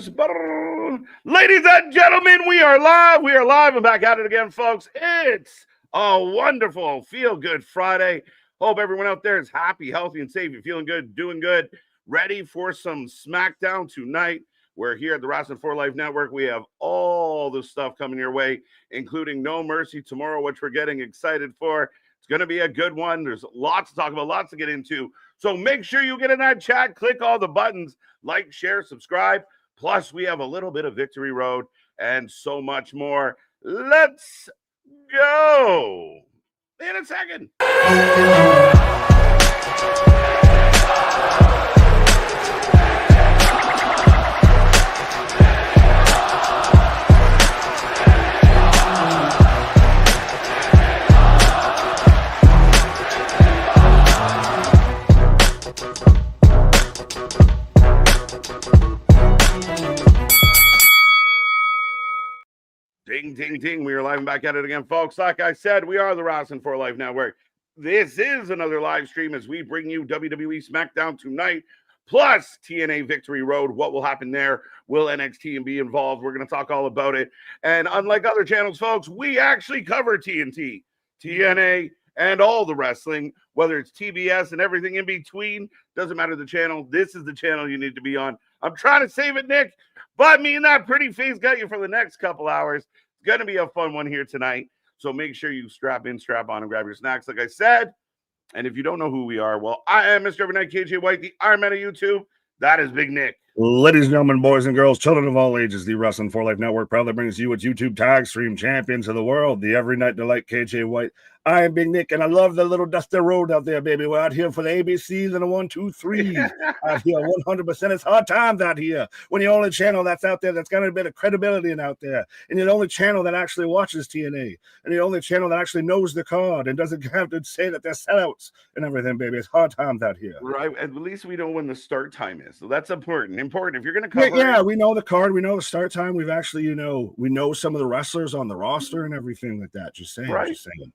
Boyz. Ladies and gentlemen, we are live. We are live and back at it again, folks. It's a wonderful feel-good Friday. Hope everyone out there is happy, healthy, and safe. You're feeling good, doing good, ready for some Smackdown tonight. We're here at the Wrestling for Life Network. We have all the stuff coming your way, including No Mercy tomorrow, which we're getting excited for. It's going to be a good one. There's lots to talk about, lots to get into. So make sure you get in that chat, click all the buttons, like, share, subscribe. Plus, we have a little bit of Victory Road and so much more. Let's go in a second. Ding, ding, ding. We are live and back at it again, folks. Like I said, we are the Wrestling for Life Network. This is another live stream as we bring you WWE Smackdown tonight, plus TNA Victory Road. What will happen there? Will NXT be involved? We're going to talk all about it. And unlike other channels, folks, we actually cover TNT, TNA, and all the wrestling, whether it's TBS and everything in between. Doesn't matter the channel. This is the channel you need to be on. I'm trying to save it, Nick, but me and that pretty face got you for the next couple hours. It's going to be a fun one here tonight. So make sure you strap in, strap on, and grab your snacks, like I said. And if you don't know who we are, well, I am Mr. Evernight KJ White, the Iron Man of YouTube. That is Big Nick. Ladies and gentlemen, boys and girls, children of all ages, the Wrestling for Life Network proudly brings you its YouTube tag stream champions of the world, the Every Night Delight KJ White. I am Big Nick, and I love the little dusty road out there, baby. We're out here for the ABCs and the 1, 2, 3. Out here, 100%. It's hard times out here. When the only channel that's out there that's got a bit of credibility out there, and the only channel that actually watches TNA, and the only channel that actually knows the card and doesn't have to say that they're sellouts and everything, baby. It's hard times out here. Right. At least we know when the start time is. So that's important. Important. If you're going to cover yeah, we know the card. We know the start time. We've actually, we know some of the wrestlers on the roster and everything like that. Just saying. Right. Just saying.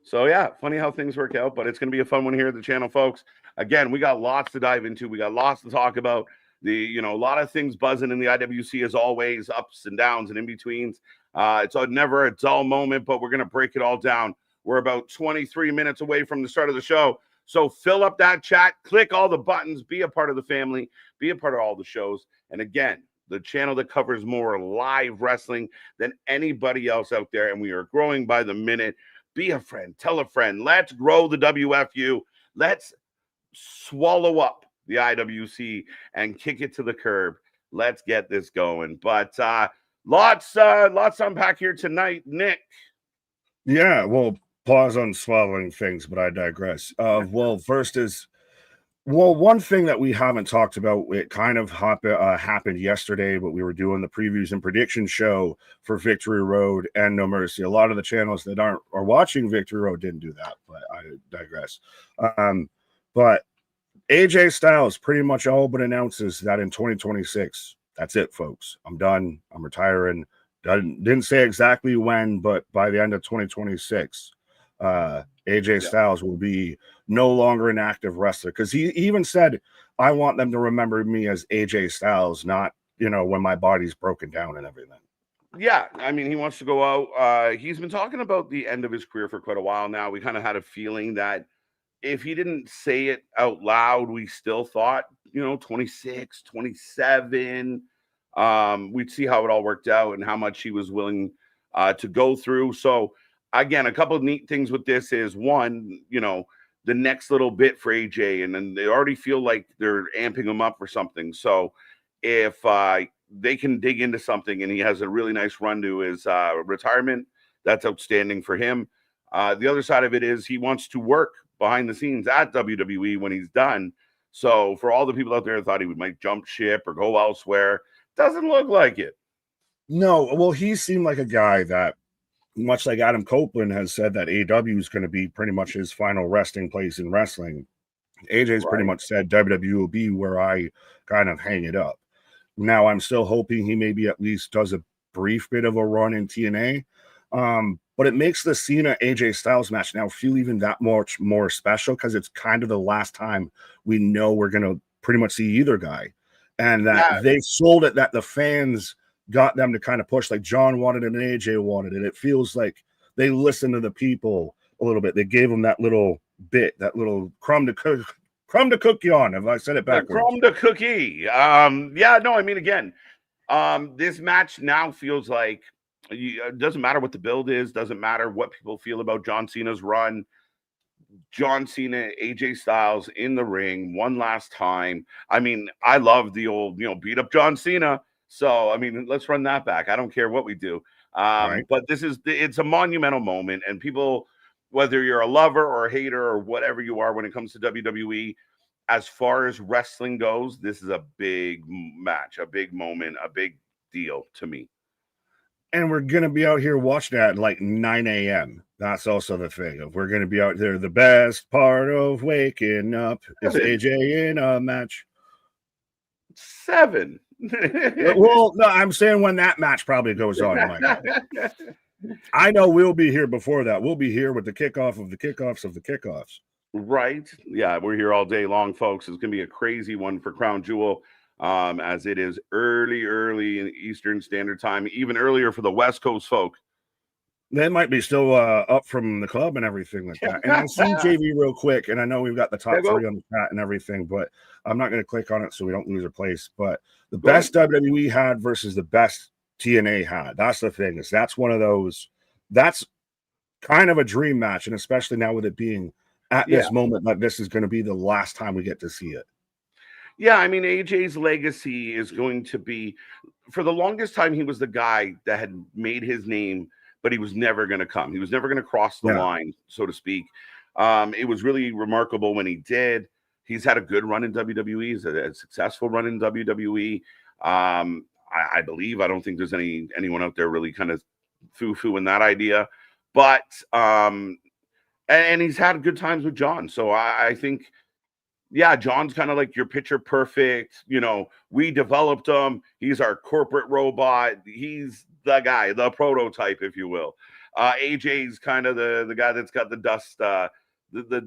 So, yeah, funny how things work out, but it's going to be a fun one here at the channel, folks. Again, we got lots to dive into. We got lots to talk about. A lot of things buzzing in the IWC as always, ups and downs and in-betweens. It's never a dull moment, but we're going to break it all down. We're about 23 minutes away from the start of the show. So fill up that chat, click all the buttons, be a part of the family, be a part of all the shows. And again, the channel that covers more live wrestling than anybody else out there, and we are growing by the minute. Be a friend. Tell a friend. Let's grow the WFU. Let's swallow up the IWC and kick it to the curb. Let's get this going. But lots to unpack here tonight, Nick. Yeah, well, pause on swallowing things, but I digress. One thing that we haven't talked about, it kind of happened yesterday, but we were doing the previews and prediction show for Victory Road and No Mercy. A lot of the channels that are watching Victory Road didn't do that, but I digress. But AJ Styles pretty much all but announces that in 2026, that's it, folks. I'm done. I'm retiring. Didn't say exactly when, but by the end of 2026, AJ Styles will be no longer an active wrestler, because he even said, I want them to remember me as AJ Styles, not, when my body's broken down and everything. Yeah, I mean, he wants to go out. He's been talking about the end of his career for quite a while now. We kind of had a feeling that if he didn't say it out loud, we still thought, 26, 27. We'd see how it all worked out and how much he was willing to go through. So, again, a couple of neat things with this is, one, the next little bit for AJ, and then they already feel like they're amping him up for something. So if they can dig into something and he has a really nice run to his retirement, that's outstanding for him. The other side of it is he wants to work behind the scenes at WWE when he's done. So for all the people out there that thought he might jump ship or go elsewhere, doesn't look like it. No, well, he seemed like a guy that, much like Adam Copeland has said, that AEW is going to be pretty much his final resting place in wrestling. AJ's pretty much said WWE will be where I kind of hang it up. Now, I'm still hoping he maybe at least does a brief bit of a run in TNA. But it makes the Cena AJ Styles match now feel even that much more special, because it's kind of the last time we know we're going to pretty much see either guy. and that they sold it, that the fans got them to kind of push, like John wanted it and AJ wanted it. It feels like they listened to the people a little bit. They gave them that little bit, that little crumb to cookie on. Have I said it backwards? Crumb to cookie. Yeah, no, I mean, again, this match now feels like it doesn't matter what the build is, doesn't matter what people feel about John Cena's run. John Cena, AJ Styles in the ring one last time. I mean, I love the old, beat up John Cena. So, I mean, let's run that back. I don't care what we do. Right. But it's a monumental moment, and people, whether you're a lover or a hater or whatever you are when it comes to WWE, as far as wrestling goes, this is a big match, a big moment, a big deal to me. And we're going to be out here watching that at like 9 a.m. That's also the thing. If we're going to be out there, the best part of waking up is AJ in a match. 7. Well, no, I'm saying when that match probably goes on. I know we'll be here before that. We'll be here with the kickoff of the kickoffs of the kickoffs. Right. Yeah, we're here all day long, folks. It's going to be a crazy one for Crown Jewel, as it is early in Eastern Standard Time, even earlier for the West Coast folk. They might be still up from the club and everything like that. And I see JV real quick, and I know we've got the top 3 on the chat and everything, but I'm not going to click on it so we don't lose our place. But the best WWE had versus the best TNA had. That's the thing. That's one of those. That's kind of a dream match, and especially now with it being at this moment, that this is going to be the last time we get to see it. Yeah, I mean, AJ's legacy is going to be, for the longest time, he was the guy that had made his name, but he was never going to come. He was never going to cross the line, so to speak. It was really remarkable when he did. He's had a good run in WWE. He's a successful run in WWE. I believe. I don't think there's anyone out there really kind of foo-foo in that idea. But and he's had good times with John. So I think, yeah, John's kind of like your picture perfect. We developed him. He's our corporate robot. He's the guy, the prototype, if you will. AJ's kind of the guy that's got the dust, the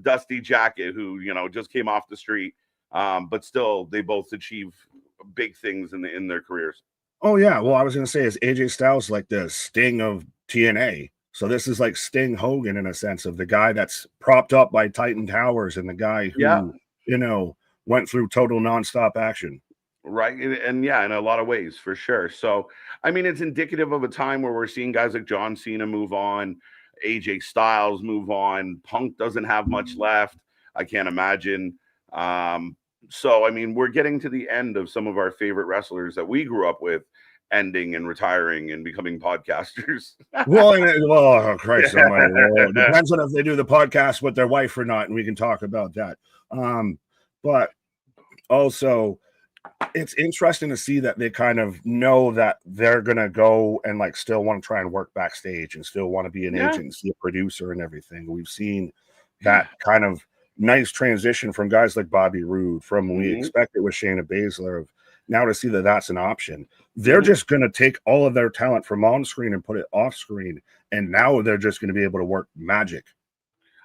dusty jacket, who just came off the street. But still, they both achieve big things in their careers. Oh yeah, well, I was going to say, is AJ Styles like the Sting of TNA? So this is like Sting Hogan in a sense, of the guy that's propped up by Titan Towers and the guy who went through total nonstop action. Right. And yeah, in a lot of ways, for sure. So, I mean, it's indicative of a time where we're seeing guys like John Cena move on, AJ Styles move on. Punk doesn't have much left, I can't imagine. So, I mean, we're getting to the end of some of our favorite wrestlers that we grew up with ending and retiring and becoming podcasters. well, Christ almighty. Well, depends on if they do the podcast with their wife or not, and we can talk about that. But also, it's interesting to see that they kind of know that they're going to go and like still want to try and work backstage and still want to be an agent and see a producer and everything. We've seen that kind of nice transition from guys like Bobby Roode, from we expected with Shayna Baszler, of now to see that that's an option. They're just going to take all of their talent from on screen and put it off screen, and now they're just going to be able to work magic.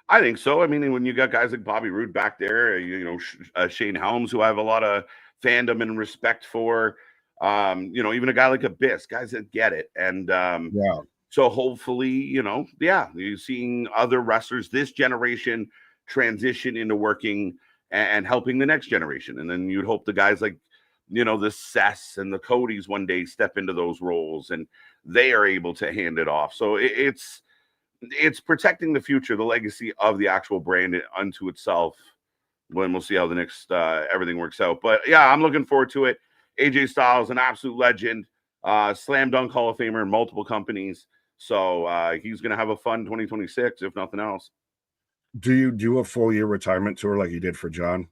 I think so. I mean, when you got guys like Bobby Roode back there, Shane Helms, who I have a lot of fandom and respect for, even a guy like Abyss, guys that get it. And so hopefully, you're seeing other wrestlers this generation transition into working and helping the next generation. And then you'd hope the guys like, the Seths and the Codys one day step into those roles and they are able to hand it off. So it's protecting the future, the legacy of the actual brand unto itself. When we'll see how the next everything works out. But yeah, I'm looking forward to it. AJ Styles, an absolute legend, slam dunk Hall of Famer in multiple companies. So he's going to have a fun 2026, if nothing else. Do you do a full year retirement tour like you did for John?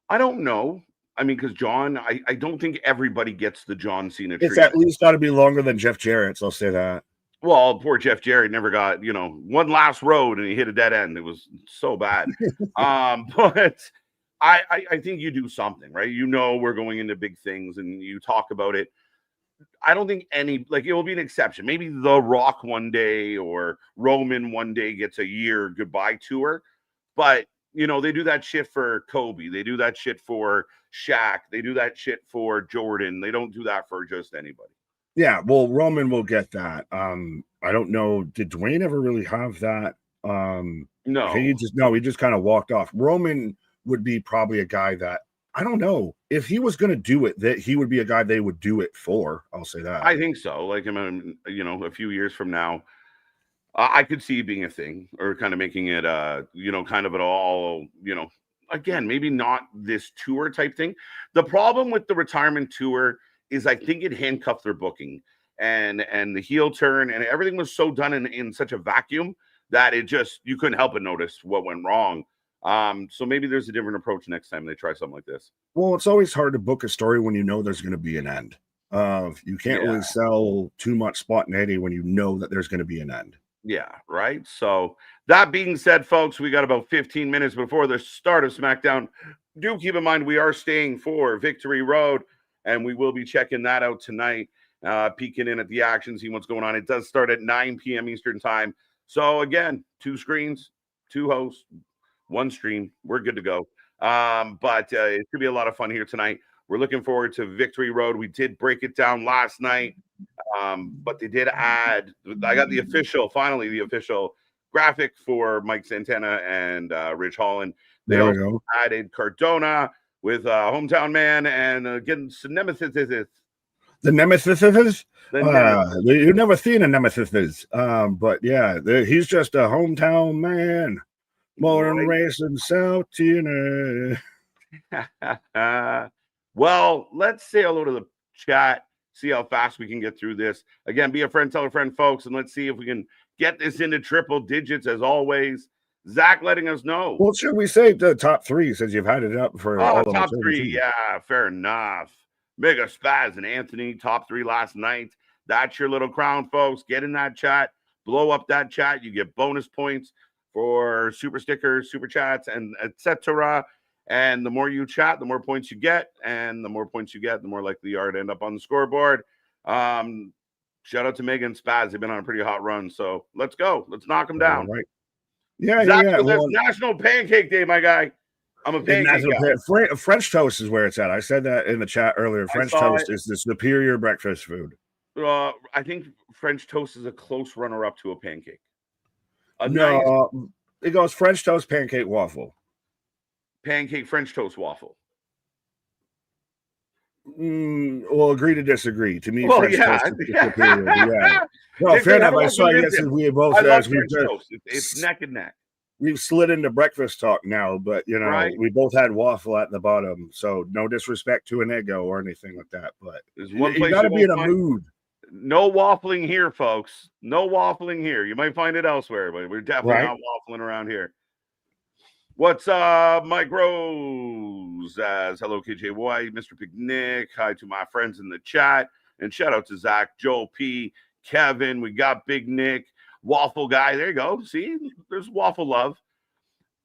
I don't know. I mean, because John, I don't think everybody gets the John Cena treatment. It's at least got to be longer than Jeff Jarrett's, I'll say that. Well, poor Jeff Jarrett never got, one last road and he hit a dead end. It was so bad. But I think you do something, right? We're going into big things and you talk about it. I don't think it will be an exception. Maybe The Rock one day or Roman one day gets a year goodbye tour. But, they do that shit for Kobe. They do that shit for Shaq. They do that shit for Jordan. They don't do that for just anybody. Yeah, well, Roman will get that. I don't know. Did Dwayne ever really have that? No. He just kind of walked off. Roman would be probably a guy that I don't know if he was going to do it, that he would be a guy they would do it for. I'll say that. I think so. Like, a few years from now, I could see it being a thing, or kind of making it, kind of an all, again, maybe not this tour type thing. The problem with the retirement tour is I think it handcuffed their booking and the heel turn, and everything was so done in such a vacuum that you couldn't help but notice what went wrong. So maybe there's a different approach next time they try something like this. Well, it's always hard to book a story when you know there's going to be an end. You can't really sell too much spontaneity when you know that there's going to be an end. Yeah, right. So that being said, folks, we got about 15 minutes before the start of SmackDown. Do keep in mind we are staying for Victory Road, and we will be checking that out tonight, peeking in at the action, seeing what's going on. It does start at 9 p.m. Eastern time. So again, 2 screens, 2 hosts, 1 stream. We're good to go. But it should be a lot of fun here tonight. We're looking forward to Victory Road. We did break it down last night, but they did add. I got the official graphic for Mike Santana and Rich Holland. They also added Cardona with Hometown Man and getting some nemesis. The nemesis? You've never seen a nemesis. But yeah, he's just a hometown man. Modern race in South TNA. Well, let's say hello to the chat, see how fast we can get through this. Again, be a friend, tell a friend, folks, and let's see if we can get this into triple digits as always. Zach letting us know. Well, should we say the top 3 since you've had it up for all top 3? Yeah, fair enough. Mega Spaz and Anthony, top 3 last night. That's your little crown, folks. Get in that chat, blow up that chat. You get bonus points for super stickers, super chats, and etc. And the more you chat, the more points you get, and the more points you get, the more likely you are to end up on the scoreboard. Shout out to Megan Spaz. They've been on a pretty hot run, so let's go. Let's knock them down. Right. Yeah. National Pancake Day, my guy. I'm a pancake guy. French toast is where it's at. I said that in the chat earlier. French toast is the superior breakfast food. I think French toast is a close runner-up to a pancake. It goes French toast, pancake, waffle. Pancake, French toast, waffle. Well, agree to disagree. To me, French toast is superior. Yeah. No, fair enough. I guess we both it's neck and neck. We've slid into breakfast talk now, but we both had waffle at the bottom. So no disrespect to an Eggo or anything like that, but there's one place you got to be in a mood. No waffling here, folks. No waffling here. You might find it elsewhere, but we're definitely not waffling around here. What's up, Mike Rose? As hello, KJ White, Mr. Picnic. Hi to my friends in the chat. And shout out to Zach, Joel P, Kevin. We got Big Nick, Waffle Guy. There you go. See, there's waffle love.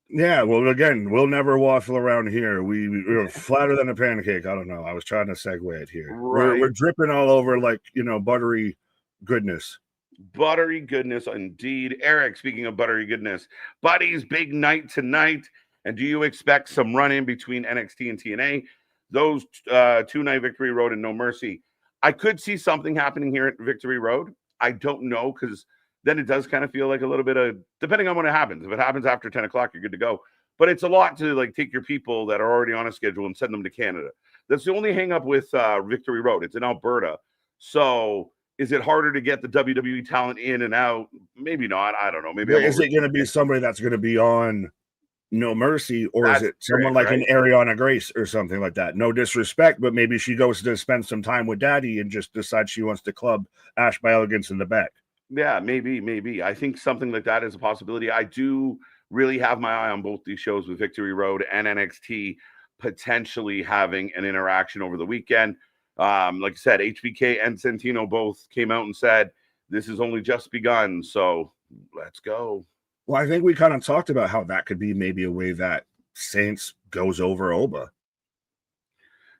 Yeah, well, again, we'll never waffle around here. We're flatter than a pancake. I don't know. I was trying to segue it here. Right. We're dripping all over like, buttery goodness. Buttery goodness, indeed. Eric, speaking of buttery goodness, buddies, big night tonight. And do you expect some run-in between NXT and TNA? Those 2-night Victory Road and No Mercy. I could see something happening here at Victory Road. I don't know, because then it does kind of feel like a little bit of, depending on when it happens. If it happens after 10 o'clock, you're good to go. But it's a lot to take your people that are already on a schedule and send them to Canada. That's the only hang up with Victory Road. It's in Alberta. So is it harder to get the WWE talent in and out? Maybe not. I don't know. Maybe is it going to be somebody that's going to be on No Mercy, or is it someone like an Ariana Grace or something like that? No disrespect, but maybe she goes to spend some time with Daddy and just decides she wants to club Ash by Elegance in the back. Yeah, maybe. I think something like that is a possibility. I do really have my eye on both these shows with Victory Road and NXT potentially having an interaction over the weekend. Like I said, HBK and Santino both came out and said, this has only just begun. So let's go. Well, I think we kind of talked about how that could be maybe a way that Saints goes over Oba.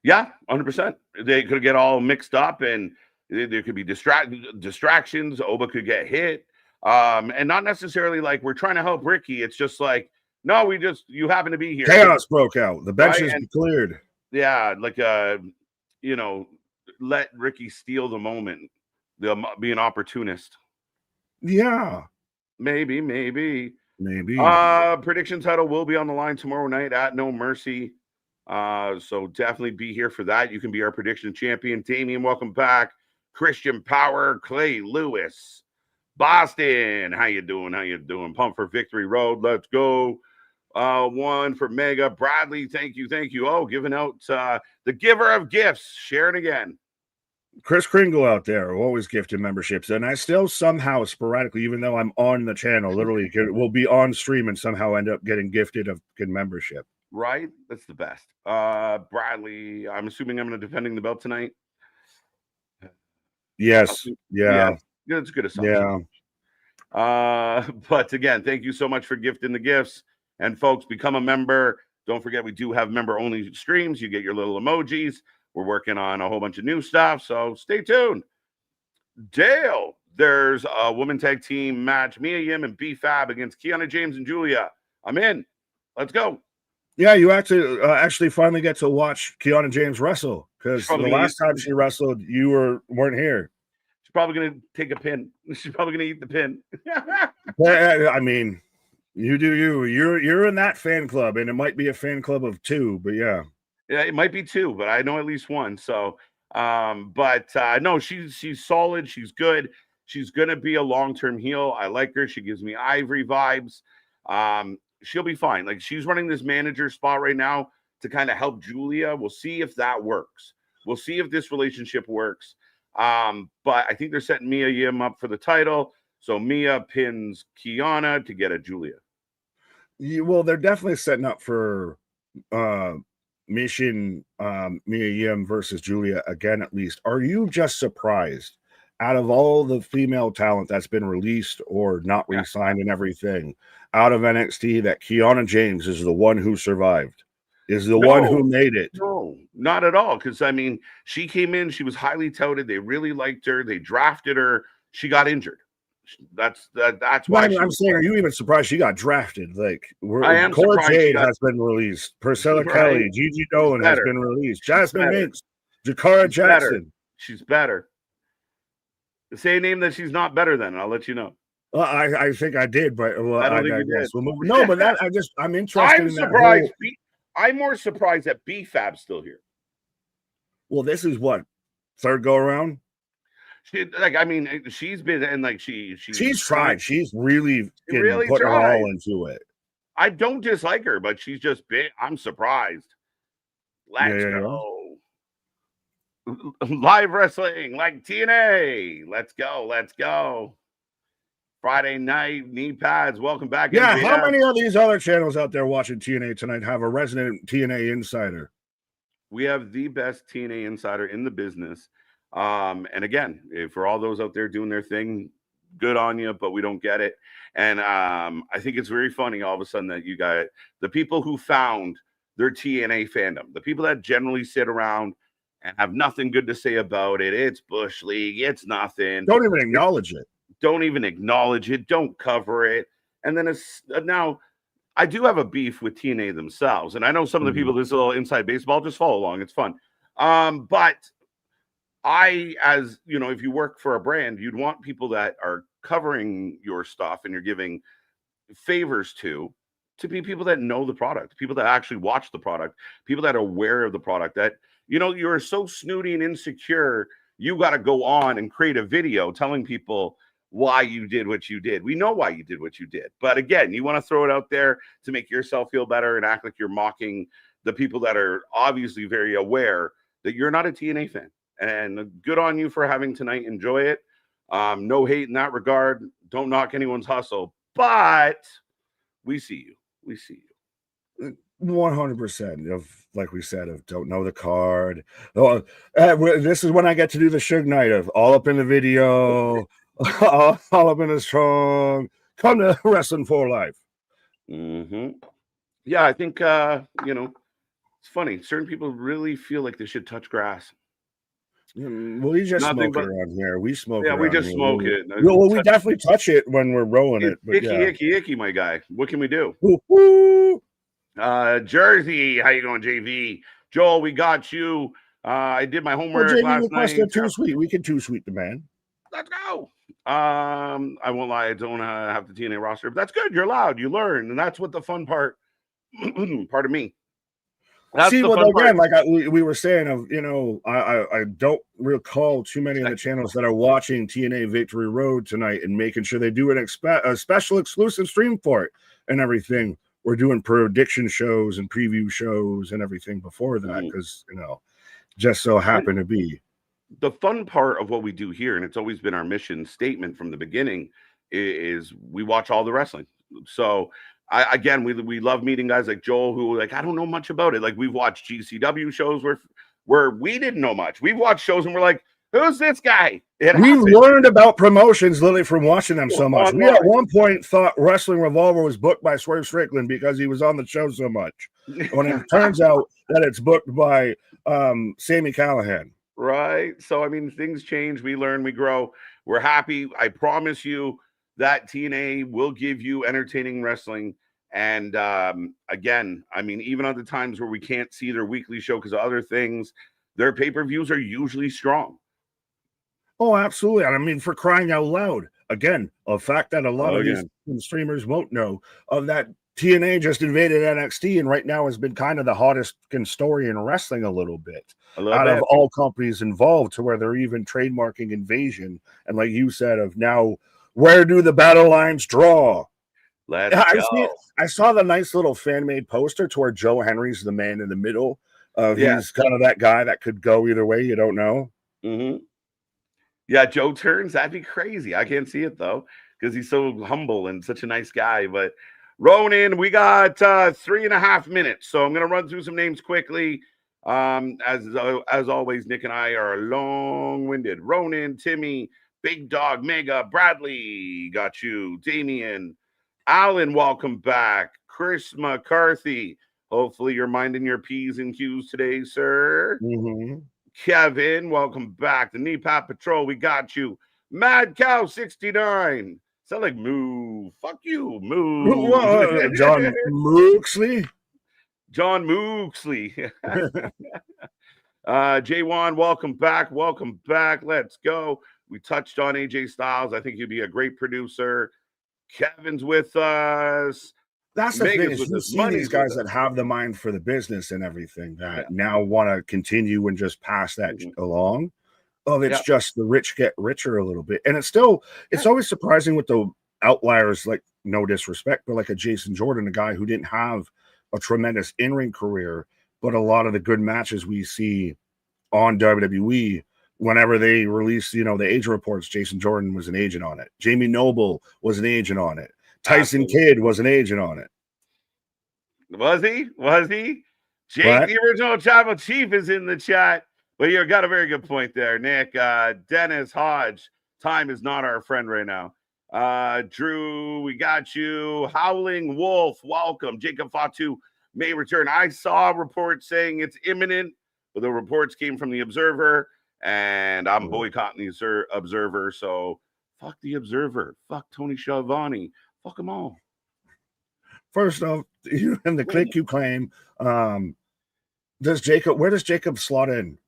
Yeah, 100%. They could get all mixed up and there could be distractions. Oba could get hit. And not necessarily like we're trying to help Ricky. It's just like, no, you happen to be here. Chaos broke out. The bench is cleared. Yeah, like you know, let Ricky steal the moment. Be an opportunist. Yeah, Maybe. maybe. Prediction title will be on the line tomorrow night at No Mercy. So definitely be here for that. You can be our prediction champion. Damien, welcome back. Christian Power, Clay Lewis, Boston. How you doing? Pump for Victory Road. Let's go. One for Mega. Bradley, thank you. Oh, giving out the giver of gifts. Sharon again. Chris Kringle out there always gifted memberships, and I still somehow sporadically, even though I'm on the channel, literally will be on stream and somehow end up getting gifted a good membership. Right? That's the best. Bradley, I'm assuming I'm going to defending the belt tonight. Yes. Yeah. That's a good assumption. Yeah. But again, thank you so much for gifting the gifts. And folks, become a member. Don't forget, we do have member-only streams. You get your little emojis. We're working on a whole bunch of new stuff, so stay tuned. Dale, there's a women tag team match. Mia Yim and B-Fab against Kiana James and Julia. I'm in. Let's go. Yeah, you actually finally get to watch Kiana James wrestle, because the last time she wrestled, you weren't here. She's probably going to take a pin. She's probably going to eat the pin. I mean, you do you. You're in that fan club, and it might be a fan club of 2, but yeah. Yeah, it might be 2, but I know at least 1. So, no, she's solid. She's good. She's gonna be a long-term heel. I like her. She gives me Ivory vibes. She'll be fine. Like, she's running this manager spot right now to kind of help Julia. We'll see if that works. We'll see if this relationship works. But I think they're setting Mia Yim up for the title. So Mia pins Kiana to get at Julia. Well, they're definitely setting up for Mission Mia Yim versus Julia again, at least. Are you just surprised, out of all the female talent that's been released or not re-signed and everything out of NXT, that Kiana James is the one who survived, is the one who made it? No, not at all. Because, I mean, she came in, she was highly touted. They really liked her. They drafted her. She got injured. That's why I'm saying, are you even surprised she got drafted? Like, I am. Cora Jade has been released. Priscilla Kelly, Gigi Dolan has been released. Jasmine Minks, Jakara Jackson. She's better. Say a name that she's not better than, and I'll let you know. Well, I think I did, but I don't think you did. No, but I'm interested. I'm surprised. I'm more surprised that B-Fab's still here. Well, this is what, 3rd go around. She's been, and like she's tried. She's really put her all into it. I don't dislike her, but she's just been. I'm surprised. Let's go. Live wrestling like TNA. Let's go. Friday night knee pads. Welcome back. Yeah, how many of these other channels out there watching TNA tonight have a resident TNA insider? We have the best TNA insider in the business. And again, for all those out there doing their thing, good on you, but we don't get it. And I think it's very funny all of a sudden that you got the people who found their TNA fandom, the people that generally sit around and have nothing good to say about it. It's Bush League. It's nothing. Don't even acknowledge it. Don't cover it. And then now I do have a beef with TNA themselves. And I know some of the people, this little inside baseball, just follow along. It's fun. But as you know, if you work for a brand, you'd want people that are covering your stuff and you're giving favors to be people that know the product, people that actually watch the product, people that are aware of the product, that, you know, you're so snooty and insecure, you got to go on and create a video telling people why you did what you did. We know why you did what you did. But again, you want to throw it out there to make yourself feel better and act like you're mocking the people that are obviously very aware that you're not a TNA fan. And good on you for having tonight. Enjoy it. No hate in that regard. Don't knock anyone's hustle. But we see you. 100% of, like we said, of don't know the card. This is when I get to do the Suge Knight of all up in the video, all up in the strong. Come to Wrestling for Life. Yeah, I think, you know, it's funny. Certain people really feel like they should touch grass. Well, we just smoke it around here. We smoke. Yeah, we just smoke it. Well, we definitely touch it when we're rolling it. But icky, my guy. What can we do? Jersey, how you going, JV? Joel, we got you. I did my homework Jamie last requested night. Too Sweet. We can Too Sweet the man. Let's go. I won't lie. I don't have the TNA roster. But that's good. You're allowed. You learn. And that's what the fun part, part of me. That's See, the well, fun again, part. like we were saying, I don't recall too many of the channels that are watching TNA Victory Road tonight and making sure they do a special exclusive stream for it and everything. We're doing prediction shows and preview shows and everything before that because, just so happened to be. The fun part of what we do here, and it's always been our mission statement from the beginning, is we watch all the wrestling. So we love meeting guys like Joel who like, I don't know much about it. Like we've watched GCW shows where we didn't know much. We've watched shows and we're like, who's this guy? We've learned about promotions literally from watching them so much. Online. We at one point thought Wrestling Revolver was booked by Swerve Strickland because he was on the show so much. When it turns out that it's booked by Sami Callihan. Right. So, I mean, things change. We learn, we grow. We're happy. I promise you that TNA will give you entertaining wrestling. And again, I mean, even on the times where we can't see their weekly show because of other things, their pay-per-views are usually strong. Oh, absolutely. And I mean, for crying out loud, again, a fact that a lot of these streamers won't know of that TNA just invaded NXT and right now has been kind of the hottest story in wrestling a little bit out of all companies involved to where they're even trademarking invasion. And like you said, of now, where do the battle lines draw? I saw the nice little fan-made poster to where Joe Henry's the man in the middle. He's kind of that guy that could go either way. You don't know. Yeah, Joe turns. That'd be crazy. I can't see it though because he's so humble and such a nice guy. But Ronan, we got 3.5 minutes, so I'm gonna run through some names quickly. As always, Nick and I are long-winded. Ronan, Timmy, Big Dog, Mega, Bradley, got you. Damien, Alan, welcome back. Chris McCarthy, hopefully you're minding your P's and Q's today, sir. Kevin, welcome back. The Knee Pop Patrol, we got you. Mad Cow 69. Sound like moo. Fuck you, moo. John Mooksley. John Mooksley. J1, welcome back. Welcome back. Let's go. We touched on AJ Styles. I think he'd be a great producer. Kevin's with us. That's the thing. You see these guys that have the mind for the business and everything that now want to continue and just pass that along. It's just the rich get richer a little bit. And it's always surprising with the outliers, like no disrespect, but like a Jason Jordan, a guy who didn't have a tremendous in-ring career, but a lot of the good matches we see on WWE, whenever they release, the age reports, Jason Jordan was an agent on it. Jamie Noble was an agent on it. Tyson Kidd was an agent on it. Was he? Jake, the original Tribal Chief, is in the chat. But you got a very good point there, Nick. Dennis Hodge, time is not our friend right now. Drew, we got you. Howling Wolf, welcome. Jacob Fatu may return. I saw reports saying it's imminent, but the reports came from the Observer, and I'm boycotting the Observer. So fuck the Observer. Fuck Tony Schiavone. Fuck them all. First off, in the click you claim, where does Jacob slot in?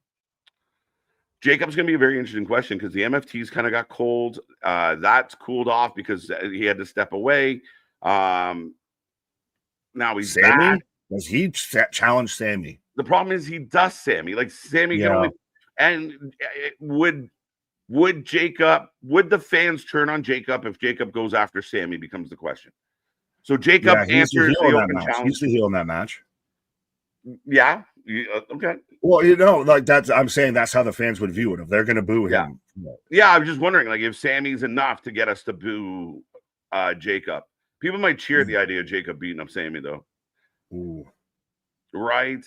Jacob's going to be a very interesting question because the MFTs kind of got cold. That's cooled off because he had to step away. Now he's back. Does he challenge Sami? The problem is he does Sami. Like Sami can only, and would the fans turn on Jacob if Jacob goes after Sami becomes the question. So Jacob answers the open challenge. He's the heel in that match. Yeah. Okay. Well, I'm saying that's how the fans would view it. If they're going to boo him. Yeah. I was just wondering, like, if Sami's enough to get us to boo Jacob. People might cheer the idea of Jacob beating up Sami, though. Ooh. Right.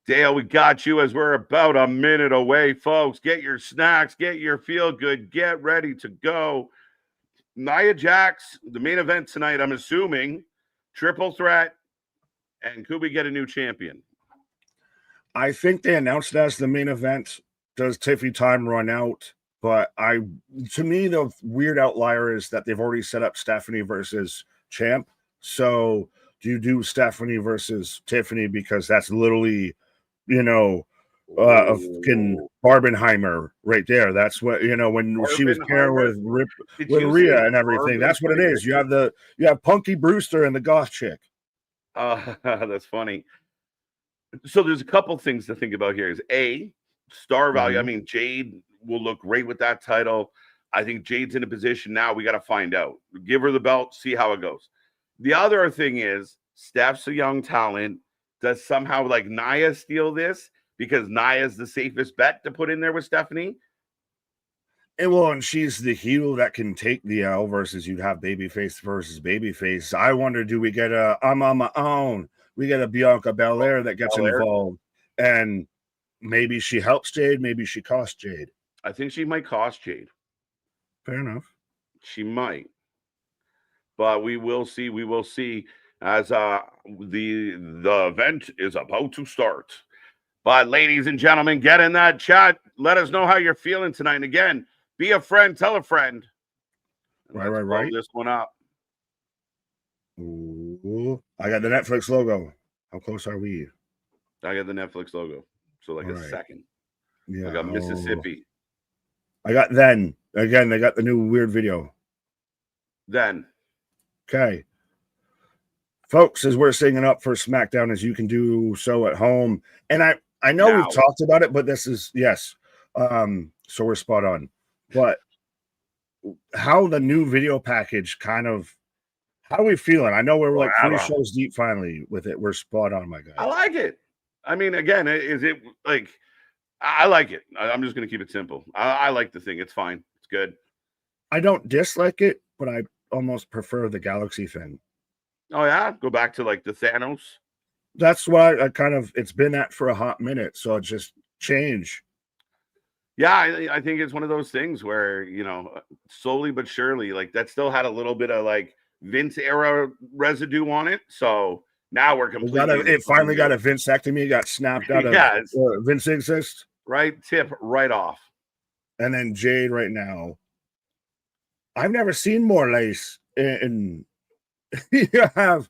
Dale, we got you as we're about a minute away, folks. Get your snacks, get your feel good, get ready to go. Nia Jax, the main event tonight, I'm assuming, triple threat, and could we get a new champion? I think they announced it as the main event. Does Tiffany time run out? But to me, the weird outlier is that they've already set up Stephanie versus Champ. So do you do Stephanie versus Tiffany because that's literally of fucking Barbenheimer right there. That's what when she was paired with Rhea and everything. That's what it is. You have Punky Brewster and the goth chick. That's funny. So there's a couple things to think about here. Is A, star value. I mean, Jade will look great with that title. I think Jade's in a position now. We got to find out. Give her the belt, see how it goes. The other thing is Steph's a young talent. Does somehow like Nia steal this because Nia's the safest bet to put in there with Stephanie? And she's the heel that can take the L versus you'd have babyface versus babyface. I wonder, do we get I'm on my own? We get a Bianca Belair that gets involved, and maybe she helps Jade, maybe she costs Jade. I think she might cost Jade. Fair enough. She might. But we will see. We will see as the event is about to start. But ladies and gentlemen, get in that chat. Let us know how you're feeling tonight. And again, be a friend, tell a friend. Right. Blow this one up. Ooh, I got the Netflix logo. How close are we? I got the Netflix logo. So like a second. Yeah. I got Mississippi. I got then. Again, they got the new weird video. Then. Okay. Folks, as we're singing up for SmackDown, as you can do so at home. And I know we've talked about it, but this is, yes. So we're spot on. But how the new video package kind of, how are we feeling? I know we're like 3 shows deep finally with it. We're spot on, my guy. I like it. I mean, again, is it like, I like it. I'm just going to keep it simple. I like the thing. It's fine. It's good. I don't dislike it, but I almost prefer the Galaxy thing. Oh, yeah? Go back to like the Thanos? That's why I kind of, it's been that for a hot minute. So it just change. Yeah, I think it's one of those things where, slowly but surely, like that still had a little bit of like Vince era residue on it. So now we're completely. It finally got a Vincectomy. It got snapped out of Vince exists. Right. Tip right off. And then Jade right now. I've never seen more lace. And you have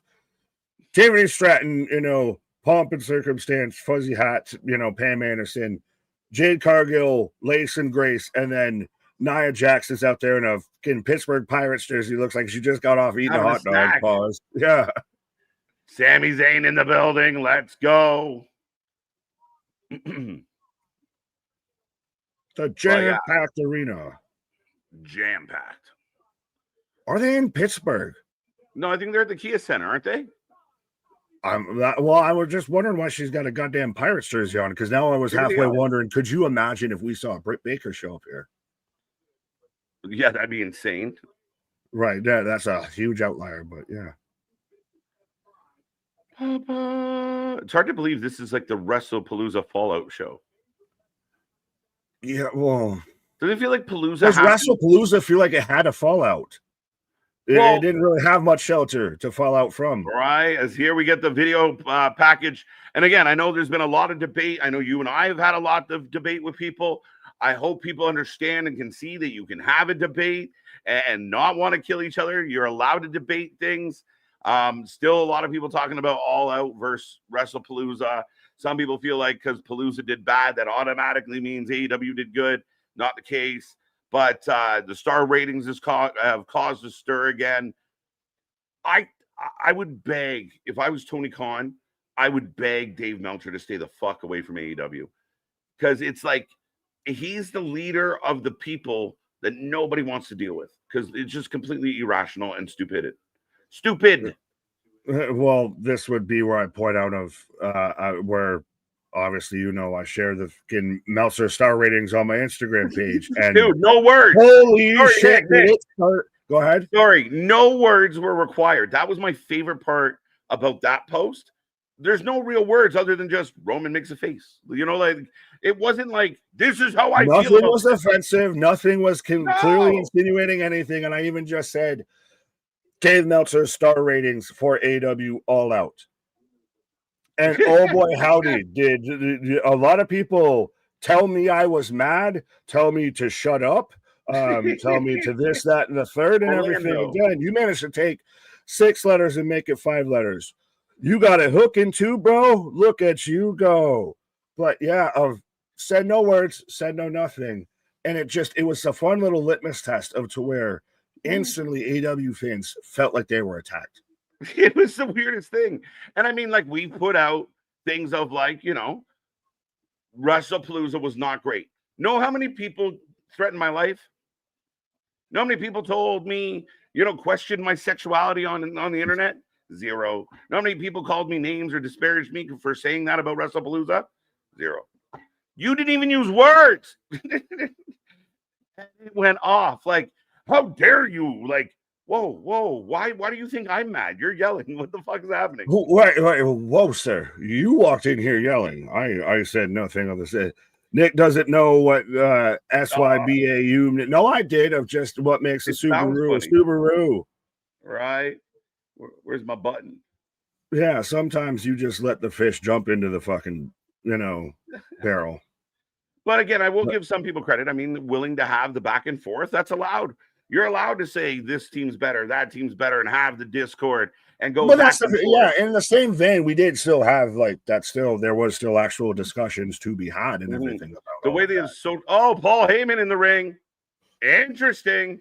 Tiffany Stratton, pomp and circumstance, fuzzy hat, Pam Anderson. Jade Cargill, lace and grace, and then Nia Jackson's out there in a fucking Pittsburgh Pirates jersey. Looks like she just got off eating a hot dog. Pause. Yeah. Sami Zayn in the building. Let's go. The jam-packed arena. Jam-packed. Are they in Pittsburgh? No, I think they're at the Kia Center, aren't they? I was just wondering why she's got a goddamn Pirates jersey on, because now I was halfway wondering, could you imagine if we saw Britt Baker show up here? Yeah, that'd be insane. Right, that's a huge outlier, but yeah. It's hard to believe this is like the WrestlePalooza Fallout show. Yeah, well. Does it feel like Palooza? Does WrestlePalooza feel like it had a fallout? It didn't really have much shelter to fall out from. Right. As here we get the video package. And again, I know there's been a lot of debate. I know you and I have had a lot of debate with people. I hope people understand and can see that you can have a debate and not want to kill each other. You're allowed to debate things. Still a lot of people talking about All Out versus WrestlePalooza. Some people feel like because Palooza did bad, that automatically means AEW did good. Not the case. But the star ratings have caused a stir again. I would beg, if I was Tony Khan, I would beg Dave Meltzer to stay the fuck away from AEW. Because it's like he's the leader of the people that nobody wants to deal with. Because it's just completely irrational and stupid. Well, this would be where I point out where obviously, I share the fucking Meltzer star ratings on my Instagram page. And dude, no words. Holy shit. Go ahead. Sorry, no words were required. That was my favorite part about that post. There's no real words other than just Roman makes a face. Like it wasn't like, this is how I feel. Nothing was offensive. Nothing was clearly insinuating anything. And I even just said, Dave Meltzer's star ratings for AEW All Out. And oh boy, howdy, did a lot of people tell me I was mad, tell me to shut up, tell me to this, that, and the third, and everything. Again, you managed to take 6 letters and make it 5 letters. You got it hooking too, bro. Look at you go. But yeah, said no words, said no nothing. And it was a fun little litmus test of to where instantly AW fans felt like they were attacked. It was the weirdest thing. And I mean, like, we put out things of like, WrestlePalooza was not great. Know how many people threatened my life? Know how many people told me, questioned my sexuality on the internet? Zero. Know how many people called me names or disparaged me for saying that about WrestlePalooza? Zero. You didn't even use words. It went off. Like, how dare you? Like, whoa. Why do you think I'm mad? You're yelling. What the fuck is happening? Wait, whoa, sir. You walked in here yelling. I said nothing of this. Nick doesn't know what SYBAU. No, I did, of just what makes a Subaru a Subaru. Right. Where's my button? Yeah, sometimes you just let the fish jump into the fucking, barrel. But again, I will give some people credit. I mean, willing to have the back and forth, that's allowed. You're allowed to say this team's better, that team's better, and have the Discord and go. But that's in the same vein, we did still have like that. Still, there was still actual discussions to be had and everything about the way they have Paul Heyman in the ring. Interesting.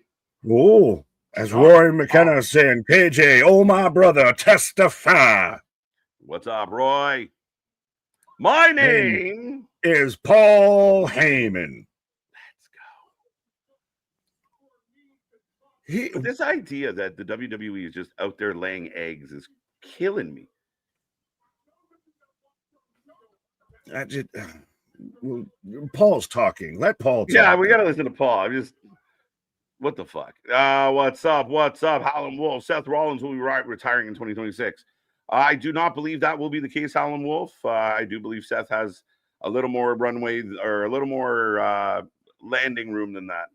Oh, as Roy McKenna saying, KJ, oh my brother, testify. What's up, Roy? My name is Paul Heyman. This idea that the WWE is just out there laying eggs is killing me. Paul's talking. Let Paul talk. Yeah, we got to listen to Paul. What the fuck? What's up? Howlin' Wolf. Seth Rollins will be retiring in 2026. I do not believe that will be the case, Howlin' Wolf. I do believe Seth has a little more runway or a little more landing room than that.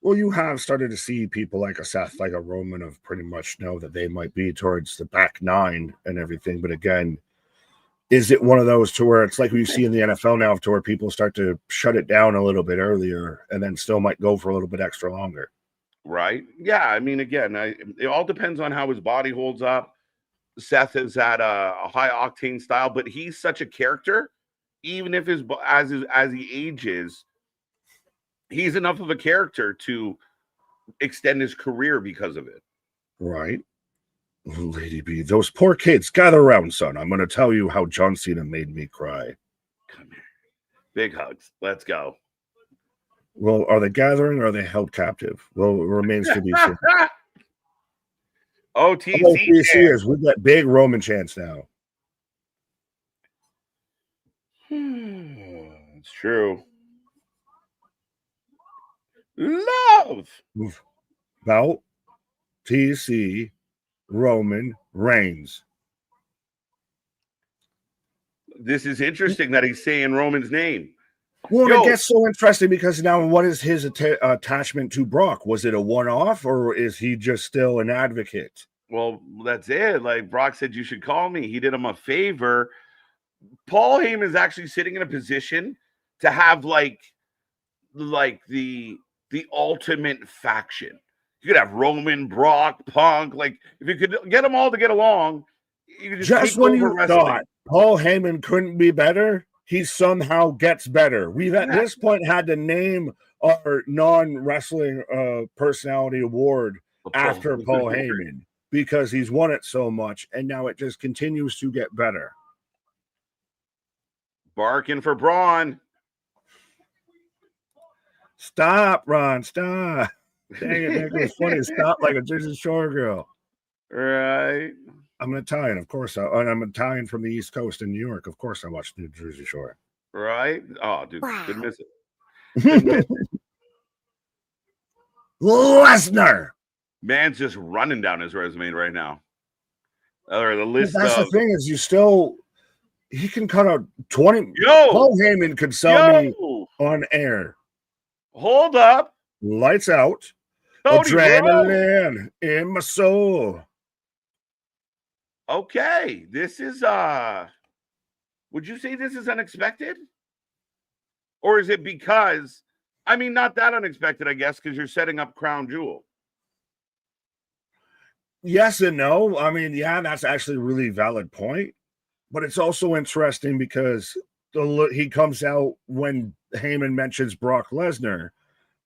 Well, you have started to see people like a Seth, like a Roman, of pretty much know that they might be towards the back nine and everything. But again, is it one of those to where it's like we see in the NFL now, to where people start to shut it down a little bit earlier and then still might go for a little bit extra longer? Right. Yeah. I mean, again, it all depends on how his body holds up. Seth is at a high octane style, but he's such a character, even if as he ages, he's enough of a character to extend his career because of it. Right. Lady B, those poor kids, gather around, son. I'm going to tell you how John Cena made me cry. Come here. Big hugs. Let's go. Well, are they gathering or are they held captive? Well, it remains to be seen. OTC is. We've got big Roman chants now. It's true. Love. Bout TC Roman Reigns. This is interesting that he's saying Roman's name. Well, it gets so interesting because now what is his attachment to Brock? Was it a one-off or is he just still an advocate? Well, that's it. Like Brock said, you should call me. He did him a favor. Paul Heyman is actually sitting in a position to have like the ultimate faction. You could have Roman, Brock, Punk. Like if you could get them all to get along, you could just when you thought Paul Heyman couldn't be better, he somehow gets better. We've at this point had to name our non-wrestling personality award after Paul Heyman because he's won it so much, and now it just continues to get better. Barking for Braun. Stop, Ron. Stop. Dang it, Nick. It was funny. Stop like a Jersey Shore girl. Right. I'm Italian, of course. I'm Italian from the East Coast in New York. Of course, I watch New Jersey Shore. Right. Oh, dude. Didn't miss it. Lesnar. Man's just running down his resume right now. Or the list. That's the thing is, he can cut out 20. Paul Heyman could sell me on air. Hold up. Lights out. Cody, adrenaline in my soul. Okay. This is would you say this is unexpected? Or is it because not that unexpected, I guess, because you're setting up Crown Jewel. Yes and no. Yeah, that's actually a really valid point. But it's also interesting because he comes out when Heyman mentions Brock Lesnar,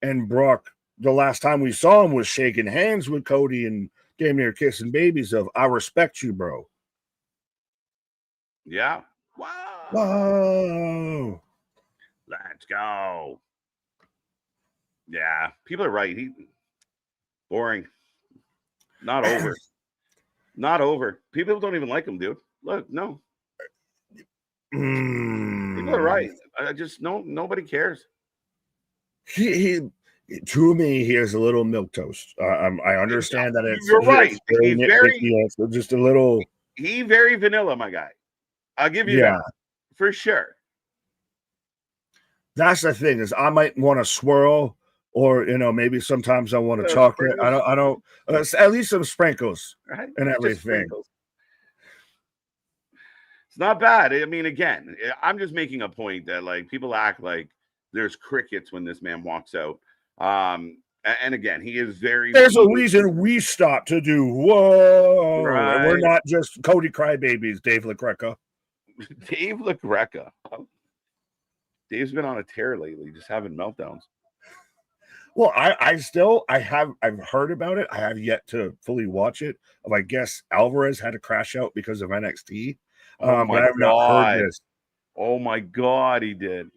and Brock, the last time we saw him was shaking hands with Cody and damn near kissing babies of, I respect you, bro. Yeah. Wow. Whoa. Let's go. Yeah, people are right. Boring. Not over. Not over. People don't even like him, dude. Look, no. People are right. I just nobody cares. He to me, he is a little milquetoast. I understand that it's you're right. He's very just a little. He very vanilla, my guy. I'll give you that for sure. That's the thing, is I might want to swirl, or maybe sometimes I want to chocolate. Sprinkles. I don't. At least some sprinkles, right? And everything. It's not bad. I mean, again, I'm just making a point that like people act like there's crickets when this man walks out. And again, he is very. There's a reason we stopped to do whoa. Right. And we're not just Cody crybabies, Dave LaGreca. Dave LaGreca. Dave's been on a tear lately, just having meltdowns. Well, I've heard about it. I have yet to fully watch it. I guess Alvarez had to crash out because of NXT. But I have not heard this. Oh my God, he did.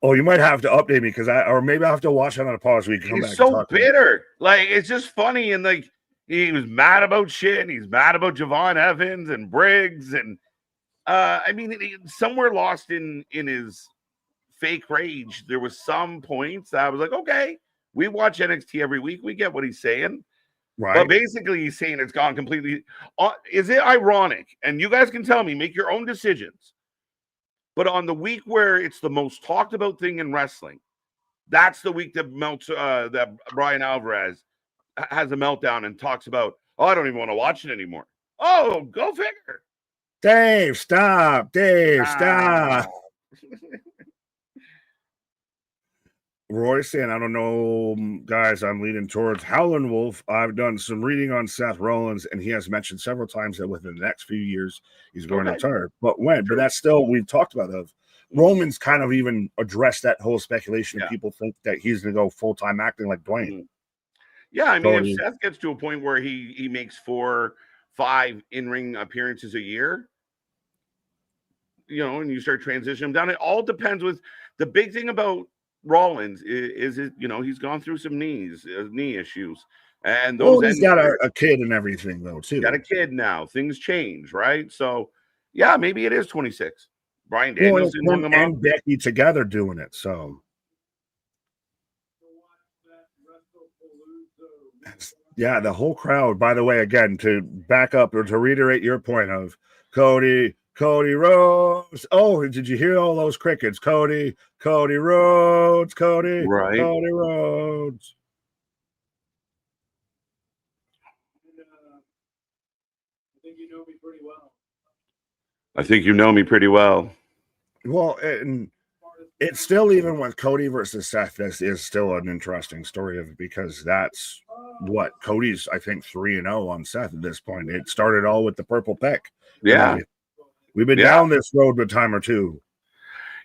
Oh, you might have to update me, or maybe I have to watch it on a pause. We can come back. He's so bitter. Like, it's just funny, and like he was mad about shit, and he's mad about Javon Evans and Briggs, and I mean, somewhere lost in his fake rage, there was some points that I was like, okay, we watch NXT every week, we get what he's saying, right? But basically, he's saying it's gone completely. Is it ironic? And you guys can tell me, make your own decisions. But on the week where it's the most talked about thing in wrestling, that's the week that that Brian Alvarez has a meltdown and talks about, oh, I don't even want to watch it anymore. Oh, go figure. Dave, stop. Dave, stop. Roy saying, I don't know, guys, I'm leaning towards Howlin' Wolf. I've done some reading on Seth Rollins, and he has mentioned several times that within the next few years, he's going to retire. But when? But that's still, we've talked about of. Roman's kind of even addressed that whole speculation. Yeah. People think that he's going to go full-time acting like Dwayne. Yeah, I mean, if Seth gets to a point where he makes 4-5 in-ring appearances a year, and you start transitioning him down, it all depends with the big thing about Rollins is he's gone through some knee issues, and those he's got a kid and everything though too. Got a kid now. Things change, right? So yeah, maybe it is 26. Brian Danielson and Becky together doing it. So yeah, the whole crowd. By the way, again, to back up or to reiterate your point of Cody Rhodes. Oh, did you hear all those crickets? Cody Rhodes, Cody Rhodes. I think you know me pretty well. Well, and it's still, even with Cody versus Seth, this is still an interesting story of it, because that's what Cody's, I think, 3-0 on Seth at this point. It started all with the purple peck. Yeah. We've been down this road a time or two.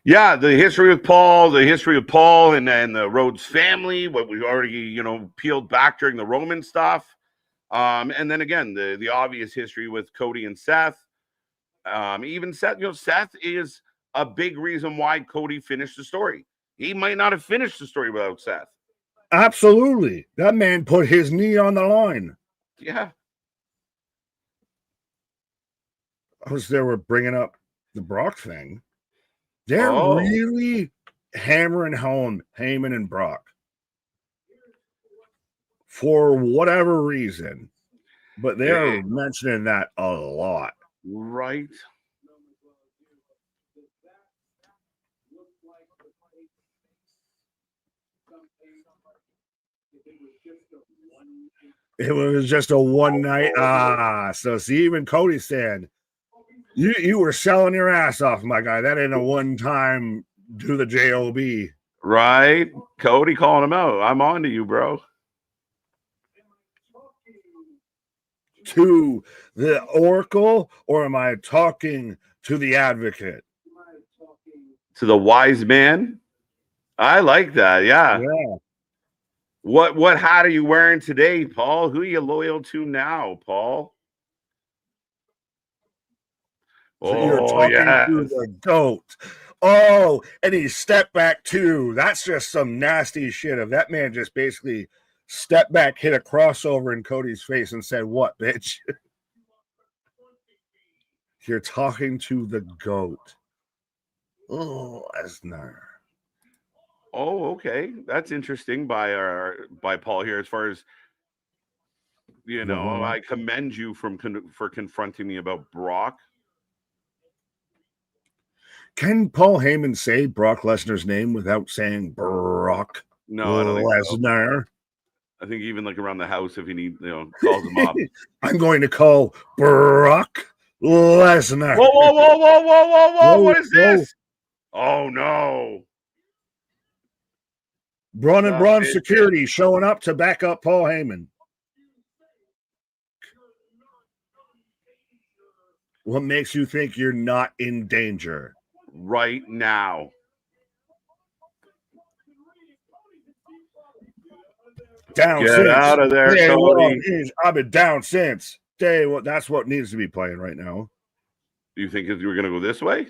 Yeah, the history of Paul, and then the Rhodes family, what we already, peeled back during the Roman stuff. And then again, the obvious history with Cody and Seth. Even Seth, Seth is a big reason why Cody finished the story. He might not have finished the story without Seth. Absolutely. That man put his knee on the line. Yeah. They were bringing up the Brock thing. They're really hammering home Heyman and Brock for whatever reason, but they're mentioning that a lot. Right. It was just a one night. So see, even Cody said, you were selling your ass off, my guy. That ain't a one time do the job. Right. Cody calling him out. I'm on to you, bro. To the Oracle, or am I talking to the Advocate? To the wise man. I like that. Yeah. Yeah. What hat are you wearing today, Paul? Who are you loyal to now, Paul? So you're Oh, talking to yes. the GOAT. Oh, and he stepped back too. That's just some nasty shit. If that man just basically stepped back, hit a crossover in Cody's face and said, "What, bitch?" You're talking to the GOAT. Oh, Lesnar. Oh, okay. That's interesting by Paul here. As far as I commend you for confronting me about Brock. Can Paul Heyman say Brock Lesnar's name without saying Brock No, I don't think so. Lesnar? I think even like around the house, if he needs, calls him up. I'm going to call Brock Lesnar. Whoa, whoa, whoa, whoa, whoa, whoa, whoa! What is this? Oh no! Braun and Braun security showing up to back up Paul Heyman. What makes you think you're not in danger right now? Down Get since out of there, day Cody. I've been down since day one. That's what needs to be playing right now. You think we're going to go this way?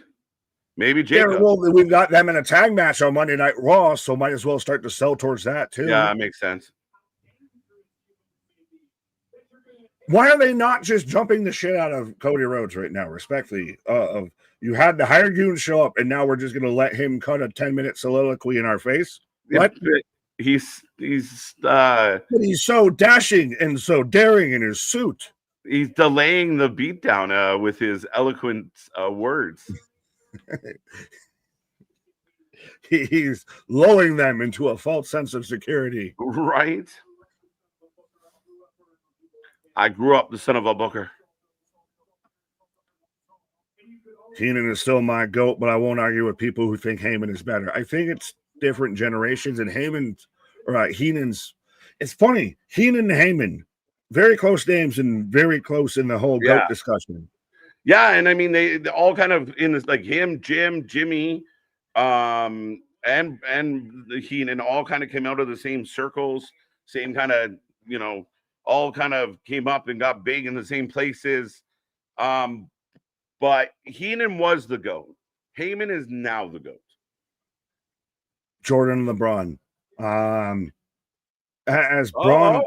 Maybe Jacob. Yeah, well, we've got them in a tag match on Monday Night Raw, so might as well start to sell towards that too. Yeah, that makes sense. Why are they not just jumping the shit out of Cody Rhodes right now? Respectfully, you had the hired goon show up, and now we're just going to let him cut a 10-minute soliloquy in our face. What? He's but he's so dashing and so daring in his suit. He's delaying the beatdown with his eloquent words. He's lulling them into a false sense of security. Right? I grew up the son of a booker. Heenan is still my GOAT, but I won't argue with people who think Heyman is better. I think it's different generations, and Heenan's. It's funny, Heenan and Heyman, very close names and very close in the whole GOAT discussion. Yeah, and I mean they all kind of in this, like him, Jim, Jimmy, and Heenan all kind of came out of the same circles, same kind of all kind of came up and got big in the same places. But Heenan was the GOAT. Heyman is now the GOAT. Jordan and LeBron. As Braun.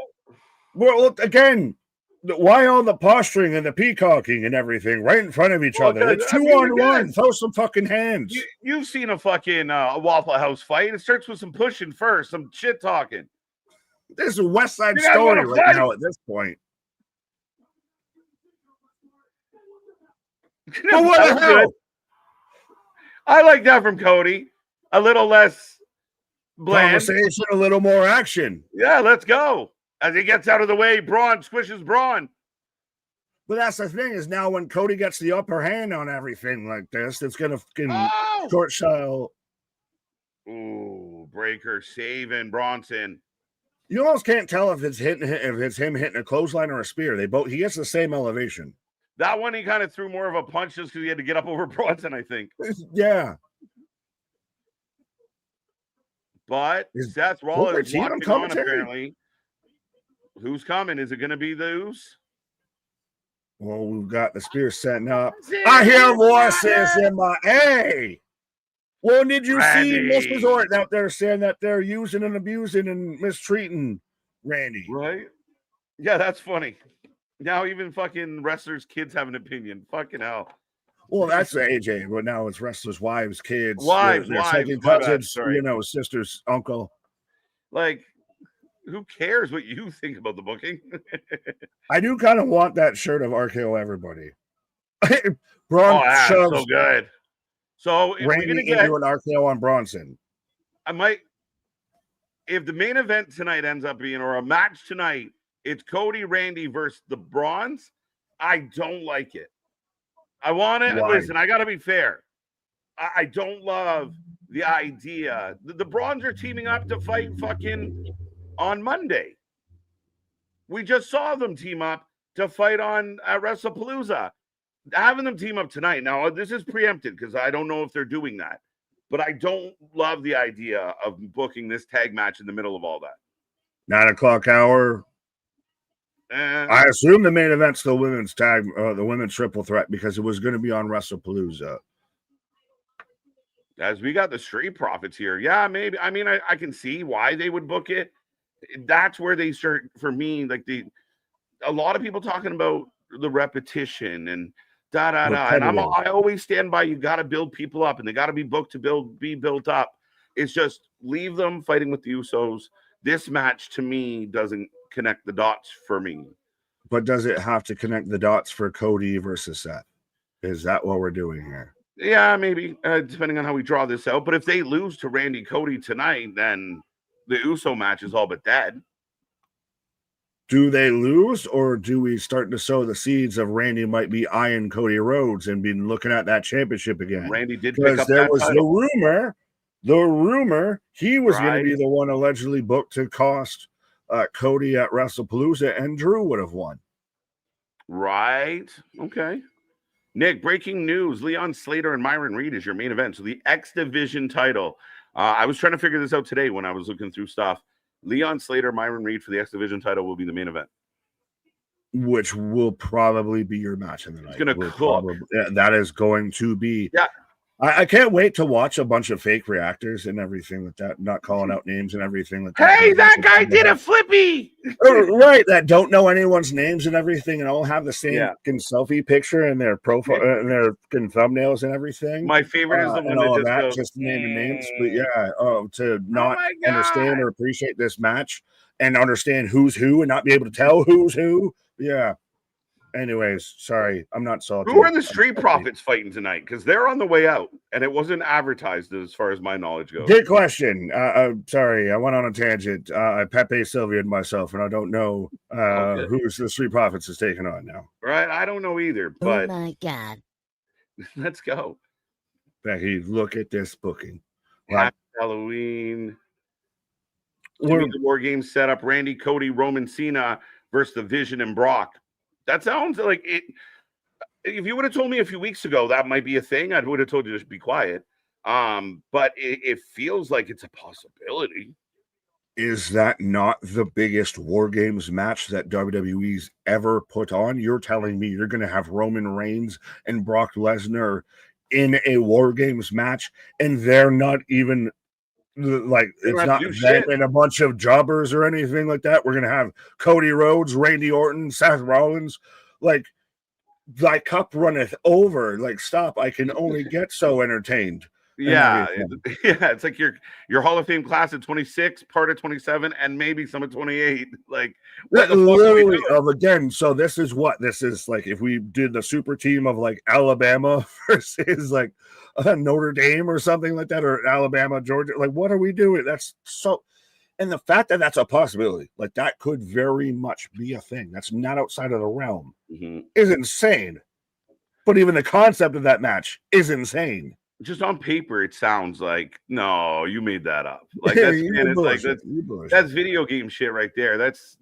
Well, again, why all the posturing and the peacocking and everything right in front of each other? It's 2-on-1. Throw some fucking hands. You've seen a fucking Waffle House fight. It starts with some pushing first, some shit talking. This is a West Side Story right now at this point. But what the hell? I like that from Cody. A little less bland. Conversation, a little more action. Yeah, let's go. As he gets out of the way, Braun squishes Braun. But that's the thing is now when Cody gets the upper hand on everything like this, it's going to short shell. Ooh, Breaker saving Bronson. You almost can't tell if it's him hitting a clothesline or a spear. He gets the same elevation. That one he kind of threw more of a punch just because he had to get up over Bronson, I think. Yeah. But Seth Rollins watching on apparently. Who's coming? Is it going to be those? Well, we've got the spear setting up. I hear voices in my hey. Well, did you see Miss Resort out there saying that they're using and abusing and mistreating Randy? Right? Yeah, that's funny. Now even fucking wrestlers' kids have an opinion. Fucking hell. Well, that's AJ, but now it's wrestlers' wives, kids, their second cousins, sister's uncle. Like, who cares what you think about the booking? I do kind of want that shirt of RKO everybody. Braun shoves so good. So if Randy we're gonna get into an RKO on Bronson. If the main event tonight ends up being, or a match tonight, it's Cody Randy versus the Brawns, I don't like it. I want it. Listen, I got to be fair. I don't love the idea. The Brawns are teaming up to fight fucking on Monday. We just saw them team up to fight on WrestlePalooza. Having them team up tonight. Now, this is preempted because I don't know if they're doing that. but I don't love the idea of booking this tag match in the middle of all that. 9 o'clock hour. I assume the main event's the women's tag, the women's triple threat, because it was going to be on WrestlePalooza. As we got the Street Profits here. Yeah, maybe. I mean, I can see why they would book it. That's where they start, for me, like a lot of people talking about the repetition and da-da-da. And I always stand by, you got to build people up, and they got to be booked to be built up. It's just leave them fighting with the Usos. This match, to me, doesn't connect the dots for me. But does it have to connect the dots for Cody versus Seth? Is that what we're doing here? Yeah, maybe, depending on how we draw this out. But if they lose to Randy Cody tonight, then the Uso match is all but dead. Do they lose, or do we start to sow the seeds of Randy might be eyeing Cody Rhodes and be looking at that championship again? Randy did pick up there that was title. the rumor he was going to be the one allegedly booked to cost Cody at WrestlePalooza, and Drew would have won. Right. Okay. Nick, breaking news. Leon Slater and Myron Reed is your main event. So the X Division title. I was trying to figure this out today when I was looking through stuff. Leon Slater, Myron Reed for the X Division title will be the main event. Which will probably be your match in the night. It's going to cook. That is going to be. Yeah. I can't wait to watch a bunch of fake reactors and everything like that, not calling out names and everything like that. Hey, that guy did a flippy! Right, that don't know anyone's names and everything, and all have the same selfie picture and their profile and their thumbnails and everything. My favorite is the one that just just naming names. But yeah, to not understand or appreciate this match and understand who's who and not be able to tell who's who. Yeah. Anyways, sorry, I'm not salty. Who are the Street Profits fighting tonight? Because they're on the way out, and it wasn't advertised as far as my knowledge goes. Good question. Sorry, I went on a tangent. Pepe Sylvia and myself, and I don't know who's the Street Profits is taking on now. Right, I don't know either. But oh my God, let's go, Becky. Look at this booking. Happy Halloween. The War Games setup: Randy, Cody, Roman, Cena versus the Vision and Brock. That sounds like it. If you would have told me a few weeks ago that might be a thing, I would have told you to just be quiet. But it feels like it's a possibility. Is that not the biggest War Games match that WWE's ever put on? You're telling me you're going to have Roman Reigns and Brock Lesnar in a War Games match, and they're not even like, it's not them and a bunch of jobbers or anything like that. We're gonna have Cody Rhodes, Randy Orton, Seth Rollins. Like, thy cup runneth over. Like, stop. I can only get so entertained. Yeah, it's like your Hall of Fame class at 26, part of 27, and maybe some at 28. Like, literally again. So this is like if we did the super team of like Alabama versus like Notre Dame or something like that, or Alabama, Georgia. Like, what are we doing? That's so. And the fact that that's a possibility, like that could very much be a thing. That's not outside of the realm. Is insane. But even the concept of that match is insane. Just on paper, it sounds like, no, you made that up. Like that's video game shit right there. That's,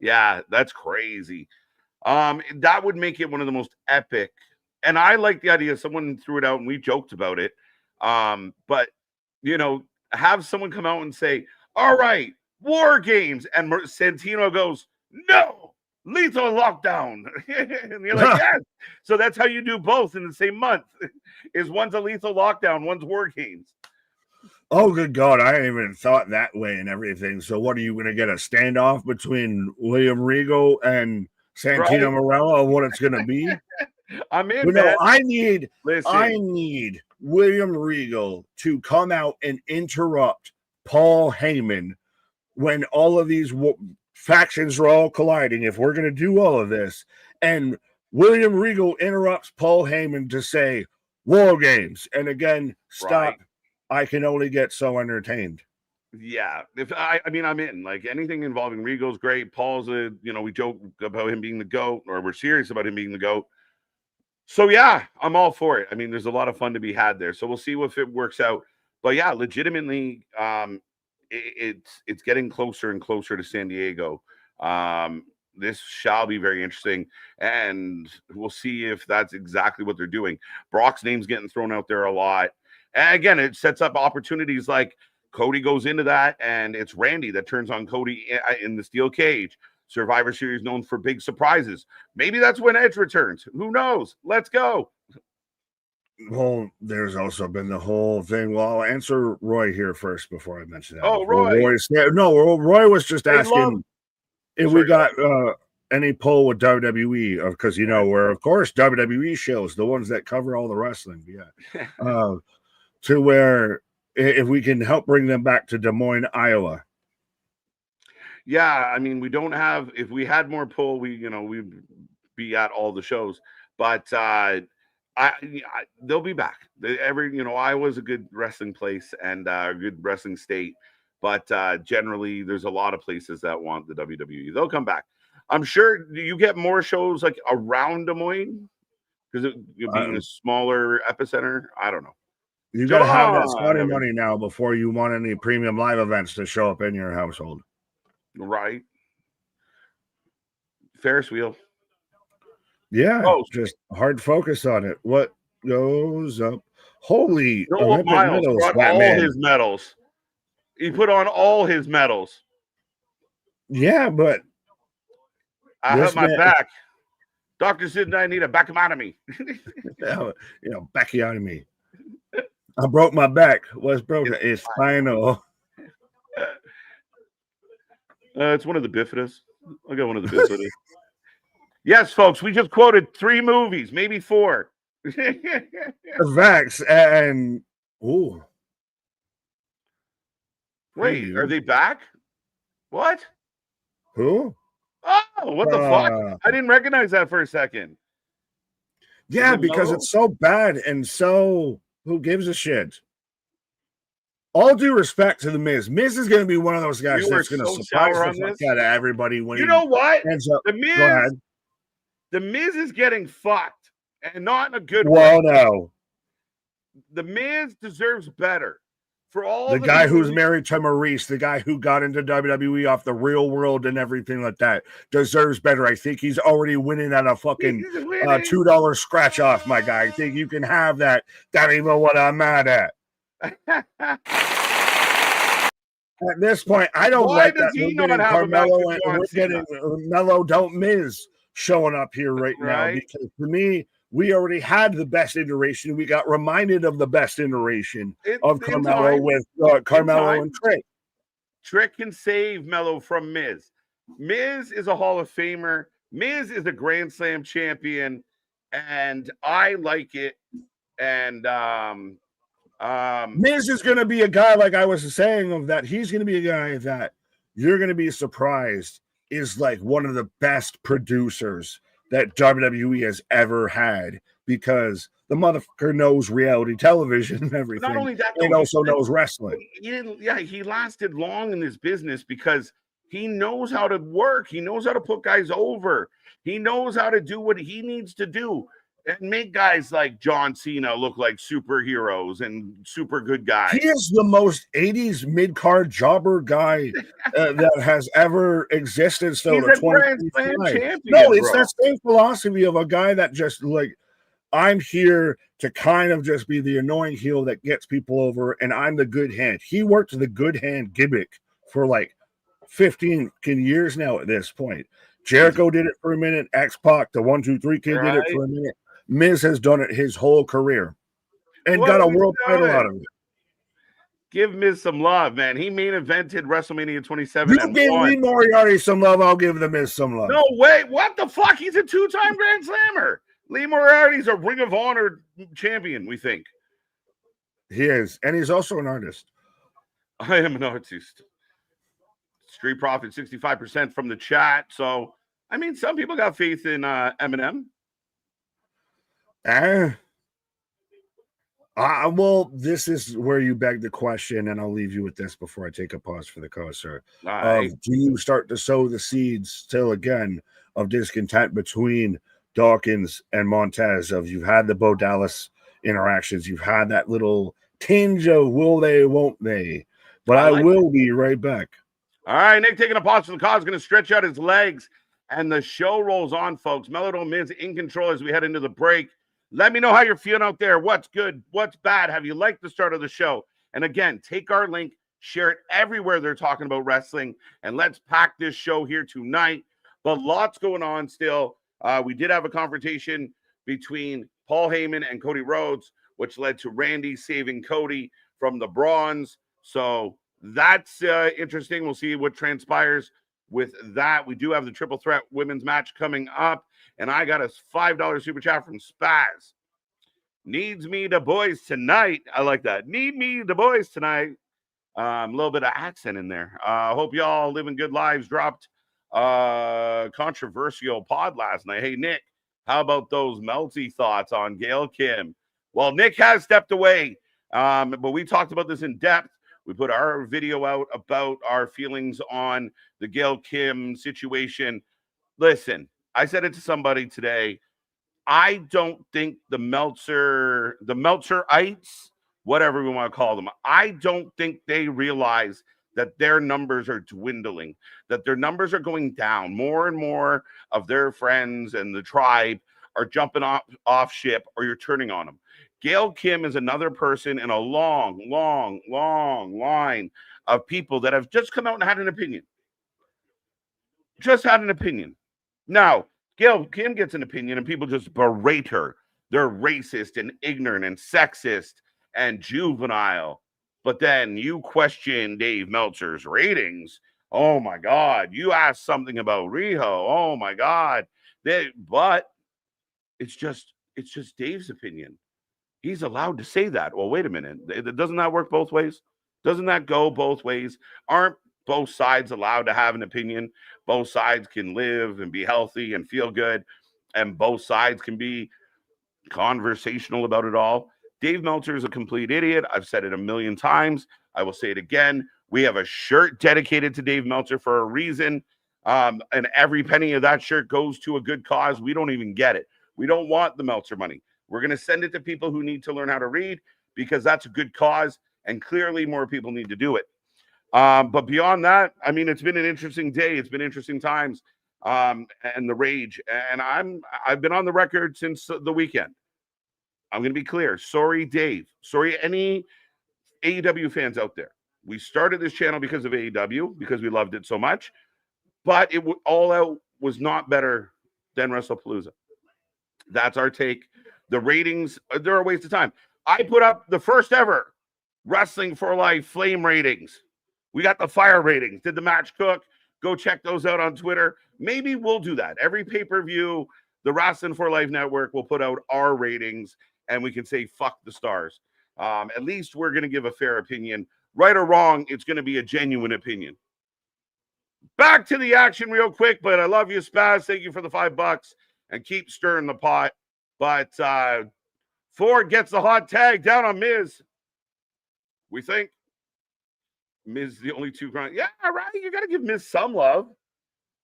that's crazy. That would make it one of the most epic. And I like the idea. Someone threw it out and we joked about it. But have someone come out and say, all right, War Games. And Santino goes, no, Lethal Lockdown. And you're like, yes. So that's how you do both in the same month. Is one's a Lethal Lockdown, one's War Games. Oh, good God. I hadn't even thought that way and everything. So what are you going to get, a standoff between William Regal and Santino Marella, what it's going to be? I'm in, but man. No, I need William Regal to come out and interrupt Paul Heyman when all of these factions are all colliding. If we're going to do all of this, and William Regal interrupts Paul Heyman to say War Games, and again, stop. Right. I can only get so entertained. Yeah, I'm in. Like, anything involving Regal's great. Paul's we joke about him being the GOAT, or we're serious about him being the GOAT. So yeah, I'm all for it. I mean, there's a lot of fun to be had there. So we'll see if it works out. But yeah, legitimately, it's getting closer and closer to San Diego. This shall be very interesting, and we'll see if that's exactly what they're doing. Brock's name's getting thrown out there a lot. And again, it sets up opportunities like Cody goes into that, and it's Randy that turns on Cody in the steel cage. Survivor Series known for big surprises. Maybe that's when Edge returns. Who knows? Let's go. Well, there's also been the whole thing. Well, I'll answer Roy here first before I mention that. Oh, Roy. Roy was just asking if we got any pull with WWE, because where of course WWE shows, the ones that cover all the wrestling, to where if we can help bring them back to Des Moines, Iowa. Yeah, I mean, we don't have. If we had more pull, we'd be at all the shows. But they'll be back. Iowa's a good wrestling place and a good wrestling state. But generally, there's a lot of places that want the WWE. They'll come back. I'm sure. Do you get more shows like around Des Moines? Because it being a smaller epicenter, I don't know. You got to have that spotty money now before you want any premium live events to show up in your household. Right. Ferris wheel. Yeah, just hard focus on it. What goes up? Holy Olympic medals! All his medals. He put on all his medals. Yeah, but I hurt my back. Doctor said I need a backotomy. Backotomy. I broke my back. What's broken? It's spinal. It's one of the bifidus. I got one of the bifidus. Yes, folks, we just quoted 3 movies, maybe 4. Facts and wait, are they back? What? Who? Oh, what the fuck? I didn't recognize that for a second. Yeah, because it's so bad and so who gives a shit? All due respect to the Miz. Miz is going to be one of those guys that's going to surprise the fuck out of everybody when you know what? The Miz is getting fucked, and not in a good way. Well, no. The Miz deserves better. For all the guy who's married to Maurice, the guy who got into WWE off the Real World and everything like that, deserves better. I think he's already winning at a fucking $2 scratch off, my guy. I think you can have that. That ain't even what I'm mad at. At this point, I don't like that we're getting Carmelo and we're getting Mello Don't Miz showing up here right now, because for me, we already had the best iteration. We got reminded of the best iteration of Carmelo with Carmelo and Trick. Trick can save Mello from Miz. Miz is a Hall of Famer. Miz is a Grand Slam champion, and I like it. And Miz is going to be a guy, like I was saying, of that. He's going to be a guy that you're going to be surprised is like one of the best producers that WWE has ever had, because the motherfucker knows reality television and everything. Not only that, and also knows wrestling. He lasted long in this business because he knows how to work. He knows how to put guys over. He knows how to do what he needs to do and make guys like John Cena look like superheroes and super good guys. He is the most 80s mid-card jobber guy that has ever existed. So he's a Grand Slam champion. No, it's that same philosophy of a guy that just like, I'm here to kind of just be the annoying heel that gets people over, and I'm the good hand. He worked the good hand gimmick for like 15 years now at this point. Jericho did it for a minute. X-Pac, the 1, 2, 3 kid did it for a minute. Miz has done it his whole career and got a world title out of it. Give Miz some love, man. He main evented WrestleMania 27. You give Lee Moriarty some love, I'll give the Miz some love. No way. What the fuck? He's a 2-time Grand Slammer. Lee Moriarty's a Ring of Honor champion, we think. He is. And he's also an artist. I am an artist. Street Profit 65% from the chat. So, I mean, some people got faith in Eminem. Well, this is where you beg the question, and I'll leave you with this before I take a pause for the call, sir. Do you start to sow the seeds still again of discontent between Dawkins and Montez? Of you've had the Bo Dallas interactions, you've had that little tinge of will they, won't they? But I will be right back. All right, Nick taking a pause from the call is going to stretch out his legs, and the show rolls on, folks. Mello Miz in control as we head into the break. Let me know how you're feeling out there. What's good? What's bad? Have you liked the start of the show? And again, take our link, share it everywhere they're talking about wrestling, and let's pack this show here tonight. But lots going on still. We did have a confrontation between Paul Heyman and Cody Rhodes, which led to Randy saving Cody from the bronze. So that's interesting. We'll see what transpires with that. We do have the triple threat women's match coming up. And I got a $5 super chat from Spaz. Needs me the boys tonight. I like that. Need me the boys tonight. A little bit of accent in there. Hope y'all living good lives. Dropped controversial pod last night. Hey, Nick, how about those melty thoughts on Gail Kim? Well, Nick has stepped away, but we talked about this in depth. We put our video out about our feelings on the Gail Kim situation. Listen, I said it to somebody today. I don't think the Meltzerites, whatever we want to call them, I don't think they realize that their numbers are dwindling, that their numbers are going down. More and more of their friends and the tribe are jumping off ship, or you're turning on them. Gail Kim is another person in a long, long, long line of people that have just come out and had an opinion. Just had an opinion. Now, Gail Kim gets an opinion and people just berate her. They're racist and ignorant and sexist and juvenile. But then you question Dave Meltzer's ratings. Oh my God. You asked something about Riho. Oh my God. But it's just Dave's opinion. He's allowed to say that. Well, wait a minute. Doesn't that work both ways? Doesn't that go both ways? Aren't both sides allowed to have an opinion? Both sides can live and be healthy and feel good, and both sides can be conversational about it all. Dave Meltzer is a complete idiot. I've said it a million times. I will say it again. We have a shirt dedicated to Dave Meltzer for a reason, and every penny of that shirt goes to a good cause. We don't even get it. We don't want the Meltzer money. We're going to send it to people who need to learn how to read, because that's a good cause, and clearly more people need to do it. But beyond that, I mean, it's been an interesting day. It's been interesting times, and the rage. And I've been on the record since the weekend. I'm going to be clear. Sorry, Dave. Sorry, any AEW fans out there. We started this channel because of AEW, because we loved it so much. But it All Out was not better than WrestlePalooza. That's our take. The ratings, they're a waste of time. I put up the first ever Wrestling for Life Flame ratings. We got the fire ratings. Did the match cook? Go check those out on Twitter. Maybe we'll do that. Every pay-per-view, the Wrestling for Life Network will put out our ratings, and we can say, fuck the stars. At least we're going to give a fair opinion. Right or wrong, it's going to be a genuine opinion. Back to the action real quick, but I love you, Spaz. Thank you for the $5, and keep stirring the pot. But Ford gets the hot tag down on Miz. We think Miz is the only two crying. Yeah, right. You got to give Miz some love.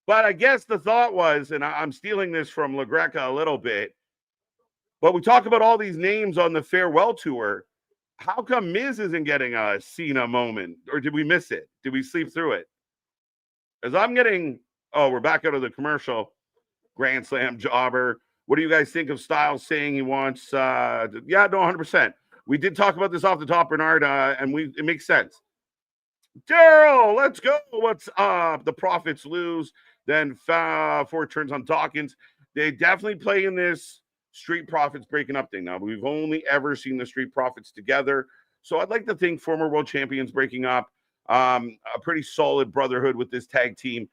But I guess the thought was, and I'm stealing this from LaGreca a little bit, but we talk about all these names on the farewell tour. How come Miz isn't getting a Cena moment? Or did we miss it? Did we sleep through it? As I'm getting, we're back out of the commercial. Grand Slam jobber. What do you guys think of Styles saying he wants, 100%. We did talk about this off the top, Bernard, and it makes sense. Daryl, let's go. What's up? The Profits lose. Then Ford turns on Dawkins. They definitely play in this Street Profits breaking up thing now. We've only ever seen the Street Profits together. So I'd like to think former world champions breaking up. A pretty solid brotherhood with this tag team.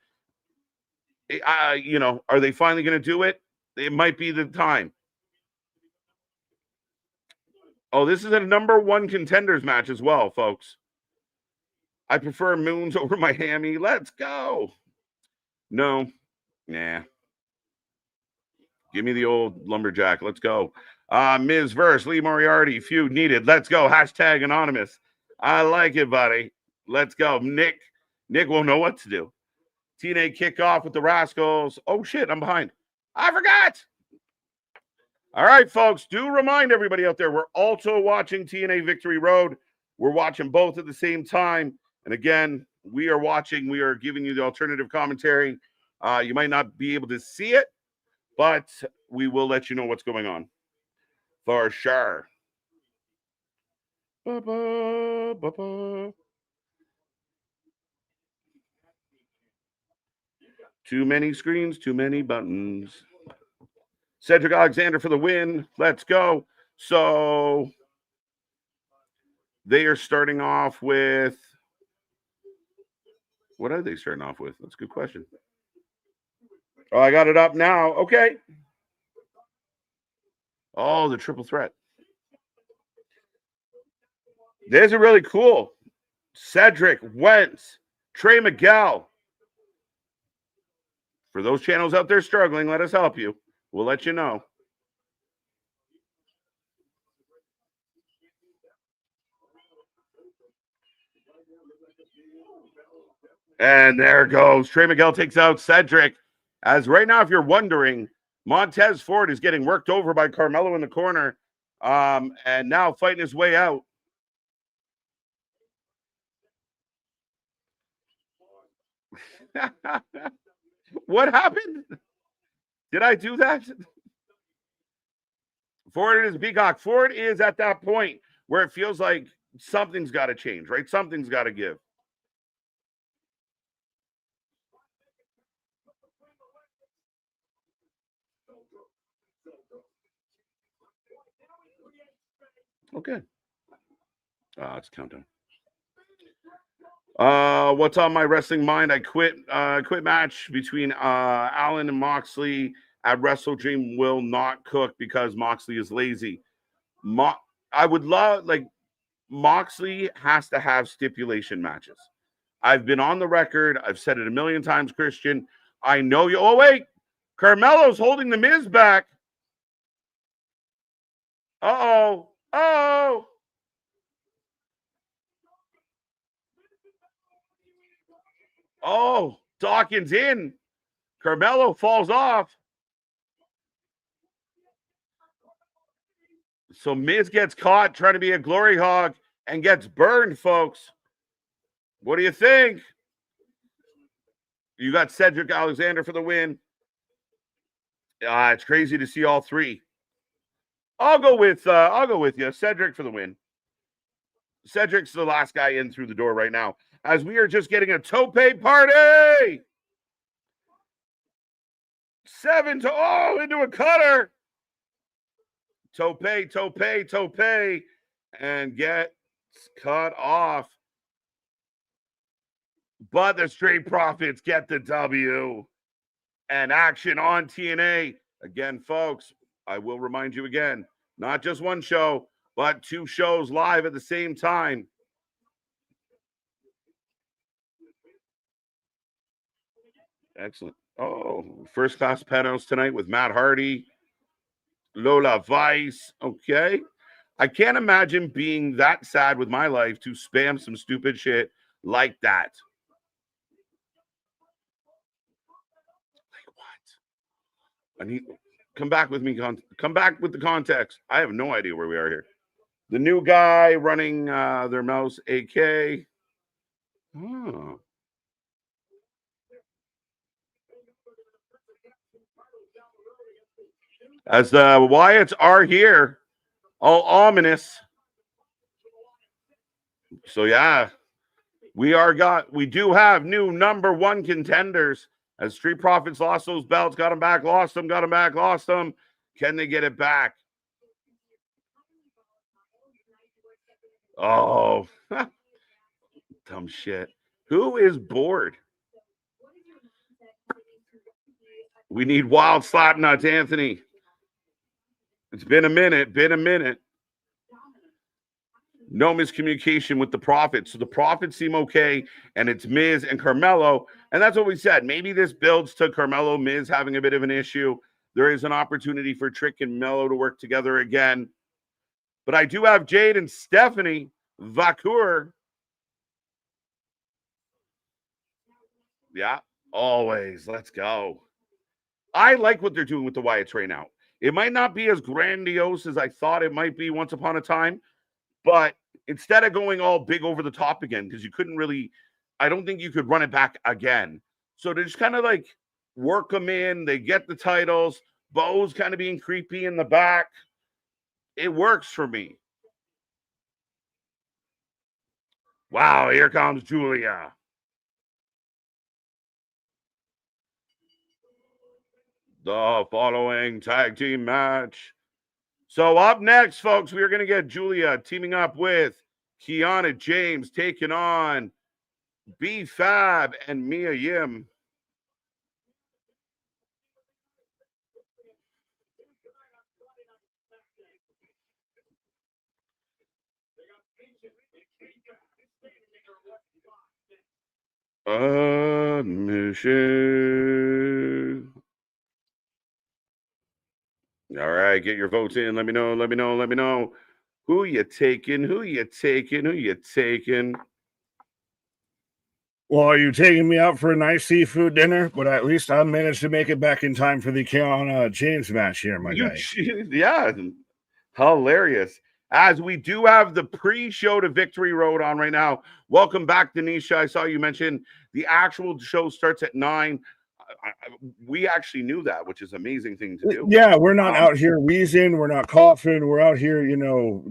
Are they finally going to do it? It might be the time. Oh, this is a number one contenders match as well, folks. I prefer Moons over Miami. Let's go. No. Nah. Give me the old lumberjack. Let's go. Miz versus Lee Moriarty. Feud needed. Let's go. Hashtag anonymous. I like it, buddy. Let's go. Nick won't know what to do. TNA kickoff with the Rascals. Oh, shit. I'm behind. I forgot. All right, folks. Do remind everybody out there, we're also watching TNA Victory Road. We're watching both at the same time. And again, we are giving you the alternative commentary. You might not be able to see it, but we will let you know what's going on. For sure. Ba-ba. Too many screens, too many buttons. Cedric Alexander for the win. Let's go. So they are starting off with, what are they starting off with? That's a good question. Oh, I got it up now. Okay. Oh, the triple threat. There's a really cool. Cedric, Wentz, Trey Miguel. For those channels out there struggling, let us help you. We'll let you know. And there goes. Trey Miguel takes out Cedric. As right now, if you're wondering, Montez Ford is getting worked over by Carmelo in the corner. And now fighting his way out. What happened? Did I do that? Ford is Peacock. Ford is at that point where it feels like something's got to change, right? Something's got to give. Okay. It's countdown. What's on my wrestling mind? I quit match between Allen and Moxley at Wrestle Dream will not cook because Moxley is lazy. I would love, like, Moxley has to have stipulation matches. I've been on the record. I've said it a million times, Christian. I know you. Oh, wait. Carmelo's holding the Miz back. Uh-oh. Oh. Oh, Dawkins in. Carmelo falls off. So Miz gets caught trying to be a glory hog and gets burned, folks. What do you think? You got Cedric Alexander for the win. It's crazy to see all three. I'll go with you. Cedric for the win. Cedric's the last guy in through the door right now, as we are just getting a tope party. 7 to into a cutter. Tope, and gets cut off. But the Street Profits get the W. And action on TNA. Again, folks, I will remind you again, not just one show, but 2 shows live at the same time. Excellent. Oh, first class penos tonight with Matt Hardy, Lola Vice. Okay. I can't imagine being that sad with my life to spam some stupid shit like that. Like what? I need come back with me. Come back with the context. I have no idea where we are here. The new guy running their mouse, AK. Oh. As the Wyatts are here, all ominous. So yeah, we do have new number 1 contenders. As Street Profits lost those belts, got them back, lost them, got them back, lost them. Can they get it back? Oh, dumb shit. Who is bored? We need wild slap nuts, Anthony. It's been a minute. No miscommunication with the Profits. So the Profits seem okay, and it's Miz and Carmelo. And that's what we said. Maybe this builds to Carmelo, Miz having a bit of an issue. There is an opportunity for Trick and Melo to work together again. But I do have Jade and Stephanie Vacour. Yeah, always. Let's go. I like what they're doing with the Wyatts right now. It might not be as grandiose as I thought it might be once upon a time, but instead of going all big over the top again, because you couldn't really, I don't think you could run it back again. So they just kind of like work them in. They get the titles. Bo's kind of being creepy in the back. It works for me. Wow, here comes Julia. The following tag team match. So up next, folks, we're going to get Julia teaming up with Kiana James taking on B-Fab and Mia Yim. Admission. All right, get your votes in. Let me know. Who you taking? Well, are you taking me out for a nice seafood dinner? But at least I managed to make it back in time for the Kiana James match here, my guy. Yeah, hilarious. As we do have the pre-show to Victory Road on right now. Welcome back, Denisha. I saw you mention the actual show starts at 9. We actually knew that, which is an amazing thing to do. Yeah, we're not out here wheezing, we're not coughing, we're out here,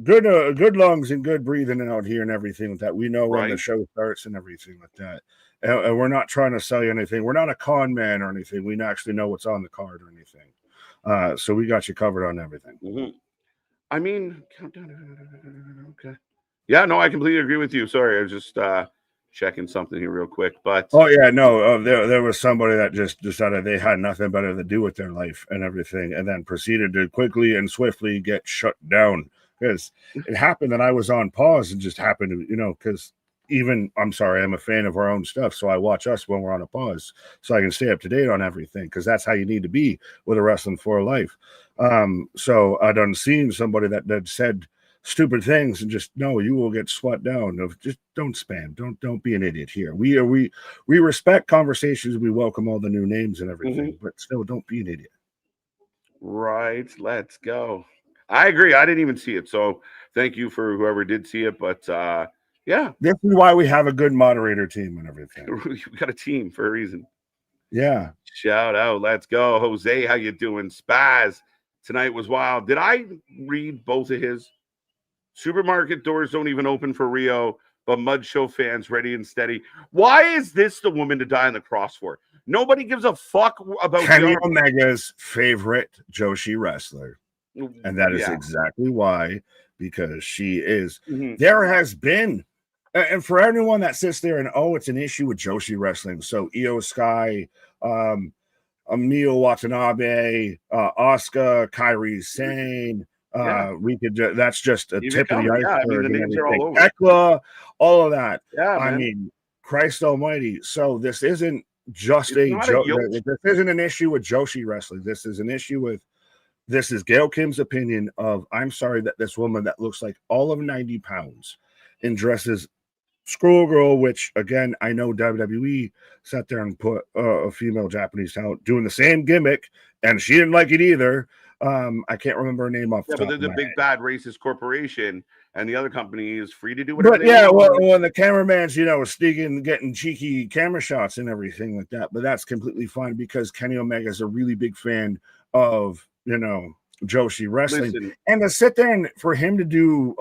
good lungs and good breathing out here and everything like that. We know when the show starts and everything like that. And we're not trying to sell you anything. We're not a con man or anything. We actually know what's on the card or anything. So we got you covered on everything. Mm-hmm. I mean, countdown. Okay. Yeah, no, I completely agree with you. Sorry, I was just checking something here real quick, but there was somebody that just decided they had nothing better to do with their life and everything, and then proceeded to quickly and swiftly get shut down because it happened that I was on pause and just happened to, because I'm a fan of our own stuff, so I watch us when we're on a pause so I can stay up to date on everything because that's how you need to be with a wrestling for life. So I done seen somebody that said stupid things and just no, you will get swept down. Just don't spam. Don't be an idiot here. We respect conversations. We welcome all the new names and everything, but still don't be an idiot. Right. Let's go. I agree. I didn't even see it. So thank you for whoever did see it. But yeah. This is why we have a good moderator team and everything. We got a team for a reason. Yeah. Shout out. Let's go. Jose, how you doing? Spaz. Tonight was wild. Did I read both of his? Supermarket doors don't even open for Rio, but Mud Show fans ready and steady. Why is this the woman to die on the cross for? Nobody gives a fuck about Kenny Omega's favorite Joshi wrestler. And that is exactly why, because she is. There has been, and for anyone that sits there and, it's an issue with Joshi wrestling. So Io Sky, Emil Watanabe, Asuka, Kairi Sane, we could that's just a tip of the iceberg. The names are all over. Ekla, all of that. Yeah, I mean, Christ Almighty. So this isn't just this isn't an issue with Joshi wrestling. This is an issue with Gail Kim's opinion of I'm sorry that this woman that looks like all of 90 pounds and dresses Schoolgirl, which again I know WWE sat there and put a female Japanese talent doing the same gimmick, and she didn't like it either. I can't remember her name off the top but they're the big head. bad racist corporation, and the other company is free to do whatever. But yeah, when the cameraman's sneaking, getting cheeky camera shots and everything like that, but that's completely fine because Kenny Omega is a really big fan of Joshi wrestling. And to sit there and for him to do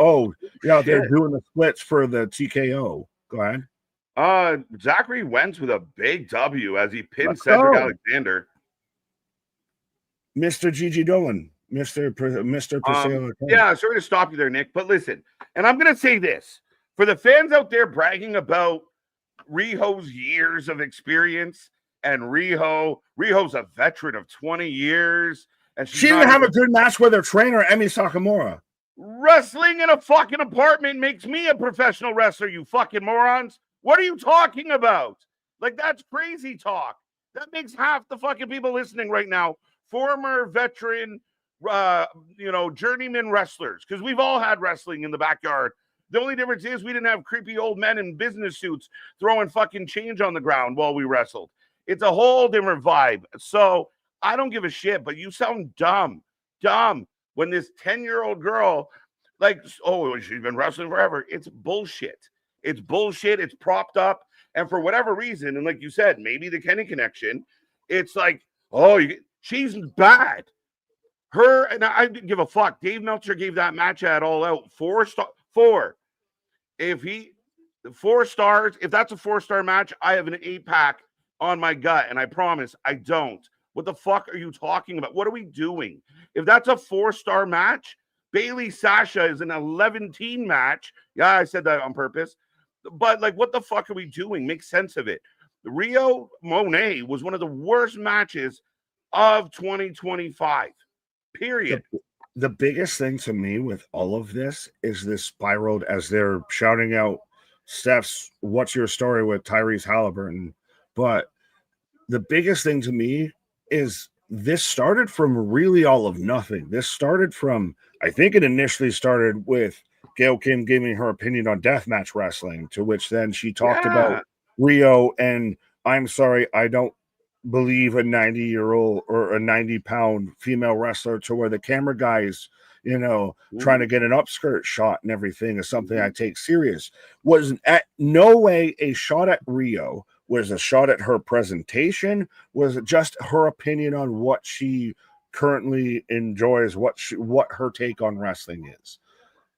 they're doing the splits for the TKO. Go ahead. Zachary Wentz with a big W as he pinned Cedric Alexander. Mr. Gigi Dolan, Mr. Priscilla. Sorry to stop you there, Nick, but listen, and I'm going to say this for the fans out there bragging about Riho's years of experience, and Riho's a veteran of 20 years, and she didn't have a good match with her trainer, Emi Sakamura. Wrestling in a fucking apartment makes me a professional wrestler, you fucking morons. What are you talking about? Like, that's crazy talk. That makes half the fucking people listening right now former veteran, journeyman wrestlers, because we've all had wrestling in the backyard. The only difference is we didn't have creepy old men in business suits throwing fucking change on the ground while we wrestled. It's a whole different vibe. So I don't give a shit, but you sound dumb when this 10-year-old girl, she's been wrestling forever. It's bullshit. It's bullshit. It's propped up. And for whatever reason, and like you said, maybe the Kenny connection, it's like, she's bad. Her, and I didn't give a fuck. Dave Meltzer gave that match at All Out 4. If 4 stars, if that's a 4-star match, I have an 8-pack on my gut, and I promise I don't. What the fuck are you talking about? What are we doing? If that's a 4-star match, Bailey Sasha is an 11-team match. Yeah, I said that on purpose. But like, what the fuck are we doing? Make sense of it. Rio Monet was one of the worst matches of 2025. Period. The biggest thing to me with all of this is this spiraled as they're shouting out, Steph's, what's your story with Tyrese Halliburton? But the biggest thing to me is this started from really all of nothing. This started from, I think it initially started with Gail Kim giving her opinion on deathmatch wrestling, to which then she talked about Rio and I'm sorry, I don't believe a 90-year-old or a 90-pound female wrestler, to where the camera guys, trying to get an upskirt shot and everything is something I take serious. Was at no way a shot at Rio, was a shot at her presentation, was just her opinion on what she currently enjoys, what her take on wrestling is.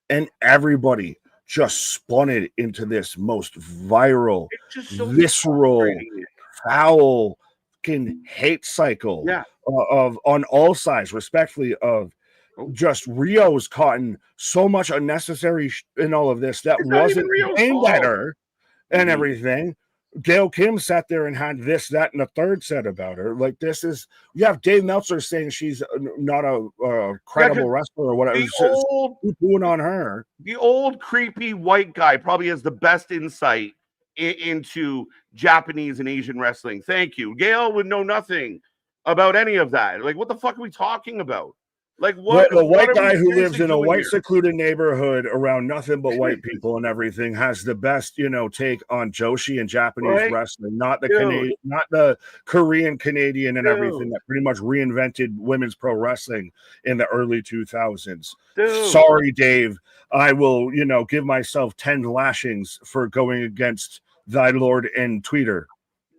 And everybody just spun it into this most viral, visceral, foul hate cycle of on all sides, respectfully, of just Rio's caught in so much unnecessary in all of this that wasn't aimed at her and everything. Gail Kim sat there and had this, that, and a third said about her. Like, this is, you have Dave Meltzer saying she's not a credible wrestler or whatever. Doing on her. The old creepy white guy probably has the best insight into Japanese and Asian wrestling. Thank you. Gail would know nothing about any of that. Like, what the fuck are we talking about? Like, what? The white guy who lives in a white secluded neighborhood around nothing but white people and everything has the best, take on Joshi and Japanese wrestling, not the Canadian, not the Korean Canadian and everything that pretty much reinvented women's pro wrestling in the early 2000s. Sorry, Dave. I will, give myself 10 lashings for going against thy lord and tweeter.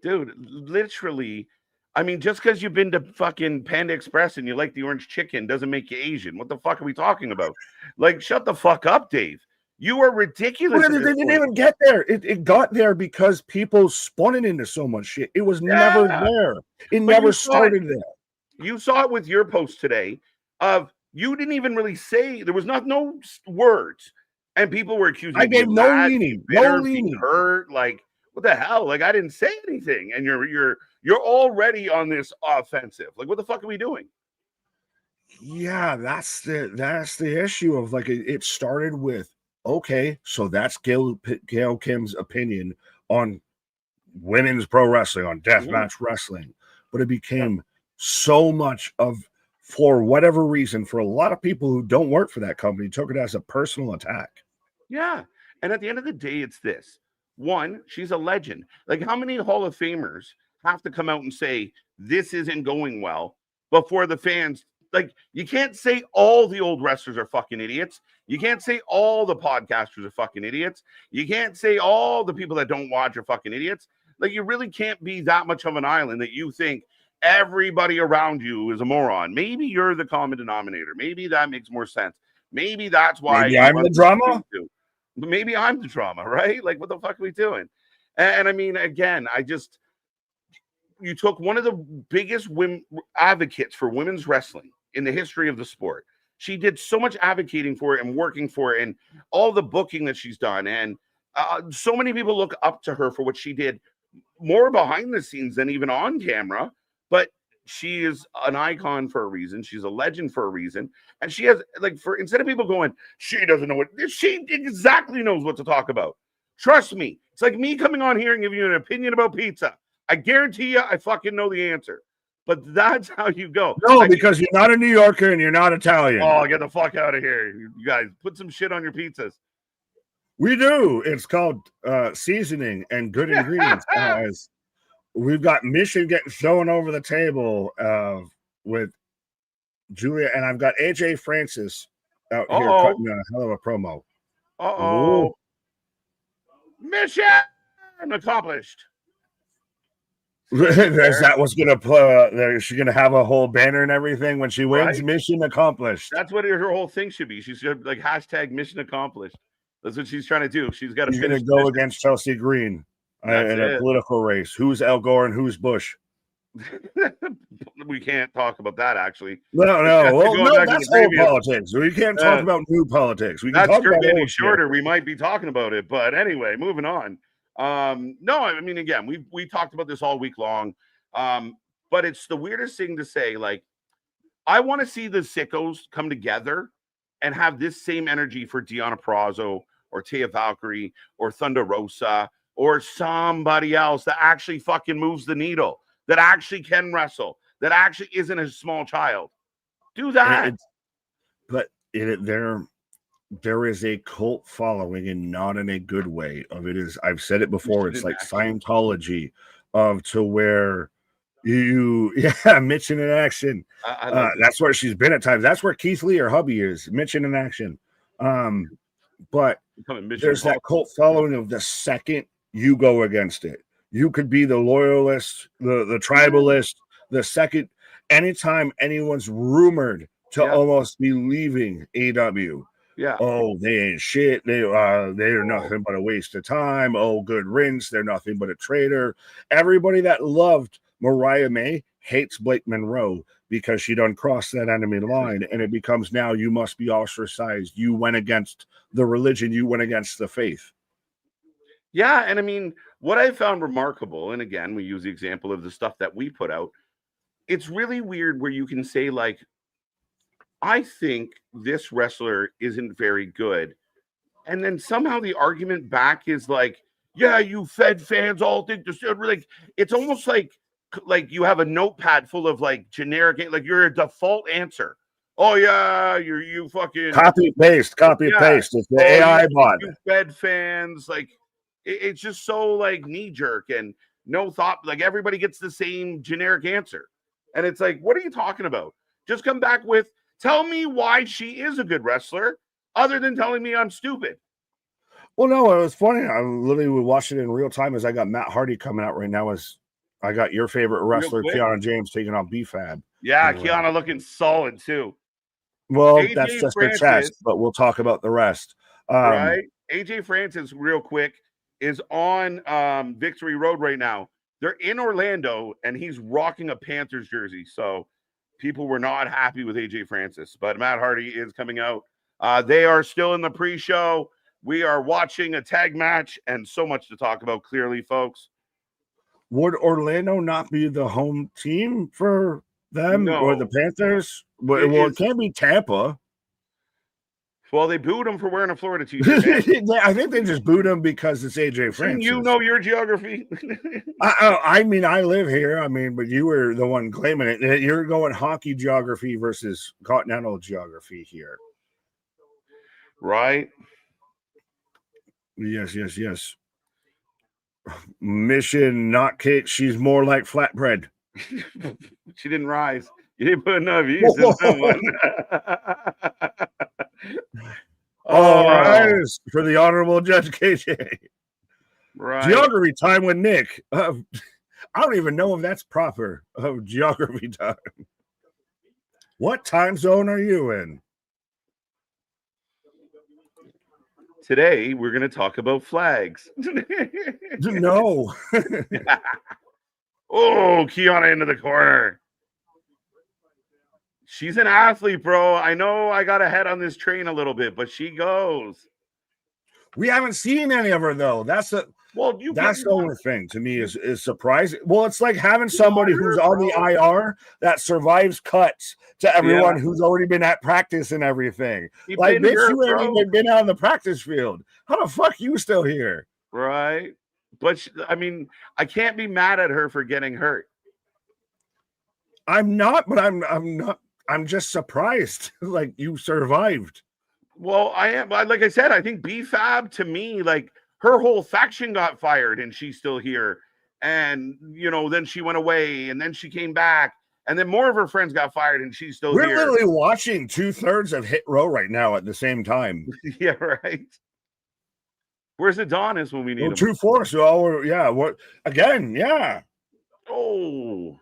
Dude, literally. I mean, just because you've been to fucking Panda Express and you like the orange chicken doesn't make you Asian. What the fuck are we talking about? Like, shut the fuck up, Dave. You are ridiculous. They didn't even get there. It got there because people spun it into so much shit. It was never there. It never started there. You saw it with your post today of you didn't even really say, there was no words. And people were accusing I gave no meaning. No meaning. Hurt, like, what the hell? Like, I didn't say anything. And you're already on this offensive. Like, what the fuck are we doing? Yeah, that's the issue of, like, it started with, okay, so that's Gail Kim's opinion on women's pro wrestling, on deathmatch wrestling. But it became so much of, for whatever reason, for a lot of people who don't work for that company, took it as a personal attack. Yeah. And at the end of the day, it's this. One, she's a legend. Like, how many Hall of Famers have to come out and say this isn't going well before the fans? Like, you can't say all the old wrestlers are fucking idiots. You can't say all the podcasters are fucking idiots. You can't say all the people that don't watch are fucking idiots. Like, you really can't be that much of an island that you think everybody around you is a moron. Maybe you're the common denominator. Maybe that makes more sense. Maybe that's why maybe I'm the drama. Maybe I'm the drama, right? Like, what the fuck are we doing? And I mean, again, you took one of the biggest advocates for women's wrestling in the history of the sport. She did so much advocating for it and working for it and all the booking that she's done. And so many people look up to her for what she did more behind the scenes than even on camera. But she is an icon for a reason. She's a legend for a reason. And she has, like, instead of people going, she doesn't know what, she exactly knows what to talk about. Trust me. It's like me coming on here and giving you an opinion about pizza. I guarantee you I fucking know the answer. But that's how you go. No, because you're not a New Yorker and you're not Italian. Oh, get the fuck out of here. You guys, put some shit on your pizzas. We do. It's called seasoning and good ingredients, guys. We've got Mission getting thrown over the table with Julia, and I've got AJ Francis out here cutting a hell of a promo. Mission accomplished. Is that what's gonna play? Is she gonna have a whole banner and everything when she wins? Right? Mission accomplished. That's what her whole thing should be. She's gonna like hashtag mission accomplished. That's what she's trying to do. She's got to She's gonna finish. go against Chelsea Green That's in a it. political race. Who's Al Gore and who's Bush? We can't talk about that actually. No. Well, no, that's old politics. We can't talk about new politics. We can talk about old shorter. We might be talking about it, but anyway, moving on. No, I mean, again, we talked about this all week long. But it's the weirdest thing to say. Like, I want to see the sickos come together and have this same energy for Deonna Purrazzo or Taya Valkyrie or Thunder Rosa or somebody else that actually fucking moves the needle, that actually can wrestle, that actually isn't a small child. Do that. But there is a cult following, and not in a good way. I've said it before. It's like Scientology, to where Mitchin in action. That's where she's been at times. That's where Keith Lee, her hubby, is. Mitchin in action. But there's that cult following of the second you go against it. You could be the loyalist, the tribalist, the second. Anytime anyone's rumored to almost be leaving AW. Yeah. Oh, they ain't shit. They're nothing but a waste of time. Oh, good riddance. They're nothing but a traitor. Everybody that loved Mariah May hates Blake Monroe because she done crossed that enemy line, and it becomes now you must be ostracized. You went against the religion. You went against the faith. Yeah, and I mean, what I found remarkable, and again, we use the example of the stuff that we put out, it's really weird where you can say, like, I think this wrestler isn't very good. And then somehow the argument back is like, yeah, you Fed fans all think this. Like, it's almost like you have a notepad full of like generic, like you're a default answer. Oh yeah, you fucking copy paste. It's the AI bot. You Fed fans, like it's just so like knee jerk and no thought. Like everybody gets the same generic answer, and it's like, what are you talking about? Just come back with, tell me why she is a good wrestler, other than telling me I'm stupid. Well, no, it was funny. I literally would watch it in real time as I got Matt Hardy coming out right now. As I got your favorite wrestler, Kiana James, taking on B-Fab. Yeah, Kiana looking solid too. Well, AJ that's just Francis, the chest, but we'll talk about the rest. Right? AJ Francis, real quick, is on Victory Road right now. They're in Orlando, and he's rocking a Panthers jersey. So people were not happy with AJ Francis, but Matt Hardy is coming out. They are still in the pre-show. We are watching a tag match and so much to talk about, clearly, folks. Would Orlando not be the home team for them or the Panthers? Well, it can't be Tampa. Well, they booed him for wearing a Florida t-shirt. I think they just booed him because it's AJ Francis. You know your geography. I mean, I live here. I mean, but you were the one claiming it. You're going hockey geography versus continental geography here. Right? Yes. Mission not cake. She's more like flatbread. She didn't rise. You didn't put enough yeast in someone. All right, for the honorable Judge KJ. Right. Geography time with Nick. I don't even know if that's proper. Geography time. What time zone are you in? Today, we're going to talk about flags. No. Oh, Kiana into the corner. She's an athlete, bro. I know I got ahead on this train a little bit, but she goes. We haven't seen any of her, though. That's the only thing to me is surprising. Well, it's like having somebody who's on the IR that survives cuts to everyone who's already been at practice and everything. Like, bitch, you ain't even been out on the practice field. How the fuck you still here? Right. But, I mean, I can't be mad at her for getting hurt. I'm not, but I'm not. I'm just surprised. Like, you survived. Well, I am. Like I said, I think B-Fab, to me, like, her whole faction got fired and she's still here. And, then she went away and then she came back. And then more of her friends got fired and she's still here. We're literally watching 2/3 of Hit Row right now at the same time. Yeah, right. Where's Adonis when we need him? 2/4. So, yeah. What again? Yeah. Oh.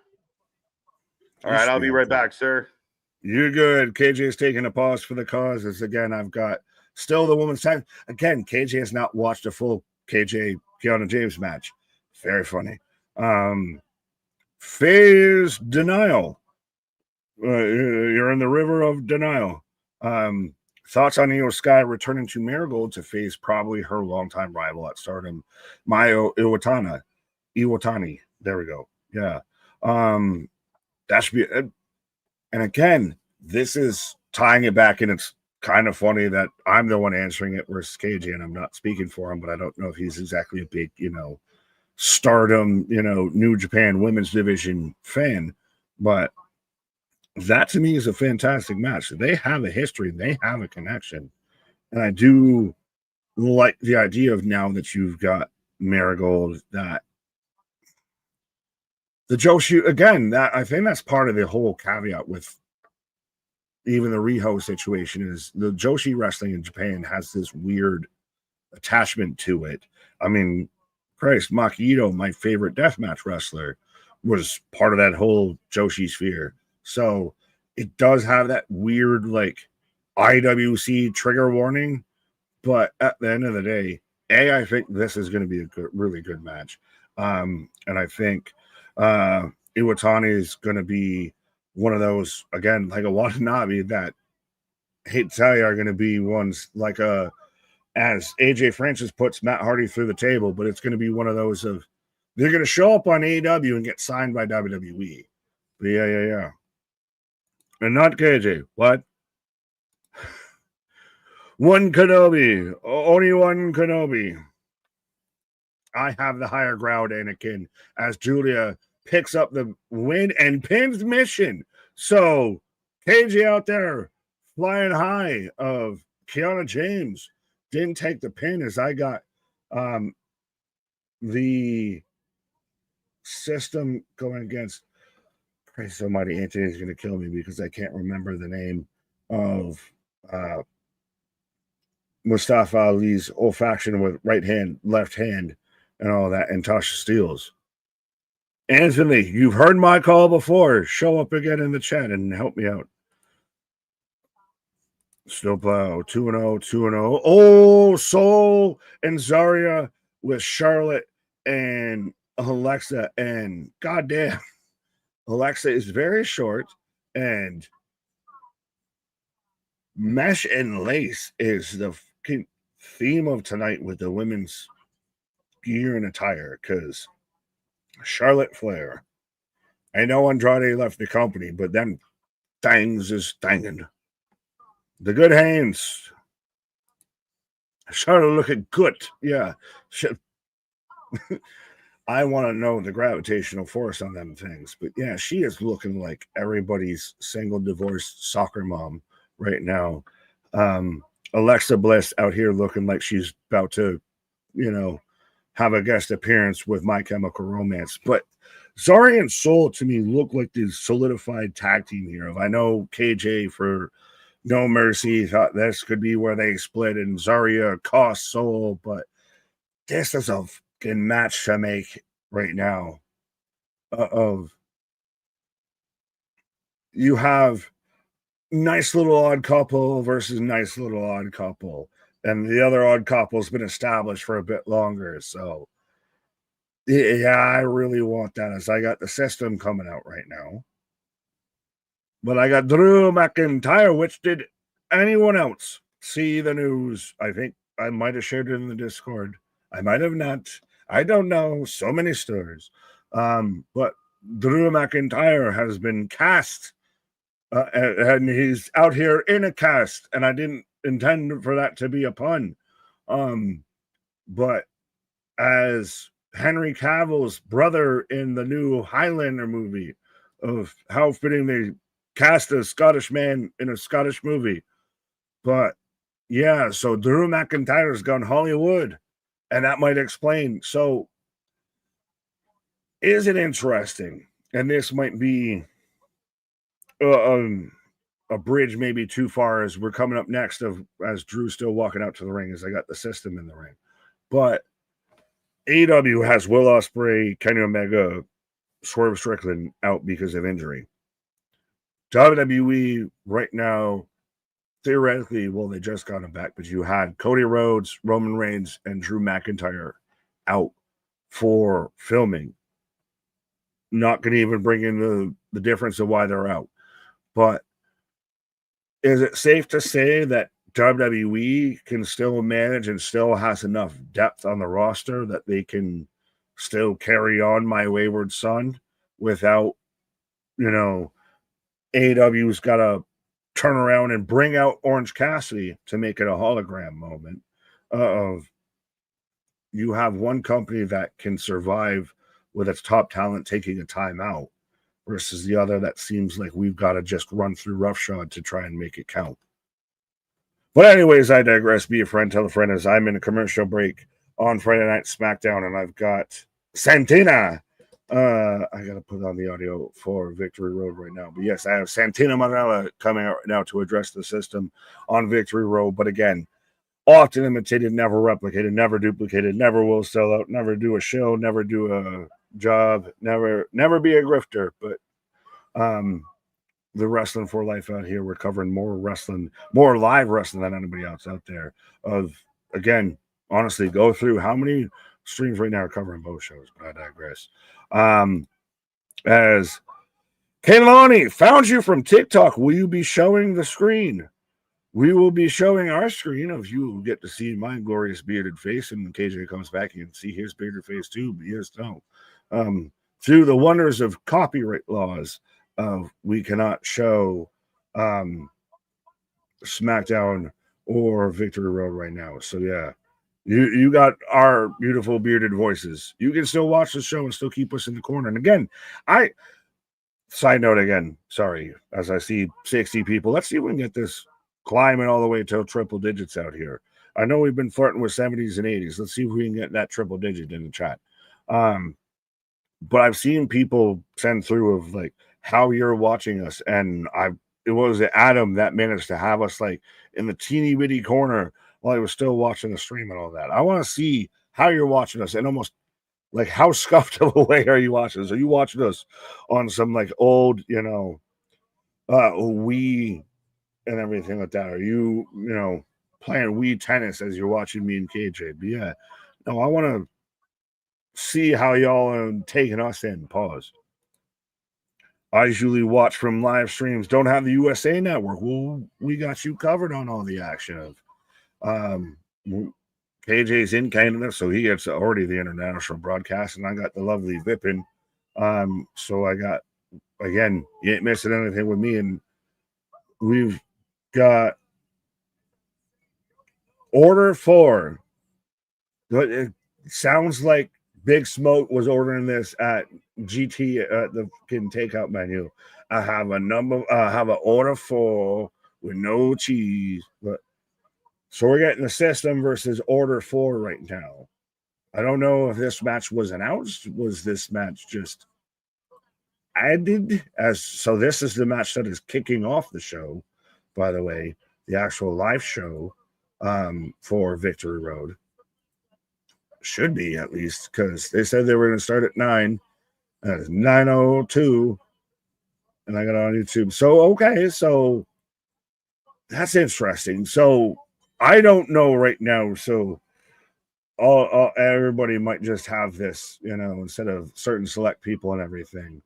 All right, I'll be right back, sir. You're good. KJ's taking a pause for the cause. As again, I've got still the women's tag. Again, KJ has not watched a full KJ Kiana James match. Very funny. Phase denial. You're in the river of denial. Thoughts on Io Sky returning to Marigold to face probably her longtime rival at Stardom, Mayo Iwatani. There we go. Yeah. That should be. And again, this is tying it back, and it's kind of funny that I'm the one answering it versus KJ, and I'm not speaking for him, but I don't know if he's exactly a big, Stardom, New Japan women's division fan. But that to me is a fantastic match. They have a history, they have a connection. And I do like the idea of now that you've got Marigold, that the Joshi, again, that I think that's part of the whole caveat with even the Riho situation is the Joshi wrestling in Japan has this weird attachment to it. I mean, Christ, Maki my favorite deathmatch wrestler, was part of that whole Joshi sphere. So it does have that weird, like, IWC trigger warning. But at the end of the day, I think this is going to be a really good match. And I think Iwatani is going to be one of those, again, like a Watanabe that, I hate to tell you, are going to be ones like as AJ Francis puts Matt Hardy through the table, but it's going to be one of those of they're going to show up on AEW and get signed by WWE. But yeah. And not KJ. What? One Kenobi. Only one Kenobi. I have the higher ground, Anakin, as Julia picks up the win and pins Mission. So KJ out there flying high of Kiana James. Didn't take the pin as I got the system going against Christ almighty. Anthony's going to kill me because I can't remember the name of Mustafa Ali's old faction with right hand, left hand, and all that, and Tasha Steelz. Anthony, you've heard my call before. Show up again in the chat and help me out. Snowplow 2-0, 2-0. Oh, Soul and Zarya with Charlotte and Alexa. And goddamn, Alexa is very short. And mesh and lace is the theme of tonight with the women's gear and attire. Because Charlotte Flair, I know Andrade left the company, but them things is thangin'. The good hands. Charlotte looking good. Yeah. I want to know the gravitational force on them things. But yeah, she is looking like everybody's single divorced soccer mom right now. Alexa Bliss out here looking like she's about to, have a guest appearance with My Chemical Romance. But Zarya and Soul to me look like the solidified tag team here. I know KJ for No Mercy thought this could be where they split and Zarya cost Soul, but this is a fucking match to make right now. You have nice little odd couple versus nice little odd couple, and the other odd couple's been established for a bit longer. So yeah, I really want that as I got the system coming out right now. But I got Drew McIntyre, which did anyone else see the news? I think I might have shared it in the Discord. I might have not. I don't know. So many stories. But Drew McIntyre has been cast. And he's out here in a cast. And I didn't intend for that to be a pun. But as Henry Cavill's brother in the new Highlander movie, of how fitting they cast a Scottish man in a Scottish movie. But yeah, so Drew McIntyre's gone Hollywood, and that might explain. So is it interesting? And this might be a bridge maybe too far as we're coming up next as Drew's still walking out to the ring as I got the system in the ring. But AEW has Will Ospreay, Kenny Omega, Swerve Strickland out because of injury. WWE right now, theoretically, well, they just got him back, but you had Cody Rhodes, Roman Reigns, and Drew McIntyre out for filming. Not going to even bring in the difference of why they're out. But is it safe to say that WWE can still manage and still has enough depth on the roster that they can still carry on My Wayward Son without, AEW's got to turn around and bring out Orange Cassidy to make it a hologram moment of you have one company that can survive with its top talent taking a timeout versus the other that seems like we've got to just run through roughshod to try and make it count. But anyways, I digress. Be a friend, tell a friend, as I'm in a commercial break on Friday Night Smackdown, and I've got Santina. I got to put on the audio for Victory Road right now. But yes, I have Santina Marella coming out right now to address the system on Victory Road. But again, often imitated, never replicated, never duplicated, never will sell out, never do a show, never do a job, never be a grifter. But the Wrestling for Life out here, we're covering more wrestling, more live wrestling than anybody else out there. Again, honestly, go through how many streams right now are covering both shows, but I digress. As Kaylani found you from TikTok, will you be showing the screen? We will be showing our screen of you get to see my glorious bearded face, and when KJ comes back, you can see his bearded face too. But yes, no. Through the wonders of copyright laws, we cannot show SmackDown or Victory Road right now. So yeah, you got our beautiful bearded voices. You can still watch the show and still keep us in the corner. And again, side note again, sorry, as I see 60 people, let's see if we can get this climbing all the way to triple digits out here. I know we've been flirting with 70s and 80s. Let's see if we can get that triple digit in the chat. But I've seen people send through of like how you're watching us, and it was Adam that managed to have us like in the teeny bitty corner while he was still watching the stream and all that. I want to see how you're watching us, and almost like how scuffed of a way are you watching us? Are you watching us on some like old, Wii and everything like that? Are you, playing Wii tennis as you're watching me and KJ? But yeah, no, I want to see how y'all are taking us in. Pause. I usually watch from live streams. Don't have the USA Network. Well, we got you covered on all the action of. KJ's in Canada, so he gets already the international broadcast, and I got the lovely Vipin. So I got, again, you ain't missing anything with me, and we've got Order 4. It sounds like Big Smoke was ordering this at GT at the takeout menu. I have an Order 4 with no cheese. But so we're getting the system versus Order 4 right now. I don't know if this match was announced. Was this match just added? So this is the match that is kicking off the show, by the way, the actual live show for Victory Road. Should be, at least, because they said they were going to start at 9. It's 9:02, and I got it on YouTube. So, okay, so that's interesting. So I don't know right now. So everybody might just have this, instead of certain select people and everything.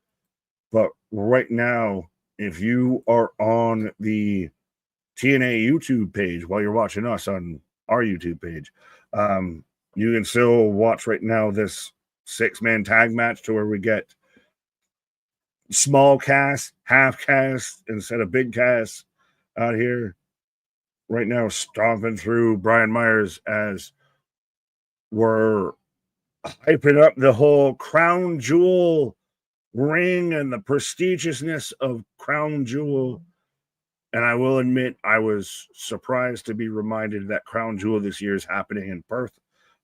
But right now, if you are on the TNA YouTube page while you're watching us on our YouTube page, you can still watch right now this 6-man tag match to where we get small cast, half cast instead of big cast out here right now, stomping through Brian Myers as we're hyping up the whole Crown Jewel ring and the prestigiousness of Crown Jewel. And I will admit, I was surprised to be reminded that Crown Jewel this year is happening in Perth,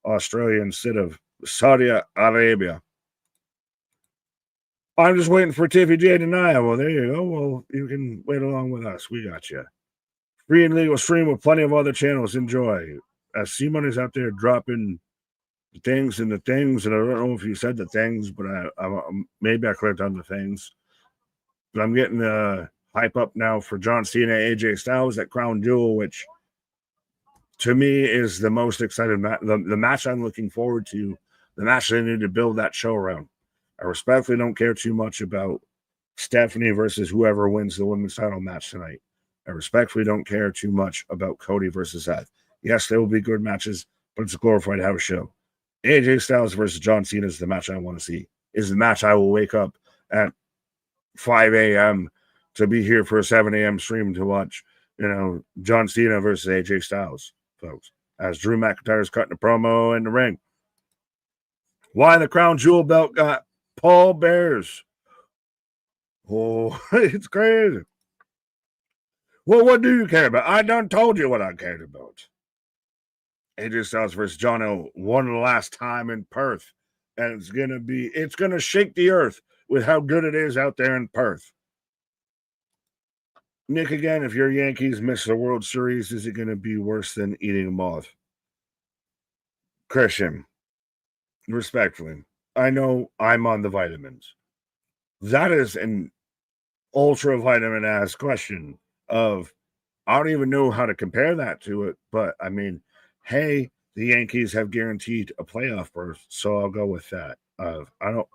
Australia, instead of Saudi Arabia. I'm just waiting for Tiffy J to Naya. Well, there you go. Well, you can wait along with us. We got you. Free and legal stream with plenty of other channels. Enjoy. As C-Money's out there dropping the things, and I don't know if you said the things, but maybe I could have done the things. But I'm getting the hype up now for John Cena, AJ Styles at Crown Jewel, which to me is the most exciting the match I'm looking forward to, the match they need to build that show around. I respectfully don't care too much about Stephanie versus whoever wins the women's title match tonight. I respectfully don't care too much about Cody versus Seth. Yes, there will be good matches, but it's a glorified house show. AJ Styles versus John Cena is the match I want to see. Is the match I will wake up at 5 a.m. to be here for a 7 a.m. stream to watch, John Cena versus AJ Styles, folks. As Drew McIntyre's cutting a promo in the ring. Why the Crown Jewel belt got Paul Bears. Oh, it's crazy. Well, what do you care about? I done told you what I cared about. AJ Styles versus Jono one last time in Perth. And it's gonna shake the earth with how good it is out there in Perth. Nick, again, if your Yankees miss the World Series, is it gonna be worse than eating a moth? Christian, respectfully, I know I'm on the vitamins. That is an ultra vitamin ass question of, I don't even know how to compare that to it, but I mean, hey, the Yankees have guaranteed a playoff berth, so I'll go with that. I don't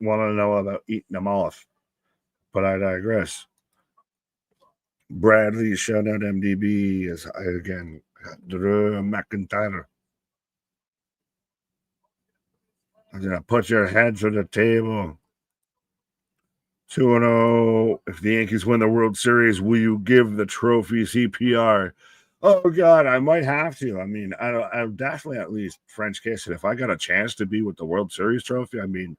want to know about eating them off, but I digress. Bradley, shout out MDB, as I again, Drew McIntyre. I'm going to put your heads on the table. 2-0. If the Yankees win the World Series, will you give the trophy CPR? Oh, God, I might have to. I mean, I'm definitely at least French kiss it. If I got a chance to be with the World Series trophy, I mean,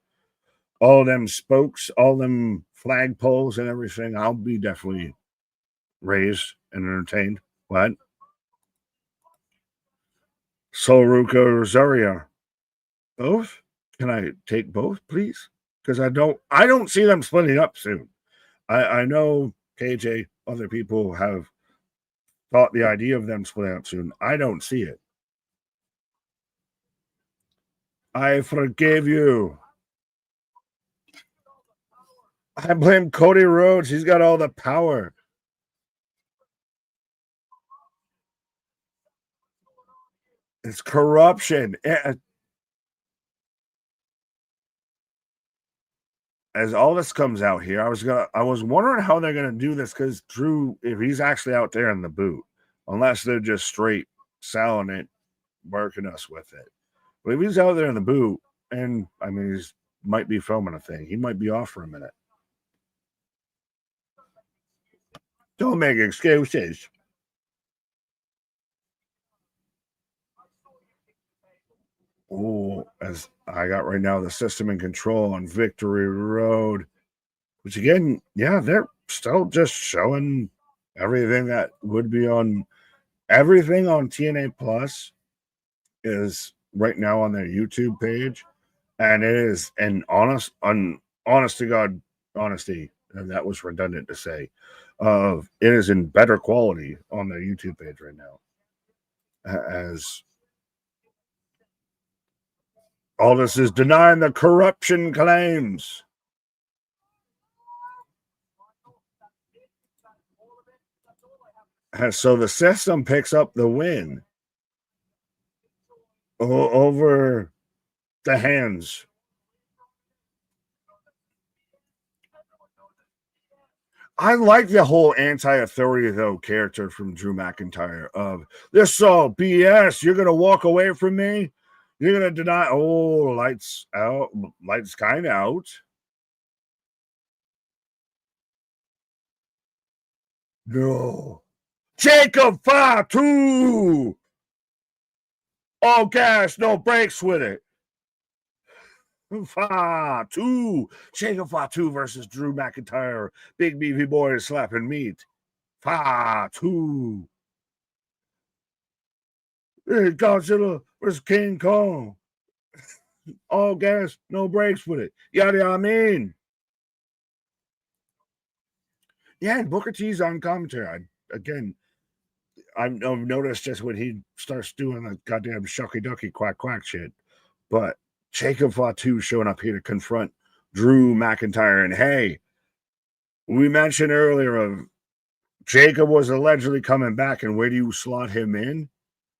all them spokes, all them flagpoles and everything, I'll be definitely raised and entertained. What? Solruka Rosario. Both? Can I take both, please? Because I don't see them splitting up soon. I know KJ, other people have thought the idea of them splitting up soon. I don't see it. I forgave you. I blame Cody Rhodes. He's got all the power. It's corruption. As all this comes out here, I was wondering how they're gonna do this, because Drew, if he's actually out there in the boot, unless they're just straight selling it, working us with it. But if he's out there in the boot, and I mean, he might be filming a thing, he might be off for a minute. Don't make excuses. Oh, as I got right now, the System in Control on Victory Road, which again, yeah, they're still just showing everything that would be on everything on TNA Plus is right now on their YouTube page, and it is an honest to God honesty, and that was redundant to say. It is in better quality on their YouTube page right now, as all this is denying the corruption claims. So the System picks up the win over the Hands. I like the whole anti-authority, though, character from Drew McIntyre of, this is all BS. You're going to walk away from me? You're going to deny? Oh, lights out. Lights kind of out. No. Jacob Fatu! All gas, no brakes with it. Fatu! Jacob Fatu versus Drew McIntyre. Big beefy boy slapping meat. Fatu! Hey, Godzilla versus King Kong. All gas, no brakes with it. Yada yada, I mean. Yeah, and Booker T's on commentary. I've noticed just when he starts doing the goddamn shucky ducky quack quack shit. But Jacob Fatu showing up here to confront Drew McIntyre. And hey, we mentioned earlier of Jacob was allegedly coming back, and where do you slot him in?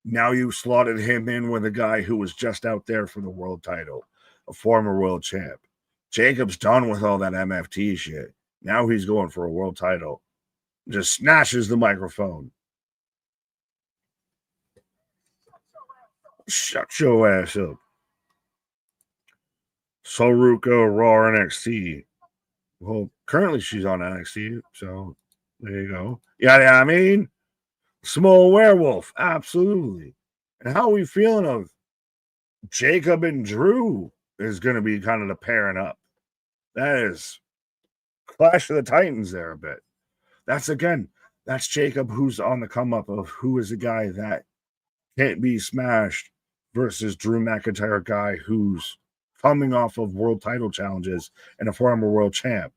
Now you slotted him in with a guy who was just out there for the world title, a former world champ. Jacob's done with all that MFT shit. Now he's going for a world title. Just snatches the microphone. Shut your ass up. Soruka, Raw, NXT. Well, currently she's on NXT, so there you go. Yeah, I mean, small werewolf, absolutely. And how are we feeling of Jacob and Drew is going to be kind of the pairing up? That is Clash of the Titans there a bit. That's Jacob who's on the come up of who is a guy that can't be smashed versus Drew McIntyre, guy who's coming off of world title challenges and a former world champ.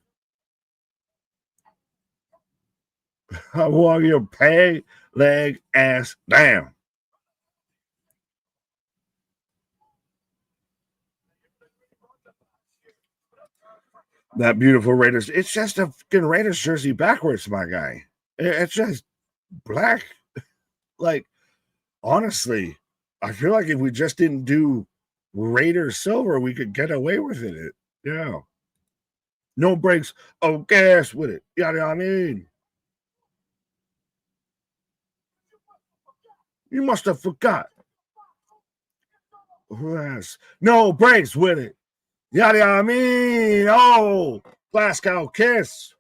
I want your pay leg ass down. That beautiful Raiders. It's just a fucking Raiders jersey backwards, my guy. It's just black. Like, honestly, I feel like if we just didn't do Raiders silver, we could get away with it. Yeah. No breaks. Oh, gas with it. You know what I mean? You must have forgot. Yes. No breaks with it. Yada, I mean, oh, Glasgow kiss.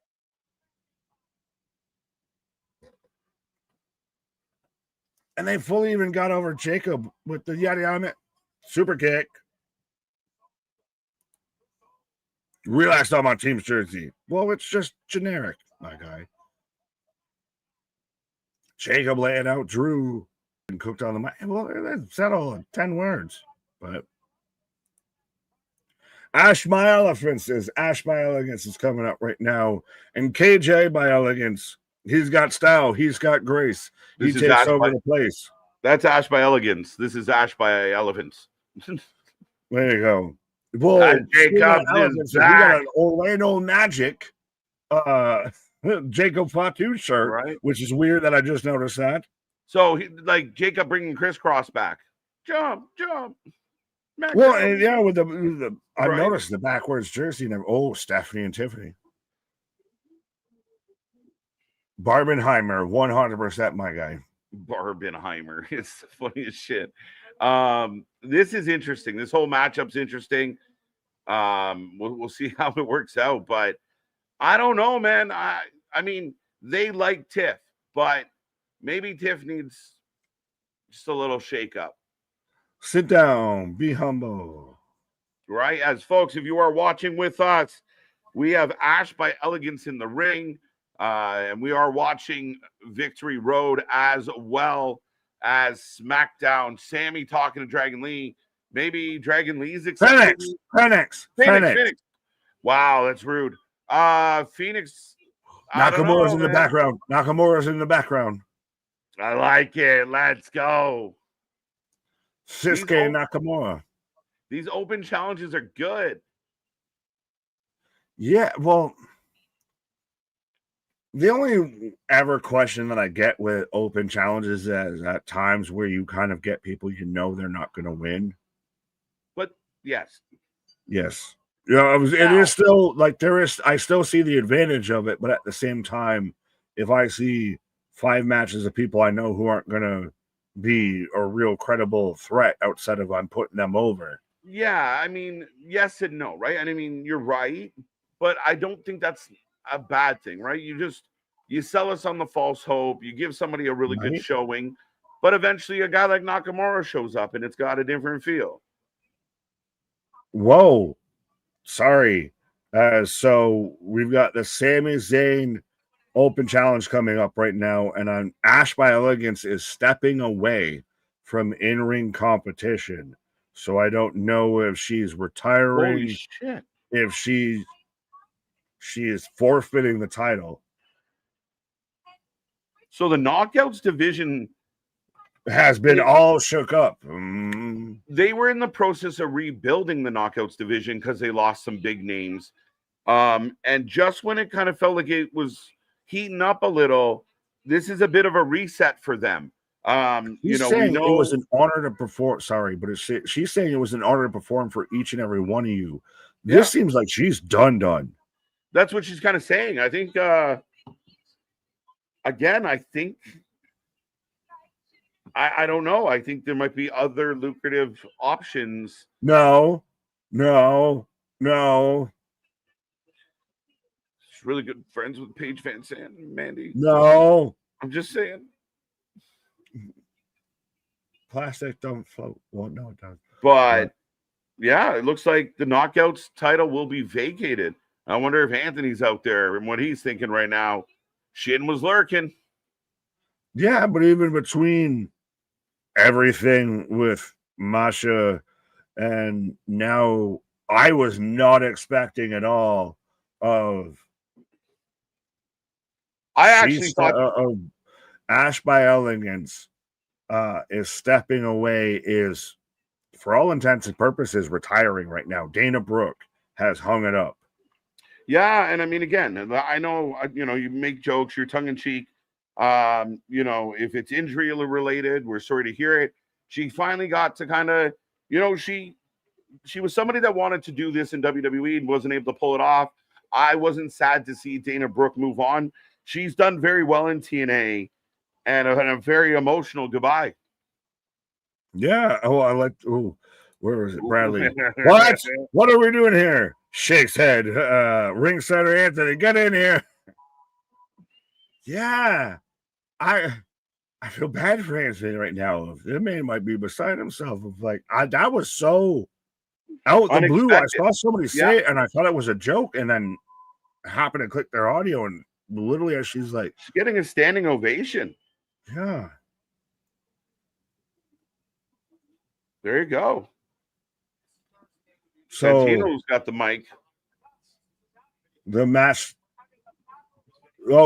And they fully even got over Jacob with the yada, I mean, super kick. Relaxed on my team's jersey. Well, it's just generic, my guy. Jacob laying out Drew and cooked on the mic. Well, that said all in 10 words, but. Ash by Elephants is Ash by Elegance is coming up right now. And KJ by Elegance, he's got style, he's got grace. He takes over the place. That's Ash by Elegance. This is Ash by Elephants. There you go. Well, Jacob we got an Orlando Magic Jacob Fatu shirt, right? Which is weird that I just noticed that. So, like Jacob bringing Crisscross back. Jump. Well, and yeah, with the I noticed the backwards jersey. Oh, Stephanie and Tiffany. Barbenheimer, 100%, my guy. Barbenheimer. It's funny as shit. This is interesting. This whole matchup's interesting. We'll see how it works out, but I don't know, man. I mean, they like Tiff, but maybe Tiff needs just a little shake-up. Sit down, be humble. Right? As folks, if you are watching with us, we have Ash by Elegance in the ring, and we are watching Victory Road as well as SmackDown. Sami talking to Dragon Lee. Maybe Dragon Lee's accepted. Phoenix. Wow, that's rude. Phoenix. Nakamura's in the background. Nakamura's in the background. I like it. Let's go. Shinsuke Nakamura. These open challenges are good. Yeah, well, the only ever question that I get with open challenges is at times where you kind of get people you know they're not going to win. But yes. Yeah, it is still like I still see the advantage of it, but at the same time, if I see 5 matches of people I know who aren't going to be a real credible threat outside of I'm putting them over. Yeah, I mean, yes and no, right? And I mean, you're right, but I don't think that's a bad thing, right? You sell us on the false hope, you give somebody a really good showing, but eventually a guy like Nakamura shows up and it's got a different feel. Whoa. Sorry. So we've got the Sami Zayn open challenge coming up right now, and Ash by Elegance is stepping away from in-ring competition. So I don't know if she's retiring. Holy shit. If she is forfeiting the title. So the Knockouts division has been all shook up. They were in the process of rebuilding the Knockouts division because they lost some big names. And just when it kind of felt like it was heating up a little, this is a bit of a reset for them. She's saying it was an honor to perform. Sorry, but she's saying it was an honor to perform for each and every one of you. This seems like she's done. That's what she's kind of saying. I think, again, I don't know. I think there might be other lucrative options. No. She's really good friends with Paige Van Sant and Mandy. No. I'm just saying. Plastic don't float. Well, no, it does. But yeah, it looks like the Knockouts title will be vacated. I wonder if Anthony's out there and what he's thinking right now. Shin was lurking. Yeah, but even between everything with Masha and now, I was not expecting at all of. I actually thought Ash by Elegance is stepping away, is for all intents and purposes retiring right now. Dana Brooke has hung it up. Yeah, and I mean, again, I know, you make jokes, you're tongue in cheek. If it's injury related, we're sorry to hear it. She finally got to kind of, she was somebody that wanted to do this in WWE and wasn't able to pull it off. I wasn't sad to see Dana Brooke move on. She's done very well in TNA and a very emotional goodbye. Yeah. Where was it? Bradley. What are we doing here? Shakes head. Ring center Anthony, get in here. Yeah. I feel bad for Anthony right now. That man might be beside himself. Of like, that was so out the blue. I saw somebody say it and I thought it was a joke, and then happened to click their audio, and literally as she's like, she's getting a standing ovation. Yeah. There you go. So Santino's got the mic. The match.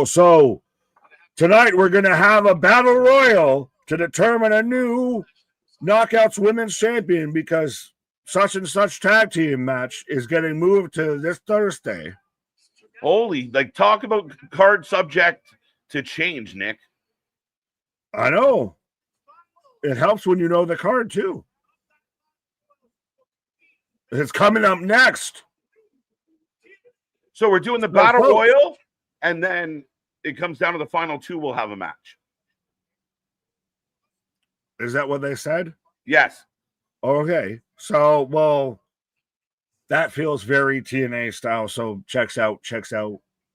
So tonight we're going to have a battle royal to determine a new Knockouts Women's Champion, because such and such tag team match is getting moved to this Thursday. Holy, talk about card subject to change, Nick. I know. It helps when you know the card too. It's coming up next. So we're doing the battle royal, and then it comes down to the final two. We'll have a match. Is that what they said? Yes. Okay. So, that feels very TNA style. So checks out.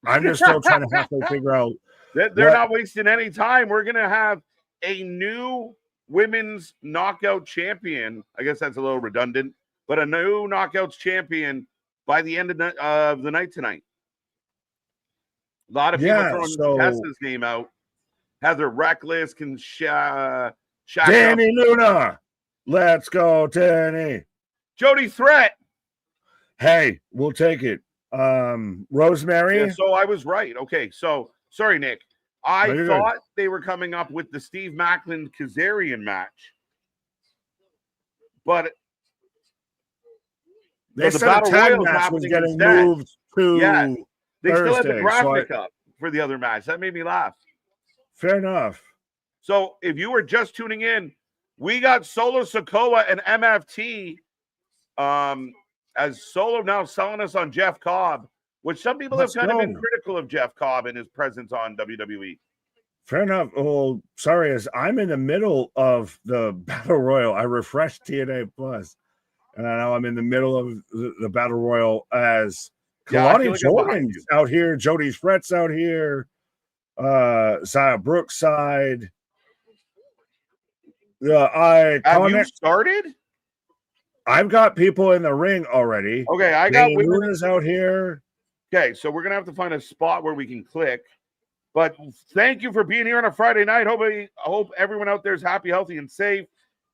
I'm just still trying to halfway figure out. They're not wasting any time. We're going to have a new women's knockout champion. I guess that's a little redundant, but a new knockouts champion by the end of the night tonight. A lot of people throwing Tessa's name out. Heather Reckless can Danny Luna. Let's go, Danny. Jody Threat. Hey, we'll take it. Rosemary. Yeah, so I was right. Okay, so sorry, Nick. I thought they were coming up with the Steve Macklin Kazarian match, but they said the tag match was getting moved to. Yeah, they Thursday, still had the graphic up for the other match. That made me laugh. Fair enough. So if you were just tuning in, we got Solo Sikoa and MFT as Solo now selling us on Jeff Cobb, which some people have kind of been critical of Jeff Cobb and his presence on WWE. Fair enough. Well, sorry, as I'm in the middle of the Battle Royal, I refreshed TNA Plus, and now I'm in the middle of the Battle Royal as Kalani Jordan's out here, Jody Fret's out here, Zaya Brooks side. Have you started? I've got people in the ring already. Okay, I got Luna's out here. Okay, so we're gonna have to find a spot where we can click. But thank you for being here on a Friday night. I hope everyone out there is happy, healthy, and safe,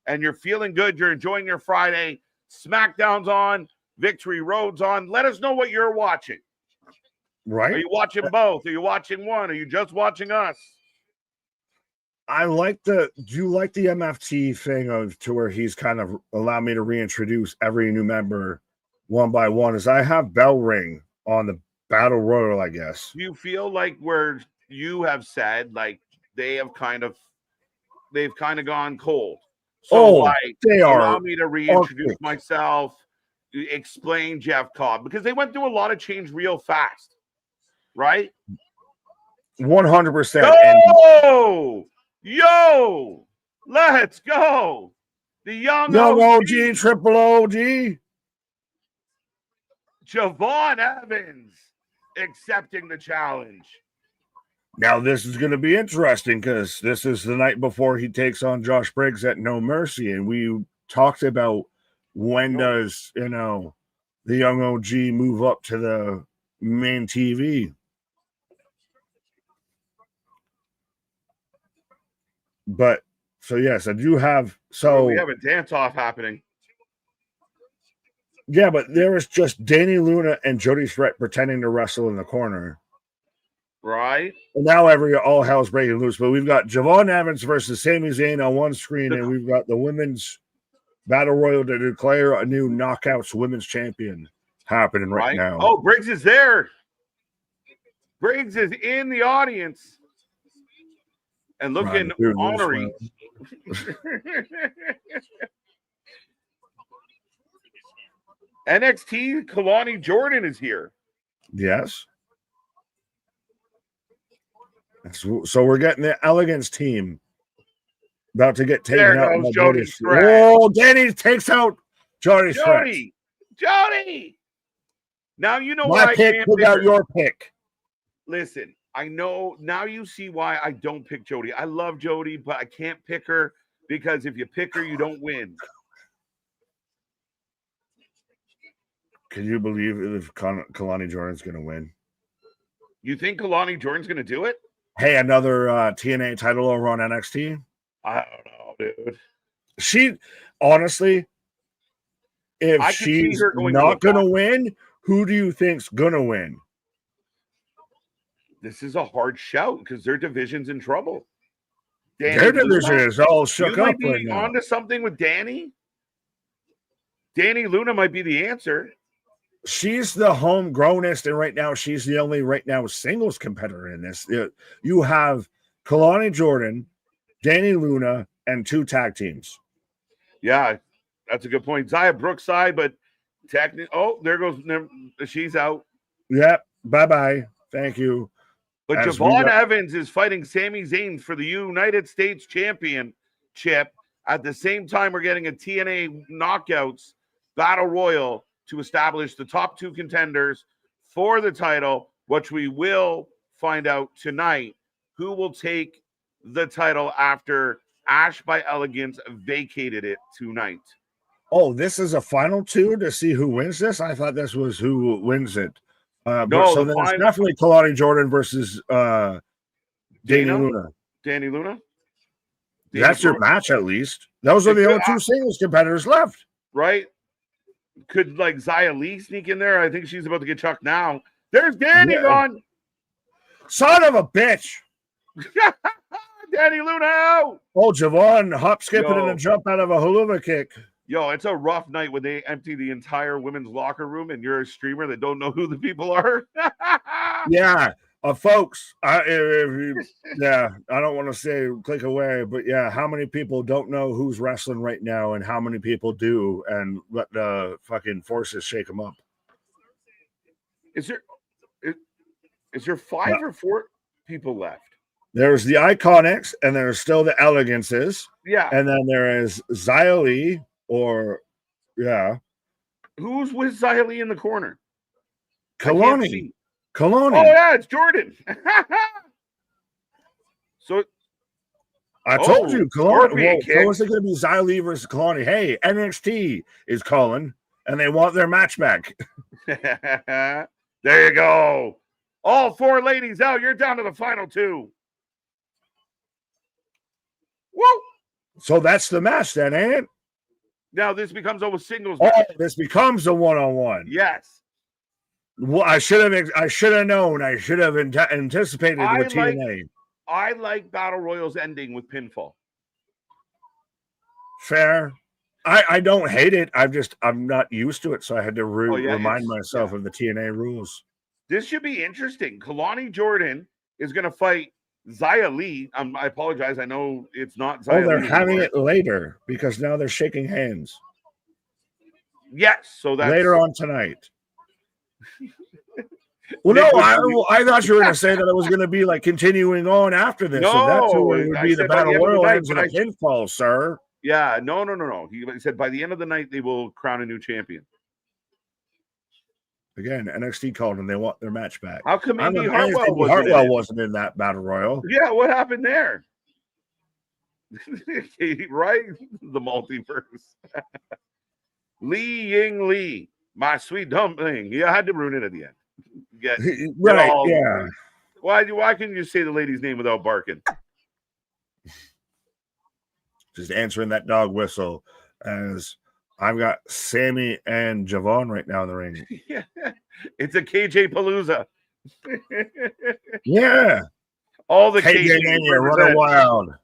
and you're feeling good. You're enjoying your Friday. Smackdown's on, Victory Road's on. Let us know what you're watching. Right? Are you watching both? Are you watching one? Are you just watching us? Do you like the MFT thing of to where he's kind of allowed me to reintroduce every new member one by one? As I have bell ring on the battle royal, I guess. Do you feel like where you have said like they've kind of gone cold? So like they allow are me to reintroduce Arctic. myself, explain Jeff Cobb, because they went through a lot of change real fast, right? 100%. Yo, let's go. The young OG, triple OG. Javon Evans accepting the challenge. Now, this is going to be interesting because this is the night before he takes on Josh Briggs at No Mercy. And we talked about when does, the young OG move up to the main TV. But, so yes, I do have. So we have a dance-off happening. Yeah, but there was just Danny Luna and Jody Threat pretending to wrestle in the corner. Right. And now all hell's breaking loose. But we've got Javon Evans versus Sami Zayn on one screen, and we've got the women's battle royal to declare a new Knockouts women's champion happening right now. Oh, Briggs is there. Briggs is in the audience and looking honorary. NXT Kalani Jordan is here. Yes. So we're getting the Elegance team about to get taken out. Oh, Danny takes out Jody's Jody. Now you know my pick. Put out your pick. Listen, I know now you see why I don't pick Jody. I love Jody, but I can't pick her because if you pick her, you don't win. Can you believe if Kalani Jordan's going to win? You think Kalani Jordan's going to do it? Hey, another TNA title over on NXT? I don't know, dude. She, honestly, if she's not going to win, who do you think's going to win? This is a hard shout because their division's in trouble. Their division is all shook up right now. Onto something with Danny? Danny Luna might be the answer. She's the homegrownest, and right now she's the only singles competitor in this. You have Kalani Jordan, Danny Luna, and 2 tag teams. Yeah, that's a good point. Zaya Brookside, but there goes. She's out. Yep. Bye-bye. Thank you. But Javon Evans is fighting Sami Zayn for the United States Championship. At the same time, we're getting a TNA Knockouts Battle Royal to establish the top 2 contenders for the title, which we will find out tonight. Who will take the title after Ash by Elegance vacated it tonight? Oh, this is a final 2 to see who wins this? I thought this was who wins it. No, so then it's definitely Kalani Jordan versus Danny Luna. Danny Luna? That's your match, at least. Those are the only 2 singles competitors left. Right? Could Zia Lee sneak in there? I think she's about to get chucked now. There's Danny gone. Son of a bitch. Danny Luna out. Oh, Javon hop skipping and a jump out of a hula kick. Yo, it's a rough night when they empty the entire women's locker room and you're a streamer that don't know who the people are. Yeah. Folks, I don't want to say click away, but yeah, how many people don't know who's wrestling right now and how many people do, and let the fucking forces shake them up? Is there 5 or 4 people left? There's the Iconics, and there's still the Elegances. Yeah. And then there is Xia Li, Who's with Xia Li in the corner? Kalani. Oh, yeah, it's Jordan. So I told you, Kalani. So is it going to be Xia Li versus Kalani? Hey, NXT is calling, and they want their match back. There you go. All 4 ladies out. You're down to the final 2. Woo! So that's the match then, ain't it? Now this becomes a singles match. Oh, this becomes a one-on-one. Yes. Well, I should have known. I should have anticipated with TNA. I like battle royals ending with pinfall. Fair. I don't hate it. I'm not used to it, so I had to remind myself of the TNA rules. This should be interesting. Kalani Jordan is going to fight Xia Li. I apologize. I know it's not Xia Li. Oh, they're having it later because now they're shaking hands. Yes, so that's later on tonight. Well, no, I thought you were going to say that it was going to be like continuing on after this. No, so that's who it would be the battle royal ends in a pinfall, sir. Yeah, no. He said by the end of the night they will crown a new champion. Again, NXT called and they want their match back. How come Indy Hartwell wasn't in that battle royal? Yeah, what happened there? Right? The multiverse. Li Ying Li, my sweet dumpling. Yeah, I had to ruin it at the end. Yeah. Why can you say the lady's name without barking? Just answering that dog whistle as I've got Sami and Javon right now in the ring. Yeah, it's a KJ Palooza. Yeah. All the KJ Mania running wild.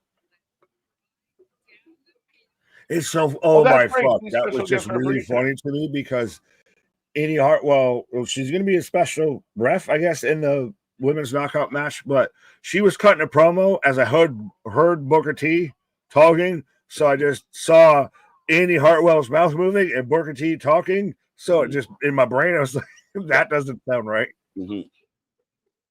It's so, my fuck. That was just really funny to me because Indy Hartwell, she's going to be a special ref, I guess, in the women's knockout match, but she was cutting a promo as I heard Booker T talking. So I just saw Indy Hartwell's mouth moving and Booker T talking. So it just, in my brain, I was like, that doesn't sound right. Mm-hmm.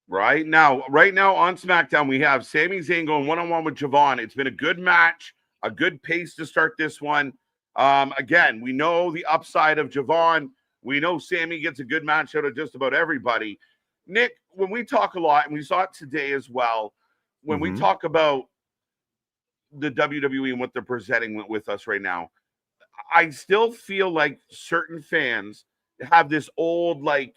Right now on SmackDown, we have Sami Zayn going one-on-one with Javon. It's been a good match, a good pace to start this one. Again, we know the upside of Javon. We know Sami gets a good match out of just about everybody. Nick, when we talk a lot, and we saw it today as well, when we talk about the WWE and what they're presenting with us right now, I still feel like certain fans have this old, like,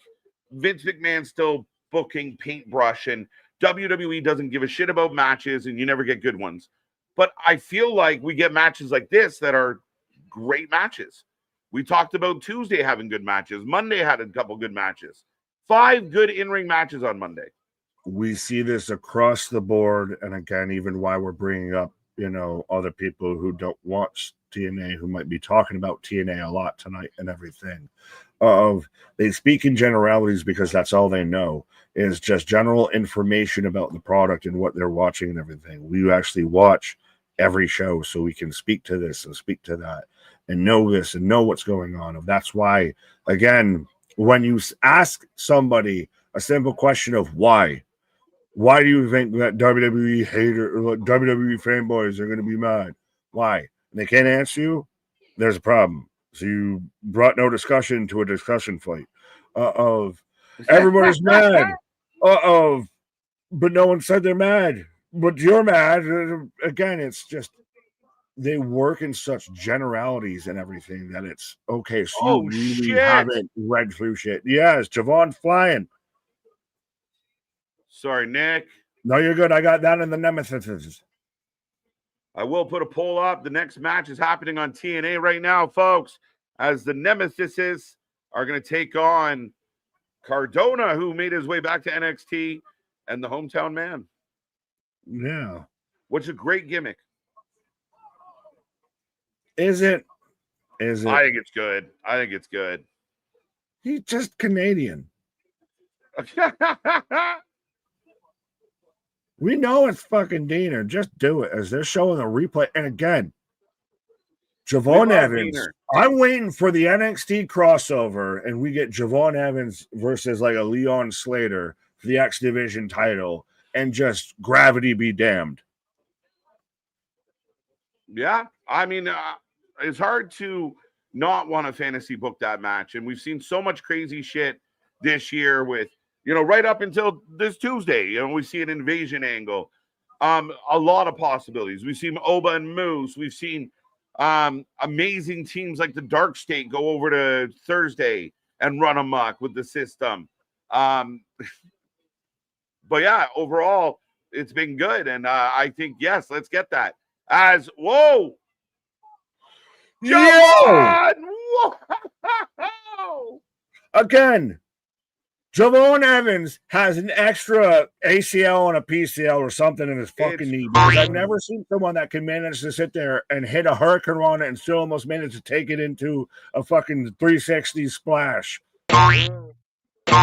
Vince McMahon still booking paintbrush and WWE doesn't give a shit about matches and you never get good ones. But I feel like we get matches like this that are great matches. We talked about Tuesday having good matches. Monday had a couple good matches. 5 good in-ring matches on Monday. We see this across the board. And again, even why we're bringing up, other people who don't watch TNA, who might be talking about TNA a lot tonight and everything. They speak in generalities because that's all they know is just general information about the product and what they're watching and everything. We actually watch every show so we can speak to this and speak to that and know this and know what's going on. And that's why, again, when you ask somebody a simple question of why do you think that WWE WWE fanboys are going to be mad? Why? And they can't answer you. There's a problem. So you brought no discussion to a discussion fight. Everybody's mad. But no one said they're mad. But you're mad. Again, it's just they work in such generalities and everything that it's okay. So you really haven't read through shit. Yes, Javon flying. Sorry, Nick. No, you're good. I got that in the nemesis. I will put a poll up. The next match is happening on TNA right now, folks, as the Nemesis are going to take on Cardona, who made his way back to NXT, and the Hometown Man. Yeah. Which is a great gimmick. Is it? I think it's good. He's just Canadian. We know it's fucking Diener. Just do it as they're showing a replay. And again, Javon Evans. I'm waiting for the NXT crossover and we get Javon Evans versus like a Leon Slater for the X Division title and just gravity be damned. Yeah. I mean, it's hard to not want to fantasy book that match. And we've seen so much crazy shit this year with, right up until this Tuesday, we see an invasion angle. A lot of possibilities. We've seen Oba and Moose. We've seen amazing teams like the Dark State go over to Thursday and run amok with the system. But yeah, overall, it's been good. And I think, yes, let's get that. Whoa! John! Whoa! Again, Javon Evans has an extra ACL and a PCL or something in his fucking knee. Because I've never seen someone that can manage to sit there and hit a hurricane on it and still almost manage to take it into a fucking 360 splash. Yeah,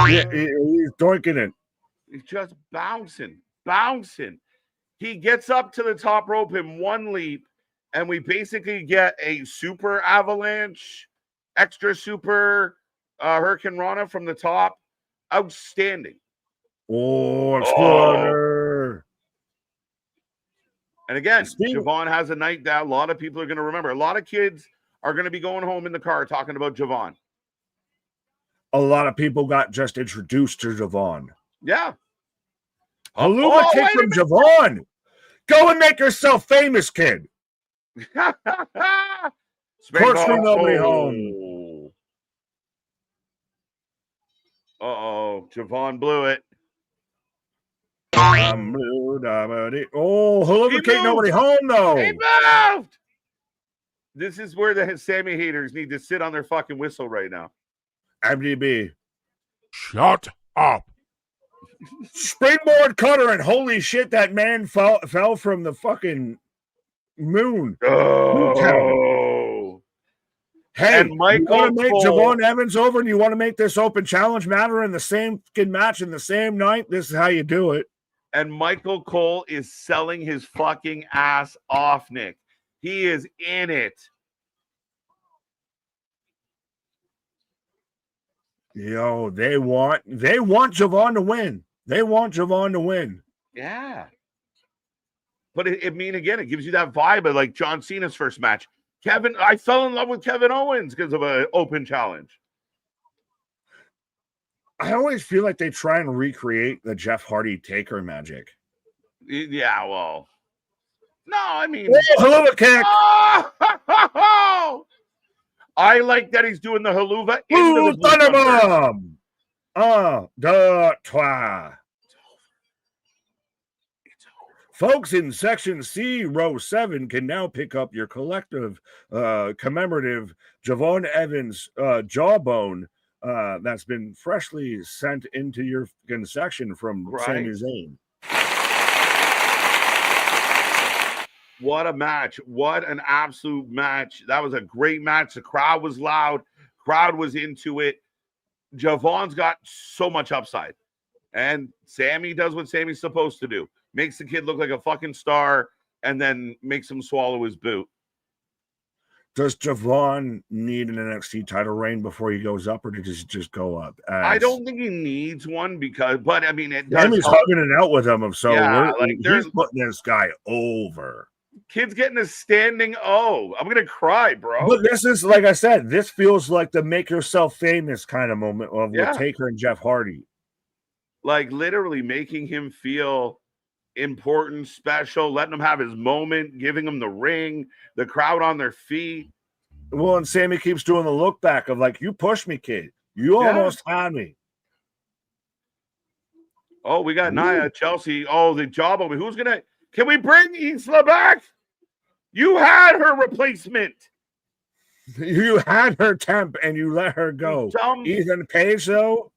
he's doinking it. He's just bouncing. He gets up to the top rope in one leap, and we basically get a super avalanche, extra super Hurricane Rana from the top. Outstanding. Oh, Exploder. And again, Javon has a night that a lot of people are going to remember. A lot of kids are going to be going home in the car talking about Javon. A lot of people got just introduced to Javon. Yeah. Haluva kick from Javon. Go and make yourself famous, kid. Corkscrew nobody home. Uh-oh. Javon blew it. Haluva kick nobody home, though. He moved. This is where the Sami haters need to sit on their fucking whistle right now. MDB. Shut up. Springboard cutter, and holy shit, that man fell from the fucking moon. Oh. Hey, and Michael, you want to make Javon Evans over and you want to make this open challenge matter in the same match in the same night? This is how you do it. And Michael Cole is selling his fucking ass off, Nick. He is in it. Yo, they want Javon to win. They want Javon to win. Yeah. But it gives you that vibe of like John Cena's first match. I fell in love with Kevin Owens because of an open challenge. I always feel like they try and recreate the Jeff Hardy Taker magic. Yeah, well. No, I mean. Haluva kick. Oh! I like that he's doing the haluva into the Thunderbomb. Folks in Section C, Row 7 can now pick up your collective commemorative Javon Evans jawbone that's been freshly sent into your section from Sami Zayn. What a match. What an absolute match. That was a great match. The crowd was loud. Crowd was into it. Javon's got so much upside. And Sami does what Sami's supposed to do. Makes the kid look like a fucking star and then makes him swallow his boot. Does Javon need an NXT title reign before he goes up, or does he just go up? I don't think he needs one but I mean, it does. Sami's hugging it out with him, so yeah, he's putting this guy over. Kid's getting a standing O. I'm gonna cry, bro. But this is, like I said, this feels like the make yourself famous kind of moment of with Taker and Jeff Hardy. Like literally making him feel important, special, letting him have his moment, giving him the ring, the crowd on their feet. Well, and Sami keeps doing the look back of like, you pushed me, kid. You almost had me. Oh, we got Nia, Chelsea. Oh, the job over. Can we bring Isla back? You had her replacement. You had her temp and you let her go. Ethan Page, though.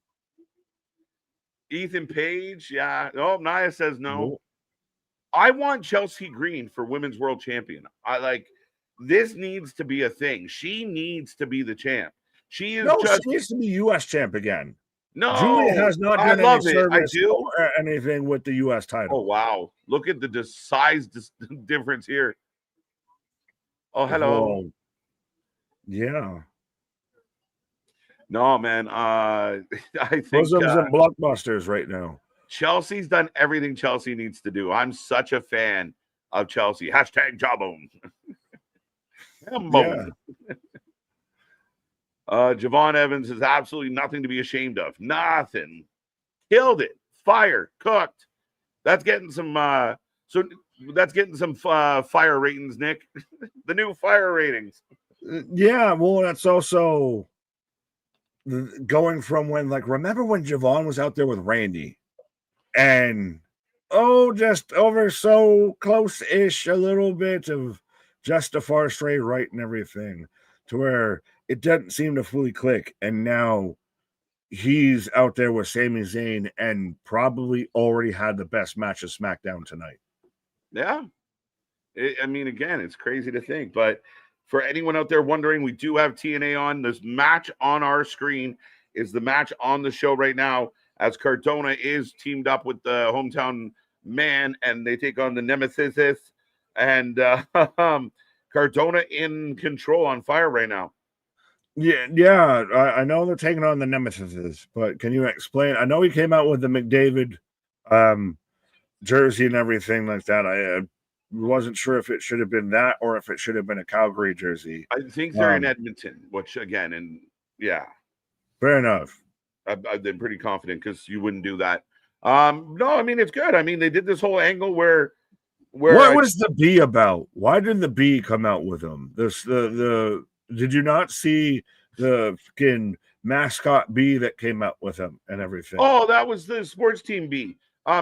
Ethan Page, yeah. Oh, Nia says no. I want Chelsea Green for Women's World Champion. This needs to be a thing. She needs to be the champ. She needs to be U.S. champ again. No, Julia has not done any service or anything with the U.S. title. Oh, wow. Look at the size difference here. Oh, hello. Whoa. Yeah. No, man. I think Bosoms and blockbusters right now. Chelsea's done everything Chelsea needs to do. I'm such a fan of Chelsea. Hashtag jawbone. Yeah. Javon Evans is absolutely nothing to be ashamed of. Nothing. Killed it. Fire. Cooked. That's getting some fire ratings, Nick. The new fire ratings. Yeah, well, that's also going from when, remember when Javon was out there with Randy and just over so close-ish a little bit of just a far straight right and everything to where it doesn't seem to fully click. And now he's out there with Sami Zayn and probably already had the best match of SmackDown tonight. Yeah. I mean, again, it's crazy to think, but for anyone out there wondering, we do have TNA on. This match on our screen is the match on the show right now, as Cardona is teamed up with the hometown man, and they take on the Nemesis. And Cardona in control, on fire right now. Yeah. I know they're taking on the Nemesis, but can you explain? I know he came out with the McDavid jersey and everything like that. I wasn't sure if it should have been that or if it should have been a Calgary jersey. I think they're in Edmonton, which again, and yeah, fair enough. I've been pretty confident because you wouldn't do that. No, I mean, it's good. I mean, they did this whole angle where what was the bee about? Why did the bee come out with them? Did you not see the fucking mascot bee that came out with him and everything? Oh, that was the sports team bee.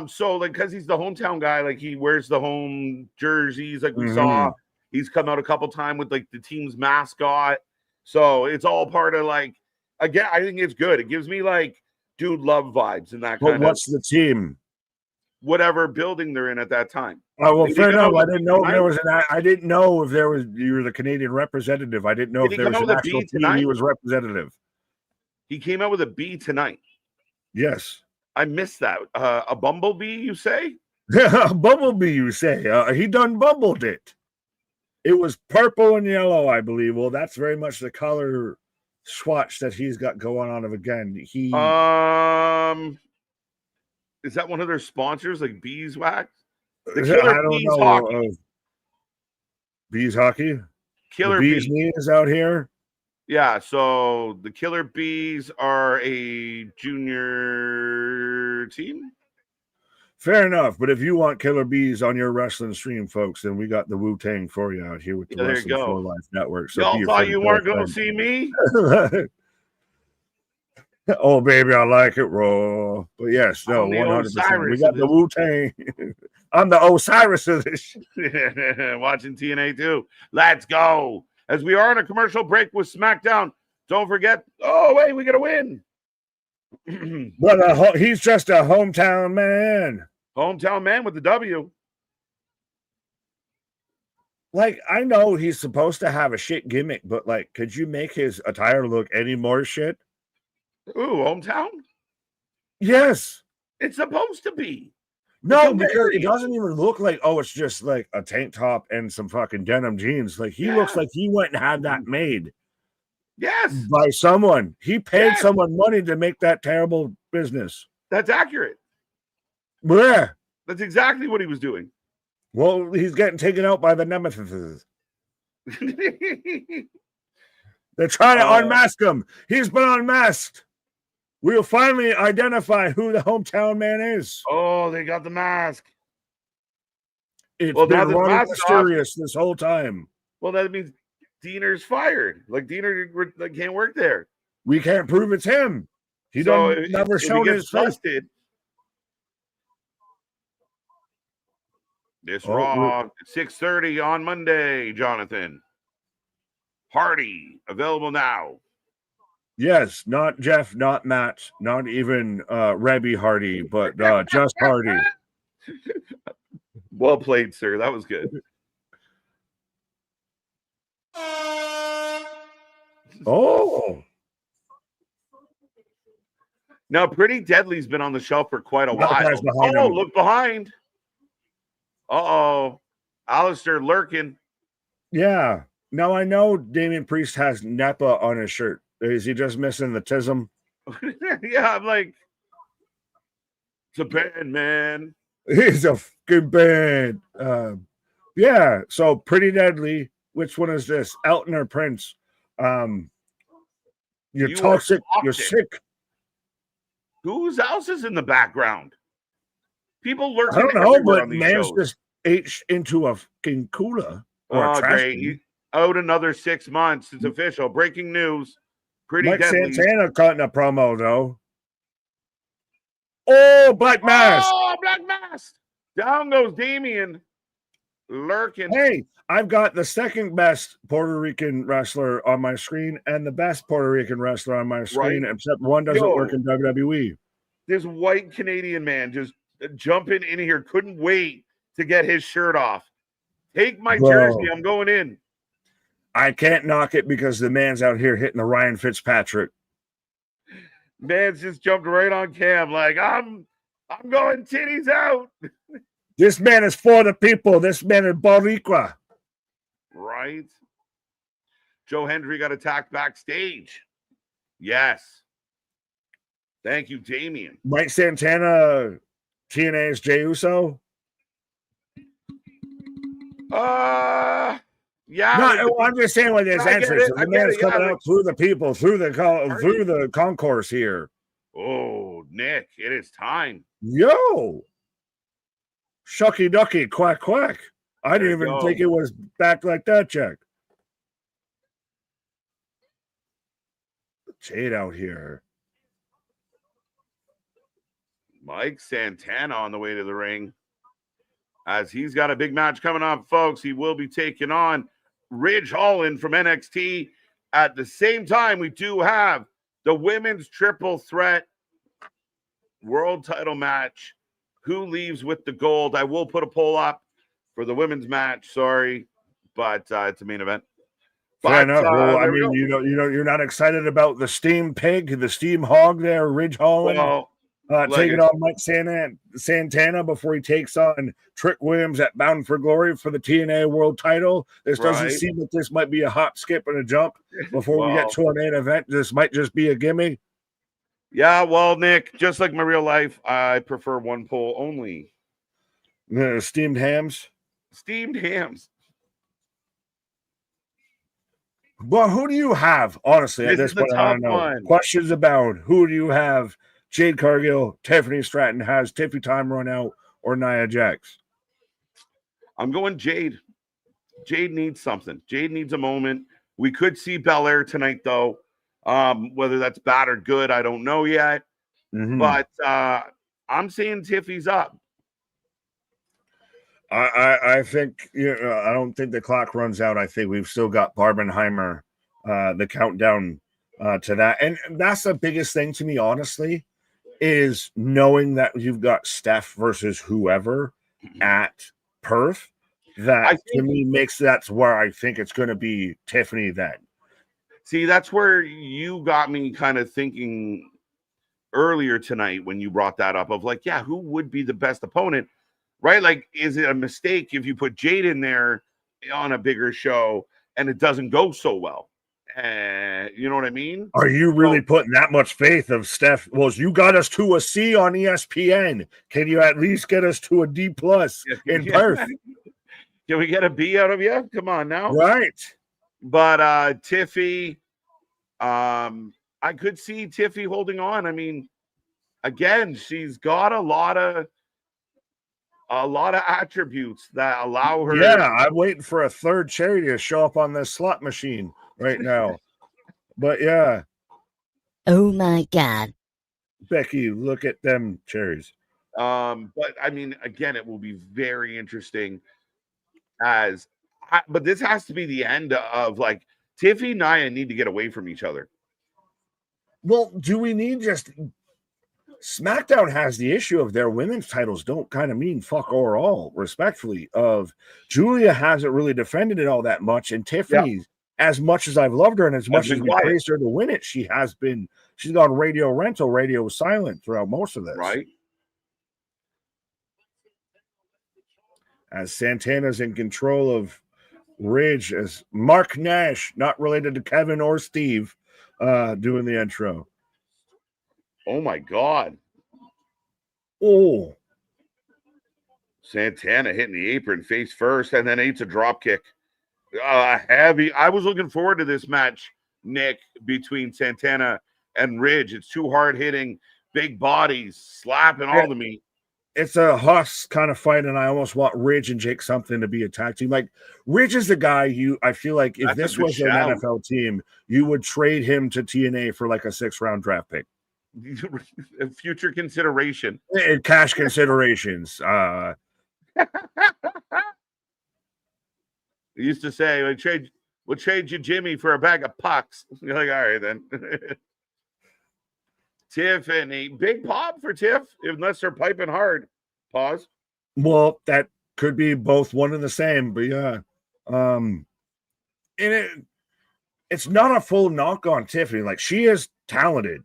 So like, because he's the hometown guy, like he wears the home jerseys, like we saw. He's come out a couple times with like the team's mascot. So it's all part of like, again, I think it's good. It gives me like Dude Love vibes and that kind of. What's the team? Whatever building they're in at that time. Oh well, fair enough. I didn't know if there was I didn't know if there was you were the Canadian representative. I didn't know if there was an actual team he was representative. He came out with a B tonight. Yes. I missed that. A bumblebee, you say? A bumblebee, you say? He done bumbled it. It was purple and yellow, I believe. Well, that's very much the color swatch that he's got going on. Of again, he. Is that one of their sponsors, like Beeswax? I don't know. Hockey. Bees hockey. Killer Bees knees out here. Yeah, so the Killer Bees are a junior team. Fair enough, but if you want Killer Bees on your wrestling stream, folks, then we got the Wu-Tang for you out here with the Wrestling for Life Network. So y'all thought you weren't going to see me? Oh, baby, I like it raw. But yes, no, 100%. We got the Wu-Tang. I'm the Osiris of this shit. Watching TNA too. Let's go. As we are on a commercial break with SmackDown, don't forget. Oh, wait, we got to win. But he's just a hometown man. Hometown man with the W. Like, I know he's supposed to have a shit gimmick, but like, could you make his attire look any more shit? Ooh, hometown? Yes. It's supposed to be. No, because it doesn't even look like, oh, it's just like a tank top and some fucking denim jeans. Like, he looks like he went and had that made. Yes. By someone. He paid someone money to make that terrible business. That's accurate. Yeah. That's exactly what he was doing. Well, he's getting taken out by the Nemesis. They're trying to unmask him. He's been unmasked. We'll finally identify who the hometown man is. Oh, they got the mask. It's been running mysterious this whole time. Well, that means Diener's fired. Like, Diener can't work there. We can't prove it's him. He never shown his face. This Raw, 6:30 on Monday, Jonathan. Hardy, available now. Yes, not Jeff, not Matt, not even Rebby Hardy, but just Hardy. Well played, sir. That was good. Oh. Now, Pretty Deadly's been on the shelf for quite a while. Oh, look behind. Uh-oh. Alistair lurking. Yeah. Now, I know Damian Priest has NEPA on his shirt. Is he just missing the tism? Yeah, I'm like, it's a band, man. He's a fucking band. Yeah, so Pretty Deadly. Which one is this? Elton or Prince? You're toxic. You're sick. Whose else is in the background? People lurking. I don't know, but man's just H into a fucking cooler. Oh, great. He's out another 6 months. It's official. Breaking news. Pretty Mike Deadly. Santana cutting a promo, though. Oh, Black Mask. Oh, Black Mask. Down goes Damien. lurking. Hey, I've got the second best Puerto Rican wrestler on my screen and the best Puerto Rican wrestler on my screen, except one doesn't work in WWE. This white Canadian man just jumping in here, couldn't wait to get his shirt off. Take my jersey, I'm going in. I can't knock it because the man's out here hitting the Ryan Fitzpatrick. Man's just jumped right on cam like, I'm going titties out. This man is for the people. This man is Boricua. Right. Joe Hendry got attacked backstage. Yes. Thank you, Damien. Mike Santana, TNA's Jey Uso. Yeah. No, I'm just saying with his entrance. The man is coming out through the people, through the concourse here. Oh, Nick, it is time. Yo. Shucky ducky, quack quack. I didn't even think it was back like that, Jack. Jade out here. Mike Santana on the way to the ring. As he's got a big match coming up, folks. He will be taking on Ridge Holland from NXT. At the same time, we do have the women's triple threat world title match. Who leaves with the gold? I will put a poll up for the women's match. Sorry, but it's a main event. Fair enough. Well, I mean, you're not excited about the steam pig, the steam hog there, Ridge Holland. Well, taking on Mike Santana before he takes on Trick Williams at Bound for Glory for the TNA World Title. This doesn't seem like this might be a hop, skip, and a jump before we get to our main event. This might just be a gimme. Yeah, well, Nick, just like my real life, I prefer one poll only. Steamed hams. Steamed hams. Well, who do you have, honestly, at this point? I don't know. Questions abound. Who do you have? Jade Cargill, Tiffany Stratton, has Tiffy time run out, or Nia Jax? I'm going Jade. Jade needs something. Jade needs a moment. We could see Belair tonight, though. Whether that's bad or good, I don't know yet. But I'm saying Tiffy's up. I think I don't think the clock runs out. I think we've still got Barbenheimer, the countdown to that, and that's the biggest thing to me, honestly, is knowing that you've got Steph versus whoever at Perth. That to me makes that's where I think it's going to be Tiffany then. See, that's where you got me kind of thinking earlier tonight when you brought that up of like, yeah, who would be the best opponent, right? Like, is it a mistake if you put Jade in there on a bigger show and it doesn't go so well? You know what I mean? Are you really putting that much faith of Steph? Well, you got us to a C on ESPN. Can you at least get us to a D plus in Perth? Can we get a B out of you? Come on now. Right. But Tiffy, I could see Tiffy holding on. I mean, again, she's got a lot of attributes that allow her. Yeah, I'm waiting for a third cherry to show up on this slot machine right now. But yeah. Oh my God. Becky, look at them cherries. But I mean, again, it will be very interesting but this has to be the end of like Tiffy and Nia need to get away from each other. Well, do we need just SmackDown has the issue of their women's titles don't kind of mean fuck or all, respectfully. Of Julia hasn't really defended it all that much, and Tiffany, as much as I've loved her and as much as we praised her to win it, she's gone radio rental, radio silent throughout most of this. Right. As Santana's in control of Ridge, as Mark Nash, not related to Kevin or Steve, doing the intro. Oh my God. Oh. Santana hitting the apron face first and then eats a drop kick. Heavy. I was looking forward to this match, Nick, between Santana and Ridge. It's two hard hitting, big bodies, slapping all the meat. It's a Huss kind of fight, and I almost want Ridge and Jake something to be a tag team. Like, Ridge is the guy I feel like if this was an NFL team, you would trade him to TNA for like a 6th-round draft pick. Future consideration. And cash considerations. He used to say, we'll trade you Jimmy for a bag of pucks. You're like, all right, then. Tiffany, big pop for Tiff, unless they're piping hard. Pause. Well, that could be both one and the same, but yeah. And it's not a full knock on Tiffany. Like, she is talented.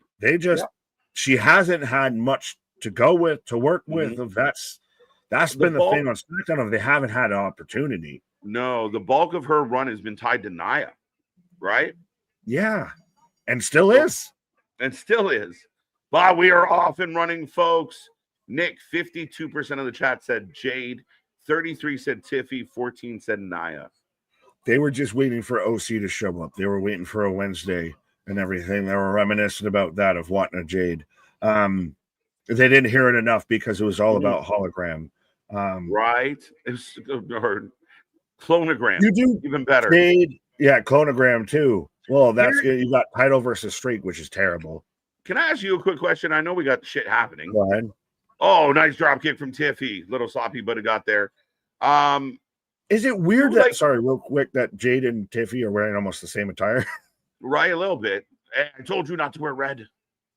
She hasn't had much to go with, to work with. That's been the thing on SmackDown, of they haven't had an opportunity. No, the bulk of her run has been tied to Nia, right? Yeah, and still is. And still is. But we are off and running, folks. Nick, 52% of the chat said Jade, 33 said Tiffy, 14 said Nia. They were just waiting for OC to show up. They were waiting for a Wednesday and everything. They were reminiscent about that, of wanting a Jade. They didn't hear it enough because it was all about hologram. Right? Or clonogram. You do even better. Jade, yeah, clonogram too. Well, that's you got title versus streak, which is terrible. Can I ask you a quick question? I know we got shit happening. Go ahead. Oh, nice drop kick from Tiffy. Little sloppy, but it got there. Is it weird that, sorry, real quick, that Jade and Tiffy are wearing almost the same attire? Right, a little bit. I told you not to wear red.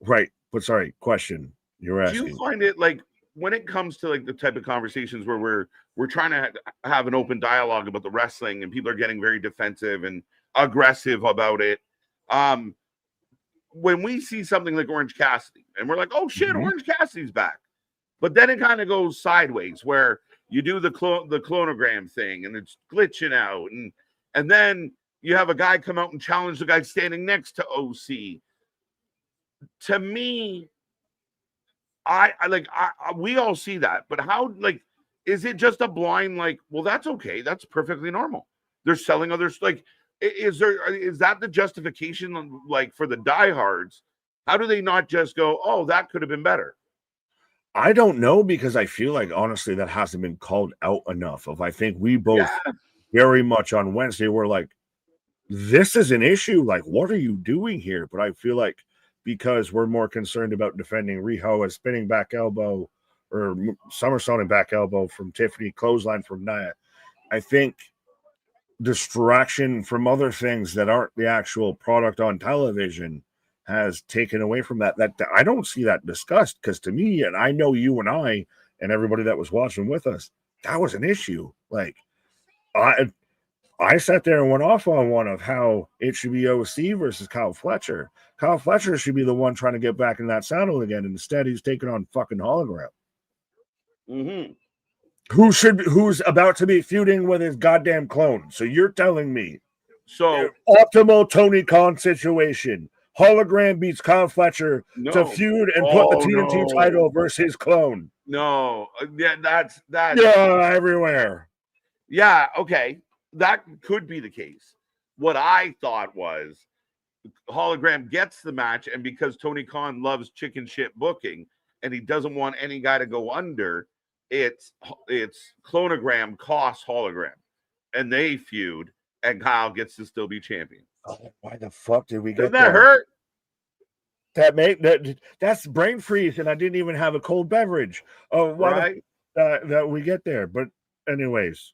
Right, but sorry, question you're asking. Do you find it, like, when it comes to like the type of conversations where we're trying to have an open dialogue about the wrestling and people are getting very defensive and aggressive about it, when we see something like Orange Cassidy and we're like, oh shit, Orange Cassidy's back, but then it kind of goes sideways where you do the clonogram thing and it's glitching out, and then you have a guy come out and challenge the guy standing next to OC. To me, we all see that, but how, like, is it just a blind, like, well, that's okay, that's perfectly normal, they're selling others, like, is that the justification, like, for the diehards? How do they not just go, oh, that could have been better? I don't know, because I feel like, honestly, that hasn't been called out enough. I think we both very much on Wednesday were like, this is an issue, like, what are you doing here? But I feel like because we're more concerned about defending Riho as spinning back elbow or somersaulting back elbow from Tiffany, clothesline from Nia, I think distraction from other things that aren't the actual product on television has taken away from that. That I don't see that discussed, because to me, and I know you and I and everybody that was watching with us, that was an issue. Like, I sat there and went off on one of how it should be OC versus Kyle Fletcher. Kyle Fletcher should be the one trying to get back in that saddle again. And instead, he's taking on fucking hologram. Who's about to be feuding with his goddamn clone. So you're telling me, optimal Tony Khan situation, hologram beats Kyle Fletcher to feud and put the TNT title versus his clone. No, yeah, that's everywhere. Yeah, okay, that could be the case. What I thought was hologram gets the match, and because Tony Khan loves chicken shit booking and he doesn't want any guy to go under, it's clonogram costs hologram, and they feud, and Kyle gets to still be champion. Oh, why the fuck did we get Doesn't that hurt? That's brain freeze, and I didn't even have a cold beverage. Oh, why that we get there? But anyways,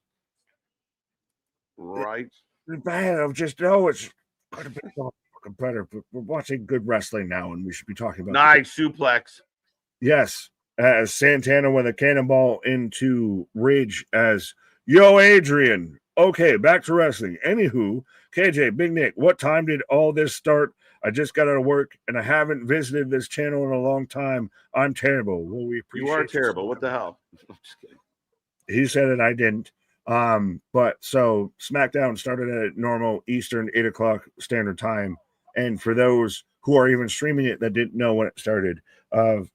right? Bad. I'm just it's gonna be fucking better. But we're watching good wrestling now, and we should be talking about nice suplex. Yes, as Santana with a cannonball into Ridge as yo Adrian. Okay, back to wrestling. Anywho, KJ, Big Nick, what time did all this start? I just got out of work, and I haven't visited this channel in a long time. I'm terrible. Well, we appreciate you are terrible. What the hell? I'm just kidding. He said it. I didn't. But so SmackDown started at normal Eastern 8 o'clock standard time. And for those who are even streaming it that didn't know when it started,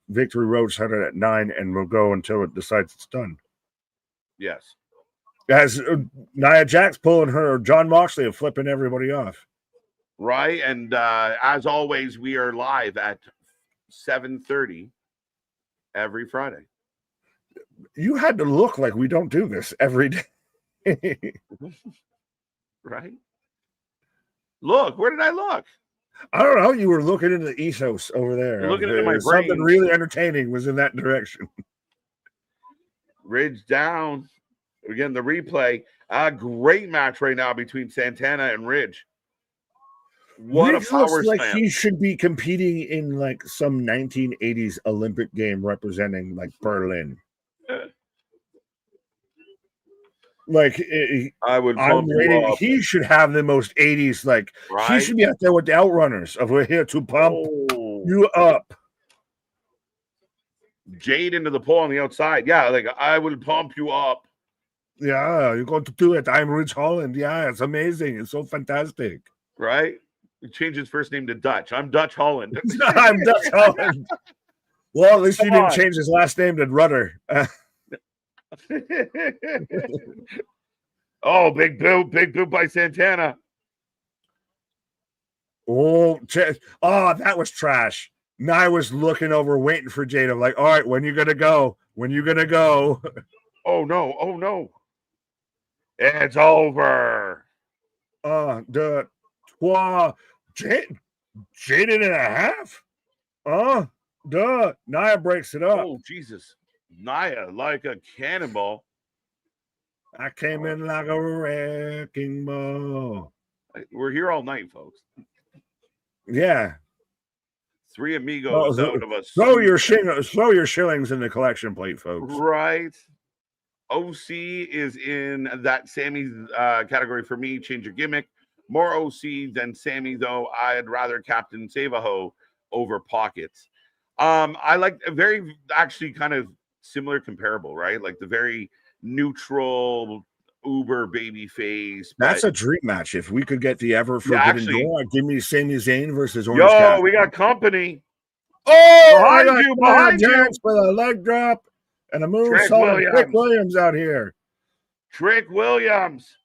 Victory Road started at 9 and will go until it decides it's done. Yes. As Nia Jax pulling her John Moxley and flipping everybody off. Right. And as always, we are live at 7:30 every Friday. You had to look like we don't do this every day. Right? Look, where did I look? I don't know. You were looking into the ethos over there. You're looking into my brain. Something really entertaining was in that direction. Ridge down. Again, the replay. A great match right now between Santana and Ridge. What Ridge a power looks like slam. he should be competing in like some 1980s Olympic game representing like Berlin. Like I would I'm pump you rating. up, He should have the most 80s. Like he right? should be out there with the outrunners of we're here to pump Oh. you up. Jade into the pole on the outside. Yeah, like I will pump you up. Yeah, you're going to do it. I'm Rich Holland. Yeah, it's amazing. It's so fantastic. Right? He changed his first name to Dutch. I'm Dutch Holland. I'm Dutch Holland. Well, at least he Come didn't on. change his last name to Rudder. Oh, big boot by Santana. Oh, that was trash. Now I was looking over, waiting for Jade. I'm like, all right, when you gonna go? When you gonna go? Oh no! Oh no! It's over. The Jade and a half. Nia breaks it up. Oh Jesus! Nia like a cannonball. I came in like a wrecking ball. We're here all night, folks. Yeah. Three amigos out of us. Throw your shillings in the collection plate, folks. Right. OC is in that Sammy's category for me. Change your gimmick. More OC than Sammy, though. I'd rather Captain Save-A-Ho over Pockets. I like a very actually kind of similar comparable, right? Like the very neutral uber baby face. That's a dream match. If we could get the ever forbidden door, give me Sami Zayn versus Orange Yo, Cassidy. we got company. Oh, behind you. Chance for the leg drop and a moonsault. Trick Williams out here. Trick Williams.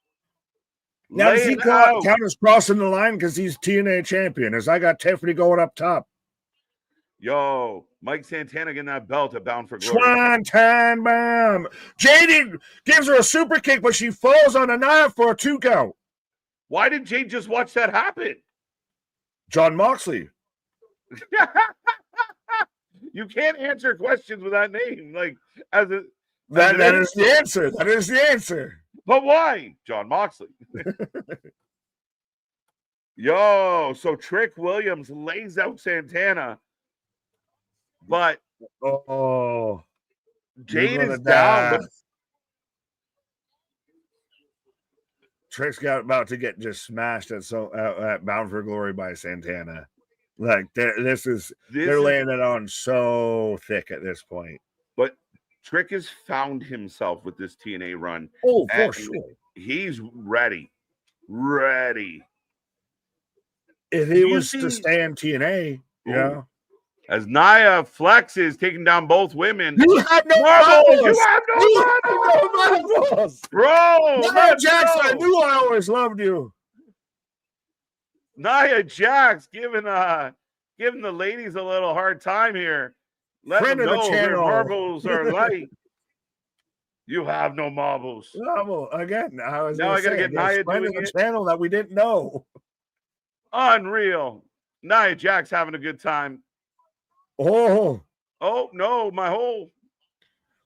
Now, does he count as crossing the line because he's TNA champion? As I got Tiffany going up top. Yo, Mike Santana getting that belt at Bound for Glory. Swanton bomb. Jade gives her a super kick, but she falls on a knife for a 2 count. Why did Jade just watch that happen? John Moxley. You can't answer questions with that name. Like that is the answer. That is the answer. But why? John Moxley. Yo, so Trick Williams lays out Santana. But Jade is down. Trick's about to get just smashed at Bound for Glory by Santana. Like they're laying it on so thick at this point. But Trick has found himself with this TNA run. Oh, for sure. He's ready. Ready. If he was to stay in TNA, yeah. As Nia flexes, taking down both women. You have no marbles. You have no marbles. Bro, Nia Jax, I knew I always loved you. Nia Jax giving the ladies a little hard time here. Let them know their marbles are light. You have no marbles. Again, I gotta get Nia doing the channel that we didn't know. Unreal. Nia Jax having a good time. Oh no, my hole.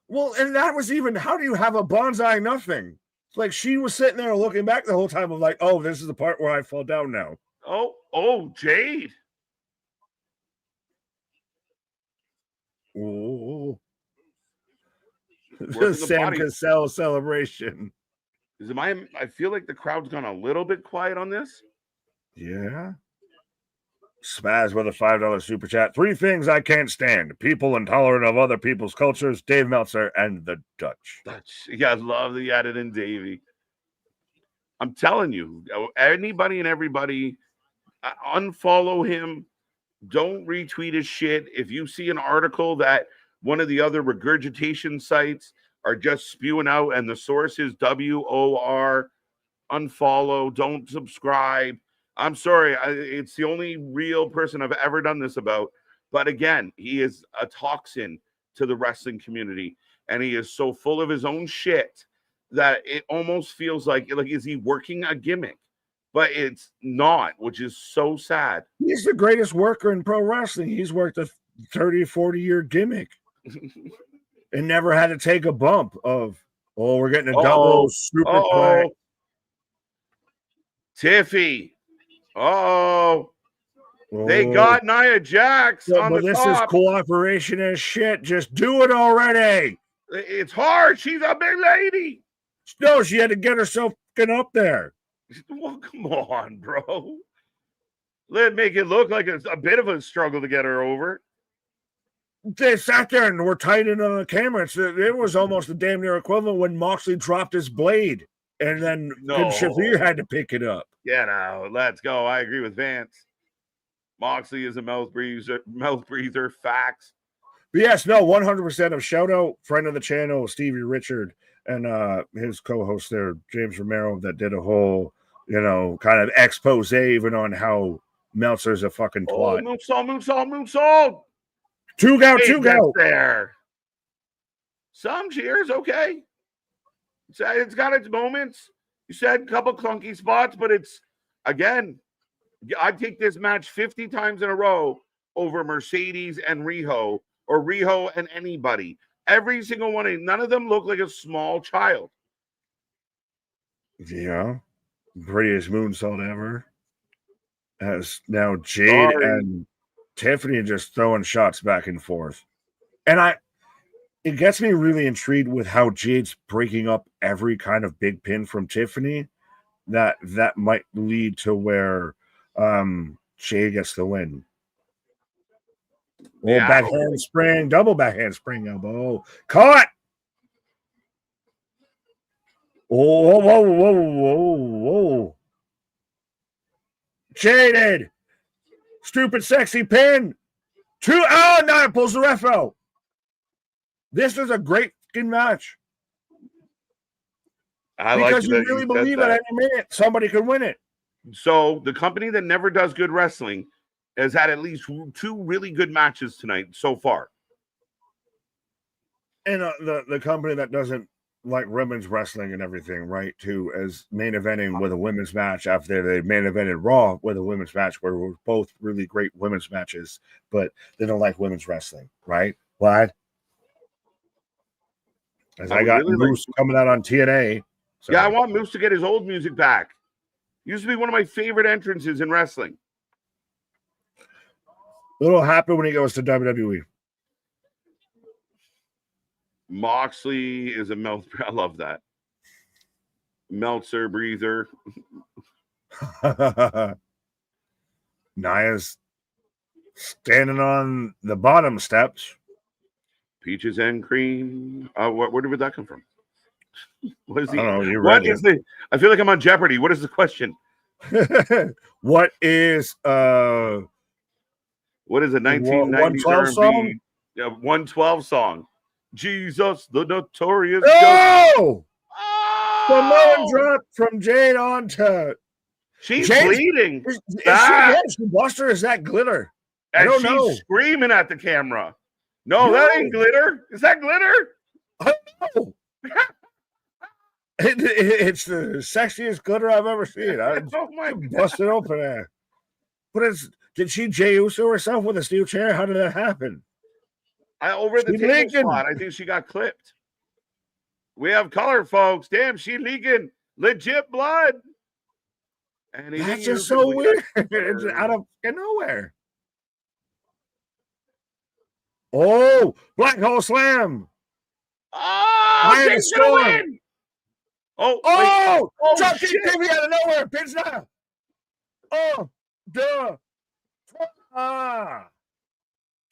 Well, and that was even, how do you have a bonsai nothing? It's like she was sitting there looking back the whole time of like, oh, this is the part where I fall down now. Oh, Jade. Oh. The Sam Cassell celebration. I feel like the crowd's gone a little bit quiet on this. Yeah. Spaz with a $5 super chat. 3 things I can't stand: people intolerant of other people's cultures, Dave Meltzer, and the Dutch. Yeah, I love that you added in Davey. I'm telling you, anybody and everybody, unfollow him. Don't retweet his shit. If you see an article that one of the other regurgitation sites are just spewing out and the source is WOR, unfollow, don't subscribe. I'm sorry. It's the only real person I've ever done this about. But again, he is a toxin to the wrestling community. And he is so full of his own shit that it almost feels like is he working a gimmick? But it's not, which is so sad. He's the greatest worker in pro wrestling. He's worked a 30, 40-year gimmick and never had to take a bump of Oh, we're getting a double superplex. Tiffy. They got Nia Jax on the this top. is cooperation as shit. Just do it already. It's hard. She's a big lady. No, she had to get herself up there. Well, come on, bro. Let's make it look like it's a bit of a struggle to get her over. They sat there and were tight in on the camera. It was almost a damn near equivalent when Moxley dropped his blade and then Shafir had to pick it up. Yeah, now let's go. I agree with Vance. Moxley is a mouth breather. Facts. But yes, no, 100% of shout out friend of the channel, Stevie Richard, and his co-host there, James Romero, that did a whole, kind of expose even on how Meltzer's a fucking twat. Moonsault. Two go. There. Some cheers, okay. It's got its moments. You said a couple clunky spots, but it's, again, I'd take this match 50 times in a row over Mercedes and Riho, or Riho and anybody. Every single one, none of them look like a small child. Yeah. Prettiest moonsault ever. As now Jade and Tiffany are just throwing shots back and forth. And it gets me really intrigued with how Jade's breaking up every kind of big pin from Tiffany. That might lead to where Jade gets the win. Oh, backhand spring, double backhand spring elbow. Caught! Oh, whoa. Jaded! Stupid sexy pin! Now it pulls the ref out. This is a great fucking match. Because you really believe at any minute somebody could win it. So the company that never does good wrestling has had at least 2 really good matches tonight so far. And the company that doesn't like women's wrestling and everything, right, too, as main eventing with a women's match after they main evented Raw with a women's match where we're both really great women's matches, but they don't like women's wrestling, right? What? As I got really Moose coming out on TNA. So. Yeah, I want Moose to get his old music back. Used to be one of my favorite entrances in wrestling. A little happy when he goes to WWE. Moxley is a mouth. I love that. Meltzer breather. Nia's standing on the bottom steps. Peaches and cream. Where did that come from? What is the? I don't know, what is the? I feel like I'm on Jeopardy. What is the question? What is a 1990s R&B song? 112 song. Jesus, the notorious. Oh! Samoan drop from Jade onto. She's bleeding. She lost her. Is that glitter? And I don't know. Screaming at the camera. No, that ain't glitter. Is that glitter? I don't know. It's the sexiest glitter I've ever seen. Oh my God. Busted open there. Did she Jey Uso herself with a steel chair? How did that happen? Over the table spot. I think she got clipped. We have color, folks. Damn, she leaking legit blood. And that's just so weird. It's out of nowhere. Oh, black hole slam. Oh, she's gonna win. Oh, drop kick Timmy out of nowhere. Pins now. Oh, duh.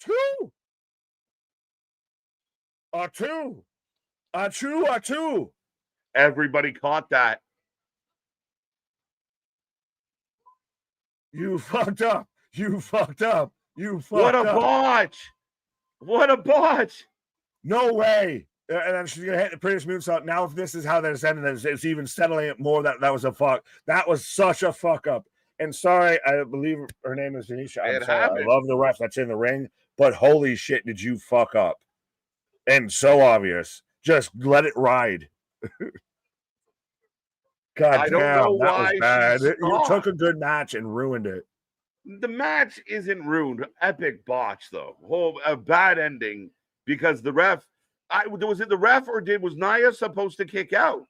Two. A two. Everybody caught that. You fucked up. What a botch. What a botch. No way. And then she's going to hit the prettiest moonsault. Now, if this is how they're sending it, it's even settling it more. That was a fuck. That was such a fuck up. And sorry, I believe her name is Janisha. I'm sorry. I love the ref that's in the ring, but holy shit, did you fuck up? And so obvious. Just let it ride. God damn, that was bad. You took a good match and ruined it. The match isn't ruined. Epic botch, though. A bad ending because the ref Was it the ref or was Nia supposed to kick out?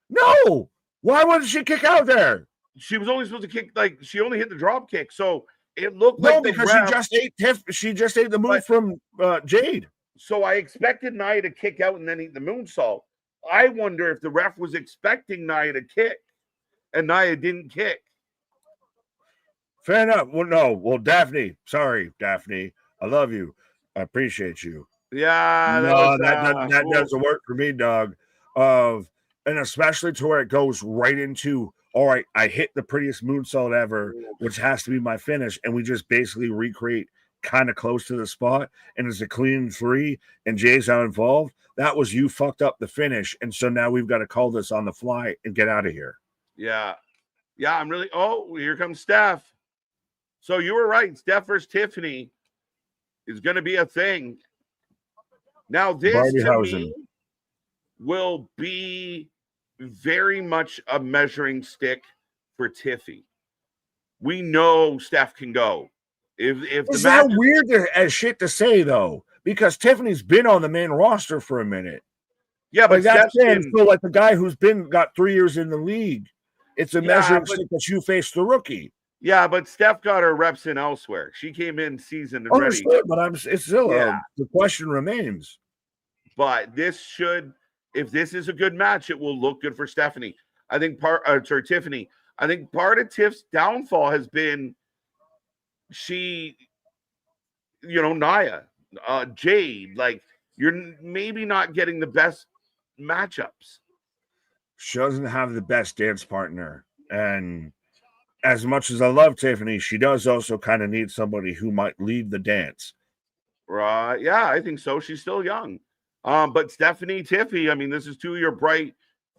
No. Why wouldn't she kick out there? She was only supposed to kick, like, she only hit the drop kick. So it looked No, like the because ref, she just ate the move from Jade. so I expected Nia to kick out and then eat the moonsault. I wonder if the ref was expecting Nia to kick and Nia didn't kick. Fair enough. Well, no. Well, Daphne. Sorry, Daphne. I love you. I appreciate you. Yeah, that doesn't work for me, dog. And especially to where it goes right into, all right, I hit the prettiest moonsault ever, which has to be my finish, and we just basically recreate kind of close to the spot, and it's a clean 3, and Jay's not involved. That was you fucked up the finish, and so now we've got to call this on the fly and get out of here. Yeah. I'm really. Oh, here comes Steph. So you were right. Steph versus Tiffany is going to be a thing. Now, this to me will be very much a measuring stick for Tiffy. We know Steph can go. If is that weird as shit to say though? Because Tiffany's been on the main roster for a minute. Yeah, but that's so like the guy who's got 3 years in the league. It's a measuring stick that you face the rookie. Yeah, but Steph got her reps in elsewhere. She came in seasoned and ready. But it's still the question remains. But if this is a good match, it will look good for Stephanie. I think Tiffany. I think part of Tiff's downfall has been Nia, Jade. Like, you're maybe not getting the best matchups. She doesn't have the best dance partner, and as much as I love Tiffany, she does also kind of need somebody who might lead the dance. Right? Yeah, I think so. She's still young. But Stephanie, Tiffy, I mean, this is to your bright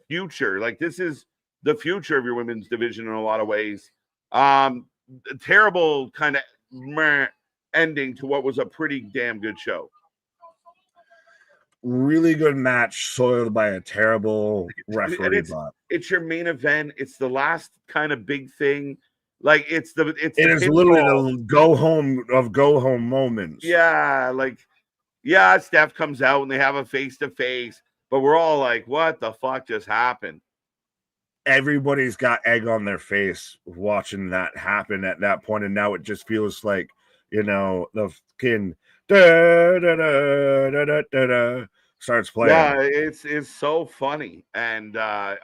future. Like, this is the future of your women's division in a lot of ways. Terrible kind of ending to what was a pretty damn good show. Really good match soiled by a terrible referee. It's your main event. It's the last kind of big thing. Like, it is literally the go home moments. Yeah, Steph comes out and they have a face-to-face, but we're all like, what the fuck just happened? Everybody's got egg on their face watching that happen at that point, and now it just feels like, the fucking starts playing. Yeah, it's so funny and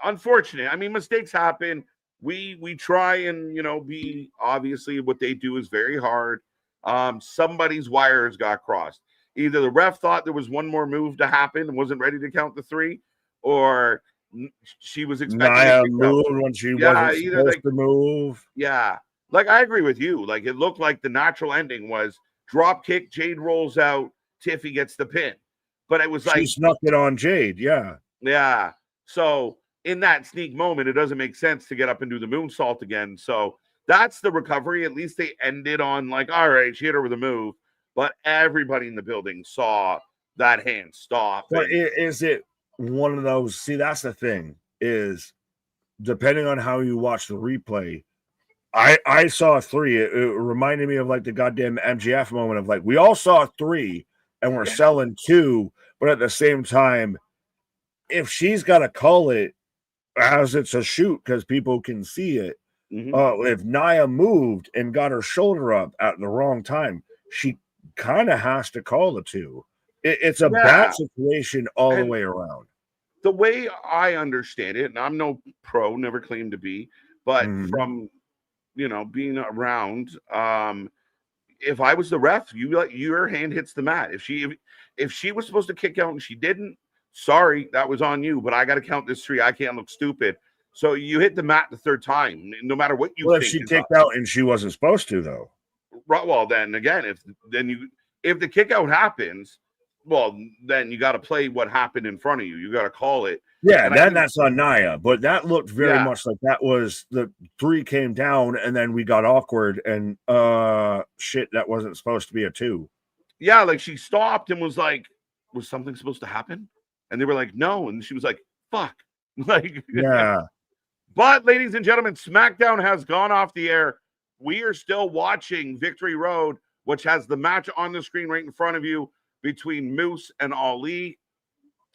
unfortunate. I mean, mistakes happen. We try and be, obviously what they do is very hard. Somebody's wires got crossed. Either the ref thought there was one more move to happen and wasn't ready to count the 3, or she was expecting to move when she wasn't supposed to move. Yeah, like, I agree with you. Like, it looked like the natural ending was drop kick, Jade rolls out, Tiffy gets the pin. But it was she snuck it on Jade, yeah. Yeah. So in that sneak moment, it doesn't make sense to get up and do the moonsault again. So that's the recovery. At least they ended on, like, all right, she hit her with a move. But everybody in the building saw that hand stop. But is it one of those? See, that's the thing, is depending on how you watch the replay, I saw 3. It reminded me of like the goddamn MGF moment of like, we all saw 3 and we're selling 2, but at the same time, if she's got to call it as it's a shoot because people can see it, if Nia moved and got her shoulder up at the wrong time, she kind of has to call the 2. It's a bad situation all the way around. The way I understand it, and I'm no pro, never claimed to be, but from being around, if I was the ref, your hand hits the mat. If she was supposed to kick out and she didn't, sorry, that was on you. But I got to count this 3. I can't look stupid. So you hit the mat the 3rd time, no matter what you think. If she kicked out and she wasn't supposed to, though. Well, then again, if the kick out happens, well, then you got to play what happened in front of you. You got to call it. Yeah, then that's on Nia. But that looked very much like that was the 3 came down and then we got awkward and shit, that wasn't supposed to be a 2. Yeah, like she stopped and was like, was something supposed to happen? And they were like, no. And she was like, fuck. Like, yeah. But ladies and gentlemen, SmackDown has gone off the air. We are still watching Victory Road, which has the match on the screen right in front of you between Moose and Ali.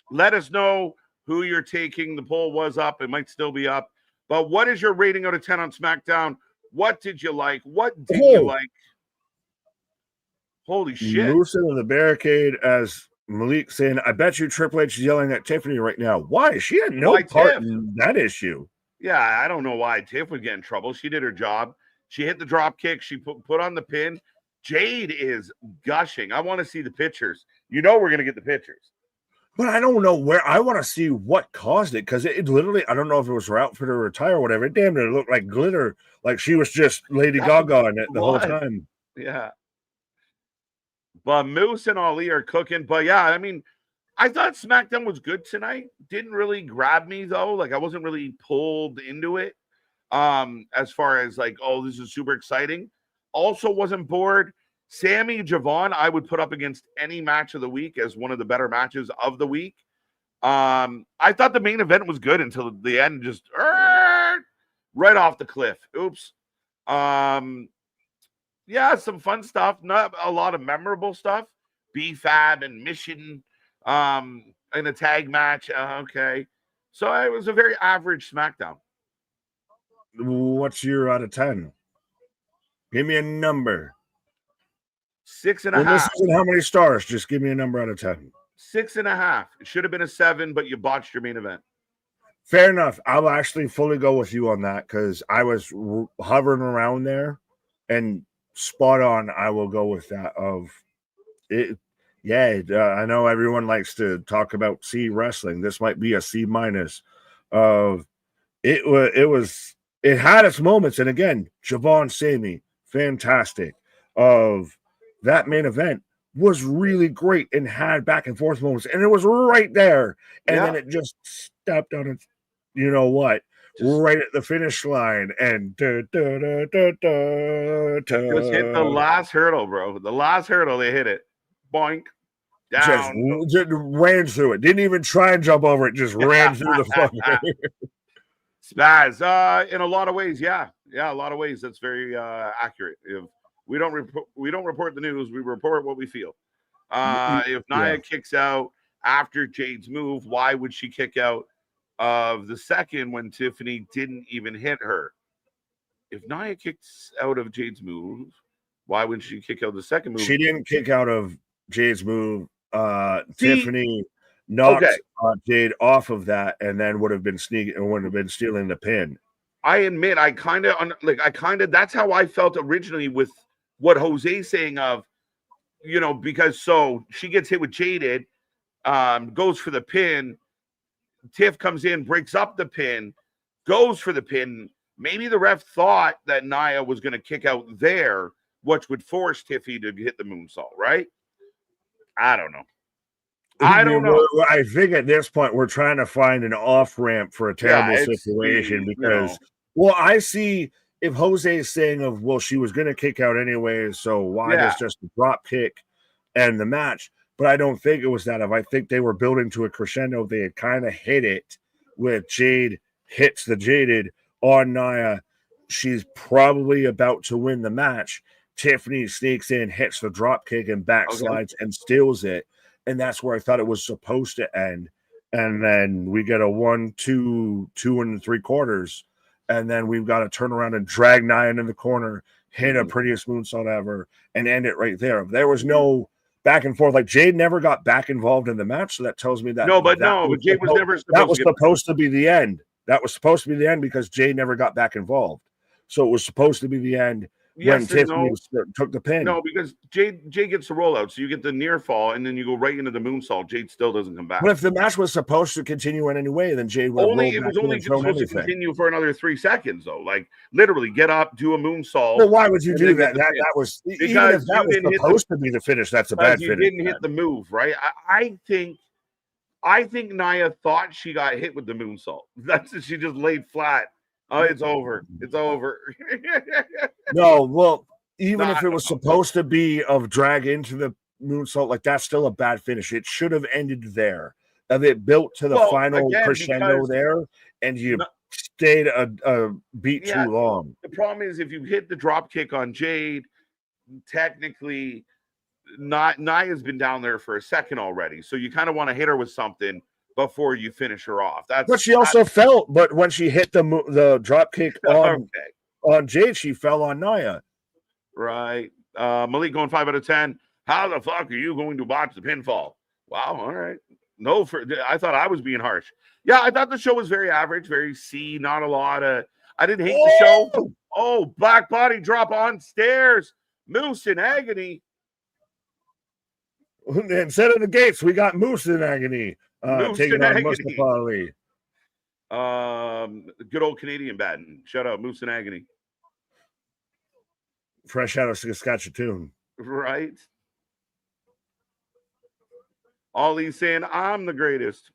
Let us know who you're taking. The poll was up. It might still be up. But what is your rating out of 10 on SmackDown? What did you like? What didn't you like? Holy shit. Moose into the barricade as Malik saying, I bet you Triple H is yelling at Tiffany right now. Why? She had no part in that issue. Yeah, I don't know why Tiff would get in trouble. She did her job. She hit the drop kick. She put on the pin. Jade is gushing. I want to see the pictures. You know we're going to get the pictures. But I don't know where. I want to see what caused it, because it literally, I don't know if it was her outfit or her tie or whatever. It damn near looked like glitter, like she was just Lady Gaga in it the whole time. Yeah. But Moose and Ali are cooking. But yeah, I mean, I thought SmackDown was good tonight. Didn't really grab me though. Like I wasn't really pulled into it. As far as like, oh, this is super exciting. Also wasn't bored. Sami Javon, I would put up against any match of the week as one of the better matches of the week. I thought the main event was good until the end, just right off the cliff. Oops. Yeah, some fun stuff. Not a lot of memorable stuff. B-Fab and Mission in a tag match. Okay. So it was a very average SmackDown. What's your out of 10? Give me a number. 6.5. Well, this isn't how many stars. Just give me a number out of 10. 6.5. It should have been a 7, but you botched your main event. Fair enough. I'll actually fully go with you on that, because I was hovering around there, and spot on. I will go with that. Of it. Yeah, I know everyone likes to talk about C wrestling. This might be a C minus. Of it was. It had its moments, and again, Javon Sami, fantastic. Of that main event was really great and had back and forth moments, and it was right there. And then it just stepped on its, you know what, right at the finish line, and just hit the last hurdle, bro. The last hurdle, they hit it. Boink. Down. Just ran through it. Didn't even try and jump over it. Just ran through the fucking. Spaz, in a lot of ways, yeah, a lot of ways. That's very accurate. If we don't report the news, we report what we feel. If Nia kicks out after Jade's move, why would she kick out of the second when Tiffany didn't even hit her? If Nia kicks out of Jade's move, why would she kick out the second move? She didn't kick out of Jade's move. Tiffany knocked Jade off of that, and then would have been stealing the pin. I admit, that's how I felt originally with what Jose's saying of, because so she gets hit with Jaded, goes for the pin. Tiff comes in, breaks up the pin, goes for the pin. Maybe the ref thought that Nia was going to kick out there, which would force Tiffy to hit the moonsault, right? I don't know. I think at this point we're trying to find an off ramp for a terrible situation because, I see if Jose is saying of, she was going to kick out anyway, so why just a drop kick and the match? But I don't think it was that. I think they were building to a crescendo. They had kind of hit it with Jade hits the Jaded on Nia. She's probably about to win the match. Tiffany sneaks in, hits the drop kick and backslides and steals it. And that's where I thought it was supposed to end. And then we get a 1, 2, 2 3/4. And then we've got to turn around and drag Nia into the corner, hit a prettiest moonsault ever, and end it right there. There was no back and forth. Like Jade never got back involved in the match. So that tells me that Jade was never supposed to be the end. That was supposed to be the end because Jade never got back involved. So it was supposed to be the end. When Tiffany took the pin. No, because Jade gets the rollout. So you get the near fall, and then you go right into the moonsault. Jade still doesn't come back. But if the match was supposed to continue in any way, then Jade would have supposed to continue for another 3 seconds, though. Like, literally, get up, do a moonsault. Well, why would you do that? That was, even if that was supposed to be the finish, that's a bad finish. You didn't hit the move, right? I think Nia thought she got hit with the moonsault. She just laid flat. Oh, it's over. It's over. No, well, even if it was supposed to be of drag into the moonsault, like that's still a bad finish. It should have ended there. Of it built to the final crescendo there, and you stayed a beat too long. The problem is if you hit the drop kick on Jade, technically Naya's been down there for a second already, so you kind of want to hit her with something before you finish her off. But she also fell. But when she hit the drop kick on Jade, she fell on Nia. Right. Malik going 5 out of 10. How the fuck are you going to watch the pinfall? Wow. All right. No, I thought I was being harsh. Yeah, I thought the show was very average, very C. Not a lot of. I didn't hate the show. Oh, black body drop on stairs. Moose in agony. Instead of the gates, we got Moose in agony. Taking on Mustafa Ali. Good old Canadian batting. Shout out Moose in agony. Fresh out of Saskatchewan. Right. Ali saying, I'm the greatest.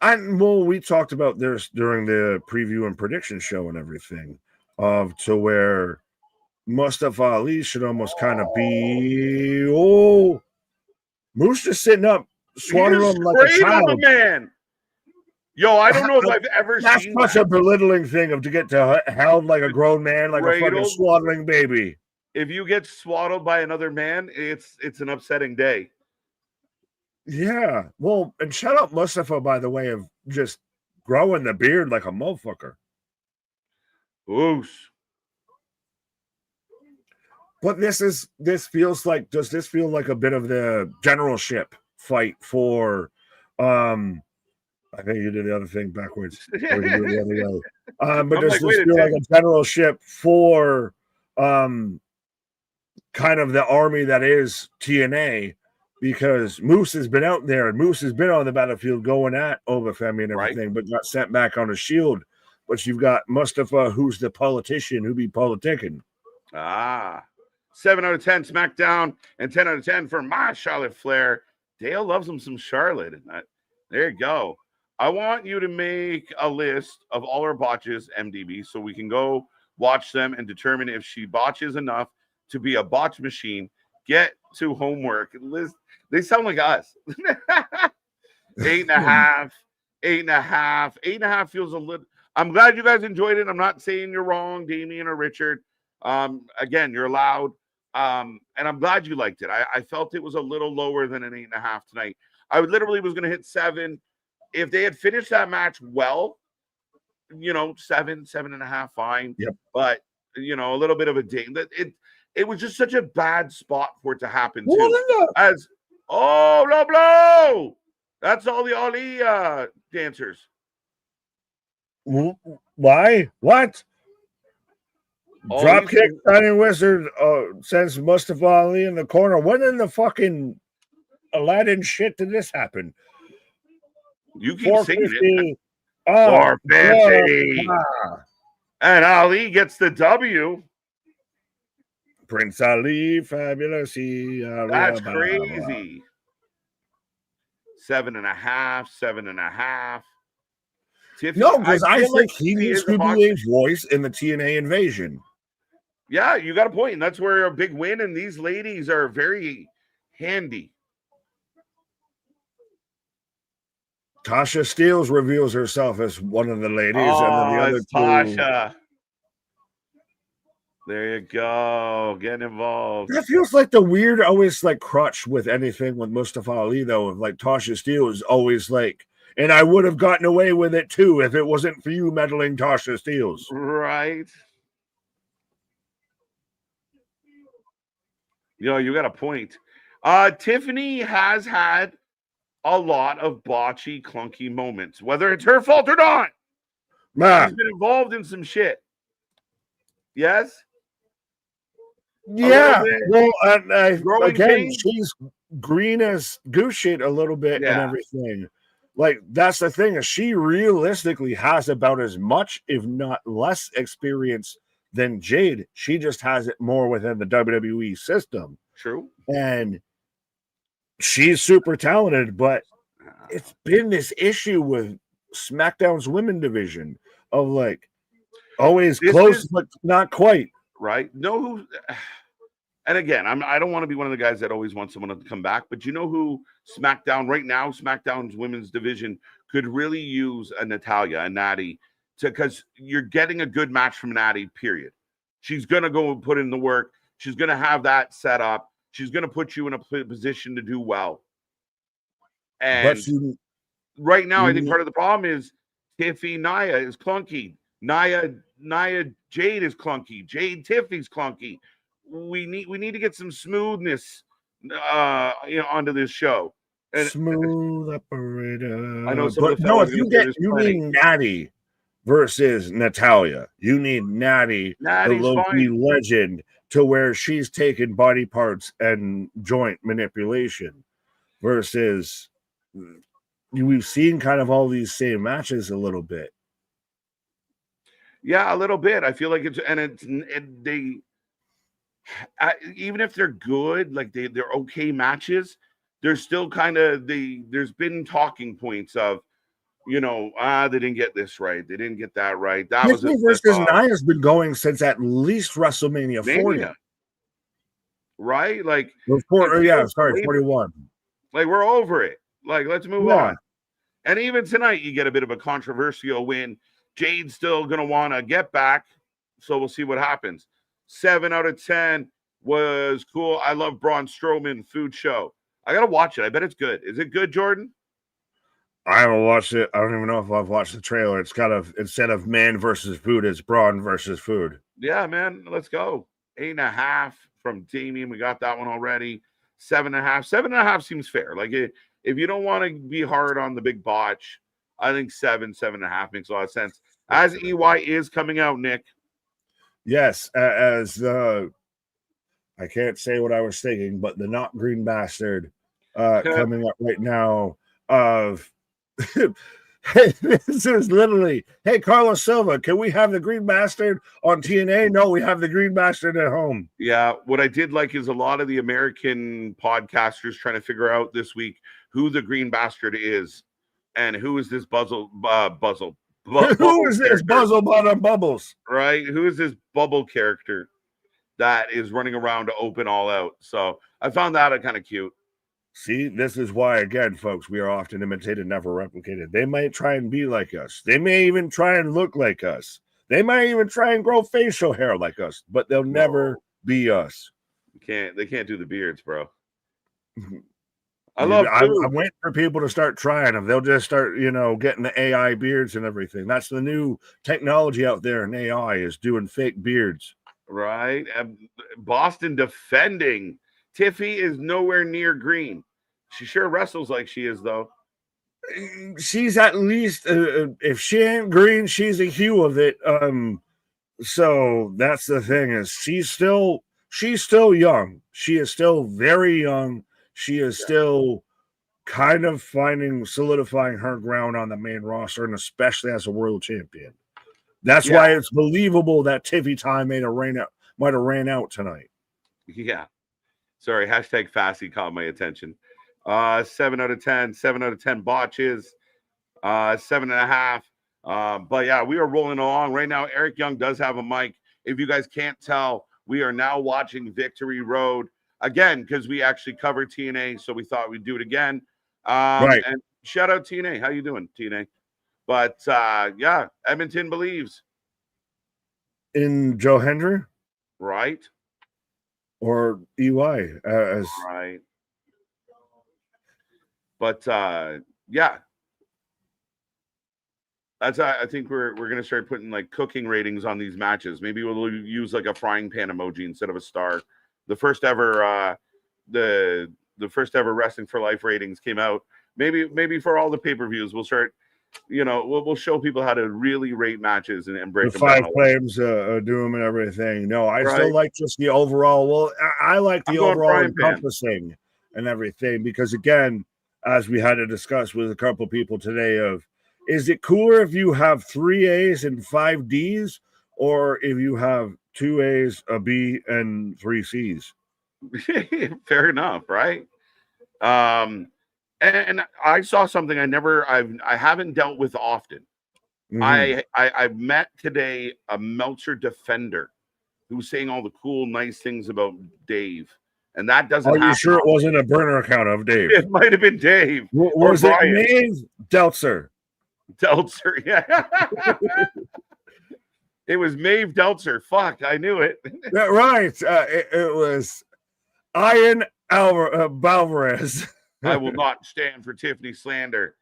We talked about this during the preview and prediction show and everything, to where Mustafa Ali should almost kind of be, Moose just sitting up, swallowing him like a child. Man. Yo, I don't know if I've ever seen that's such a belittling thing to get held like a grown man, like a fucking swaddling baby. If you get swaddled by another man, it's an upsetting day. Yeah. Well, and shout out Mustafa, by the way, of just growing the beard like a motherfucker. Oosh. But does this feel like a bit of the generalship fight for I think you did the other thing backwards. Or you do the other way. But does this feel like a generalship for kind of the army that is TNA? Because Moose has been out there and Moose has been on the battlefield going at Obafemi and everything, but got sent back on a shield. But you've got Mustafa, who's the politician who be politicking. 7 out of 10 SmackDown and 10 out of 10 for my Charlotte Flair. Dale loves him some Charlotte. There you go. I want you to make a list of all her botches, MDB, so we can go watch them and determine if she botches enough to be a botch machine. Get to homework. They sound like us. 8.5. 8.5. 8.5 feels a little. I'm glad you guys enjoyed it. I'm not saying you're wrong, Damien or Richard. Again, you're allowed. And I'm glad you liked it. I felt it was a little lower than an 8.5 tonight. I literally was going to hit 7. If they had finished that match well, 7.5, fine. Yep. But, a little bit of a ding. It was just such a bad spot for it to happen, too. Low blow! That's all the Ali dancers. Why? What? Dropkick, Shining Wizard sends Mustafa Ali in the corner. When in the fucking Aladdin shit did this happen? You keep singing it. 450. And Ali gets the W. Prince Ali, fabulous. That's crazy. 7.5, 7.5. No, because I think he needs to be a voice in the TNA invasion. Yeah, you got a point. And that's where a big win. And these ladies are very handy. Tasha Steelz reveals herself as one of the ladies, and then the other two. Tasha. There you go. Get involved. That feels like the weird, always like crutch with anything with Mustafa Ali, though. Of like Tasha Steelz is always like, and I would have gotten away with it too if it wasn't for you meddling Tasha Steelz. Right. You got a point. Tiffany has had a lot of botchy, clunky moments, whether it's her fault or not. She's been involved in some shit. Yes? Yeah. Well, again, she's green as goose shit a little bit and everything. Like, that's the thing. Is she realistically has about as much, if not less, experience than Jade. She just has it more within the WWE system. True. And she's super talented, but it's been this issue with SmackDown's women division of like always close, but not quite. Right. And again, I don't want to be one of the guys that always wants someone to come back, but you know who SmackDown right now, SmackDown's women's division could really use a Natalya, a Natty, because you're getting a good match from Natty, period. She's going to go and put in the work. She's going to have that set up. She's going to put you in a position to do well. And right now, I think part of the problem is Tiffy Nia is clunky. Nia Jade is clunky. Jade Tiffy's clunky. We need to get some smoothness onto this show. And smooth operator. I know some but of the no, fellas if you need Natty versus Natalia. You need Natty, the low-key legend, to where she's taking body parts and joint manipulation versus we've seen kind of all these same matches a little bit. Yeah, a little bit. I feel like even if they're good, like they're okay matches, there's still kind of there's been talking points of, they didn't get this right. They didn't get that right. That was versus Nia's been going since at least WrestleMania 40. Right? Like 41. Like we're over it. Like let's move on. And even tonight you get a bit of a controversial win. Jade's still gonna want to get back. So we'll see what happens. 7 out of 10 was cool. I love Braun Strowman food show. I gotta watch it. I bet it's good. Is it good, Jordan? I haven't watched it. I don't even know if I've watched the trailer. It's kind of, instead of man versus food, it's Braun versus food. Yeah, man. Let's go. 8.5 from Damien. We got that one already. 7.5. 7.5 seems fair. Like if you don't want to be hard on the big botch, I think 7.5 makes a lot of sense. As EY is coming out, Nick. Yes, as I can't say what I was thinking, but the not green bastard coming up right now of this is literally, hey, Carlos Silva, can we have the green bastard on TNA? No, we have the green bastard at home. Yeah, what I did like is a lot of the American podcasters trying to figure out this week who the green bastard is and who is this Buzzle? Who is this Buzzle Bottom Bubbles? Right? Who is this bubble character that is running around to open all out? So I found that kind of cute. See, this is why, again, folks, we are often imitated, never replicated. They might try and be like us. They may even try and look like us. They might even try and grow facial hair like us, but they'll never be us. They can't do the beards, bro. I'm waiting for people to start trying them. They'll just start, getting the AI beards and everything. That's the new technology out there in AI, is doing fake beards. Right. Boston defending. Tiffy is nowhere near green. She sure wrestles like she is, though. She's at least, if she ain't green, she's a hue of it. So that's the thing, is she's still young. She is still very young. She is still kind of solidifying her ground on the main roster, and especially as a world champion. That's why it's believable that Tiffy time might have ran out tonight. Yeah. Sorry, hashtag Fassi caught my attention. 7 out of 10. 7 out of 10 botches. 7.5. But yeah, we are rolling along right now. Eric Young does have a mic. If you guys can't tell, we are now watching Victory Road again because we actually covered TNA, so we thought we'd do it again. Right. And shout out TNA. How you doing, TNA? But yeah, Edmonton believes in Joe Hendry, right? Or EY as right. But yeah, that's I think we're gonna start putting like cooking ratings on these matches. Maybe we'll use like a frying pan emoji instead of a star. The first ever the first ever Wrestling for Life ratings came out. Maybe for all the pay-per-views we'll start. We'll show people how to really rate matches and break the them 5 claims, do them and everything. No, I still like just the overall. Well, I like the overall encompassing and everything, because again, as we had to discuss with a couple people today, is it cooler if you have 3 A's and 5 D's, or if you have 2 A's, a B, and 3 C's? Fair enough, right? And I saw something I haven't dealt with often. Mm-hmm. I've met today a Meltzer defender who's saying all the cool, nice things about Dave, and that doesn't. Are you sure it wasn't a burner account of Dave? It might have been Dave. Was it Maeve Deltzer? Deltzer, yeah. It was Maeve Deltzer. Fuck, I knew it. Right. It was. Ian Alvarez. I will not stand for Tiffany slander.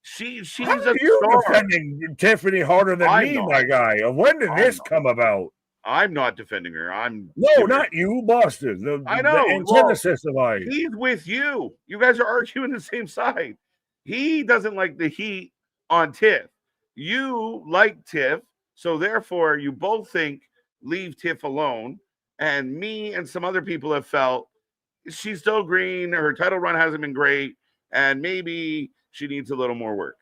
She's How a are you star. defending Tiffany harder than I'm me, not. my guy? When did I'm this not. come about? I'm not defending her. I'm No, giving her- not you, Boston. I know. The antithesis of I. He's with you. You guys are arguing the same side. He doesn't like the heat on Tiff. You like Tiff, so therefore you both think leave Tiff alone. And me and some other people have felt she's still green. Her title run hasn't been great, and maybe she needs a little more work.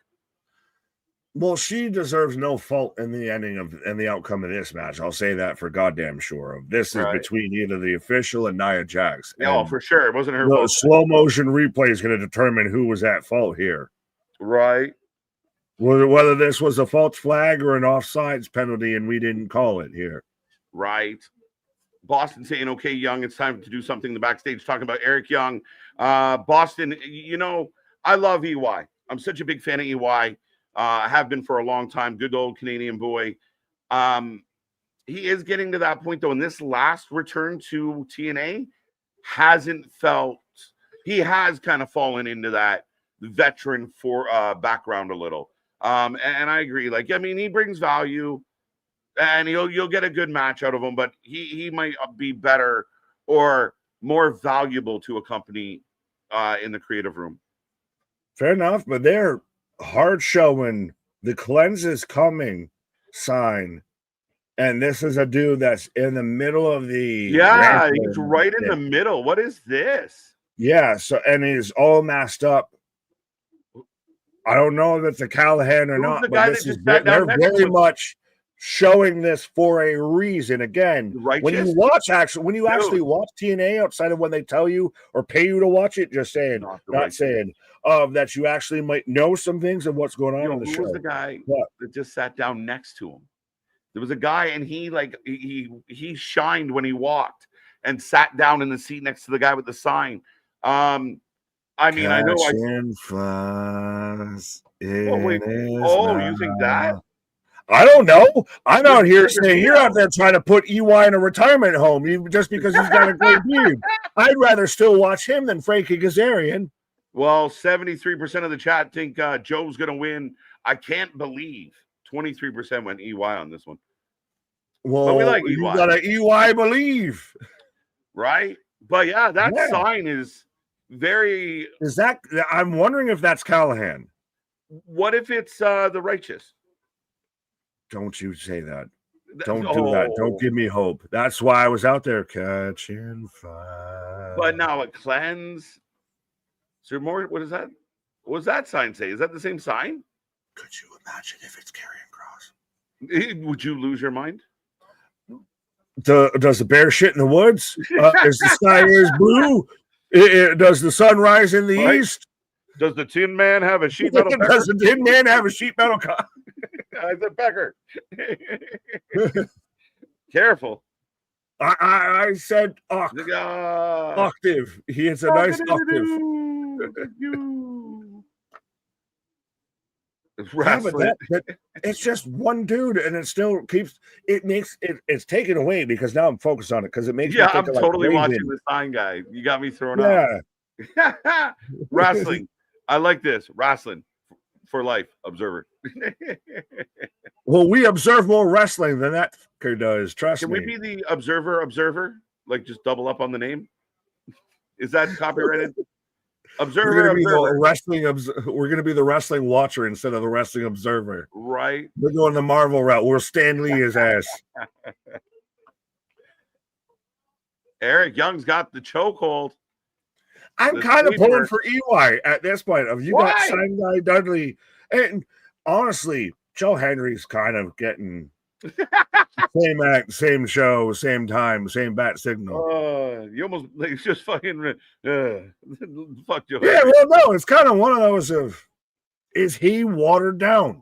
Well, she deserves no fault in the ending of and the outcome of this match. I'll say that for goddamn sure. This is between either the official and Nia Jax. No, for sure. It wasn't her the fault. slow motion replay is going to determine who was at fault here. Right. Whether this was a false flag or an offsides penalty and we didn't call it here. Right. Boston saying, okay, Young, it's time to do something in the backstage, talking about Eric Young. Boston, you know, I love EY. I'm such a big fan of EY. I have been for a long time. Good old Canadian boy. He is getting to that point, though, in this last return to TNA, hasn't felt – he has kind of fallen into that veteran for background a little. And I agree. Like, I mean, he brings value, and you'll get a good match out of him, but he might be better or more valuable to a company in the creative room. Fair enough, but they're hard showing the cleanse is coming sign. And this is a dude that's in the middle of the he's right in the middle. What is this? Yeah, so and he's all masked up. I don't know if it's a Callahan or not, but this is they're very much showing this for a reason. Again, when you actually watch TNA outside of when they tell you or pay you to watch it, just saying, not saying that you actually might know some things of what's going on in the show. Who was the guy that just sat down next to him? There was a guy, and he shined when he walked and sat down in the seat next to the guy with the sign. I mean, I know. You think that? I don't know. I'm out here saying you're out there trying to put EY in a retirement home just because he's got a great beard. I'd rather still watch him than Frankie Kazarian. Well, 73% of the chat think Joe's going to win. I can't believe 23% went EY on this one. Well, but we like EY. You got to EY believe. Right? But yeah, that sign is very... Is that... I'm wondering if that's Callahan. What if it's the Righteous? Don't you say that. Don't do that. Don't give me hope. That's why I was out there catching fire. But now a cleanse. Is there more? What is that? What does that sign say? Is that the same sign? Could you imagine if it's Karrion Kross? Would you lose your mind? Does the bear shit in the woods? Is the sky is blue? Does the sun rise in the east? Does the Tin Man have a sheet metal pecker? Does the Tin Man have a sheet metal car? I said pecker. Careful. I said octave. He has a nice octave. It's just one dude, and it still keeps. It makes it. It's taken away because now I'm focused on it because it makes. Yeah, I'm totally watching the sign guy. You got me thrown out. Wrestling. I like this. Wrestling for life. Observer. Well, we observe more wrestling than that does. Trust me. Can we be the observer? Like just double up on the name? Is that copyrighted? Observer. We're going to be the wrestling watcher instead of the wrestling observer. Right. We're going the Marvel route. We're Stan Lee his ass. Eric Young's got the chokehold. I'm kind of pulling for EY at this point. You got Sign Guy Dudley, and honestly, Joe Henry's kind of getting same act, same show, same time, same bat signal. You almost just fucking fuck Joe. Yeah, well, no, it's kind of one of those of, is he watered down?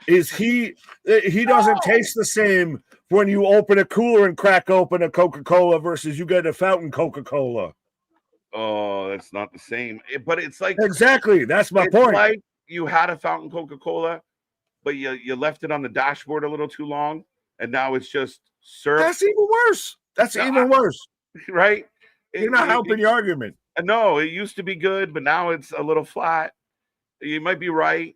Is he doesn't taste the same when you open a cooler and crack open a Coca-Cola versus you get a fountain Coca-Cola. Oh, that's not the same. But it's like exactly that's my point. Like you had a fountain Coca-Cola, but you left it on the dashboard a little too long, and now it's just syrup. That's even worse. That's even worse. Right? You're not helping your argument. No, it used to be good, but now it's a little flat. You might be right.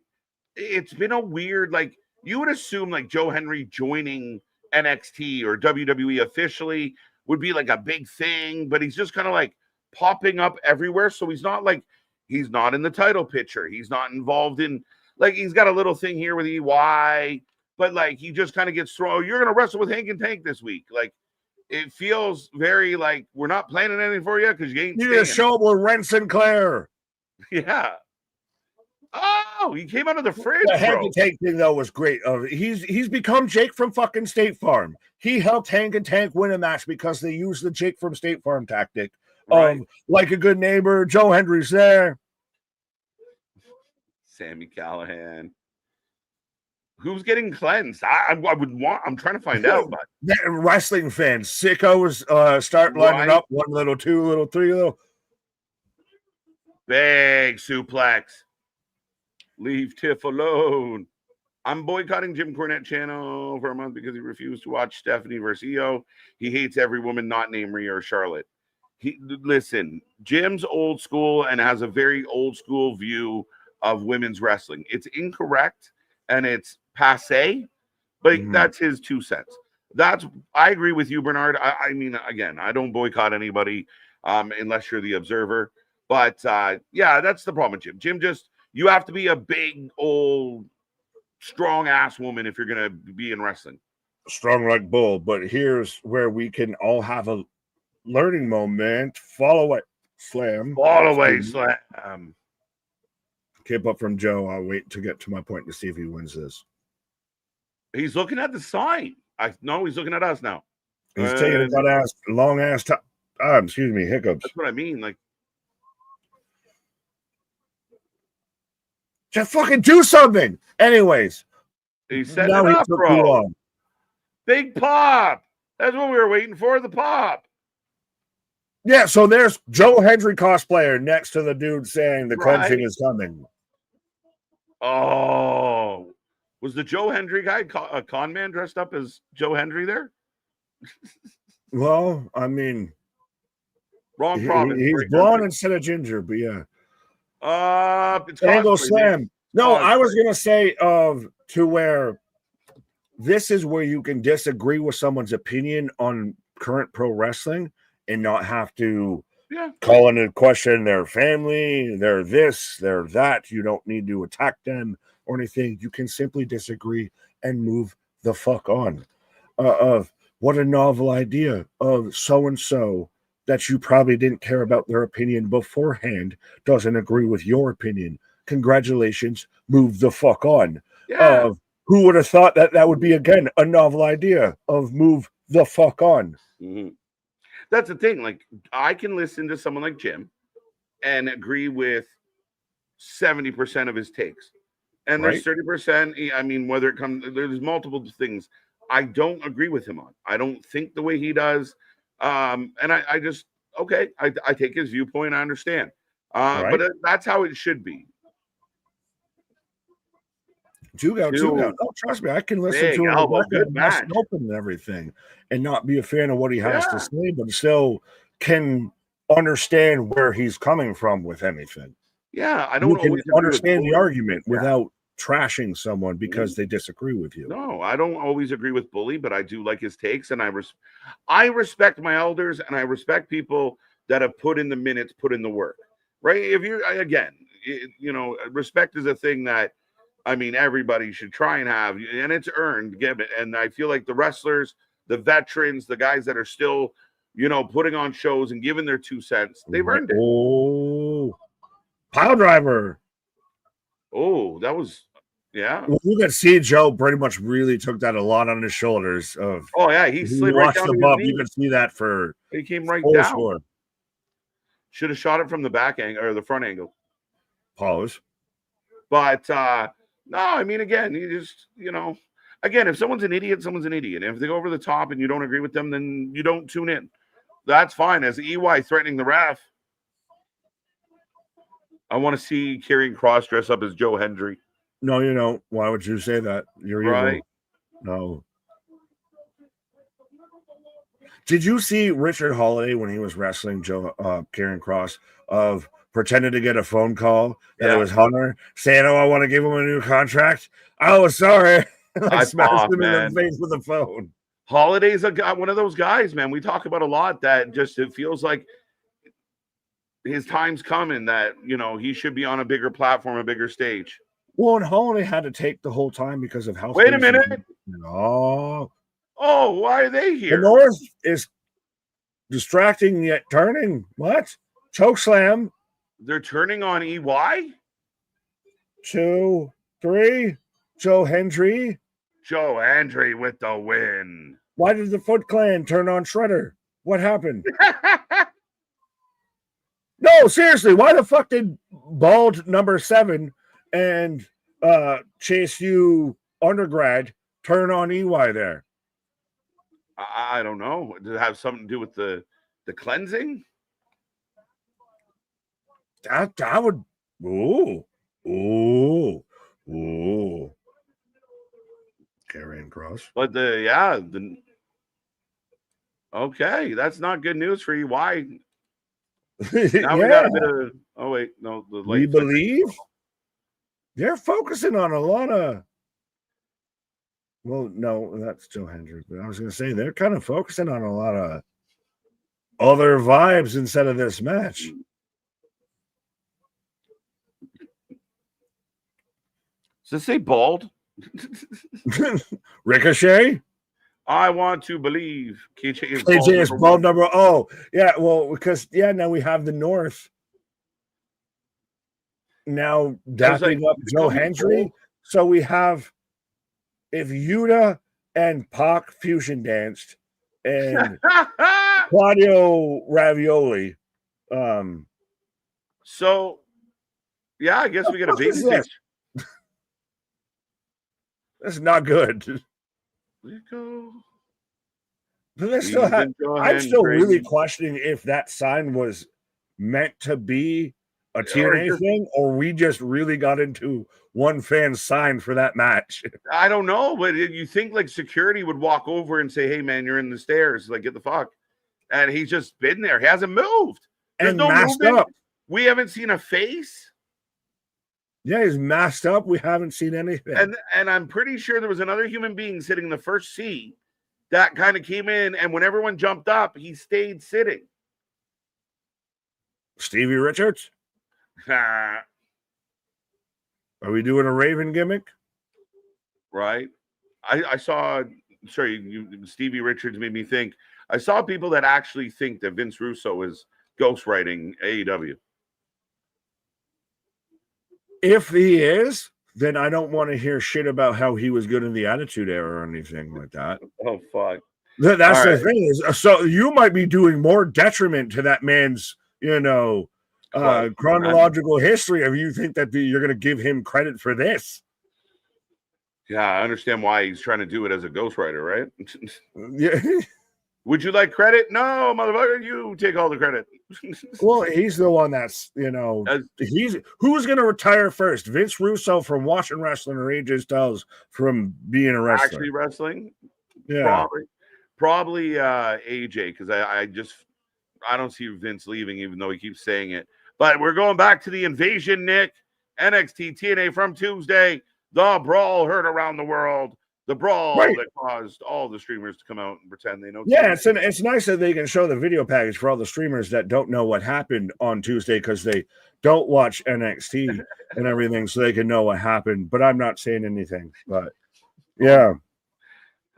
It's been a weird, like, you would assume like Joe Henry joining NXT or WWE officially would be like a big thing, but he's just kind of like popping up everywhere. So he's not in the title picture. He's not involved in, like, he's got a little thing here with EY, but like he just kind of gets thrown. Oh, you're gonna wrestle with Hank and Tank this week. Like, it feels very like we're not planning anything for you because you ain't. You just show up with Ren Sinclair. Yeah. Oh, he came out of the fridge. The Hank and Tank thing though was great. He's become Jake from fucking State Farm. He helped Hank and Tank win a match because they used the Jake from State Farm tactic. Right. Like a good neighbor, Joe Hendry's there. Sami Callahan. Who's getting cleansed? I'm trying to find out. But wrestling fans, sickos start lining up. 1 little, 2 little, 3 little. Big suplex. Leave Tiff alone. I'm boycotting Jim Cornette channel for a month because he refused to watch Stephanie versus Io. He hates every woman not named Rhea or Charlotte. Listen, Jim's old school and has a very old school view of women's wrestling. It's incorrect and it's passé, but that's his 2 cents. I agree with you, Bernard. I mean, again, I don't boycott anybody unless you're the observer. But yeah, that's the problem with Jim. Jim just, you have to be a big, old, strong-ass woman if you're going to be in wrestling. Strong like bull. But here's where we can all have a learning moment. Fall away, slam. Keep up from Joe. I'll wait to get to my point to see if he wins this. He's looking at the sign. No, he's looking at us now. He's taking a long-ass time. Excuse me, hiccups. That's what I mean. Like, just fucking do something. Anyways. He set it up, bro. Big pop. That's what we were waiting for, the pop. Yeah, so there's Joe Hendry cosplayer next to the dude saying the cleansing is coming. Oh. Was the Joe Hendry guy a con man dressed up as Joe Hendry there? Well, I mean. Wrong province. He's blonde instead of ginger, but yeah. It's Angle slam. No, I was gonna say to where this is where you can disagree with someone's opinion on current pro wrestling and not have to call into question their family, their this, their that. You don't need to attack them or anything. You can simply disagree and move the fuck on. What a novel idea of so and so that you probably didn't care about their opinion beforehand doesn't agree with your opinion. Congratulations, move the fuck on. Yeah. Who would have thought that would be, again, a novel idea of move the fuck on? Mm-hmm. That's the thing. Like, I can listen to someone like Jim and agree with 70% of his takes. And there's 30%. I mean, whether it comes, there's multiple things I don't agree with him on. I don't think the way he does. And I just, I take his viewpoint. I understand. But that's how it should be. Two out. No, trust me, I can listen to him and everything and not be a fan of what he has to say, but still can understand where he's coming from with anything. Yeah, I don't always understand the argument without trashing someone because they disagree with you. No, I don't always agree with Bully, but I do like his takes, and I respect my elders, and I respect people that have put in the minutes, put in the work. Right? If you're respect is a thing that, I mean, everybody should try and have, and it's earned. And I feel like the wrestlers, the veterans, the guys that are still, putting on shows and giving their 2 cents, they've earned it. Oh, pile driver. Oh, that was, yeah. Well, you can see Joe pretty much really took that a lot on his shoulders. He slid right down above. You can see that he came right down. Should have shot it from the back angle or the front angle. Pause. But no, I mean, again, you just, again, if someone's an idiot, someone's an idiot. And if they go over the top and you don't agree with them, then you don't tune in. That's fine. As EY threatening the ref, I want to see Karrion Kross dress up as Joe Hendry. No, you don't. Why would you say that? You're right. Evil. No. Did you see Richard Holiday when he was wrestling Karrion Kross of pretended to get a phone call that it was Hunter saying, "Oh, I want to give him a new contract." Oh, sorry. Like smashed him in the face with a phone. Holiday's one of those guys, man. We talk about a lot that just it feels like his time's coming that, you know, he should be on a bigger platform, a bigger stage. Well, and Holiday had to take the whole time because of health. Wait a minute. Oh, why are they here? The North is distracting yet turning. What? Chokeslam. They're turning on EY? 2, 3. Joe Hendry. Joe Hendry with the win. Why did the Foot Clan turn on Shredder? What happened? No, seriously, why the fuck did Bald number 7 and Chase U undergrad turn on EY there? I don't know. Does it have something to do with the cleansing? That would ooh. Karrion Kross. But okay, that's not good news for EY. Now we got a bit of We believe they're focusing on a lot of. Well, no, that's Joe Hendry. But I was going to say they're kind of focusing on a lot of other vibes instead of this match. Does it say Bald? Ricochet? I want to believe KJ is bald number. Oh, yeah. Well, because now we have the North now dapping up Joe Hendry. So we have if Yuta and Pac fusion danced and Claudio Ravioli. So yeah, I guess we got a baby stage. That's not good. Go. I'm still really questioning if that sign was meant to be a TNA thing, or we just really got into one fan's sign for that match. I don't know, but you think like security would walk over and say, "Hey, man, you're in the stairs. Like, get the fuck." And he's just been there. He hasn't moved. There's no masked movement. Up. We haven't seen a face. Yeah, he's masked up. We haven't seen anything. And I'm pretty sure there was another human being sitting in the first seat that kind of came in, and when everyone jumped up, he stayed sitting. Stevie Richards? Are we doing a Raven gimmick? Right. I saw, Stevie Richards made me think. I saw people that actually think that Vince Russo is ghostwriting AEW. If he is, then I don't want to hear shit about how he was good in the Attitude Era or anything like that. Oh, fuck. That's the thing. So you might be doing more detriment to that man's, chronological history if you think that you're going to give him credit for this. Yeah, I understand why he's trying to do it as a ghostwriter, right? Yeah. Would you like credit? No, motherfucker, you take all the credit. Well, he's the one that's, who's going to retire first? Vince Russo from watching wrestling or AJ Styles from being a wrestler? Actually wrestling? Yeah. Probably AJ, because I don't see Vince leaving, even though he keeps saying it. But we're going back to the invasion, Nick. NXT TNA from Tuesday. The brawl heard around the world. The brawl that caused all the streamers to come out and pretend they know. Yeah, it's nice that they can show the video package for all the streamers that don't know what happened on Tuesday because they don't watch NXT and everything, so they can know what happened. But I'm not saying anything. But yeah.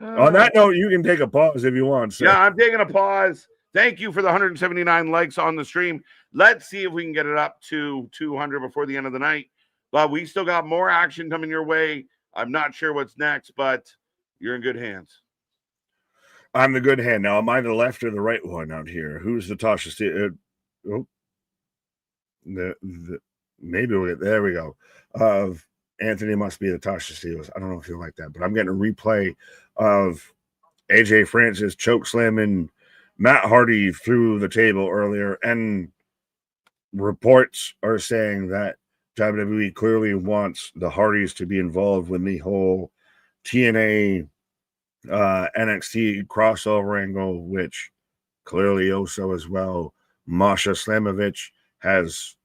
On that note, you can take a pause if you want. So. Yeah, I'm taking a pause. Thank you for the 179 likes on the stream. Let's see if we can get it up to 200 before the end of the night. But we still got more action coming your way. I'm not sure what's next, but you're in good hands. I'm the good hand. Now, am I the left or the right one out here? Who's the Tasha Steele? Maybe there we go. Anthony must be the Tasha Steele. I don't know if you like that, but I'm getting a replay of AJ Francis choke slamming Matt Hardy through the table earlier, and reports are saying that WWE clearly wants the Hardys to be involved with the whole TNA NXT crossover angle, which clearly also as well. Masha Slamovich has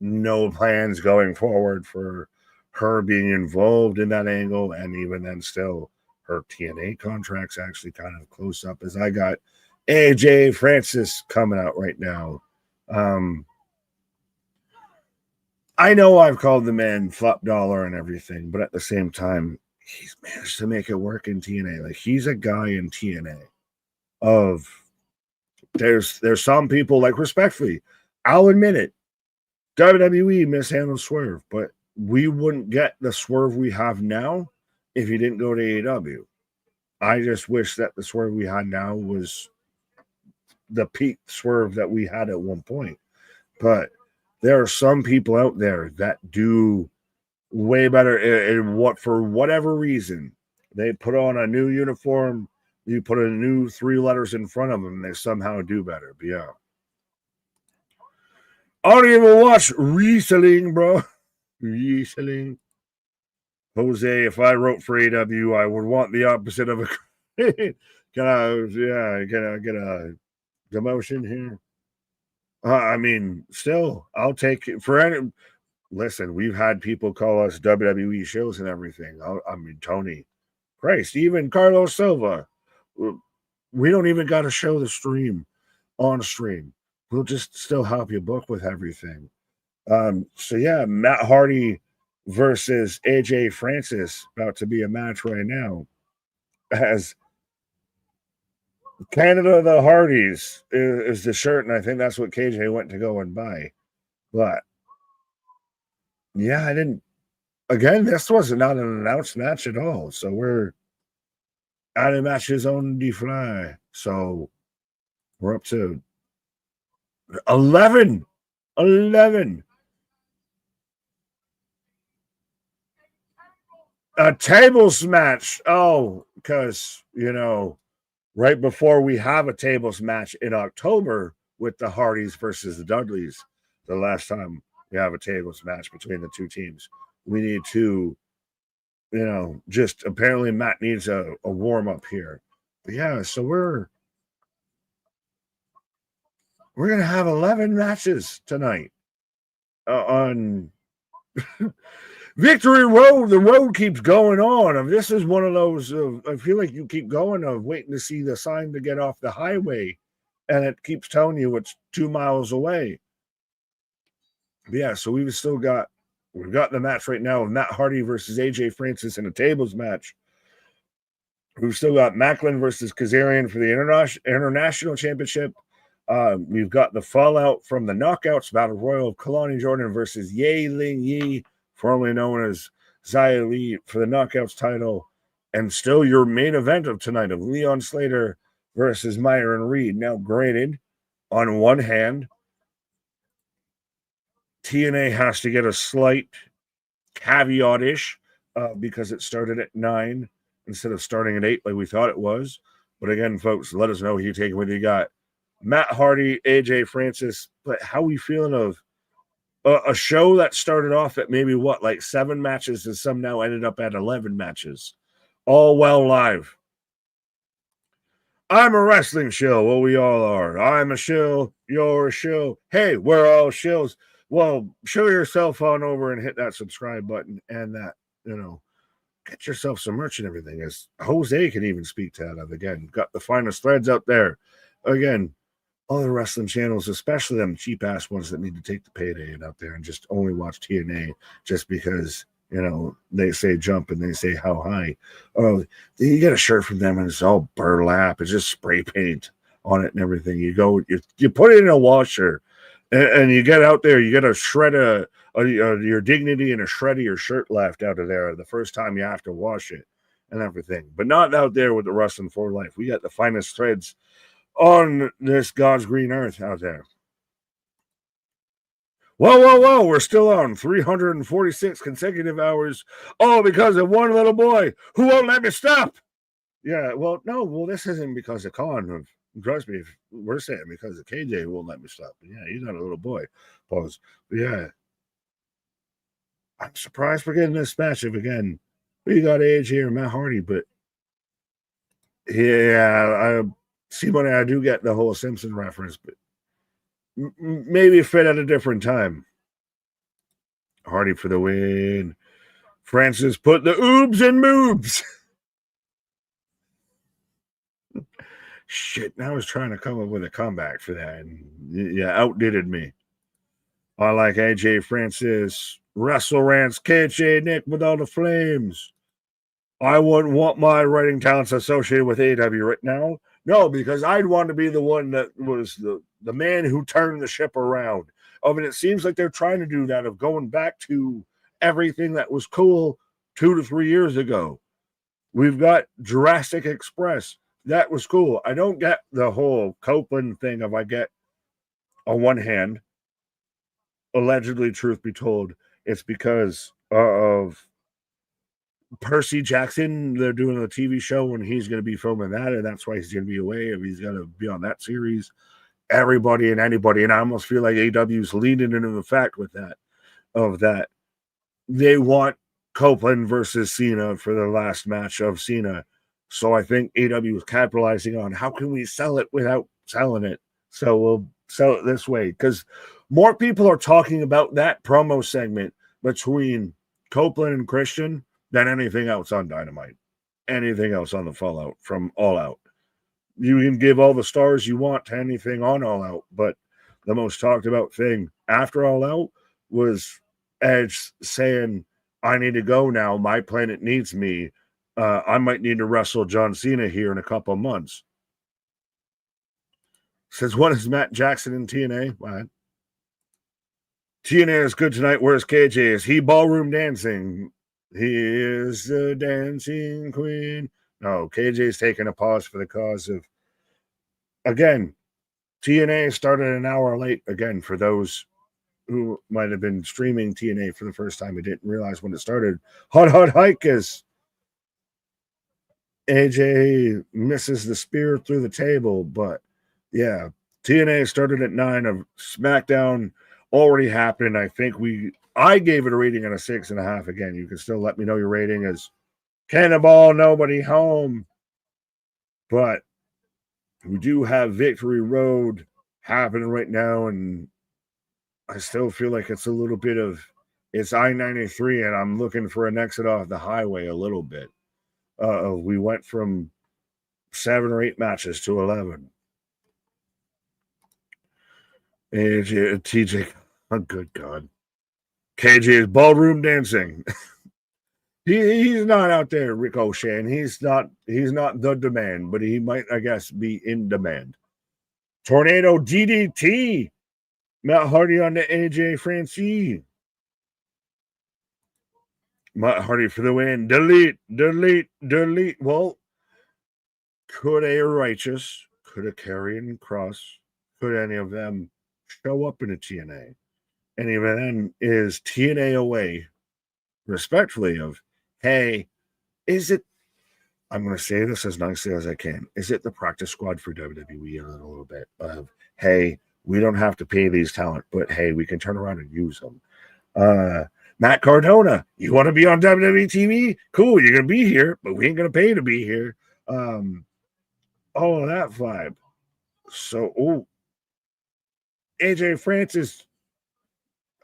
no plans going forward for her being involved in that angle, and even then still her TNA contract's actually kind of close up, as I got AJ Francis coming out right now. I know I've called the man flop dollar and everything, but at the same time, he's managed to make it work in TNA. Like, he's a guy in TNA of there's some people, like, respectfully, I'll admit it, WWE mishandled Swerve, but we wouldn't get the Swerve we have now if he didn't go to AEW. I just wish that the Swerve we had now was the peak Swerve that we had at one point. But there are some people out there that do way better in what, for whatever reason, they put on a new uniform, you put a new 3 letters in front of them, and they somehow do better. But yeah. I don't even watch wrestling, bro. Wrestling. Jose, if I wrote for AW, I would want the opposite of a. Can I get a demotion here? I mean, still, I'll take it for any. Listen, we've had people call us WWE shows and everything. I mean, Tony, Christ, even Carlos Silva. We don't even got to show the stream on stream. We'll just still help you book with everything. So yeah, Matt Hardy versus AJ Francis, about to be a match right now. As Canada the Hardys is the shirt, and I think that's what KJ went to go and buy. But yeah, I didn't. Again, this was not an announced match at all. So we're adding matches on the fly. So we're up to 11. 11. A tables match. Oh, because, right before we have a tables match in October with the Hardys versus the Dudleys, the last time we have a tables match between the two teams, we need to, just apparently Matt needs a warm up here. But yeah, so we're going to have 11 matches tonight on Victory Road. The road keeps going on. This is one of those, I feel like you keep going of waiting to see the sign to get off the highway, and it keeps telling you it's 2 miles away. But yeah, so we've got the match right now of Matt Hardy versus AJ Francis in a tables match. We've still got Macklin versus Kazarian for the international championship. We've got the fallout from the Knockouts Battle Royal of Kalani Jordan versus Ye Ling Yi, formerly known as Xia Li, for the Knockouts title. And still your main event of tonight of Leon Slater versus Myron Reed. Now, granted, on one hand, TNA has to get a slight caveat-ish because it started at 9 instead of starting at 8 like we thought it was. But again, folks, let us know who you take when you got Matt Hardy, AJ Francis. But how are we feeling of a show that started off at maybe 7 matches and some now ended up at 11 matches, all well live? I'm a wrestling shill. Well, we all are. I'm a shill. You're a shill. Hey, we're all shills. Well, show yourself on over and hit that subscribe button and that, get yourself some merch and everything. As Jose can even speak to that. Again, got the finest threads out there. Again, other wrestling channels, especially them cheap ass ones that need to take the payday and out there and just only watch TNA just because, they say jump and they say how high. Oh, you get a shirt from them and it's all burlap. It's just spray paint on it and everything. You go, you put it in a washer and you get out there, you get a shred of your dignity and a shred of your shirt left out of there the first time you have to wash it and everything. But not out there with the Wrestling for Life. We got the finest threads on this God's green earth out there. Whoa, we're still on 346 consecutive hours, all because of one little boy who won't let me stop. Yeah, this isn't because of Con. Trust me, we're saying because of KJ won't let me stop. But yeah, he's not a little boy. Pause. But yeah, I'm surprised we're getting this matchup again. We got AJ and Matt Hardy, but yeah, Simone, I do get the whole Simpson reference, but maybe fit at a different time. Hardy for the win. Francis put the oobs and moobs. Shit, now I was trying to come up with a comeback for that, and yeah, outdid me. I like AJ Francis, Wrestle Rants, KJ Nick with all the flames. I wouldn't want my writing talents associated with AW right now. No, because I'd want to be the one that was the man who turned the ship around. I mean, it seems like they're trying to do that, of going back to everything that was cool 2 to 3 years ago. We've got Jurassic Express. That was cool. I don't get the whole Copeland thing of, I get on one hand, allegedly, truth be told, it's because of Percy Jackson. They're doing a TV show and he's going to be filming that, and that's why he's going to be away if he's going to be on that series. Everybody and anybody, and I almost feel like AW's leaning into the fact with that, of that they want Copeland versus Cena for the last match of Cena. So I think AW is capitalizing on, how can we sell it without selling it? So we'll sell it this way, because more people are talking about that promo segment between Copeland and Christian than anything else on Dynamite, anything else on the Fallout from All Out. You can give all the stars you want to anything on All Out, but the most talked about thing after All Out was Edge saying, I need to go now. My planet needs me. I might need to wrestle John Cena here in a couple of months. Says, what is Matt Jackson in TNA? What? TNA is good tonight. Where's KJ? Is he ballroom dancing? He is the dancing queen. No, KJ's taking a pause for the cause of, again, TNA started an hour late, again, for those who might have been streaming TNA for the first time and didn't realize when it started. Hot hike is AJ misses the spear through the table, but yeah, TNA started at 9. Of SmackDown already happened. I gave it a rating of a 6.5. Again, you can still let me know your rating is Cannonball, nobody home. But we do have Victory Road happening right now, and I still feel like it's a little bit of, it's I-93, and I'm looking for an exit off the highway a little bit. We went from 7 or 8 matches to 11. AJ, TJ, oh, good God. KJ is ballroom dancing. He's not out there ricocheting. He's not the demand, but he might, I guess, be in demand. Tornado DDT. Matt Hardy on the AJ Francis. Matt Hardy for the win. Delete. Well, could a Righteous, could a Karrion Kross, could any of them show up in a TNA? And even then, is TNA away, respectfully, of, hey, is it, I'm going to say this as nicely as I can, is it the practice squad for WWE a little bit of, hey, we don't have to pay these talent, but hey, we can turn around and use them. Matt Cardona, you want to be on WWE TV? Cool, you're going to be here, but we ain't going to pay to be here. All of that vibe. So, AJ Francis,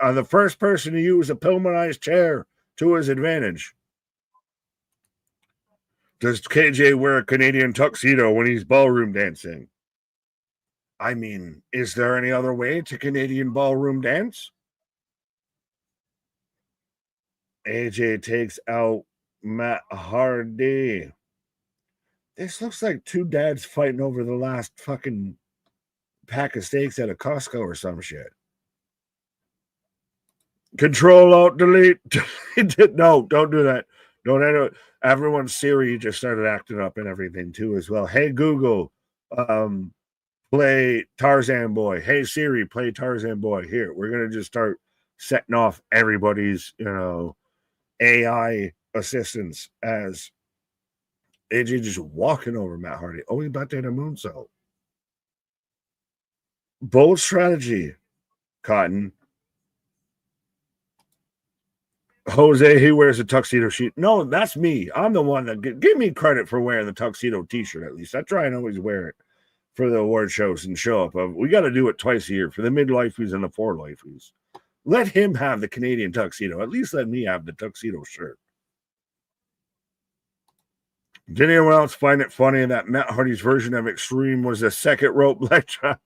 the first person to use a Pillmanized chair to his advantage. Does KJ wear a Canadian tuxedo when he's ballroom dancing? I mean, is there any other way to Canadian ballroom dance? AJ takes out Matt Hardy. This looks like two dads fighting over the last fucking pack of steaks at a Costco or some shit. Control, Alt, delete. No, don't do that. Don't enter. Everyone's Siri just started acting up and everything too as well. Hey, Google, play Tarzan Boy. Hey, Siri, play Tarzan Boy. Here, we're going to just start setting off everybody's, AI assistants as AJ just walking over Matt Hardy. Oh, he about to hit a moonsault. Bold strategy, Cotton. Jose, he wears a tuxedo sheet. No, that's me. I'm the one that give me credit for wearing the tuxedo t-shirt at least. I try and always wear it. for the award shows and show up. We got to do it twice a year for the midlifeies and the forelifeies. Let him have the Canadian tuxedo. At least let me have the tuxedo shirt. Did anyone else find it funny that Matt Hardy's version of Extreme was a second rope leg drop?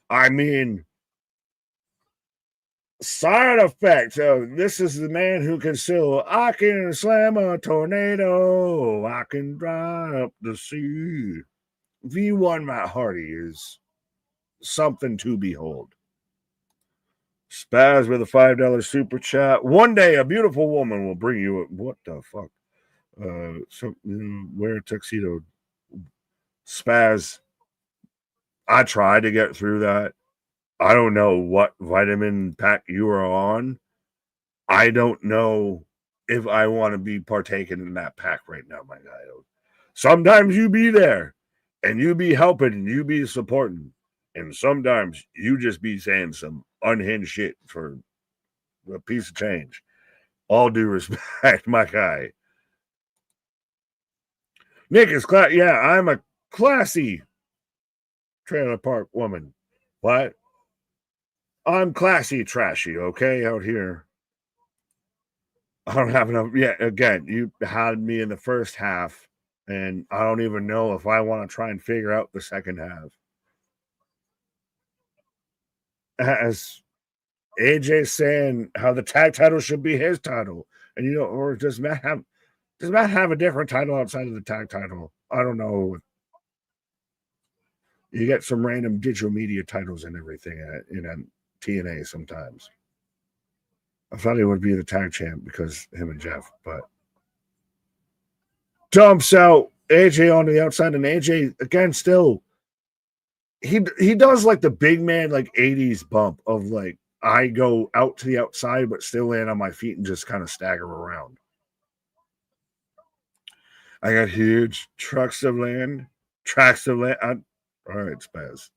I mean, side effect of this is the man who can still, I can slam a tornado, I can dry up the sea. V1 Matt Hardy is something to behold. Spaz with a $5 super chat. One day a beautiful woman will bring you what the fuck? Wear a tuxedo. Spaz. I tried to get through that. I don't know what vitamin pack you are on. I don't know if I want to be partaking in that pack right now, my guy. Sometimes you be there and you be helping and you be supporting. And sometimes you just be saying some unhinged shit for a piece of change. All due respect, my guy. Nick is class. Yeah, I'm a classy trailer park woman. What? I'm classy, trashy, okay, out here. I don't have enough. Yeah, again, you had me in the first half, and I don't even know if I want to try and figure out the second half. As AJ saying how the tag title should be his title, and or does Matt have a different title outside of the tag title? I don't know. You get some random digital media titles and everything in TNA sometimes. I thought he would be the tag champ because him and Jeff, but dumps out AJ onto the outside, and AJ again still he does like the big man like 80s bump of like I go out to the outside but still land on my feet and just kind of stagger around. I got huge tracts of land. All right, Spaz.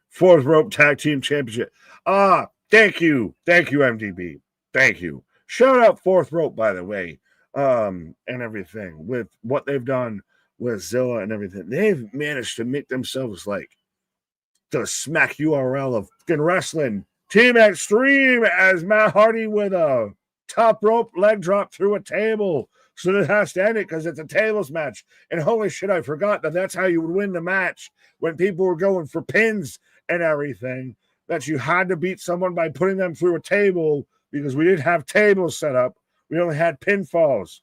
Fourth rope tag team championship. Thank you, MDB. Thank you. Shout out Fourth Rope, by the way, and everything with what they've done with Zilla and everything. They've managed to make themselves like the smack URL of fucking wrestling. Team Extreme as Matt Hardy with a top rope leg drop through a table. So it has to end it because it's a tables match. And holy shit, I forgot that's how you would win the match when people were going for pins and everything. That you had to beat someone by putting them through a table because we didn't have tables set up. We only had pinfalls.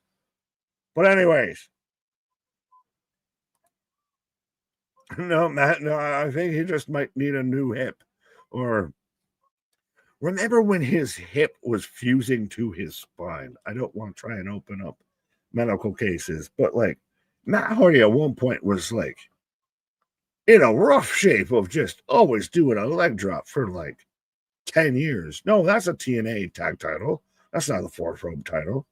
But anyways. No, Matt, no, I think he just might need a new hip. Or remember when his hip was fusing to his spine? I don't want to try and open up medical cases, but like Matt Hardy at one point was like in a rough shape of just always doing a leg drop for like 10 years. No, that's a TNA tag title. That's not the Fourth Rope title.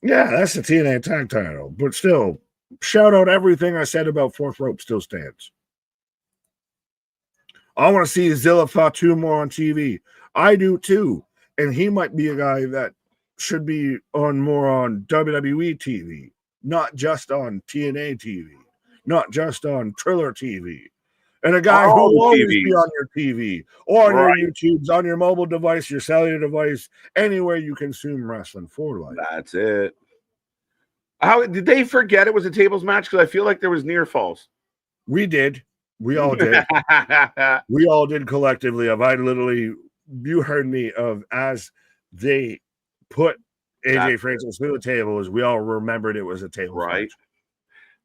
Yeah, that's the TNA tag title. But still, shout out everything I said about Fourth Rope still stands. I want to see Zilla Fatu more on TV. I do too. And he might be a guy that should be more on WWE TV, not just on TNA TV, not just on Triller TV. And a guy who will always be on your TV or on your YouTubes, on your mobile device, your cellular device, anywhere you consume wrestling for life. That's it. How did they forget it was a tables match? Because I feel like there was near falls. We did. We all did. We all did collectively. You heard me as they put AJ Francis through the tables, we all remembered it was a table match.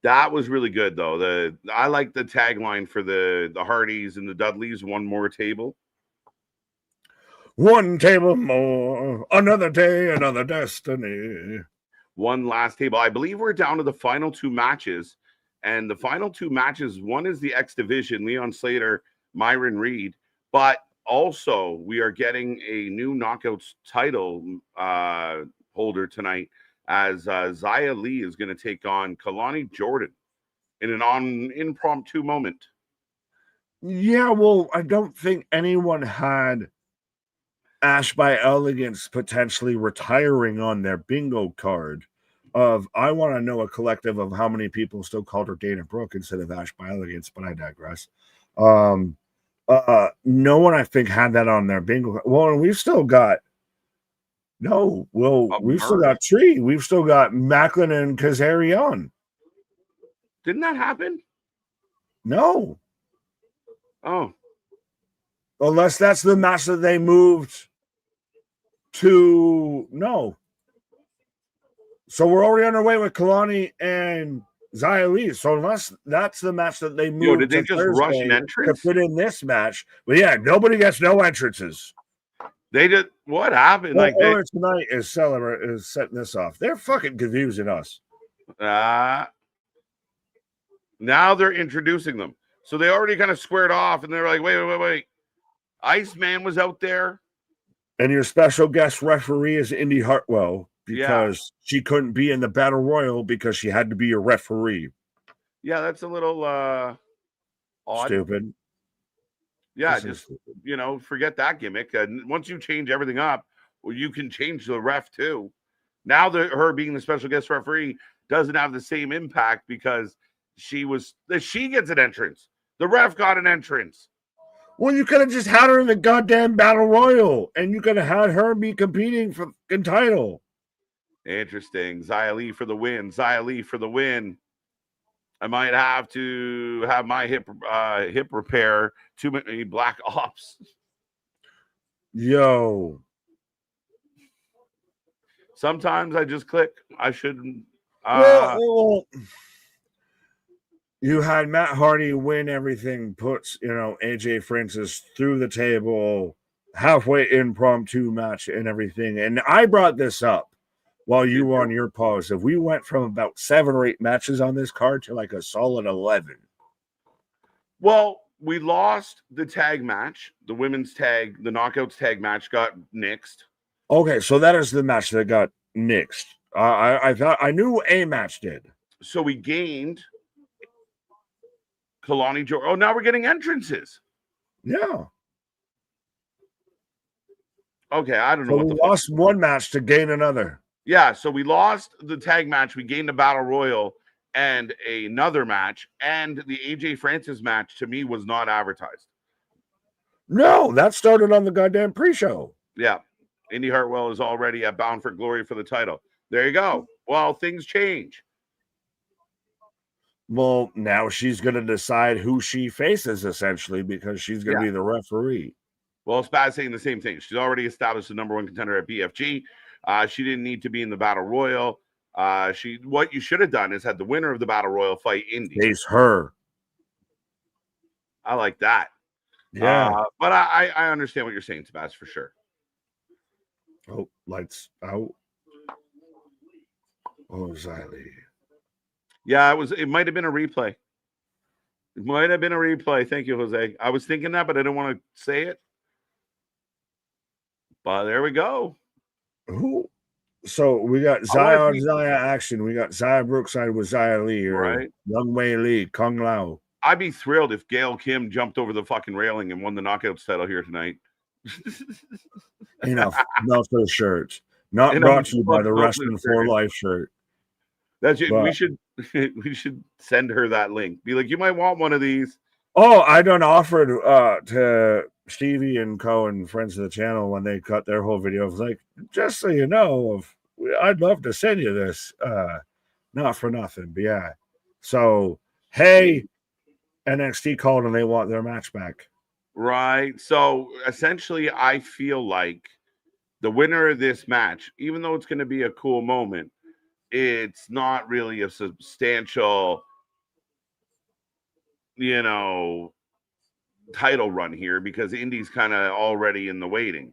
That was really good though. I like the tagline for the Hardys and the Dudleys, one more table. One table more, another day, another destiny. One last table. I believe we're down to the final two matches. And the final two matches, one is the X Division, Leon Slater, Myron Reed. But also, we are getting a new Knockouts title holder tonight as Xia Li is going to take on Kalani Jordan in an impromptu moment. Yeah, well, I don't think anyone had Ash by Elegance potentially retiring on their bingo card of I want to know a collective of how many people still called her Dana Brooke instead of Ash Elegance, but I digress. No one I think had that on their bingo. Well, and we've still got we've still got Tree. We've still got Macklin and Kazarian. Didn't that happen? No. Oh. Unless that's the match that they moved to. No. So we're already on our way with Kalani and Xia Li. So unless that's the match that they moved did they just rush an entrance to put in this match? But yeah, nobody gets no entrances. They did. What happened? Well, tonight is setting this off. They're fucking confusing us. Now they're introducing them. So they already kind of squared off, and they're like, wait. Iceman was out there. And your special guest referee is Indy Hartwell because she couldn't be in the Battle Royal because she had to be a referee. Yeah, that's a little odd. Stupid. Yeah, just, forget that gimmick. Once you change everything up, well, you can change the ref too. Now her being the special guest referee doesn't have the same impact because she gets an entrance. The ref got an entrance. Well, you could have just had her in the goddamn Battle Royal, and you could have had her be competing for the title. Interesting. Xia Li for the win. Xia Li for the win. I might have to have my hip repair. Too many black ops. Yo. Sometimes I just click. I shouldn't. Well, you had Matt Hardy win everything, puts, AJ Francis through the table, halfway impromptu match and everything. And I brought this up while you were on your pause. If we went from about 7 or 8 matches on this card to like a solid 11. Well, we lost the tag match. The women's tag, the knockouts tag match got nixed. Okay, so that is the match that got nixed. I thought I knew a match did. So we gained Kalani George. Oh, now we're getting entrances. Yeah. Okay, I don't know. So we lost one match to gain another. Yeah, so we lost the tag match. We gained a battle royal and another match, and the AJ Francis match to me was not advertised. No, that started on the goddamn pre-show. Yeah, Indy Hartwell is already at Bound for Glory for the title. There you go. Well, things change. Well, now she's going to decide who she faces, essentially, because she's going to be the referee. Well, Spaz saying the same thing. She's already established the number 1 contender at BFG. She didn't need to be in the Battle Royal. What you should have done is had the winner of the Battle Royal fight Indy. Face her. I like that. Yeah. But I understand what you're saying, Spaz, for sure. Oh, lights out. Oh, Xia Li. Yeah, it might have been a replay. It might have been a replay. Thank you, Jose. I was thinking that, but I didn't want to say it. But there we go. Who? So we got Xia action. We got Xia Brookside with Xia Li, or Young Wei Li, Kung Lao. I'd be thrilled if Gail Kim jumped over the fucking railing and won the knockouts title here tonight. Enough. No for the shirts. Not brought to you by the Wrestling for Life shirt. That's it. We should send her that link. Be like, you might want one of these. Oh, I done offered to Stevie and Co and friends of the channel when they cut their whole video. I was like, just so you know, I'd love to send you this. Not for nothing, but yeah. So, hey, NXT called and they want their match back. Right. So essentially, I feel like the winner of this match, even though it's going to be a cool moment, it's not really a substantial, title run here because Indy's kind of already in the waiting.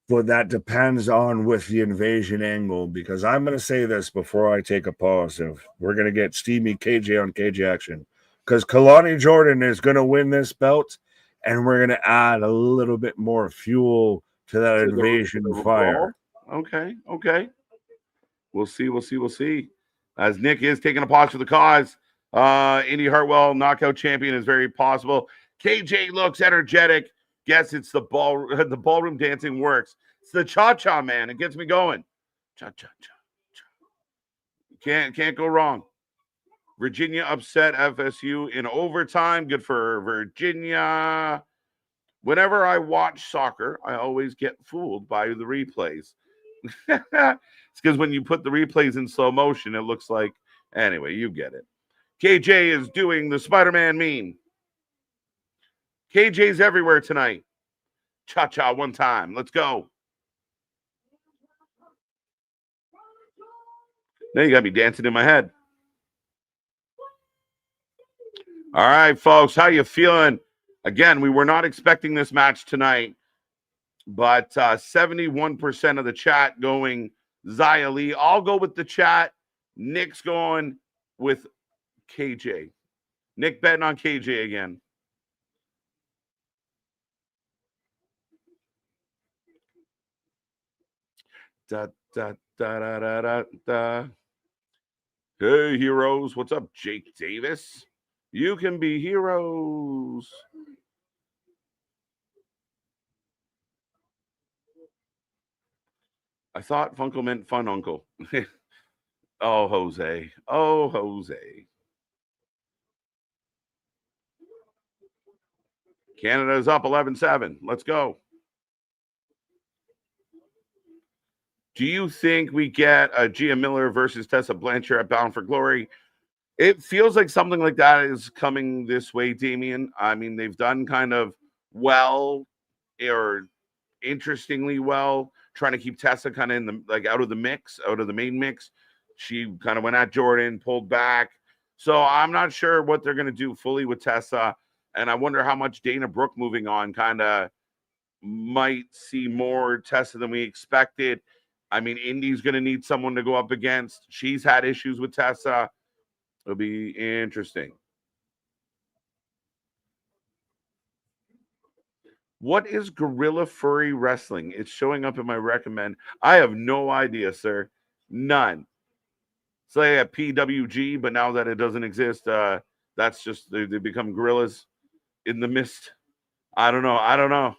But that depends on with the invasion angle, because I'm going to say this before I take a pause. If we're going to get steamy KJ on KJ action, because Kalani Jordan is going to win this belt, and we're going to add a little bit more fuel to that invasion fire. Okay. We'll see. As Nick is taking a pause for the cause. Indy Hartwell, knockout champion, is very possible. KJ looks energetic. Guess it's the ballroom dancing works. It's the cha-cha, man. It gets me going. Cha-cha-cha. Can't go wrong. Virginia upset FSU in overtime. Good for Virginia. Whenever I watch soccer, I always get fooled by the replays. It's because when you put the replays in slow motion, it looks like, anyway, you get it. KJ is doing the Spider-Man meme. KJ's everywhere tonight. Cha-cha one time. Let's go. Now you got me dancing in my head. All right, folks, how you feeling? Again, we were not expecting this match tonight, but 71% of the chat going Xia Li. I'll go with the chat. Nick's going with KJ. Nick betting on KJ again. Da, da, da, da, da, da, da. Hey, heroes. What's up, Jake Davis? You can be heroes. I thought Funko meant fun uncle. Oh, Jose. Oh, Jose. Canada's up 11-7. Let's go. Do you think we get a Gia Miller versus Tessa Blanchard at Bound for Glory? It feels like something like that is coming this way, Damien. I mean, they've done kind of well or interestingly well, trying to keep Tessa kind of in the out of the mix, out of the main mix. She kind of went at Jordan, pulled back. So I'm not sure what they're going to do fully with Tessa. And I wonder how much Dana Brooke moving on kind of might see more Tessa than we expected. I mean, Indy's going to need someone to go up against. She's had issues with Tessa. It'll be interesting. What is Gorilla Furry Wrestling? It's showing up in my recommend. I have no idea, sir. None. It's like a PWG, but now that it doesn't exist, that's just, they become gorillas in the mist. I don't know.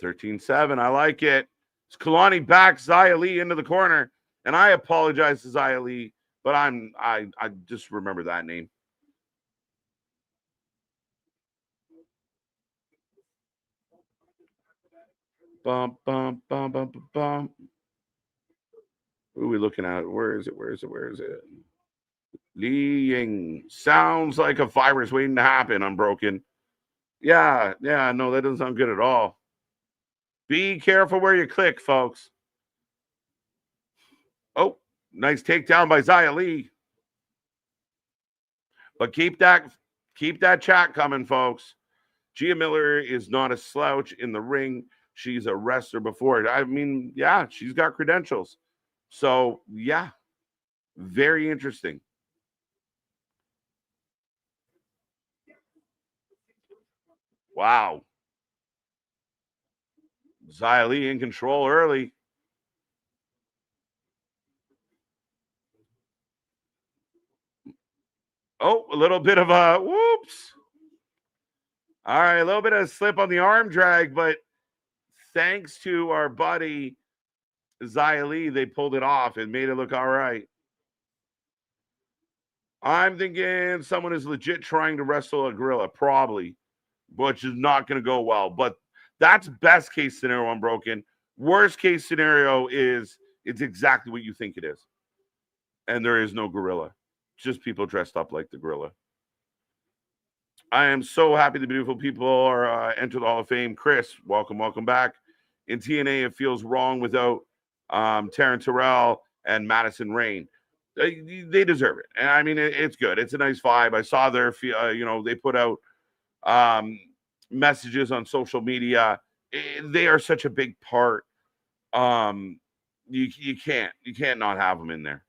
13-7. I like it. It's Kalani backs Xia Li into the corner. And I apologize to Xia Li, but I just remember that name. Bum, bum, bum, bum, bum, bum. Who are we looking at? Where is it? Li Ying. Sounds like a virus waiting to happen, Unbroken. Yeah, no, that doesn't sound good at all. Be careful where you click, folks. Oh, nice takedown by Xia Li. But keep that chat coming, folks. Gia Miller is not a slouch in the ring. She's a wrestler before. I mean, yeah, she's got credentials. So, yeah, very interesting. Wow. Xia Li in control early. Oh, a little bit of a whoops. All right, a little bit of a slip on the arm drag, but thanks to our buddy Xia Li, they pulled it off and made it look all right. I'm thinking someone is legit trying to wrestle a gorilla, probably, which is not going to go well. But that's best case scenario, Unbroken. Worst case scenario is it's exactly what you think it is. And there is no gorilla. Just people dressed up like the gorilla. I am so happy the beautiful people are entered the Hall of Fame. Chris, welcome back. In TNA, it feels wrong without Taryn Terrell and Madison Rain. They deserve it. And I mean, it's good. It's a nice vibe. I saw their, they put out messages on social media. They are such a big part. You can't not have them in there.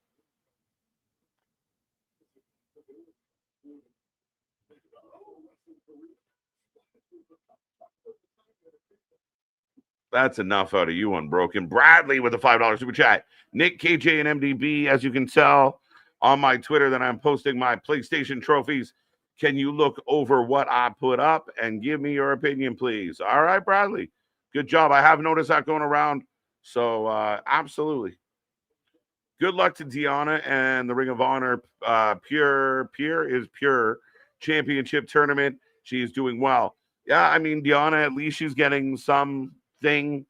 That's enough out of you, Unbroken. Bradley with a $5 super chat. Nick, KJ, and MDB, as you can tell on my Twitter that I'm posting my PlayStation trophies. Can you look over what I put up and give me your opinion, please? All right, Bradley. Good job. I have noticed that going around So absolutely. Good luck to Deanna and the Ring of Honor Pure Championship Tournament. She is doing well. Yeah, I mean, Deanna, at least she's getting something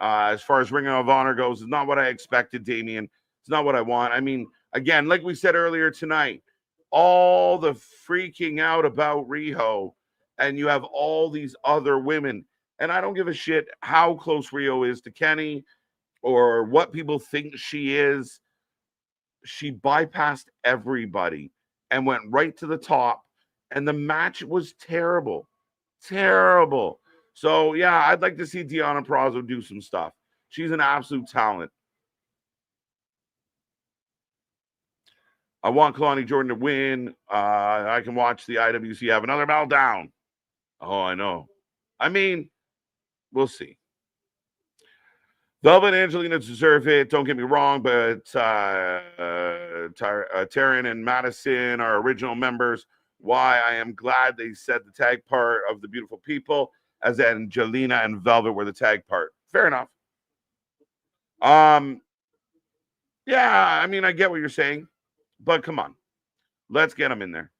as far as Ring of Honor goes. It's not what I expected, Damian. It's not what I want. I mean, again, like we said earlier tonight, all the freaking out about Riho, and you have all these other women. And I don't give a shit how close Riho is to Kenny or what people think she is. She bypassed everybody and went right to the top, and the match was terrible. Terrible. So, yeah, I'd like to see Deonna Purrazzo do some stuff. She's an absolute talent. I want Kalani Jordan to win. I can watch the IWC have another meltdown. Oh, I know. I mean, we'll see. Velvet and Angelina deserve it. Don't get me wrong, but Taryn and Madison are original members. Why I am glad they said the tag part of the Beautiful People, as Angelina and Velvet were the tag part. Fair enough. Yeah, I mean, I get what you're saying, but come on, let's get them in there.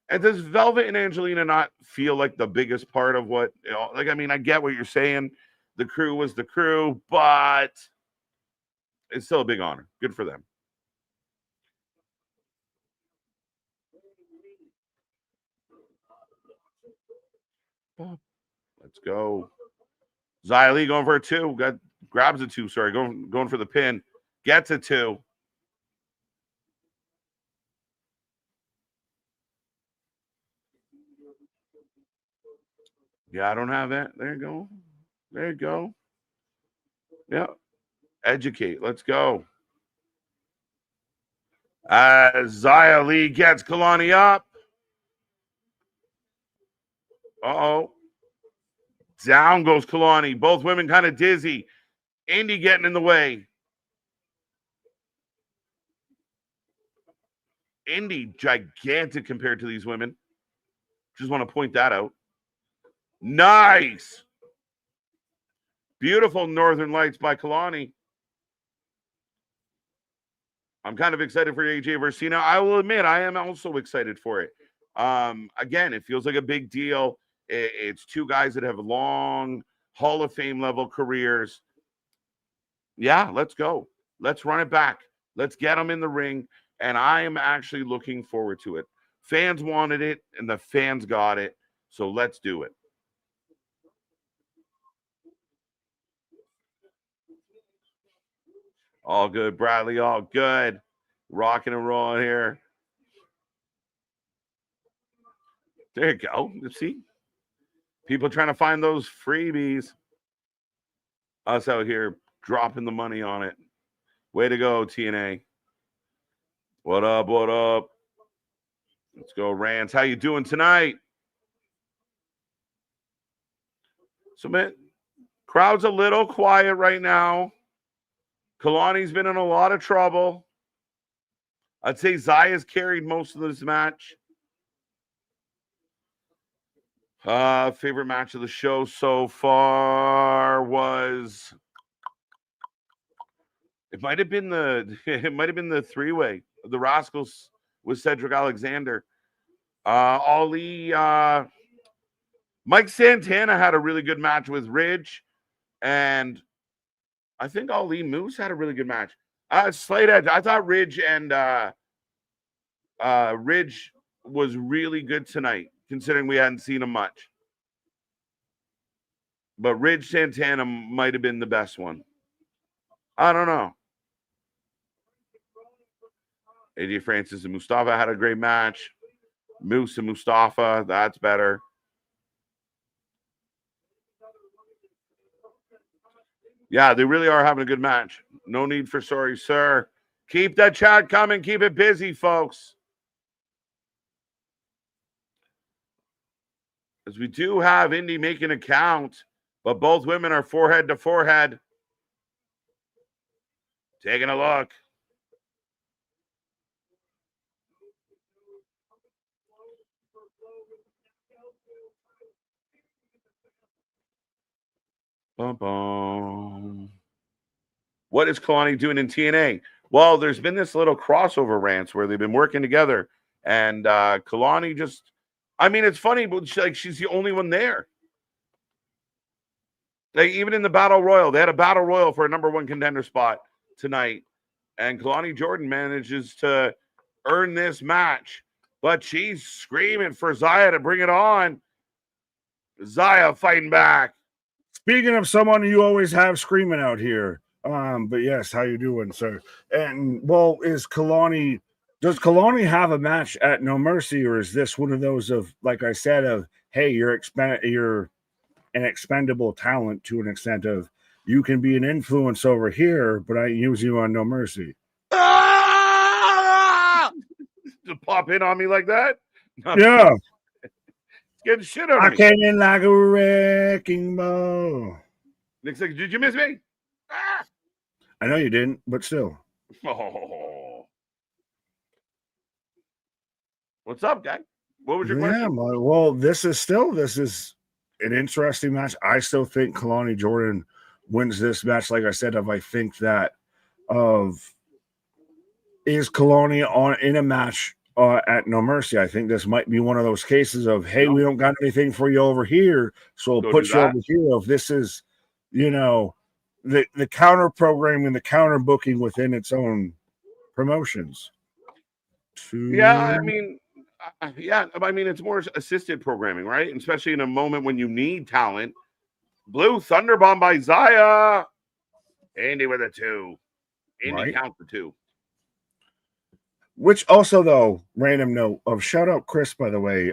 And does Velvet and Angelina not feel like the biggest part of what, like, I mean, I get what you're saying. The crew was the crew, but it's still a big honor. Good for them. Let's go. Xia Li going for a 2. Grabs a 2. Sorry, going for the pin. Gets a 2. Yeah, I don't have that. There you go. There you go. Yeah. Educate. Let's go. As Xia Li gets Kalani up. Uh-oh. Down goes Kalani. Both women kind of dizzy. Indy getting in the way. Indy gigantic compared to these women. Just want to point that out. Nice. Beautiful Northern Lights by Kalani. I'm kind of excited for AJ versus Cena. I will admit, I am also excited for it. Again, it feels like a big deal. It's two guys that have long Hall of Fame level careers. Yeah, let's go. Let's run it back. Let's get them in the ring. And I am actually looking forward to it. Fans wanted it, and the fans got it. So let's do it. All good, Bradley. All good. Rocking and rolling here. There you go. See? People trying to find those freebies. Us out here dropping the money on it. Way to go, TNA. What up? What up? Let's go, Rance. How you doing tonight? So, man, crowd's a little quiet right now. Kalani's been in a lot of trouble. I'd say Zaya's carried most of this match. Favorite match of the show so far was it might have been the three-way, the Rascals with Cedric Alexander. Ali Mike Santana had a really good match with Ridge, and I think Ali Moose had a really good match. Slight edge. I thought Ridge and Ridge was really good tonight, considering we hadn't seen him much. But Ridge Santana might have been the best one. I don't know. AJ Francis and Mustafa had a great match. Moose and Mustafa, that's better. Yeah, they really are having a good match. No need for sorry, sir. Keep that chat coming. Keep it busy, folks. As we do have Indy making a count, but both women are forehead to forehead. Taking a look. Bum. What is Kalani doing in TNA? Well, there's been this little crossover rants where they've been working together, and Kalani just, I mean, it's funny, but she's the only one there. Like, even in the Battle Royal, they had a Battle Royal for a #1 contender spot tonight, and Kalani Jordan manages to earn this match, but she's screaming for Zaya to bring it on. Zaya fighting back. Speaking of someone you always have screaming out here, but yes, how you doing, sir? And well, does Kalani have a match at No Mercy, or is this one of those of, like I said, of hey, you're an expendable talent to an extent of you can be an influence over here, but I use you on No Mercy. To pop in on me like that? Yeah. Getting shit out of I me. came in like a wrecking ball. Nick's like, did you miss me? Ah! I know you didn't, but still. Oh. What's up, guy? What was your question? Well, this is an interesting match. I still think Kalani Jordan wins this match. Like I said, I think that is Kalani in a match at No Mercy. I think this might be one of those cases of, hey, we don't got anything for you over here, so we'll put you over here. If this is, the counter programming, the counter booking within its own promotions. Yeah, I mean, it's more assisted programming, right? And especially in a moment when you need talent. Blue Thunderbomb by Zaya. Andy with a 2. Andy count for 2. Which also, though, random note of shout out Chris, by the way.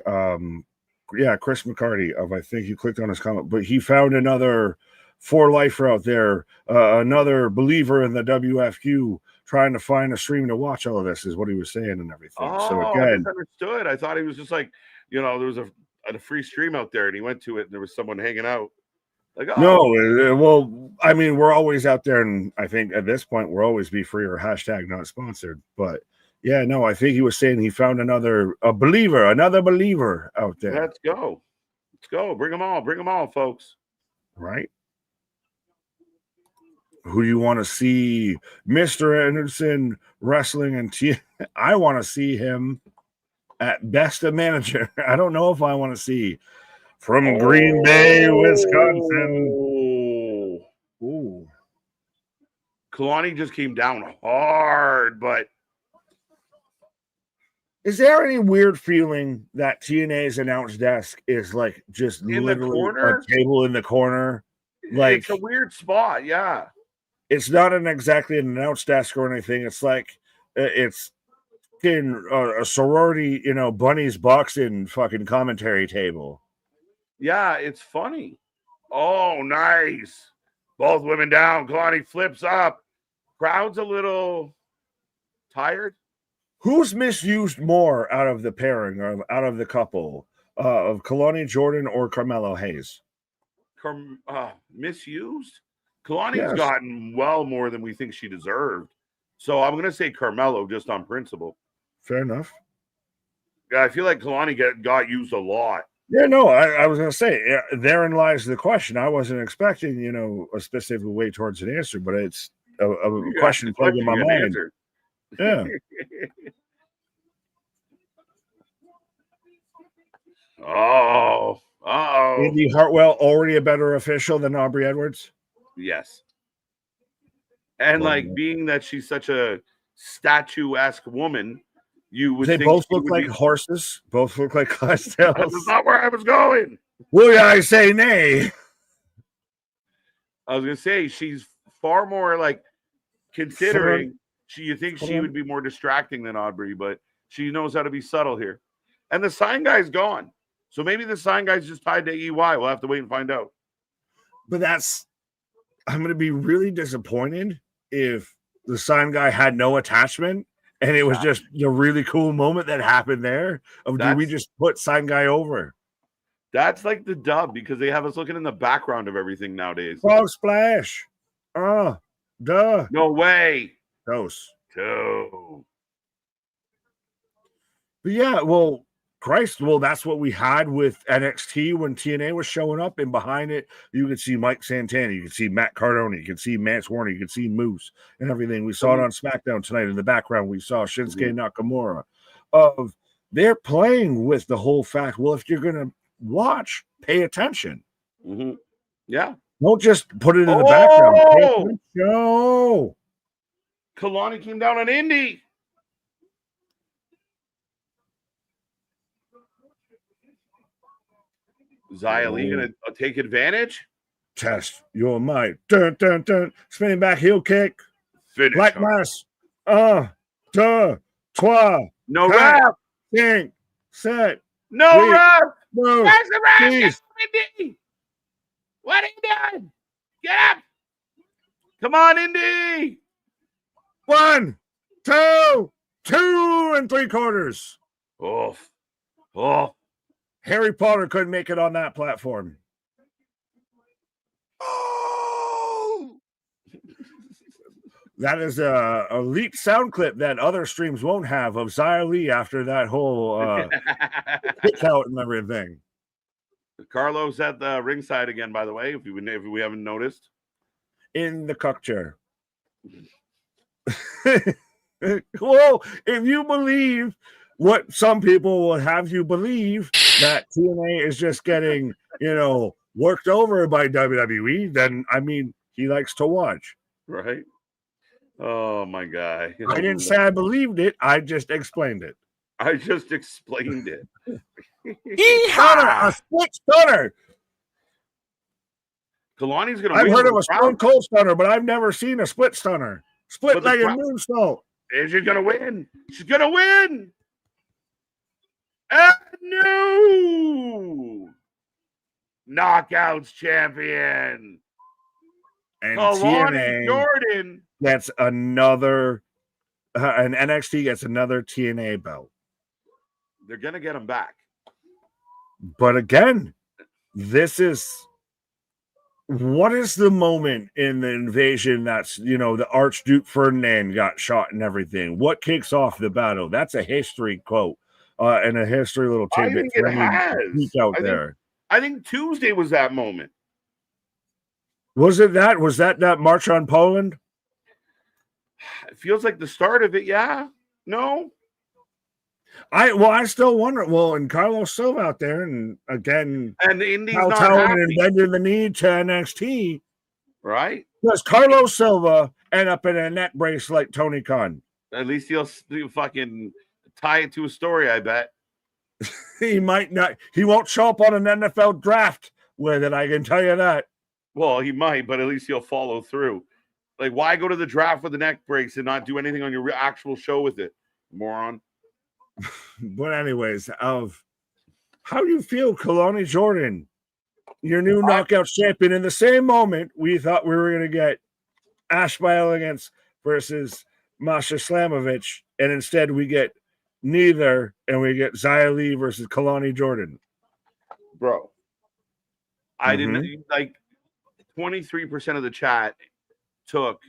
Chris McCarty of, I think you clicked on his comment, but he found another 4-lifer out there, another believer in the WFQ, trying to find a stream to watch all of this, is what he was saying and everything. Oh, so again, I misunderstood. I thought he was just like, there was a free stream out there, and he went to it, and there was someone hanging out. Like, oh. No, well, I mean, we're always out there, and I think at this point we'll always be free or hashtag not sponsored. But yeah, no, I think he was saying he found another believer out there. Let's go. Bring them all, folks. Right. Who do you want to see? Mr. Anderson wrestling and I want to see him at best a manager. I don't know if I want to see from Green Bay, Wisconsin. Ooh. Kalani just came down hard, but is there any weird feeling that TNA's announce desk is like just in literally a table in the corner? Like, it's a weird spot, yeah. It's not exactly an announce desk or anything. It's like it's in a sorority, bunnies boxing fucking commentary table. Yeah, it's funny. Oh, nice. Both women down. Kalani flips up. Crowd's a little tired. Who's misused more out of the pairing, out of the couple, of Kalani Jordan or Carmelo Hayes? Misused? Kalani's gotten well more than we think she deserved. So I'm going to say Carmelo just on principle. Fair enough. Yeah, I feel like Kalani got used a lot. Yeah, no, I was going to say, therein lies the question. I wasn't expecting, a specific way towards an answer, but it's a question playing in my mind. Yeah. Oh. Indy Hartwell already a better official than Aubrey Edwards? Yes. And being that she's such a statuesque woman, you would think both look like horses. Both look like costumes. That's not where I was going. Will I say nay? I was going to say she's far more considering you think she would be more distracting than Aubrey, but she knows how to be subtle here. And the sign guy's gone. So maybe the sign guy's just tied to EY. We'll have to wait and find out. But I'm going to be really disappointed if the sign guy had no attachment and it was just a really cool moment that happened there. Did we just put sign guy over? That's like the dub because they have us looking in the background of everything nowadays. Frog splash. Duh. No way. Dose. Two. But yeah, well, Christ, well, that's what we had with NXT when TNA was showing up, and behind it, you could see Mike Santana, you could see Matt Cardona, you could see Mance Warner, you could see Moose and everything. We saw it on SmackDown tonight in the background. We saw Shinsuke Nakamura. They're playing with the whole fact, well, if you're going to watch, pay attention. Yeah. Don't just put it in the background. Pay attention. Kalani came down on Indy. Xia Li gonna take advantage. Test your might. Dun, dun, dun. Spinning back heel kick. Finish. Black mass. Deux, trois. No rap. Think. Set. No rap. No. Where's the rap? Indy. What are you doing? Get up. Come on, Indy. 1, 2, 2 3/4. Oh. Harry Potter couldn't make it on that platform. Oh! That is a leaked sound clip that other streams won't have of Xia Li after that whole kick out and everything. Carlos at the ringside again, by the way, if we haven't noticed. In the cuck chair. Well, if you believe what some people will have you believe, that TNA is just getting, worked over by WWE, then, I mean, he likes to watch. Right? Oh, my God. I didn't say I believed it. I just explained it. I just explained it. Stunner, a split stunner. Kalani's going to win. I've heard of a Stone Cold stunner, but I've never seen a split stunner. Split-legged moonsault. She's going to win. She's going to win. And new Knockouts champion. And Kalani Jordan. That's another, and NXT gets another TNA belt. They're going to get him back. But again, what is the moment in the invasion that's, the Archduke Ferdinand got shot and everything? What kicks off the battle? That's a history quote and a history little tidbit. I think it has. There. I think Tuesday was that moment. Was it that? Was that March on Poland? It feels like the start of it, yeah. No? I still wonder. Well, and Carlos Silva out there, and again, and the Indies not happy. And bending the knee to NXT, right? Because Carlos Silva end up in a neck brace like Tony Khan. At least he'll fucking tie it to a story. I bet he might not. He won't show up on an NFL draft with it. I can tell you that. Well, he might, but at least he'll follow through. Like, why go to the draft with the neck brace and not do anything on your actual show with it, moron? But anyways, how do you feel, Kalani Jordan, your new knockout champion? In the same moment, we thought we were going to get Ash by Elegance versus Masha Slamovich, and instead we get neither, and we get Xia Li versus Kalani Jordan. Bro, I didn't like 23% of the chat took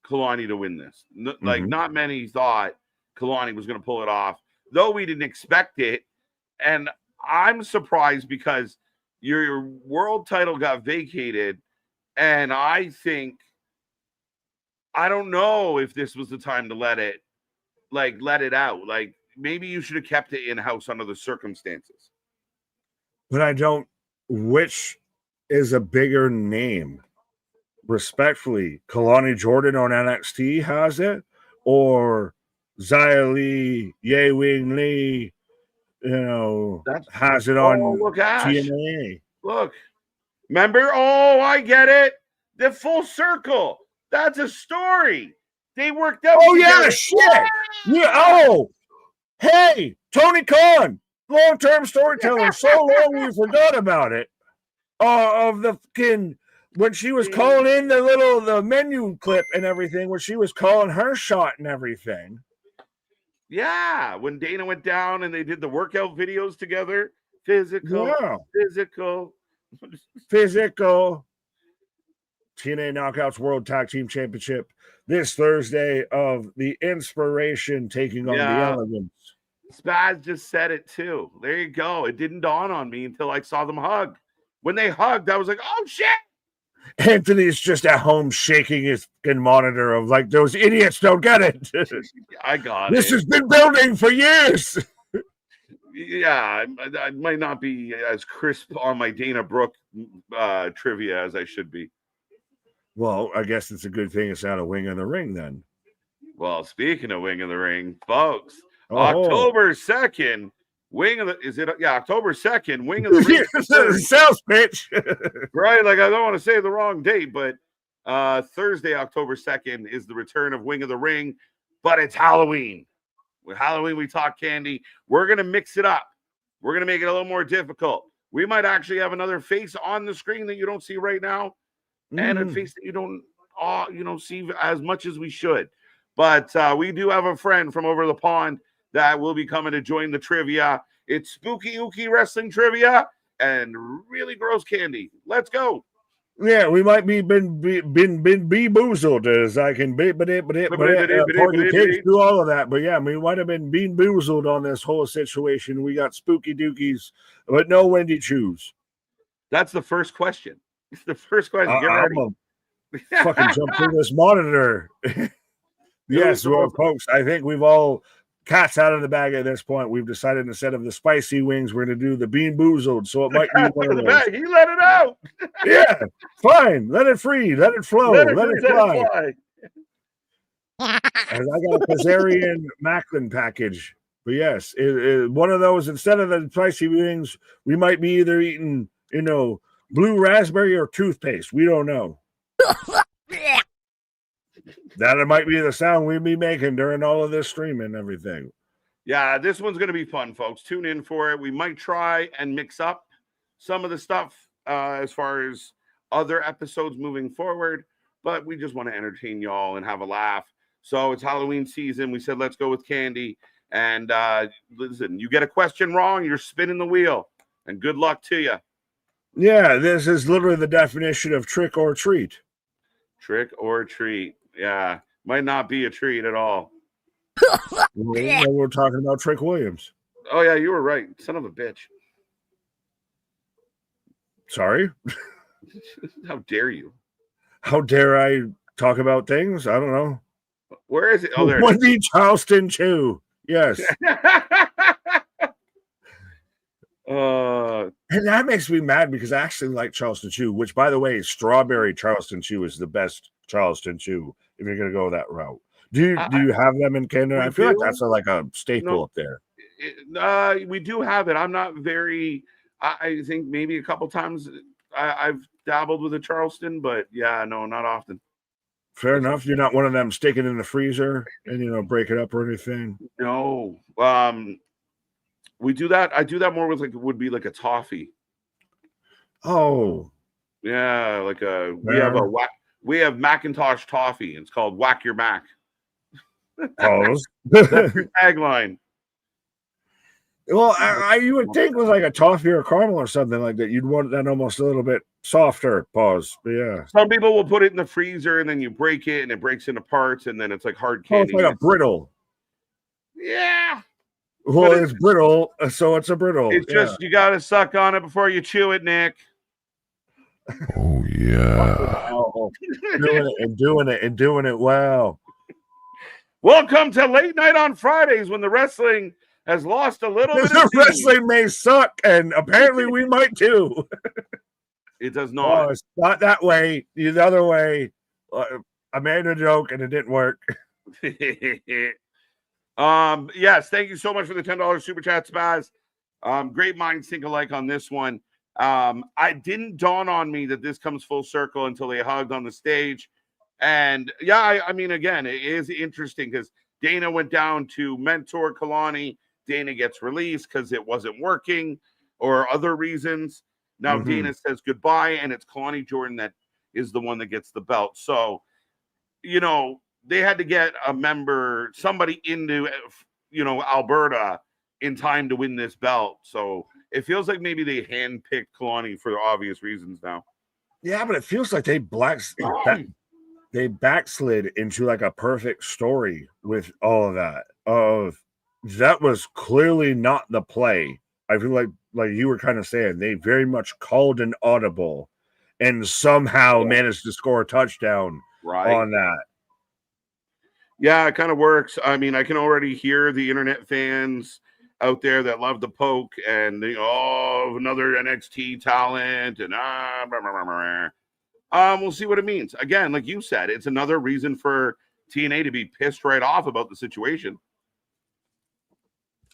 Kalani to win this. Like, not many thought Kalani was going to pull it off, though we didn't expect it. And I'm surprised because your world title got vacated. And I don't know if this was the time to let it out. Like, maybe you should have kept it in-house under the circumstances. But which is a bigger name? Respectfully, Kalani Jordan on NXT has it, or Xia Li, Ye Wing Lee, has it on TNA. Look, remember? Oh, I get it. The full circle. That's a story. They worked out. Oh, yeah, shit. Yeah. Oh, hey, Tony Khan, long-term storyteller. So long we forgot about it. Of the fucking, when she was calling in the menu clip and everything, when she was calling her shot and everything. Yeah, when Dana went down and they did the workout videos together. Physical. TNA Knockouts World Tag Team Championship this Thursday of the Inspiration taking on the Elegance. Spaz just said it too. There you go. It didn't dawn on me until I saw them hug. When they hugged, I was like, oh shit. Anthony's just at home shaking his monitor of like, those idiots don't get it. I got This it. has been building for years. Yeah, I might not be as crisp on my Dana Brooke trivia as I should be. Well, I guess it's a good thing it's not a Wing in the Ring then. Well, speaking of Wing of the Ring, folks, Oh. October 2nd, October 2nd, Wing of the Ring. Sales pitch. Right, like I don't want to say the wrong date, but Thursday, October 2nd is the return of Wing of the Ring, but it's Halloween. With Halloween, we talk candy. We're going to mix it up. We're going to make it a little more difficult. We might actually have another face on the screen that you don't see right now, and a face that you don't see as much as we should. But we do have a friend from over the pond that will be coming to join the trivia. It's Spooky Ookie Wrestling Trivia and really gross candy. Let's go. Yeah, we might be been boozled as I can do all of that. But yeah, we might have been boozled on this whole situation. We got spooky dookies, but no Wendy Chews. That's the first question. It's the first question. Get ready. I'm fucking jump through this monitor. Yes, well, folks, I think we've all cat's out of the bag at this point. We've decided instead of the spicy wings, we're going to do the bean boozled. So it might be one of those. He let it out. Yeah, fine. Let it free. Let it flow. Let it fly. And I got a Kazarian Macklin package. But yes, one of those, instead of the spicy wings, we might be either eating, blue raspberry or toothpaste. We don't know. That it might be the sound we'd be making during all of this streaming and everything. Yeah, this one's going to be fun, folks. Tune in for it. We might try and mix up some of the stuff as far as other episodes moving forward, but we just want to entertain y'all and have a laugh. So it's Halloween season. We said, let's go with candy. And listen, you get a question wrong, you're spinning the wheel. And good luck to you. Yeah, this is literally the definition of trick or treat. Trick or treat. Yeah, might not be a treat at all. We're talking about Trick Williams. Oh, yeah, you were right. Son of a bitch. Sorry? How dare you? How dare I talk about things? I don't know. Where is it? Oh, there Wendy it is. Charleston Chew. Yes. And that makes me mad because I actually like Charleston Chew, which, by the way, strawberry Charleston Chew is the best Charleston Chew if you're going to go that route. Do you have them in Canada? I feel like that's like a staple up there. We do have it. I'm not very, I think maybe a couple times I've dabbled with a Charleston, but yeah, no, not often. Fair enough. You're not one of them stick it in the freezer and, break it up or anything. No. We do that. I do that more with would be like a toffee. Oh. Yeah. We have Macintosh toffee. It's called Whack Your Mac. Pause. That's your tagline. Well, you would think with like a toffee or caramel or something like that, you'd want that almost a little bit softer. Pause. But yeah. Some people will put it in the freezer and then you break it and it breaks into parts and then it's like hard candy. Oh, it's like a brittle. Yeah. Well, it's brittle, so it's a brittle. It's just you got to suck on it before you chew it, Nick. Oh yeah. doing it well. Welcome to Late Night on Fridays when the wrestling has lost a little bit of the wrestling may suck, and apparently we might too. It does not. Oh, it's not that way. The other way. I made a joke and it didn't work. Yes, thank you so much for the $10 super chat, Spaz. Great minds think alike on this one. I didn't dawn on me that this comes full circle until they hugged on the stage. And yeah, I mean, again, it is interesting because Dana went down to mentor Kalani. Dana gets released because it wasn't working or other reasons. Now Dana says goodbye, and it's Kalani Jordan that is the one that gets the belt. So, they had to get a member, somebody into, Alberta in time to win this belt. So it feels like maybe they handpicked Kalani for obvious reasons now. Yeah, but it feels like they backslid into like a perfect story with all of that. that was clearly not the play. I feel like you were kind of saying, they very much called an audible and somehow managed to score a touchdown Right. on that. Yeah, it kind of works. I mean, I can already hear the internet fans out there that love the poke and another NXT talent and blah, blah, blah, blah. We'll see what it means. Again, like you said, it's another reason for TNA to be pissed right off about the situation.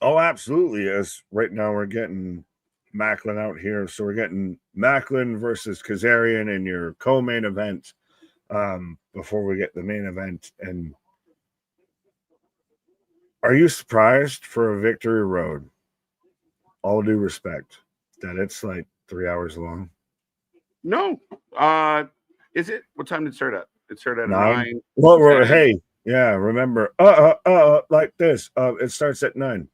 Oh, absolutely. As right now we're getting Macklin out here. So we're getting Macklin versus Kazarian in your co-main event before we get the main event. And are you surprised for a Victory Road? All due respect, that it's like 3 hours long. No. Is it? What time did it start at? It started at 9. Well, hey, yeah, remember, like this. It starts at 9.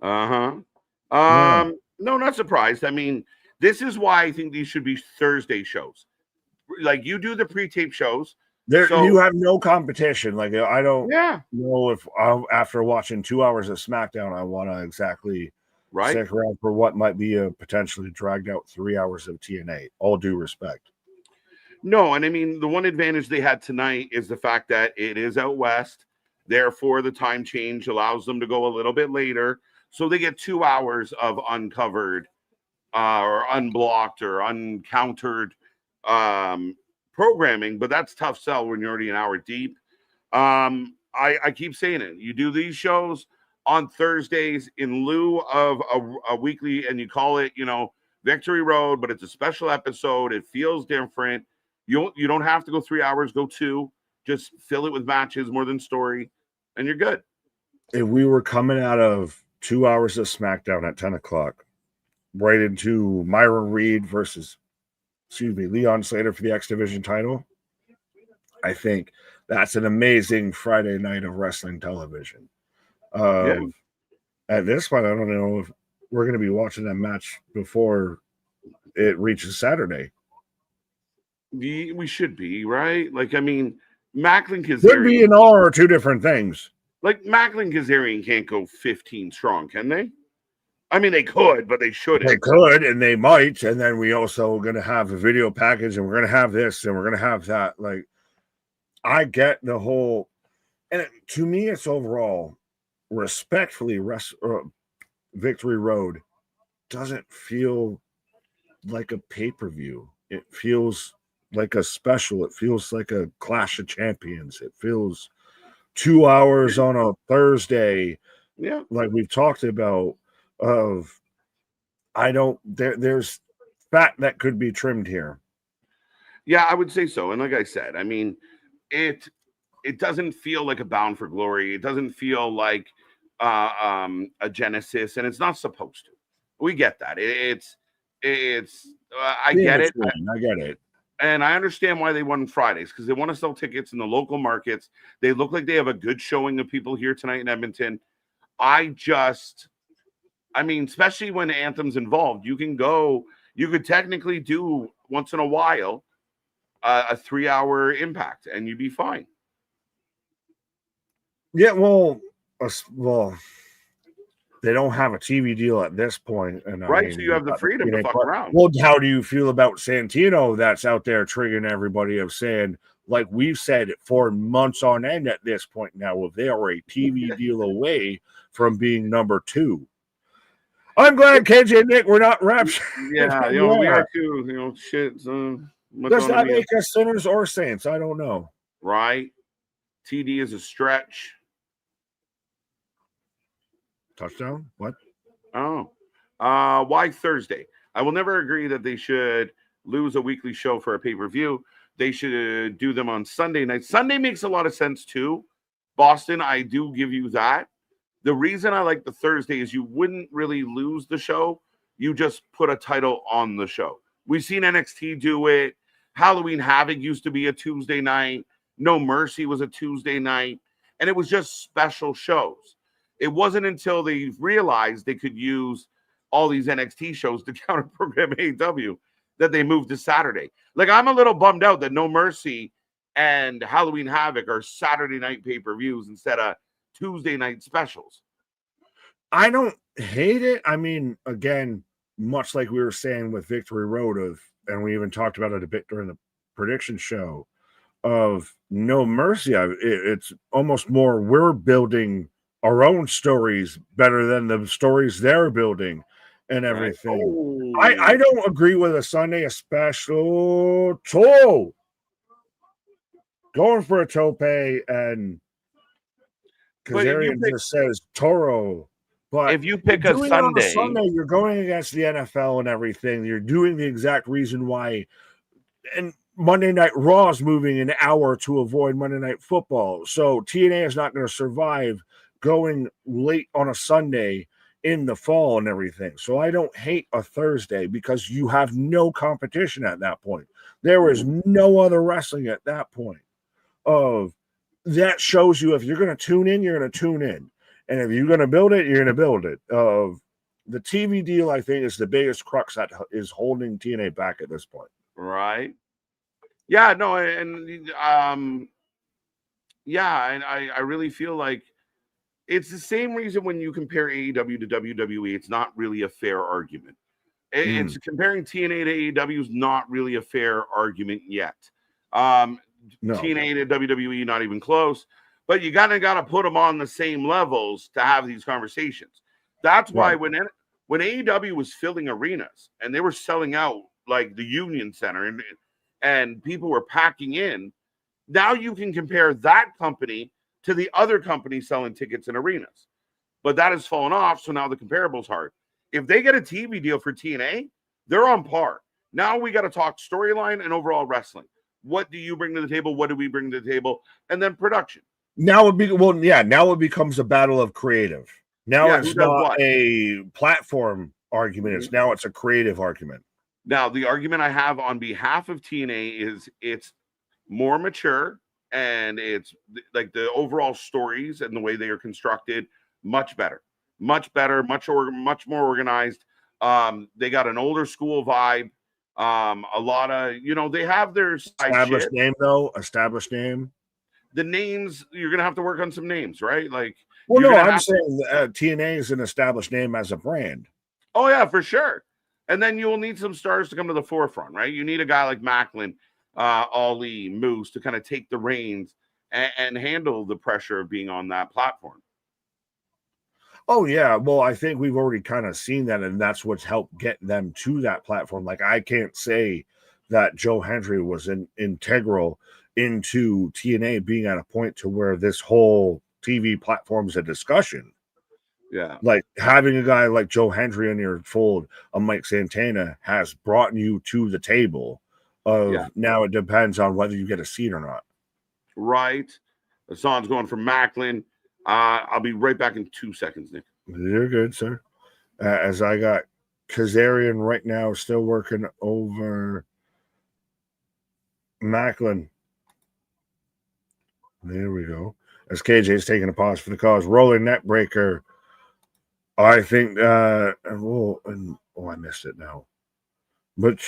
No, not surprised. I mean, this is why I think these should be Thursday shows. Like you do the pre-tape shows. You have no competition. Like I don't know if after watching 2 hours of SmackDown, I want to exactly stick around for what might be a potentially dragged out 3 hours of TNA. All due respect. No, and I mean the one advantage they had tonight is the fact that it is out west. Therefore, the time change allows them to go a little bit later, so they get 2 hours of uncovered or unblocked or uncountered programming, but that's tough sell when you're already an hour deep. I keep saying it. You do these shows on Thursdays in lieu of a weekly, and you call it, Victory Road, but it's a special episode. It feels different. You don't have to go 3 hours, go 2. Just fill it with matches more than story, and you're good. If we were coming out of 2 hours of SmackDown at 10 o'clock, right into Myron Reed versus Leon Slater for the X Division title, I think that's an amazing Friday night of wrestling television. At this point, I don't know if we're going to be watching that match before it reaches Saturday. We should be, right? Like, I mean, Macklin Kazarian could be an hour or two different things. Like Macklin Kazarian can't go 15 strong, can they? I mean, they could, but they shouldn't. They could, and they might. And then we also going to have a video package, and we're going to have this, and we're going to have that. Like, I get the whole, and to me, it's overall, respectfully, Victory Road doesn't feel like a pay-per-view. It feels like a special. It feels like a Clash of Champions. It feels 2 hours on a Thursday. Yeah. Like we've talked about. There's fat that could be trimmed here. Yeah, I would say so. And like I said, I mean, it doesn't feel like a Bound for Glory. It doesn't feel like a Genesis, and it's not supposed to. We get that. I get it. I get it. And I understand why they won Fridays, because they want to sell tickets in the local markets. They look like they have a good showing of people here tonight in Edmonton. I mean, especially when Anthem's involved, you could technically do once in a while a 3 hour Impact and you'd be fine. Yeah, well, they don't have a TV deal at this point. And right, so you have the freedom to fuck around. Well, how do you feel about Santino that's out there triggering everybody of saying, like we've said for months on end at this point now, if they are a TV deal away from being number 2. I'm glad KJ and Nick were not raps. Yeah, we are too. Shit. Does that make us sinners or saints? I don't know. Right. TD is a stretch. Touchdown? What? Oh. Why Thursday? I will never agree that they should lose a weekly show for a pay-per-view. They should do them on Sunday night. Sunday makes a lot of sense too. Boston, I do give you that. The reason I like the Thursday is you wouldn't really lose the show. You just put a title on the show. We've seen NXT do it. Halloween Havoc used to be a Tuesday night. No Mercy was a Tuesday night. And it was just special shows. It wasn't until they realized they could use all these NXT shows to counter program AEW that they moved to Saturday. Like, I'm a little bummed out that No Mercy and Halloween Havoc are Saturday night pay-per-views instead of Tuesday night specials. I don't hate it. I mean, again, much like we were saying with Victory Road and we even talked about it a bit during the prediction show of No Mercy. It's almost more we're building our own stories better than the stories they're building and everything. Right. I don't agree with a Sunday, a special toe. Going for a tope and Kazarian just says Toro. But if you pick a Sunday, you're going against the NFL and everything. You're doing the exact reason why. And Monday Night Raw is moving an hour to avoid Monday Night Football. So TNA is not going to survive going late on a Sunday in the fall and everything. So I don't hate a Thursday because you have no competition at that point. There is no other wrestling at that point. That shows you if you're going to tune in, you're going to tune in. And if you're going to build it, you're going to build it. The TV deal, I think, is the biggest crux that is holding TNA back at this point. Right. Yeah, no, and I really feel like it's the same reason when you compare AEW to WWE, it's not really a fair argument. It's comparing TNA to AEW is not really a fair argument yet. No. TNA to WWE, not even close. But you gotta put them on the same levels to have these conversations. That's why when AEW was filling arenas and they were selling out like the Union Center and people were packing in, now you can compare that company to the other company selling tickets in arenas. But that has fallen off, so now the comparable's hard. If they get a TV deal for TNA, they're on par. Now we got to talk storyline and overall wrestling. What do you bring to the table? What do we bring to the table? And then production. Now it becomes a battle of creative. Now it's not a platform argument. It's a creative argument. Now, the argument I have on behalf of TNA is it's more mature and it's like the overall stories and the way they are constructed, much better, much more organized. They got an older school vibe. A lot of, they have their established name. The names, you're going to have to work on some names, right? Like, I'm saying TNA is an established name as a brand. Oh, yeah, for sure. And then you will need some stars to come to the forefront, right? You need a guy like Macklin, Ali, Moose to kind of take the reins and handle the pressure of being on that platform. Oh, yeah. Well, I think we've already kind of seen that, and that's what's helped get them to that platform. Like, I can't say that Joe Hendry was integral into TNA being at a point to where this whole TV platform is a discussion. Yeah. Like having a guy like Joe Hendry in your fold, a Mike Santana has brought you to the table now it depends on whether you get a seat or not. Right. The song's going from Macklin. I'll be right back in 2 seconds, Nick. You're good, sir. As I got Kazarian right now still working over Macklin. There we go. As KJ's taking a pause for the cause. Rolling neck breaker. I think I missed it now. But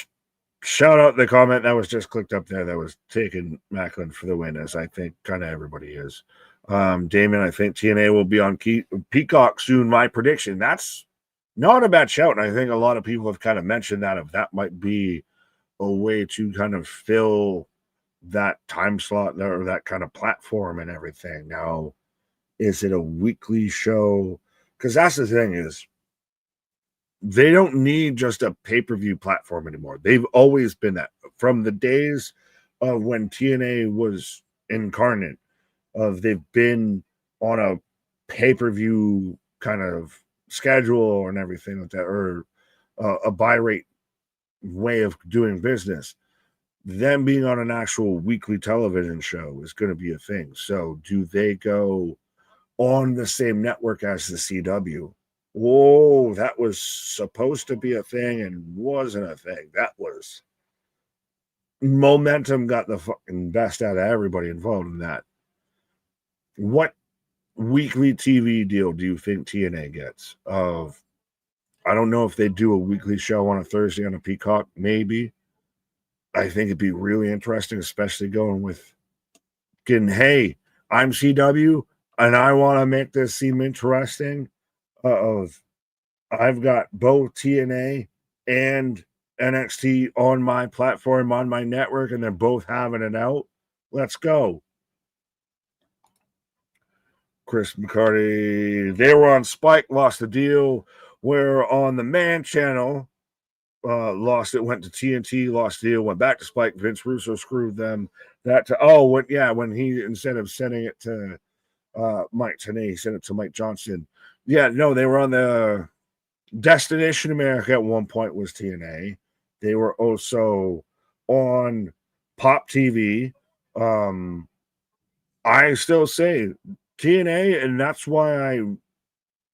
shout out the comment that was just clicked up there that was taking Macklin for the win, as I think kind of everybody is. Damon, I think TNA will be on Peacock soon. My prediction. That's not a bad shout. And I think a lot of people have kind of mentioned that might be a way to kind of fill that time slot or that kind of platform and everything. Now, is it a weekly show? Because that's the thing is they don't need just a pay-per-view platform anymore. They've always been that from the days of when TNA was incarnate. They've been on a pay-per-view kind of schedule and everything like that, or a buy rate way of doing business. Them being on an actual weekly television show is going to be a thing. So do they go on the same network as the CW? Whoa, that was supposed to be a thing and wasn't a thing. That was momentum, got the fucking best out of everybody involved in that. What weekly TV deal do you think TNA gets? I don't know if they do a weekly show on a Thursday on a Peacock, maybe. I think it'd be really interesting, especially going with getting, hey, I'm CW and I want to make this seem interesting. of I've got both TNA and NXT on my platform, on my network, and they're both having it out. Let's go. Chris McCarty, they were on Spike, lost the deal. We're on the Man channel, lost it, went to TNT, lost the deal, went back to Spike. Vince Russo screwed them. When he, instead of sending it to Mike Tenay, he sent it to Mike Johnson. Yeah, no, they were on the Destination America at one point was TNA. They were also on Pop TV. I still say TNA, and that's why I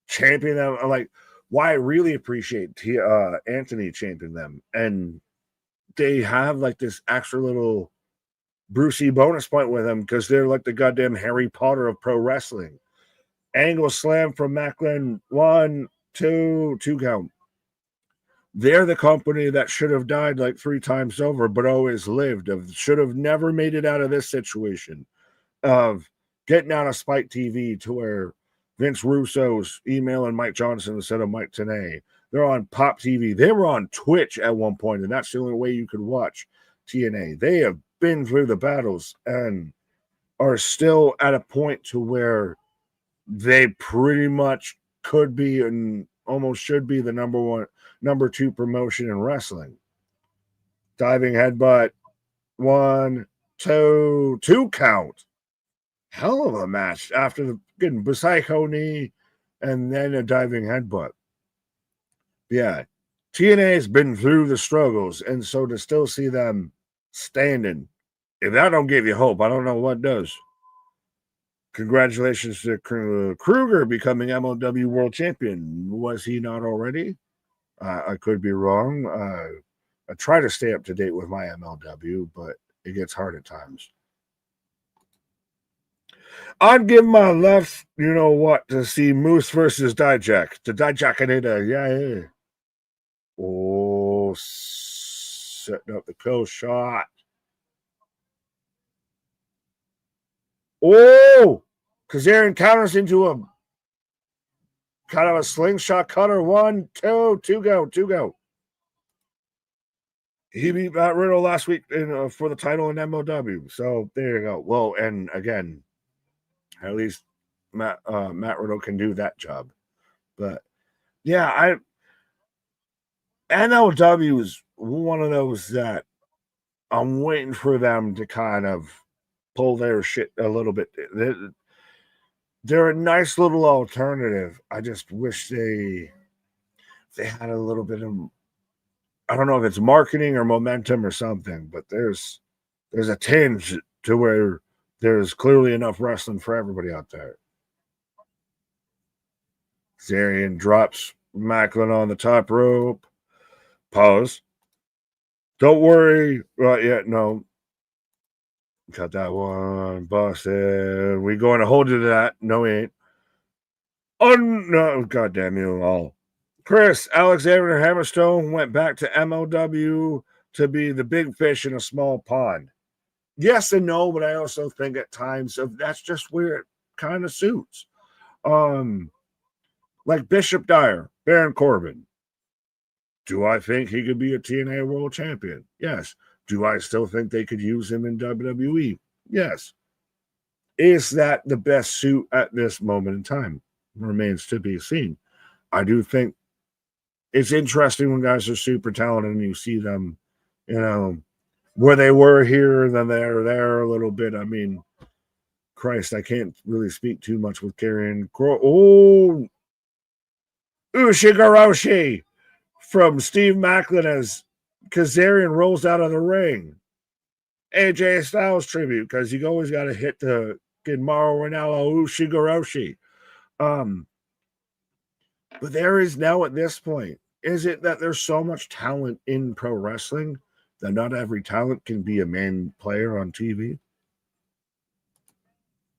champion them. Like, why I really appreciate Anthony championing them. And they have like this extra little Brucey bonus point with them because they're like the goddamn Harry Potter of pro wrestling. Angle slam from Macklin, 1, 2 count. They're the company that should have died like 3 times over, but always lived. Should have never made it out of this situation of getting out of Spike TV to where Vince Russo's emailing Mike Johnson instead of Mike Tenay. They're on Pop TV. They were on Twitch at one point, and that's the only way you could watch TNA. They have been through the battles and are still at a point to where they pretty much could be and almost should be the number 2 promotion in wrestling. Diving headbutt, 1, 2 count. Hell of a match after the getting Psycho knee and then a diving headbutt. Yeah, TNA has been through the struggles, and so to still see them standing, if that don't give you hope, I don't know what does. Congratulations to Kruger becoming MLW World Champion. Was he not already? I could be wrong. I try to stay up to date with my MLW, but it gets hard at times. I'd give my left, you know what, to see Moose versus Dijak. The Dijakinator, yeah. Oh, setting up the kill shot. Oh, Kazarian counters into a kind of a slingshot cutter. 1, 2 go. He beat Matt Riddle last week for the title in MLW. So there you go. Well, and again, at least Matt Riddle can do that job. But yeah, MLW is one of those that I'm waiting for them to kind of pull their shit a little bit. They're a nice little alternative. I just wish they had a little bit of, I don't know if it's marketing or momentum or something, but there's a tinge to where there's clearly enough wrestling for everybody out there. Zarian drops Macklin on the top rope. Pause. Don't worry. No. Got that one. Busted. We going to hold you to that. No, we ain't. Oh, no. God damn you all. Chris Alexander Hammerstone went back to MLW to be the big fish in a small pond. Yes and no, but I also think at times that's just where it kind of suits. Like Bishop Dyer, Baron Corbin. Do I think he could be a TNA World Champion? Yes. Do I still think they could use him in WWE? Yes. Is that the best suit at this moment in time? Remains to be seen. I do think it's interesting when guys are super talented and you see them, where they were here and then they're there a little bit. I mean, Christ, I can't really speak too much with Karrion. Oh, Ushigoroshi from Steve Macklin as Kazarian rolls out of the ring. AJ Styles tribute, because you always got to hit the Mauro Ranallo Ushigoroshi. But there is now at this point, is it that there's so much talent in pro wrestling that not every talent can be a main player on TV?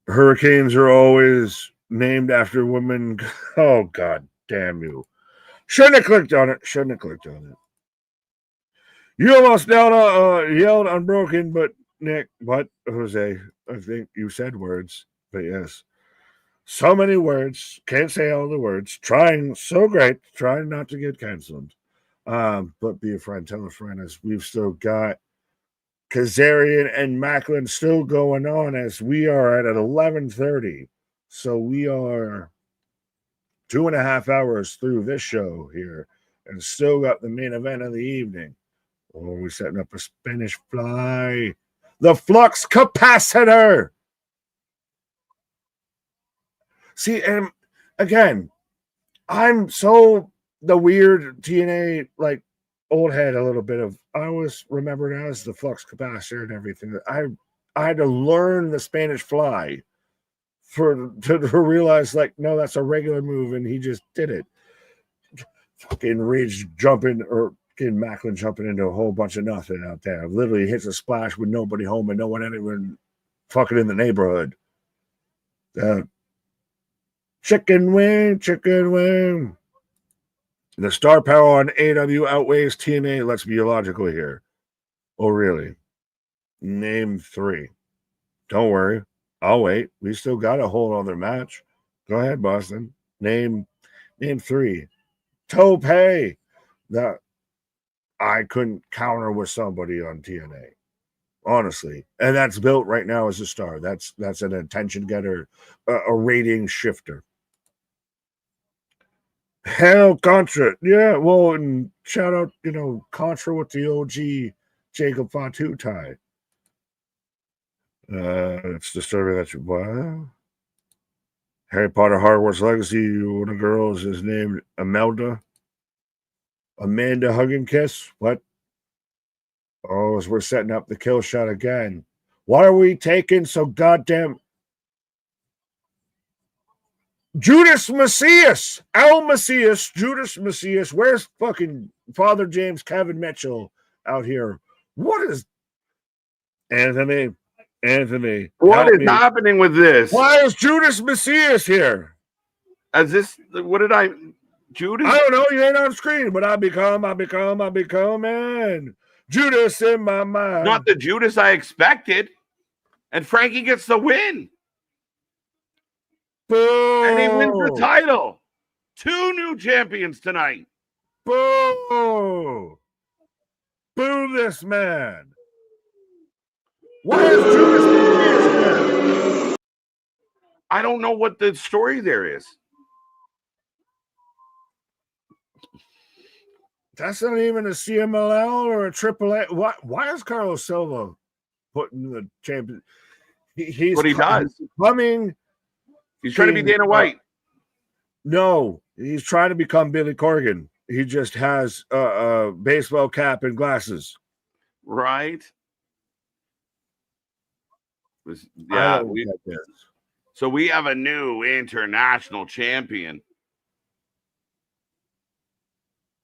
Hurricanes are always named after women. Oh, God damn you. Shouldn't have clicked on it. You almost yelled unbroken, but Nick, what? Jose, I think you said words, but yes. So many words, can't say all the words. Trying so great, trying not to get canceled. But be a friend, tell a friend. As we've still got Kazarian and Macklin still going on as we are at 11:30. So we are 2.5 hours through this show here and still got the main event of the evening. Oh, we're setting up a Spanish fly. The flux capacitor. See, and again, I'm so the weird TNA like old head a little bit of. I always remembered as the flux capacitor and everything. I had to learn the Spanish fly to realize like no, that's a regular move, and he just did it. Fucking Ridge jumping or fucking Macklin jumping into a whole bunch of nothing out there. Literally hits a splash with nobody home and no one anyone fucking in the neighborhood. Chicken wing. The star power on AW outweighs TNA. Let's be logical here. Oh, really? Name 3. Don't worry. I'll wait. We still got a whole other match. Go ahead, Boston. Name 3. Tope that I couldn't counter with somebody on TNA. Honestly. And that's built right now as a star. That's an attention getter, a rating shifter. Hell, Contra. Yeah, well, and shout out, Contra with the OG Jacob Fatu tie. It's disturbing that you. Wow. Harry Potter Hogwarts Legacy. One of the girls is named Amanda Hug and Kiss. What? Oh, as we're setting up the kill shot again. Why are we taking so goddamn. Judas Macias, Judas Macias. Where's fucking Father James Kevin Mitchell out here? What is Anthony? What is happening with this? Why is Judas Macias here? Judas? I don't know. You ain't on screen, but I become, man. Judas in my mind. Not the Judas I expected. And Frankie gets the win. Boo! And he wins the title. 2 new champions tonight. Boo! Boo this man. Why is Judas Macias? I don't know what the story there is. That's not even a CMLL or a AAA. Why is Carlos Silva putting the champion? He's what he does. Coming. He's trying to be Dana White. No, he's trying to become Billy Corgan. He just has a baseball cap and glasses. Right. Yeah. So we have a new international champion.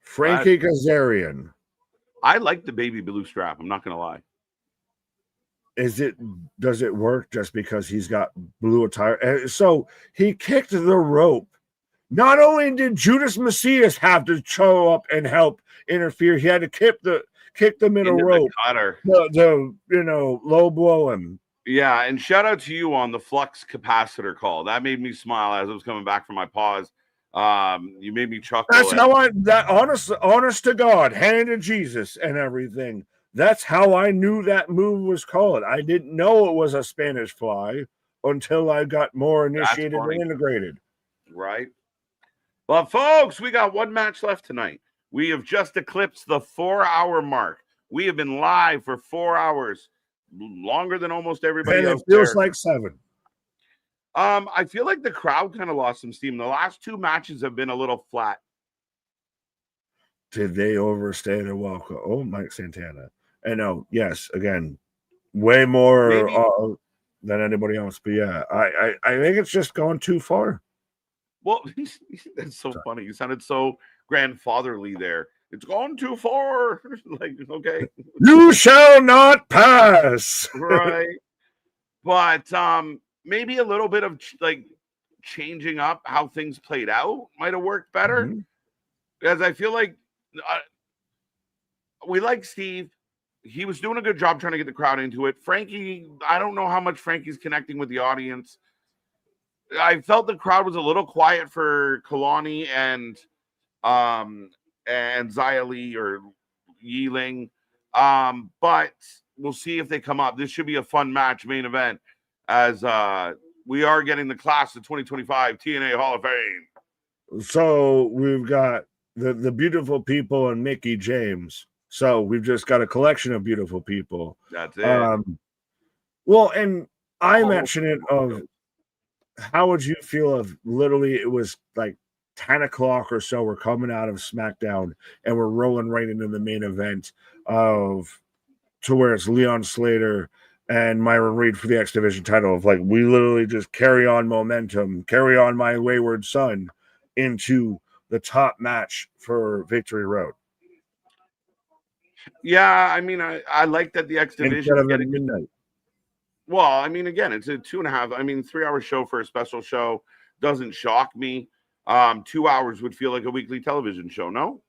Frankie Kazarian. I like the baby blue strap. I'm not going to lie. Does it work just because he's got blue attire? So he kicked the rope. Not only did Judas Macias have to show up and help interfere, he had to kick the middle rope. The low blow him. Yeah, and shout out to you on the flux capacitor call. That made me smile as I was coming back from my pause. You made me chuckle. That's how honest to God, hand to Jesus and everything. That's how I knew that move was called. I didn't know it was a Spanish fly until I got more initiated and integrated. Right. Well, folks, we got 1 match left tonight. We have just eclipsed the 4-hour mark. We have been live for 4 hours, longer than almost everybody else. And it feels like 7. I feel like the crowd kind of lost some steam. The last 2 matches have been a little flat. Did they overstay their welcome? Oh, Mike Santana. And no, yes, again, way more than anybody else. But yeah, I think it's just gone too far. Well, that's so funny. You sounded so grandfatherly there. It's gone too far. Like, okay. You shall not pass. Right. But maybe a little bit of like changing up how things played out might have worked better. Mm-hmm. Because I feel like we like Steve. He was doing a good job trying to get the crowd into it. Frankie, I don't know how much Frankie's connecting with the audience. I felt the crowd was a little quiet for Kalani and Xia Li or Yiling. But we'll see if they come up. This should be a fun match, main event, as we are getting the class of 2025 TNA Hall of Fame. So we've got the beautiful people and Mickey James. So we've just got a collection of beautiful people. That's it. Well, and I mentioned it of how would you feel if literally it was like 10 o'clock or so, we're coming out of SmackDown and we're rolling right into the main event of to where it's Leon Slater and Myron Reed for the X Division title of like we literally just carry on momentum, carry on my wayward son into the top match for Victory Road. Yeah, I mean, I like that the X Division instead of at midnight. Well, I mean, again, it's a 2.5. I mean, 3-hour show for a special show doesn't shock me. 2 hours would feel like a weekly television show, no?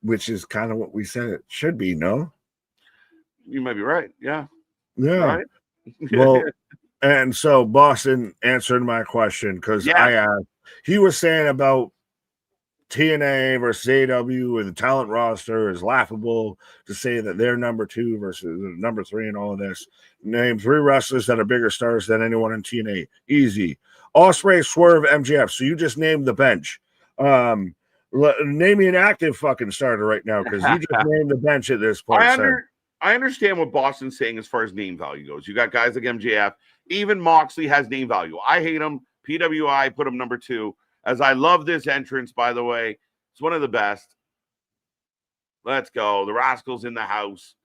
Which is kind of what we said it should be, no? You might be right. Yeah. Yeah. Right? Well, and so Boston answered my question because I asked. He was saying about TNA versus AEW and the talent roster is laughable to say that they're number 2 versus number 3 and all of this. Name 3 wrestlers that are bigger stars than anyone in TNA. Easy. Ospreay, Swerve, MJF. So you just named the bench. Name me an active fucking starter right now because you just named the bench at this point. I understand what Boston's saying as far as name value goes. You got guys like MJF. Even Moxley has name value. I hate him. PWI put him number 2. As I love this entrance, by the way. It's one of the best. Let's go. The Rascals in the house.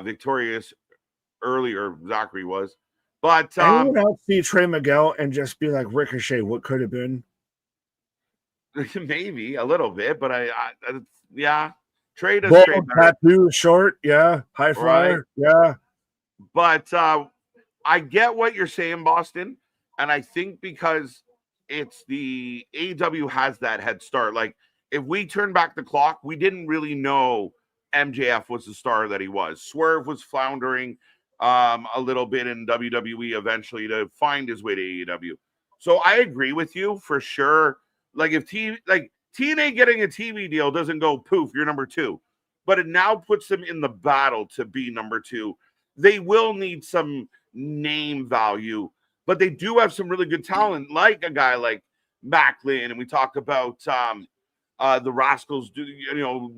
Victorious earlier, Zachary was. But anyone else see Trey Miguel and just be like, Ricochet, what could have been? Maybe a little bit, but yeah. Trey does Bold, trade better. Fatu, short, yeah. High flyer, yeah. But I get what you're saying, Boston. And I think because it's the AEW has that head start. Like, if we turn back the clock, we didn't really know MJF was the star that he was. Swerve was floundering a little bit in WWE eventually to find his way to AEW. So I agree with you for sure. Like, if TNA getting a TV deal doesn't go poof, you're number 2. But it now puts them in the battle to be number 2. They will need some name value, but they do have some really good talent, like a guy like Macklin. And we talk about the Rascals,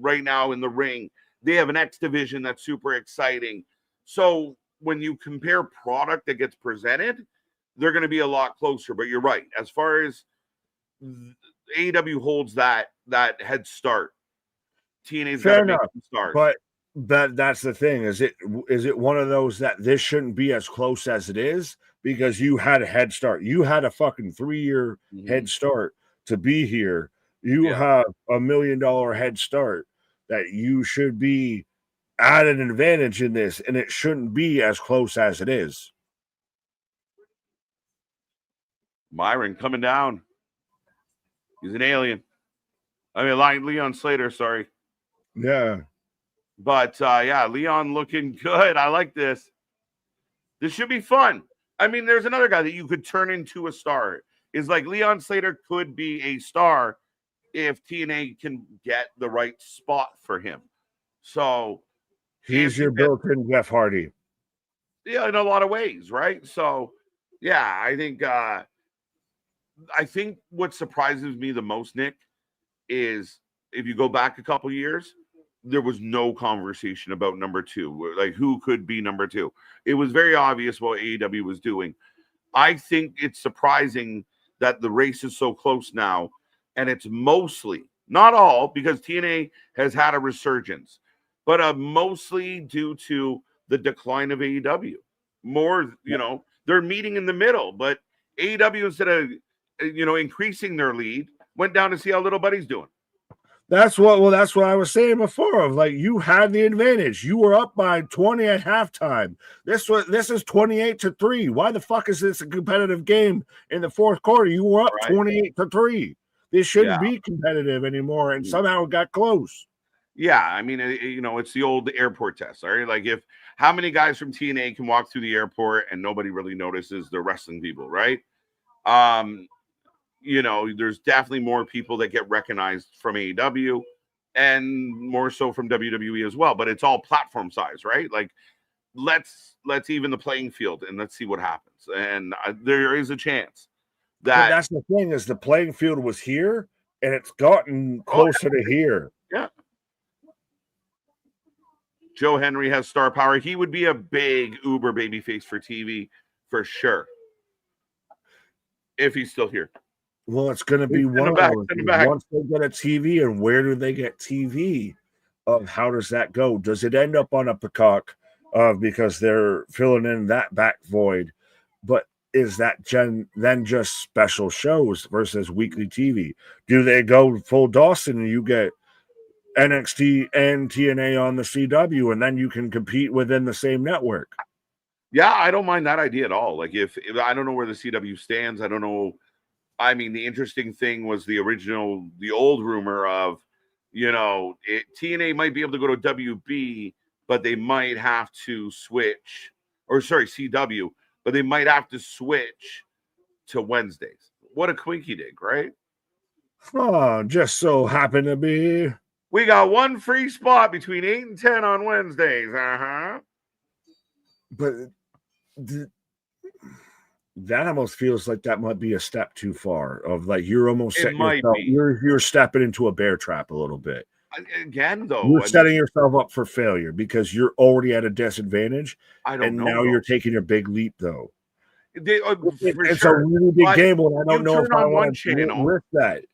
right now in the ring. They have an X division that's super exciting. So when you compare product that gets presented, they're going to be a lot closer. But you're right. As far as AEW holds that head start, TNA's got to make some stars. But that's the thing. Is it one of those that this shouldn't be as close as it is because you had a head start. You had a fucking 3-year head start to be here. You have $1 million head start that you should be at an advantage in this, and it shouldn't be as close as it is. Myron coming down. He's an alien. I mean, Leon Slater, sorry. Yeah. But, Leon looking good. I like this. This should be fun. I mean, there's another guy that you could turn into a star. Is like Leon Slater could be a star if TNA can get the right spot for him. So he's your built-in Jeff Hardy. Yeah, in a lot of ways, right? So, yeah, I think what surprises me the most, Nick, is if you go back a couple years, there was no conversation about number 2, like who could be number 2. It was very obvious what AEW was doing. I think it's surprising that the race is so close now, and it's mostly, not all, because TNA has had a resurgence, but mostly due to the decline of AEW. More, they're meeting in the middle, but AEW, instead of, increasing their lead, went down to see how little buddy's doing. That's what I was saying before. Of like, you had the advantage. You were up by 20 at halftime. This is 28-3. Why the fuck is this a competitive game in the fourth quarter? You were up 28-3. This shouldn't be competitive anymore, and somehow it got close. Yeah, I mean, it's the old airport test, all right? Like, how many guys from TNA can walk through the airport and nobody really notices they're wrestling people, right? You know, there's definitely more people that get recognized from AEW and more so from WWE as well, but it's all platform size, right? Like let's even the playing field and let's see what happens. And there is a chance But that that's the thing, is the playing field was here and it's gotten closer to here. Yeah. Joe Henry has star power. He would be a big Uber babyface for TV for sure. If he's still here. Well, it's going to be one of those. Once they get a TV, and where do they get TV? How does that go? Does it end up on a Peacock because they're filling in that back void? But is that then just special shows versus weekly TV? Do they go full Dawson and you get NXT and TNA on the CW, and then you can compete within the same network? Yeah, I don't mind that idea at all. Like if I don't know where the CW stands, I don't know. I mean, the interesting thing was the old rumor of, you know, TNA might be able to go to WB, but they might have to switch, or sorry, CW, but they might have to switch to Wednesdays. What a quinky dink, right? Oh, just so happen to be. We got one free spot between 8 and 10 on Wednesdays. But that almost feels like that might be a step too far. Of like you're almost setting yourself, you're stepping into a bear trap a little bit. Again, though, you're setting yourself up for failure because you're already at a disadvantage. Now you're taking a big leap, though. It's a really big gamble, and I don't know if I want to risk that.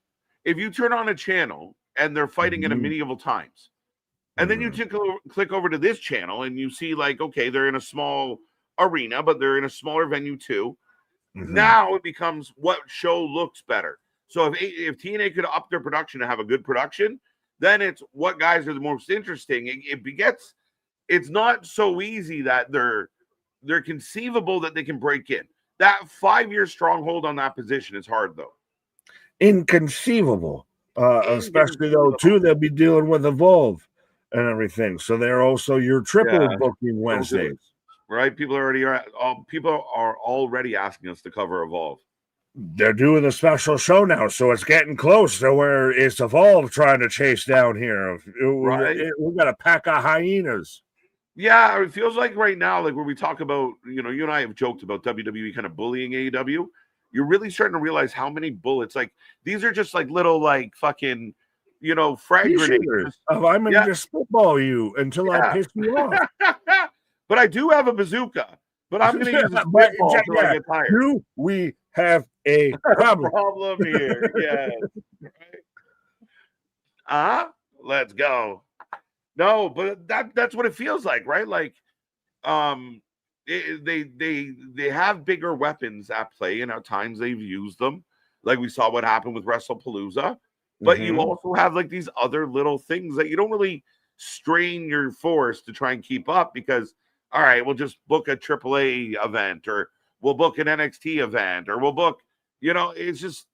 If you turn on a channel and they're fighting in medieval times, and then you click over to this channel and you see, like, okay, they're in a small arena, but they're in a smaller venue too. Now it becomes what show looks better. So if TNA could up their production to have a good production, then it's what guys are the most interesting. It's not so easy that they're conceivable that they can break in. That 5-year stronghold on that position is hard, though. Inconceivable. Especially though, too, they'll be dealing with Evolve and everything. So they're also your triple booking Wednesdays. Right? People are already asking us to cover Evolve. They're doing a special show now, so it's getting close to where it's Evolve trying to chase down here. Right? We got a pack of hyenas. Yeah, it feels like right now, like where we talk about, you know, you and I have joked about WWE kind of bullying AEW. You're really starting to realize how many bullets, like these are just like little, like fucking, you know, frag grenades. I'm going to just spitball you until I piss you off. But I do have a bazooka. But I'm going to use a spitball until I get tired. Do we have a problem here? Yes. Let's go. No, but that's what it feels like, right? Like, they have bigger weapons at play, and at times they've used them. Like we saw what happened with WrestlePalooza. But you also have like these other little things that you don't really strain your force to try and keep up because, all right, we'll just book a AAA event, or we'll book an NXT event, or we'll book, you know, it's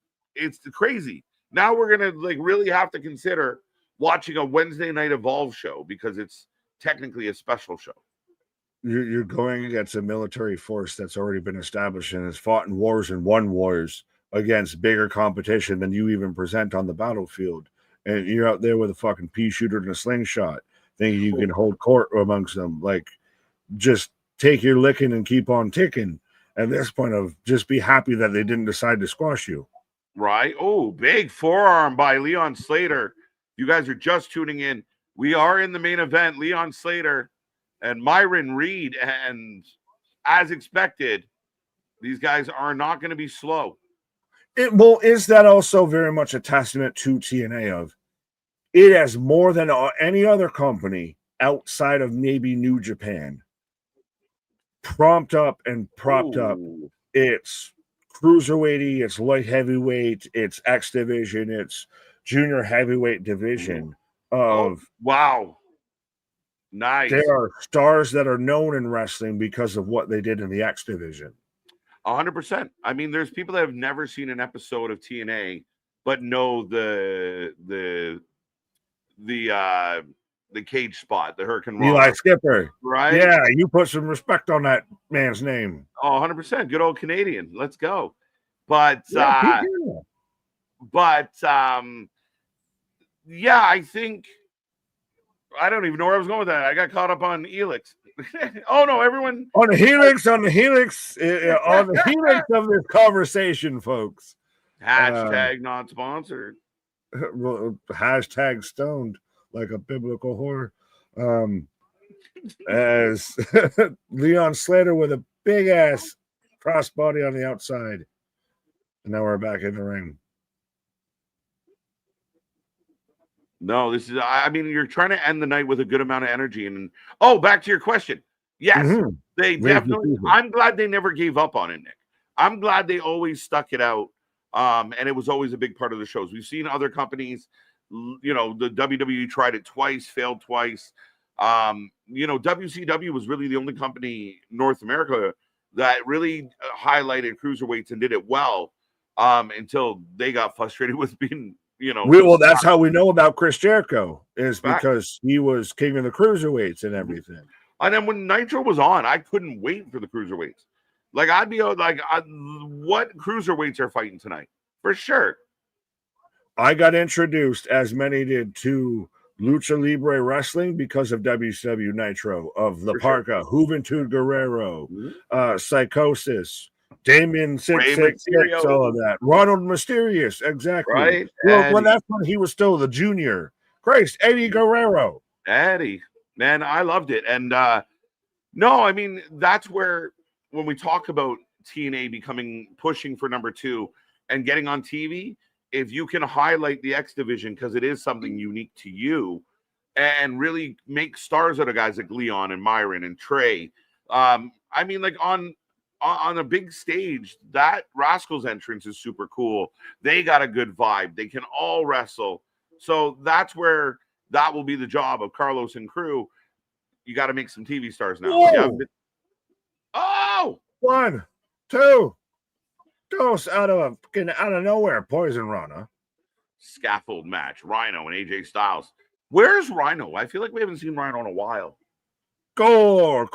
crazy. Now we're going to like really have to consider watching a Wednesday night Evolve show because it's technically a special show. You're going against a military force that's already been established and has fought in wars and won wars against bigger competition than you even present on the battlefield. And you're out there with a fucking pea shooter and a slingshot thinking you can hold court amongst them. Like, just take your licking and keep on ticking. At this point of just be happy that they didn't decide to squash you. Right. Oh, big forearm by Leon Slater. You guys are just tuning in. We are in the main event. Leon Slater and Myron Reed. And as expected, these guys are not going to be slow. Is that also very much a testament to TNA of it has more than any other company outside of maybe New Japan propped up its cruiserweighty, it's light heavyweight, it's X division, it's junior heavyweight division wow. Nice. There are stars that are known in wrestling because of what they did in the X division. 100%. I mean, there's people that have never seen an episode of TNA but know the cage spot, the Hurricane Eli Skipper. Right? Yeah, you put some respect on that man's name. Oh, 100%. Good old Canadian. Let's go. But keep doing yeah, I think I don't even know where I was going with that. I got caught up on Elix. Oh no, everyone on the helix on the helix of this conversation, folks. hashtag not sponsored. Hashtag stoned like a biblical whore. As Leon Slater with a big ass crossbody on the outside. And now we're back in the ring. No, this is, I mean, you're trying to end the night with a good amount of energy. And back to your question. Yes, they definitely, I'm glad they never gave up on it, Nick. I'm glad they always stuck it out. And it was always a big part of the shows. We've seen other companies, you know, the WWE tried it twice, failed twice. You know, WCW was really the only company in North America that really highlighted cruiserweights and did it well until they got frustrated with being, you know. Well, that's how we know about Chris Jericho, is because he was king of the cruiserweights and everything. And then when Nitro was on, I couldn't wait for the cruiserweights. Like, I'd be like, what cruiserweights are fighting tonight? For sure. I got introduced, as many did, to Lucha Libre Wrestling because of WCW Nitro, of La Parca, Juventud Guerrero, Psychosis, Damien 666, all of that. Ronald Mysterious, exactly. Right. Well, that's when he was still the junior. Christ, Eddie Guerrero. Eddie. Man, I loved it. And no, I mean, that's where when we talk about TNA pushing for number 2 and getting on TV, if you can highlight the X division because it is something unique to you and really make stars out of guys like Leon and Myron and Trey. I mean, like on a big stage, that Rascals entrance is super cool. They got a good vibe. They can all wrestle. So that's where that will be the job of Carlos and crew. You got to make some TV stars now. Oh, 1, 2. Goes out of nowhere. Poison Rana. Scaffold match. Rhino and AJ Styles. Where's Rhino? I feel like we haven't seen Rhino in a while. Gore.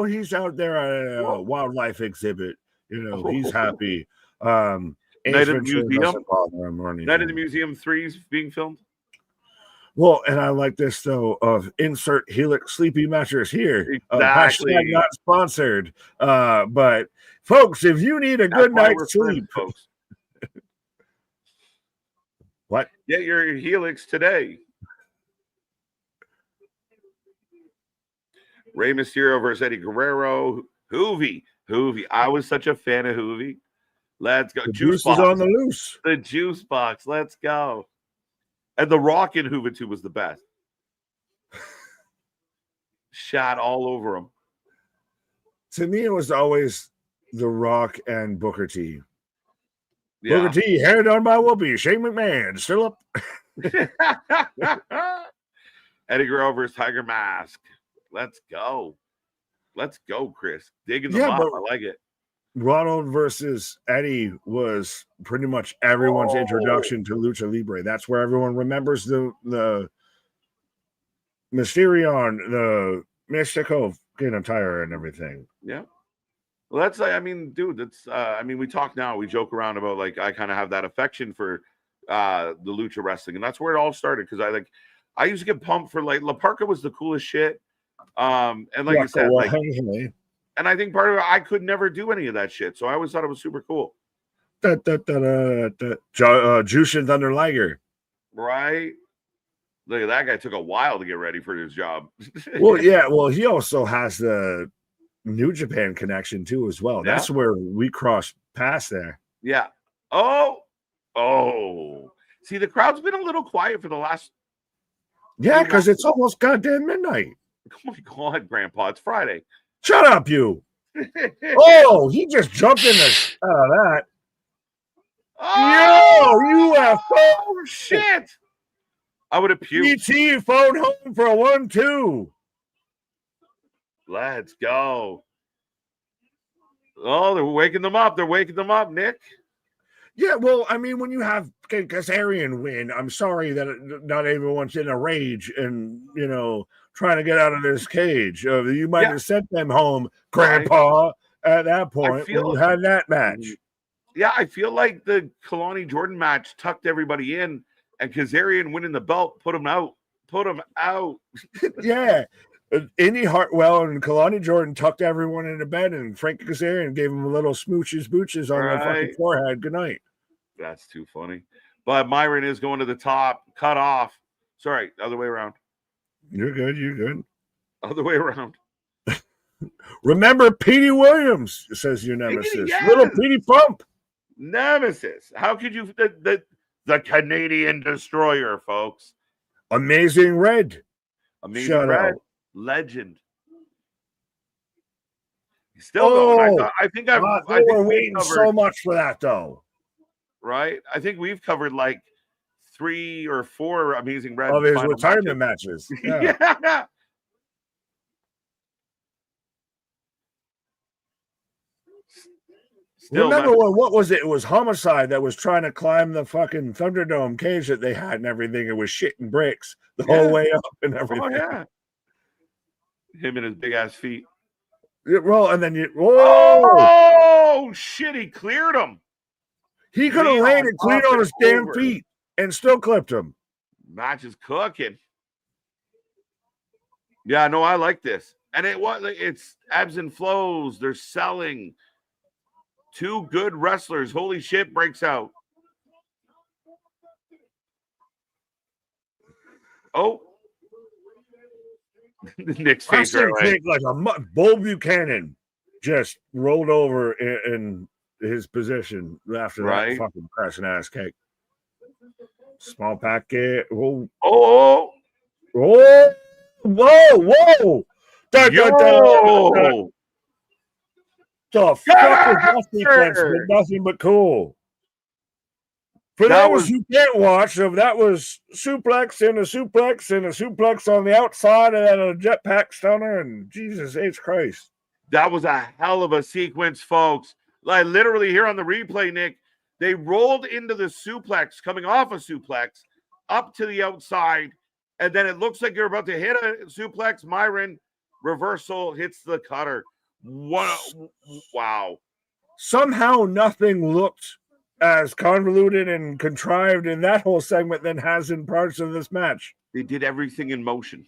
He's out there at a wildlife exhibit. You know, he's happy. Night at the Museum. Night at the Museum 3's being filmed. Well, and I like this though of insert Helix sleepy mattress here. Exactly. Hashtag not sponsored. But folks, if you need a good night's sleep, folks. What? Get your Helix today. Rey Mysterio versus Eddie Guerrero. Hoovy. I was such a fan of Hoovy. Let's go. The juice is on the loose. The juice box. Let's go. And the Rock in Juventud was the best. Shot all over him. To me, it was always The Rock and Booker T. Yeah. Booker T, hair done by Whoopi. Shane McMahon, still up. Eddie Guerrero versus Tiger Mask. Let's go. Chris. Digging them up. I like it. Ronald versus Eddie was pretty much everyone's introduction to Lucha Libre. That's where everyone remembers the Mysterion, the Mystico attire and everything. Yeah. Well, that's like, I mean, dude, that's we talk now, we joke around about like I kind of have that affection for the Lucha wrestling, and that's where it all started because I used to get pumped for like La Parca was the coolest shit. And like you said, like, and I think part of it, I could never do any of that shit. So I always thought it was super cool. Jushin Thunder Liger. Right? Look at that guy. Took a while to get ready for his job. Well, yeah. Well, he also has the New Japan connection too as well. Yeah. That's where we crossed paths there. Yeah. Oh. See, the crowd's been a little quiet for the last. Yeah, because it's almost goddamn midnight. Oh my God, Grandpa. It's Friday. Shut up, you. Oh, he just jumped in the out of that. Oh, UFO. Oh, shit. I would have puked. ET phone home for a 1-2. Let's go. Oh, they're waking them up. Nick. Yeah, well, I mean, when you have Kazarian win, I'm sorry that not everyone's in a rage and, you know, trying to get out of this cage. You might have sent them home, Grandpa, at that point when you had that match. Yeah, I feel like the Kalani Jordan match tucked everybody in, and Kazarian winning the belt put him out. Put him out. Yeah. Indy Hartwell and Kalani Jordan tucked everyone into bed, and Frank Kazarian gave him a little smooches booches on the fucking Right. forehead. Good night. That's too funny. But Myron is going to the top, cut off. Sorry, other way around. You're good. You're good. Other way around. Remember Petey Williams, says your nemesis. Yes! Little Petey Pump. Nemesis. How could you the Canadian destroyer, folks? Amazing Red. Amazing Shout Red. out. Legend. Still going. I think they were waiting covered, so much for that, though. Right? I think we've covered like 3 or 4 Amazing Red of his final retirement matches. Yeah. Yeah. Still Remember what was it? It was Homicide that was trying to climb the fucking Thunderdome cage that they had and everything. It was shit and bricks the whole way up and everything. Oh, yeah. Him and his big ass feet. Well, and then oh shit, he cleared him. He could have laid and cleaned on his damn feet and still clipped him. Match is cooking. Yeah, no, I like this. And it's ebbs and flows. They're selling. 2 good wrestlers. Holy shit, breaks out. Oh. Nick's face right away. Like Bull Buchanan just rolled over in his position after that fucking crashing ass kick. Small packet. Whoa. Oh. Whoa. Whoa. The fuck was that sequence? Nothing but cool. For those who can't watch, that was suplex and a suplex and a suplex on the outside and then a jetpack stunner and Jesus H. Christ. That was a hell of a sequence, folks. Like literally here on the replay, Nick, they rolled into the suplex, coming off a suplex, up to the outside, and then it looks like you're about to hit a suplex. Myron reversal hits the cutter. Wow. Somehow nothing looked as convoluted and contrived in that whole segment than has in parts of this match. They did everything in motion.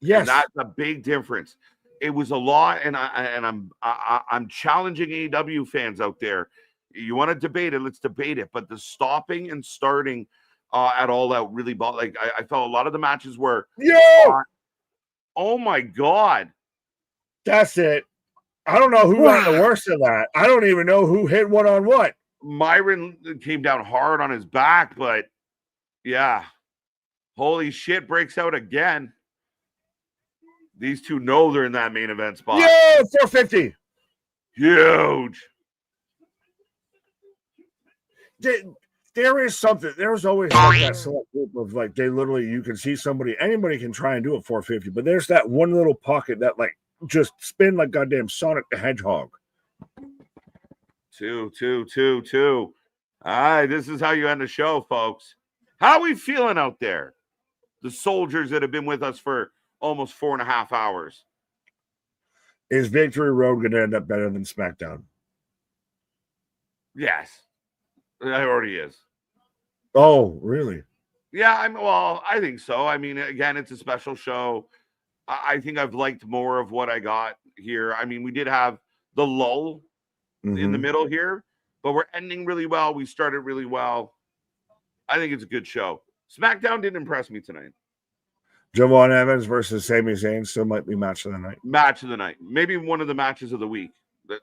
Yes. And that's a big difference. It was a lot, and I'm challenging AEW fans out there. You want to debate it, let's debate it. But the stopping and starting at All Out really like I felt a lot of the matches were oh my God. That's it. I don't know who got the worst of that. I don't even know who hit what on what. Myron came down hard on his back, but yeah. Holy shit, breaks out again. These two know they're in that main event spot. Yeah, 450. Huge. There is something. There's always like that select group of like they literally you can see anybody can try and do a 450, but there's that one little pocket that like just spin like goddamn Sonic the Hedgehog. 2. All right, this is how you end the show, folks. How are we feeling out there? The soldiers that have been with us for almost 4.5 hours. Is Victory Road going to end up better than SmackDown? Yes. It already is. Oh, really? Yeah, I think so. I mean, again, it's a special show. I think I've liked more of what I got here. I mean, we did have the lull in the middle here, but we're ending really well. We started really well. I think it's a good show. SmackDown didn't impress me tonight. Javon Evans versus Sami Zayn still might be match of the night. Match of the night. Maybe one of the matches of the week.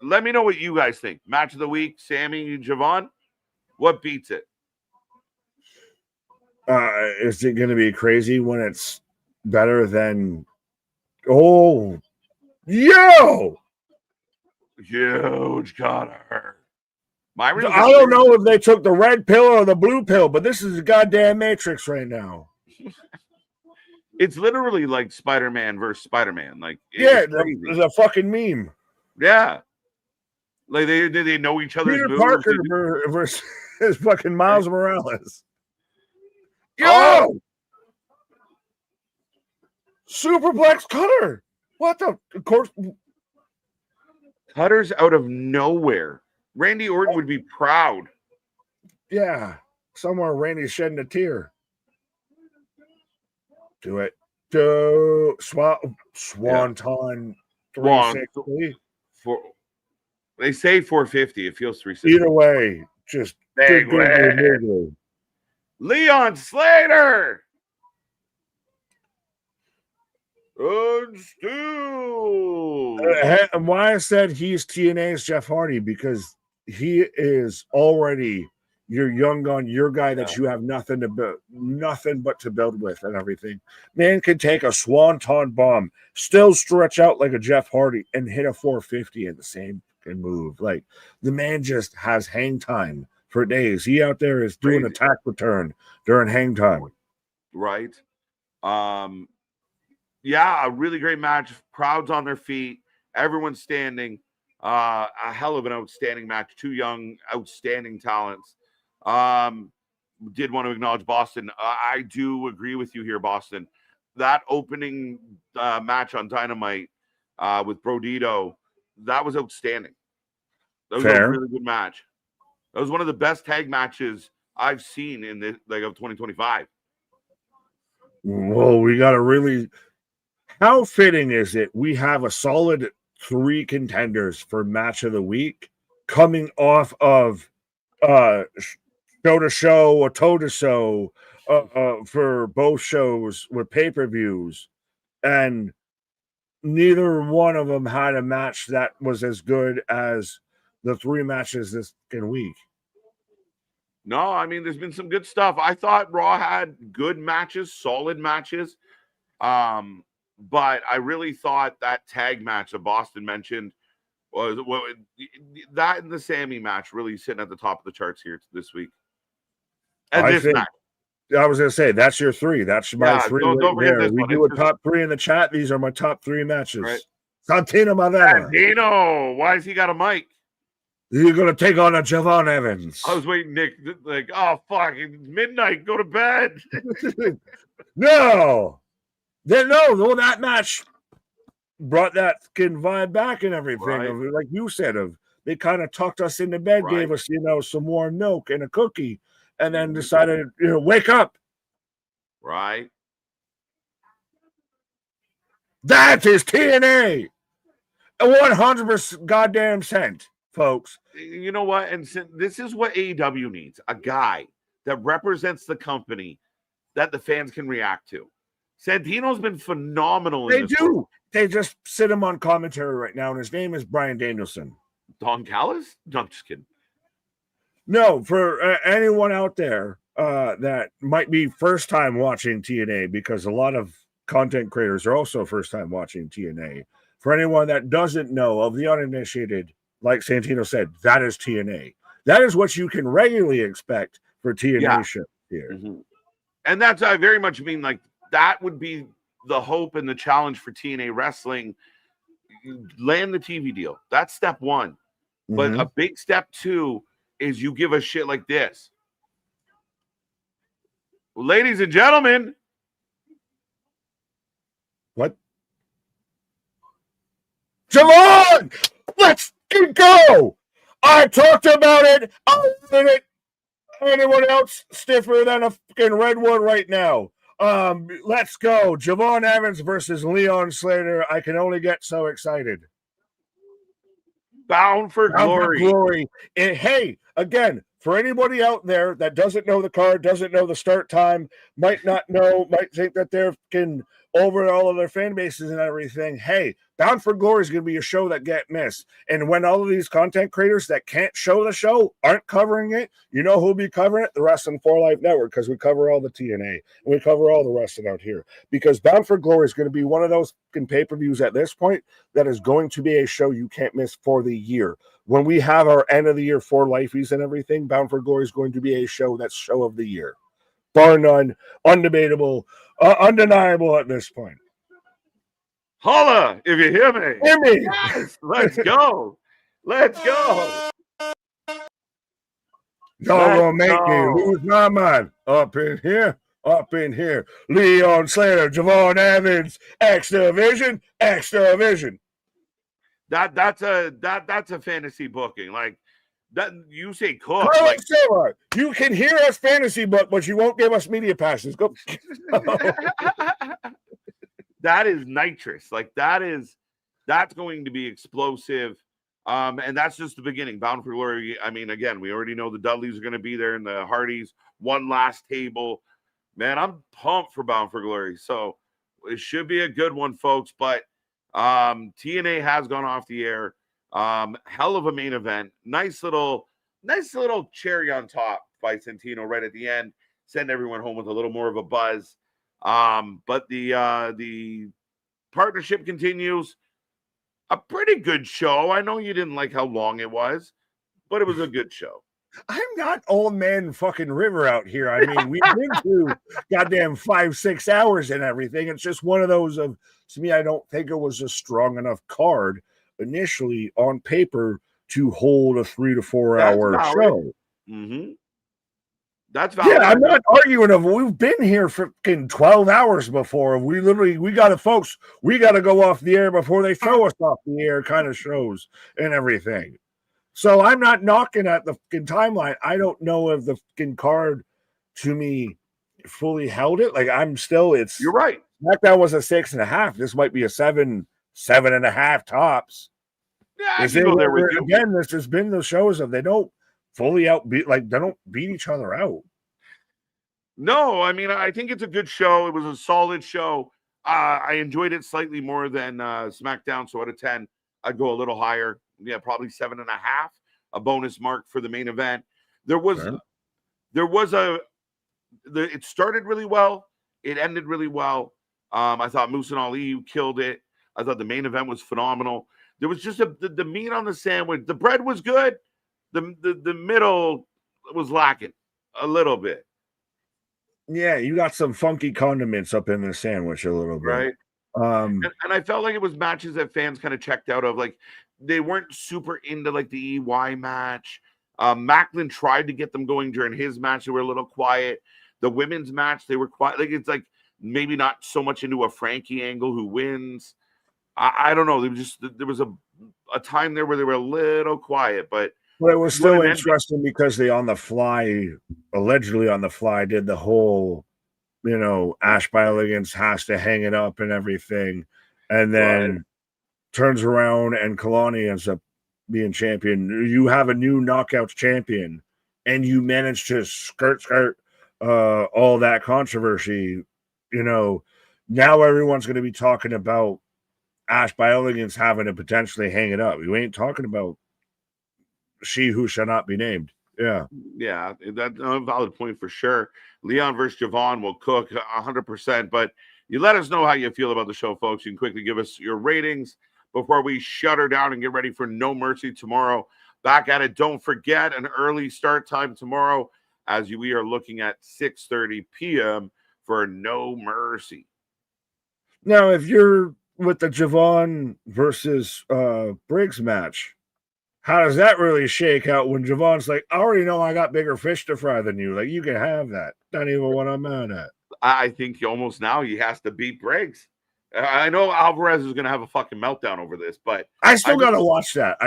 Let me know what you guys think. Match of the week, Sami and Javon. What beats it? Is it going to be crazy when it's better than... Oh, yo! Huge cutter. I don't know if they took the red pill or the blue pill, but this is a goddamn Matrix right now. It's literally like Spider-Man versus Spider-Man. Like, it's a fucking meme. Yeah. Like they know each other's Peter moves. Parker versus fucking Miles Morales. Yo! Oh! Superplex cutter. What the? Of course. Cutters out of nowhere. Randy Orton would be proud. Yeah, somewhere Randy's shedding a tear. Do it. Swanton 360. They say 450. It feels 360. Either way, just Big good. Leon Slater. And still. And why I said he's TNA's Jeff Hardy, because he is already your young gun, your guy that you have nothing but to build with and everything. Man can take a swanton bomb, still stretch out like a Jeff Hardy, and hit a 450 in the same move. Like, the man just has hang time for days. He out there is doing attack return during hang time. Right. Yeah, a really great match. Crowds on their feet. Everyone's standing. A hell of an outstanding match. Two young, outstanding talents. Did want to acknowledge Boston. I do agree with you here, Boston. That opening match on Dynamite with Brodito, that was outstanding. That was a really good match. That was one of the best tag matches I've seen in the of 2025. Well, we got to really. How fitting is it? We have a solid 3 contenders for match of the week coming off of show to show or toe to show for both shows with pay-per-views, and neither one of them had a match that was as good as the 3 matches this week. No, I mean, there's been some good stuff. I thought Raw had good matches, solid matches. But I really thought that tag match that Boston mentioned was that and the Sami match really sitting at the top of the charts here this week. And this match. I was going to say, that's your 3. That's my 3. Don't forget this we one. do a top 3 in the chat. These are my top 3 matches. Right. Santino Marella. Santino. Why has he got a mic? You're going to take on a Javon Evans. I was waiting, Nick. Like, oh, fuck. It's midnight. Go to bed. No, that match brought that vibe back and everything. Right. Like you said, they kind of tucked us into bed, gave us, some warm milk and a cookie, and then decided, wake up. Right. That is TNA. 100% goddamn cent, folks. You know what? And this is what AEW needs. A guy that represents the company that the fans can react to. Santino's been phenomenal. They do. They just sit him on commentary right now, and his name is Bryan Danielson. Don Callis? No, I'm just kidding. No, for anyone out there that might be first time watching TNA, because a lot of content creators are also first time watching TNA. For anyone that doesn't know, of the uninitiated, like Santino said, that is TNA. That is what you can regularly expect for TNA show here. Mm-hmm. And that's, I very much mean, like, that would be the hope and the challenge for TNA Wrestling. Land the TV deal. That's step 1. Mm-hmm. But a big step 2 is you give a shit like this. Well, ladies and gentlemen. What? Javon! Let's go! I talked about it. I did it. Anyone else stiffer than a fucking redwood right now? Let's go. Javon Evans versus Leon Slater. I can only get so excited. Bound for glory. And hey, again, for anybody out there that doesn't know the card, doesn't know the start time, might think that they're over all of their fan bases and everything. Hey, Bound for Glory is going to be a show that get missed. And when all of these content creators that can't show the show aren't covering it, you know who'll be covering it? The Wrestling for Life Network, because we cover all the TNA and we cover all the wrestling out here. Because Bound for Glory is going to be one of those pay-per-views at this point that is going to be a show you can't miss for the year. When we have our end of the year for lifeies and everything, Bound for Glory is going to be a show that's show of the year. Bar none, undebatable, undeniable at this point. Holla, if you hear me. Hear me. Yes, let's go. Let's go. Y'all gonna make me lose my mind up in here. Leon Slater, Javon Evans, X Division. That's a fantasy booking. Like, That you say cook, Carlos like Silva, you can hear us fantasy book, but you won't give us media passes. Go. that is nitrous. Like that's going to be explosive. And that's just the beginning. Bound for Glory. I mean, again, we already know the Dudleys are going to be there and the Hardys. One last table. Man, I'm pumped for Bound for Glory. So it should be a good one, folks. But TNA has gone off the air. Hell of a main event. Nice little cherry on top by Santino right at the end. Send everyone home with a little more of a buzz. But the partnership continues. A pretty good show. I know you didn't like how long it was, but it was a good show. I'm not old man fucking River out here. I mean, we've been through goddamn 5-6 hours and everything. It's just one of those of, to me, I don't think it was a strong enough card initially on paper to hold a 3 to 4 hour show. Mm-hmm. That's valid. Yeah, I'm not arguing of we've been here for 12 hours before. We got to, folks, we got to go off the air before they throw us off the air kind of shows and everything. So I'm not knocking at the timeline. I don't know if the card to me fully held it. Like you're right. Smackdown was a 6.5. This might be a 7.5 tops. Yeah, I can go there with you. Again, this has been the shows of they don't fully outbeat, like they don't beat each other out. No, I mean, I think it's a good show. It was a solid show. I enjoyed it slightly more than SmackDown. So out of 10, I'd go a little higher. Yeah, probably 7.5, a bonus mark for the main event. It started really well. It ended really well. I thought Moose and Ali killed it. I thought the main event was phenomenal. There was just the meat on the sandwich. The bread was good. The middle was lacking a little bit. Yeah, you got some funky condiments up in the sandwich a little bit. Right. And I felt like it was matches that fans kind of checked out of. Like they weren't super into like the EY match. Macklin tried to get them going during his match. They were a little quiet. The women's match, they were quiet. Like it's like maybe not so much into a Frankie angle who wins. I don't know. There was a time there where they were a little quiet, but it was still interesting because they allegedly on the fly, did the whole, Ash by Elegance has to hang it up and everything. And then turns around and Kalani ends up being champion. You have a new Knockouts champion and you manage to skirt all that controversy. Now everyone's going to be talking about Ash by Elegance having to potentially hang it up. You ain't talking about she who shall not be named. Yeah, that's a valid point for sure. Leon versus Javon will cook 100%. But you let us know how you feel about the show, folks. You can quickly give us your ratings before we shut her down and get ready for No Mercy tomorrow. Back at it. Don't forget an early start time tomorrow as we are looking at 6:30 p.m. for No Mercy. Now, if you're with the Javon versus Briggs match, how does that really shake out when Javon's like, I already know I got bigger fish to fry than you. Like, you can have that. Not even what I'm mad at. I think almost now he has to beat Briggs. I know Alvarez is going to have a fucking meltdown over this, but I still got to watch that.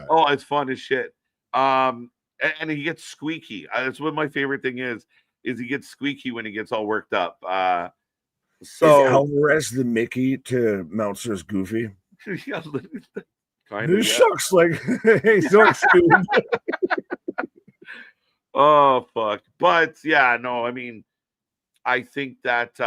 Oh, it's fun as shit. And he gets squeaky. That's what my favorite thing is he gets squeaky when he gets all worked up. So is Alvarez the Mickey to Meltzer's Goofy? Yeah, kind of. Shucks, like he's so stupid. Oh fuck! But yeah, no, I mean, I think that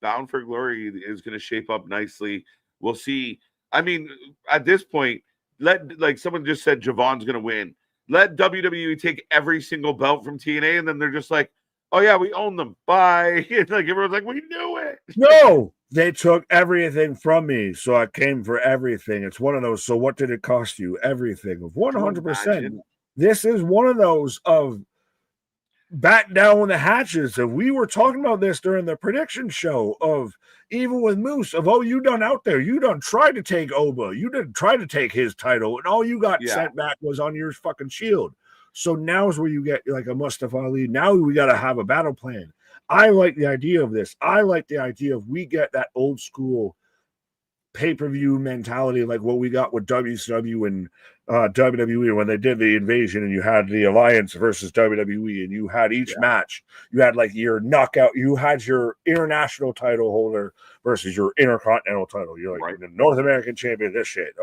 Bound for Glory is going to shape up nicely. We'll see. I mean, at this point, like someone just said, Javon's going to win. Let WWE take every single belt from TNA, and then they're just like, oh yeah, we own them. Bye. Like everyone's like, we knew it. No, they took everything from me, so I came for everything. It's one of those. So what did it cost you? Everything of 100%. This is one of those of back down the hatches. And we were talking about this during the prediction show of even with Moose of, oh, you done out there. You done tried to take Oba. You didn't try to take his title. And all you got sent back was on your fucking shield. So now is where you get like a Mustafa Ali. Now we got to have a battle plan. I like the idea of this. I like the idea of we get that old school pay-per-view mentality like what we got with WCW WWE when they did the invasion, and you had the Alliance versus WWE, and you had each match. You had like your knockout. You had your international title holder versus your intercontinental title. You're like the North American champion. This shit.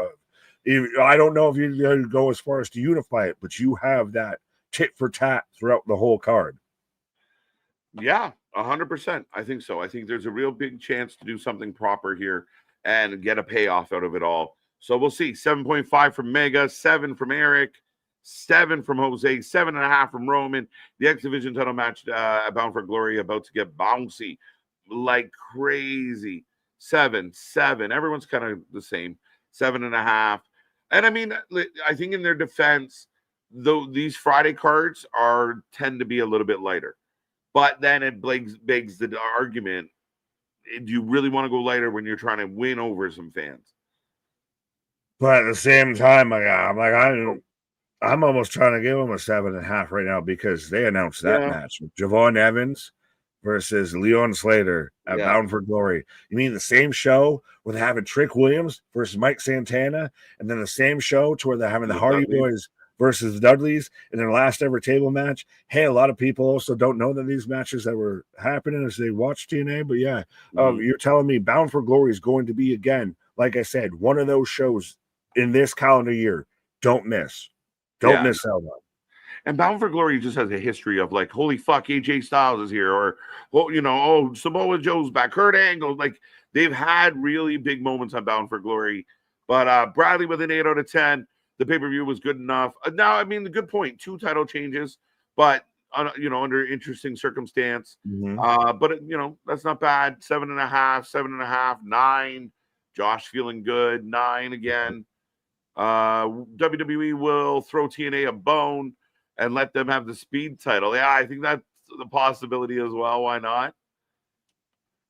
I don't know if you go as far as to unify it, but you have that tit for tat throughout the whole card. Yeah, 100%. I think so. I think there's a real big chance to do something proper here and get a payoff out of it all. So we'll see. 7.5 from Mega, 7 from Eric, 7 from Jose, 7.5 from Roman. The X Division title match, Bound for Glory, about to get bouncy like crazy. 7. Everyone's kind of the same. 7.5. And I mean, I think in their defense, though, these Friday cards tend to be a little bit lighter. But then it begs the argument: do you really want to go lighter when you're trying to win over some fans? But at the same time, I'm almost trying to give them a 7.5 right now because they announced that match with Javon Evans versus Leon Slater at Bound for Glory. You mean the same show where they're having Trick Williams versus Mike Santana, and then the same show to where they're having the Hardy Boys versus the Dudleys in their last ever table match? Hey, a lot of people also don't know that these matches that were happening as they watch TNA, but you're telling me Bound for Glory is going to be, again, like I said, one of those shows in this calendar year. Don't miss. Don't miss out on. And Bound for Glory just has a history of like, holy fuck, AJ Styles is here, or Samoa Joe's back, Kurt Angle. Like, they've had really big moments on Bound for Glory. But Bradley with an 8 out of 10. The pay-per-view was good enough. Now, I mean, the good point, 2 title changes, but under interesting circumstance. But that's not bad. 7.5, 9. Josh feeling good. 9 again. WWE will throw TNA a bone and let them have the speed title. Yeah, I think that's the possibility as well. Why not?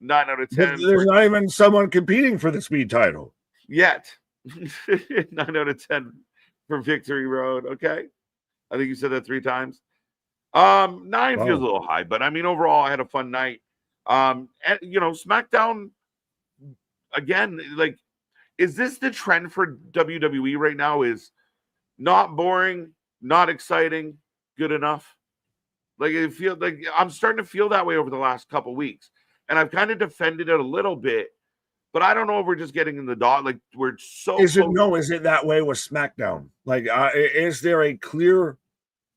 9 out of 10. There's not even someone competing for the speed title yet. 9 out of 10 for Victory Road. Okay, I think you said that 3 times. 9 feels a little high, but I mean, overall, I had a fun night. And SmackDown again, like, is this the trend for WWE right now? Is not boring, not exciting, good enough? Like, I feel like I'm starting to feel that way over the last couple weeks, and I've kind of defended it a little bit, but I don't know if we're just getting in the dot. Like, we're so. Is it that way with SmackDown? Like, is there a clear,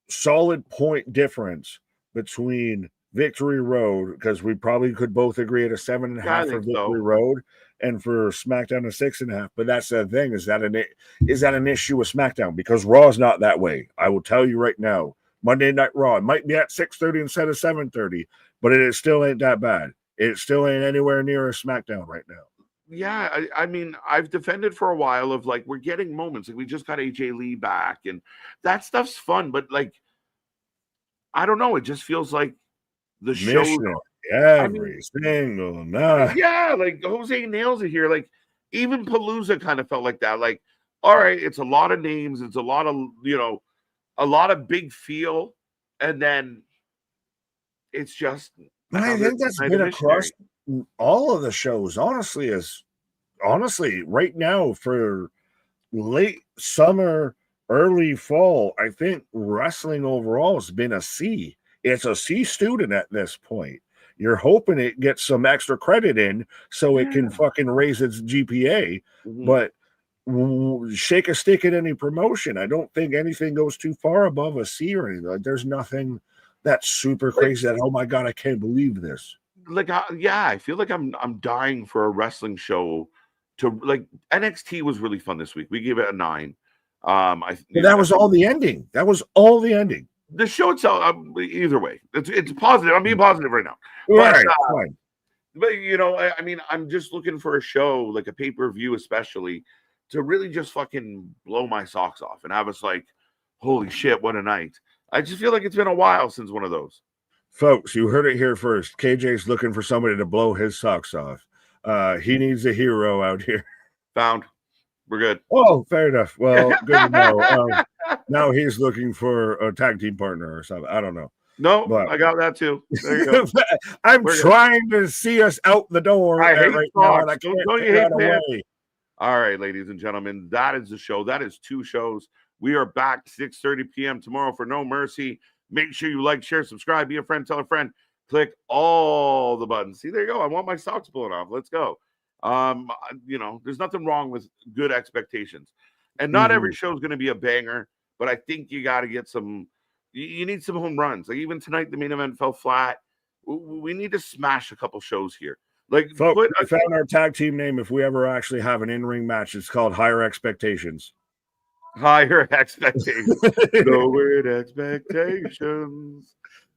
solid point difference between Victory Road, because we probably could both agree at a 7.5 for Victory Road, and for SmackDown a 6.5. But that's the thing: is that an issue with SmackDown? Because Raw is not that way. I will tell you right now. Monday Night Raw, it might be at 6:30 instead of 7:30, but it still ain't that bad. It still ain't anywhere near a SmackDown right now. Yeah, I mean, I've defended for a while of like, we're getting moments. Like, we just got AJ Lee back, and that stuff's fun. But like, I don't know. It just feels like the show. Every single night. Yeah, like Jose nails it here. Like, even Palooza kind of felt like that. Like, all right, it's a lot of names. It's a lot of big feel. And then it's just. And I think that's been across all of the shows, honestly, right now for late summer, early fall, I think wrestling overall has been a C. It's a C student at this point. You're hoping it gets some extra credit in so it can fucking raise its GPA, but shake a stick at any promotion. I don't think anything goes too far above a C or anything. Like, there's nothing that's super crazy that, oh my God, I can't believe this. Like, I feel like I'm dying for a wrestling show to, like, NXT was really fun this week. We gave it a 9. That was all the ending. That was all the ending. The show itself, either way, it's positive. I'm being positive right now. Right. But I mean, I'm just looking for a show, like a pay-per-view especially, to really just fucking blow my socks off and have us like, holy shit, what a night. I just feel like it's been a while since one of those. Folks, you heard it here first. KJ's looking for somebody to blow his socks off. He needs a hero out here. Found. We're good. Oh, fair enough. Well, good to know. Now he's looking for a tag team partner or something. I don't know. No, but I got that too. There you go. I'm trying to see us out the door. I hate right now, and I can't get away. All right, ladies and gentlemen, that is the show. That is 2 shows We are back 6:30 p.m. tomorrow for No Mercy. Make sure you like, share, subscribe, be a friend, tell a friend. Click all the buttons. See, there you go. I want my socks blown off. Let's go. There's nothing wrong with good expectations. And not every show is going to be a banger, but I think you got to get some, you need some home runs. Like even tonight, the main event fell flat. We need to smash a couple shows here. Like, folks, I found our tag team name. If we ever actually have an in-ring match, it's called Higher Expectations. Higher Expectations. Lowered expectations.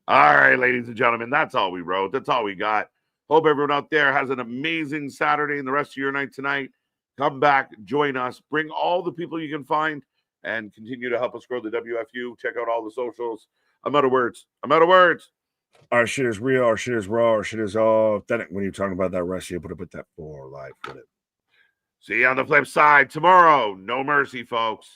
All right, ladies and gentlemen, that's all we wrote. That's all we got. Hope everyone out there has an amazing Saturday and the rest of your night tonight. Come back, join us, bring all the people you can find, and continue to help us grow the WFU. Check out all the socials. I'm out of words. Our shit is real, our shit is raw, our shit is authentic. When you're talking about that rest, you put that for life with it. See you on the flip side tomorrow. No mercy, folks.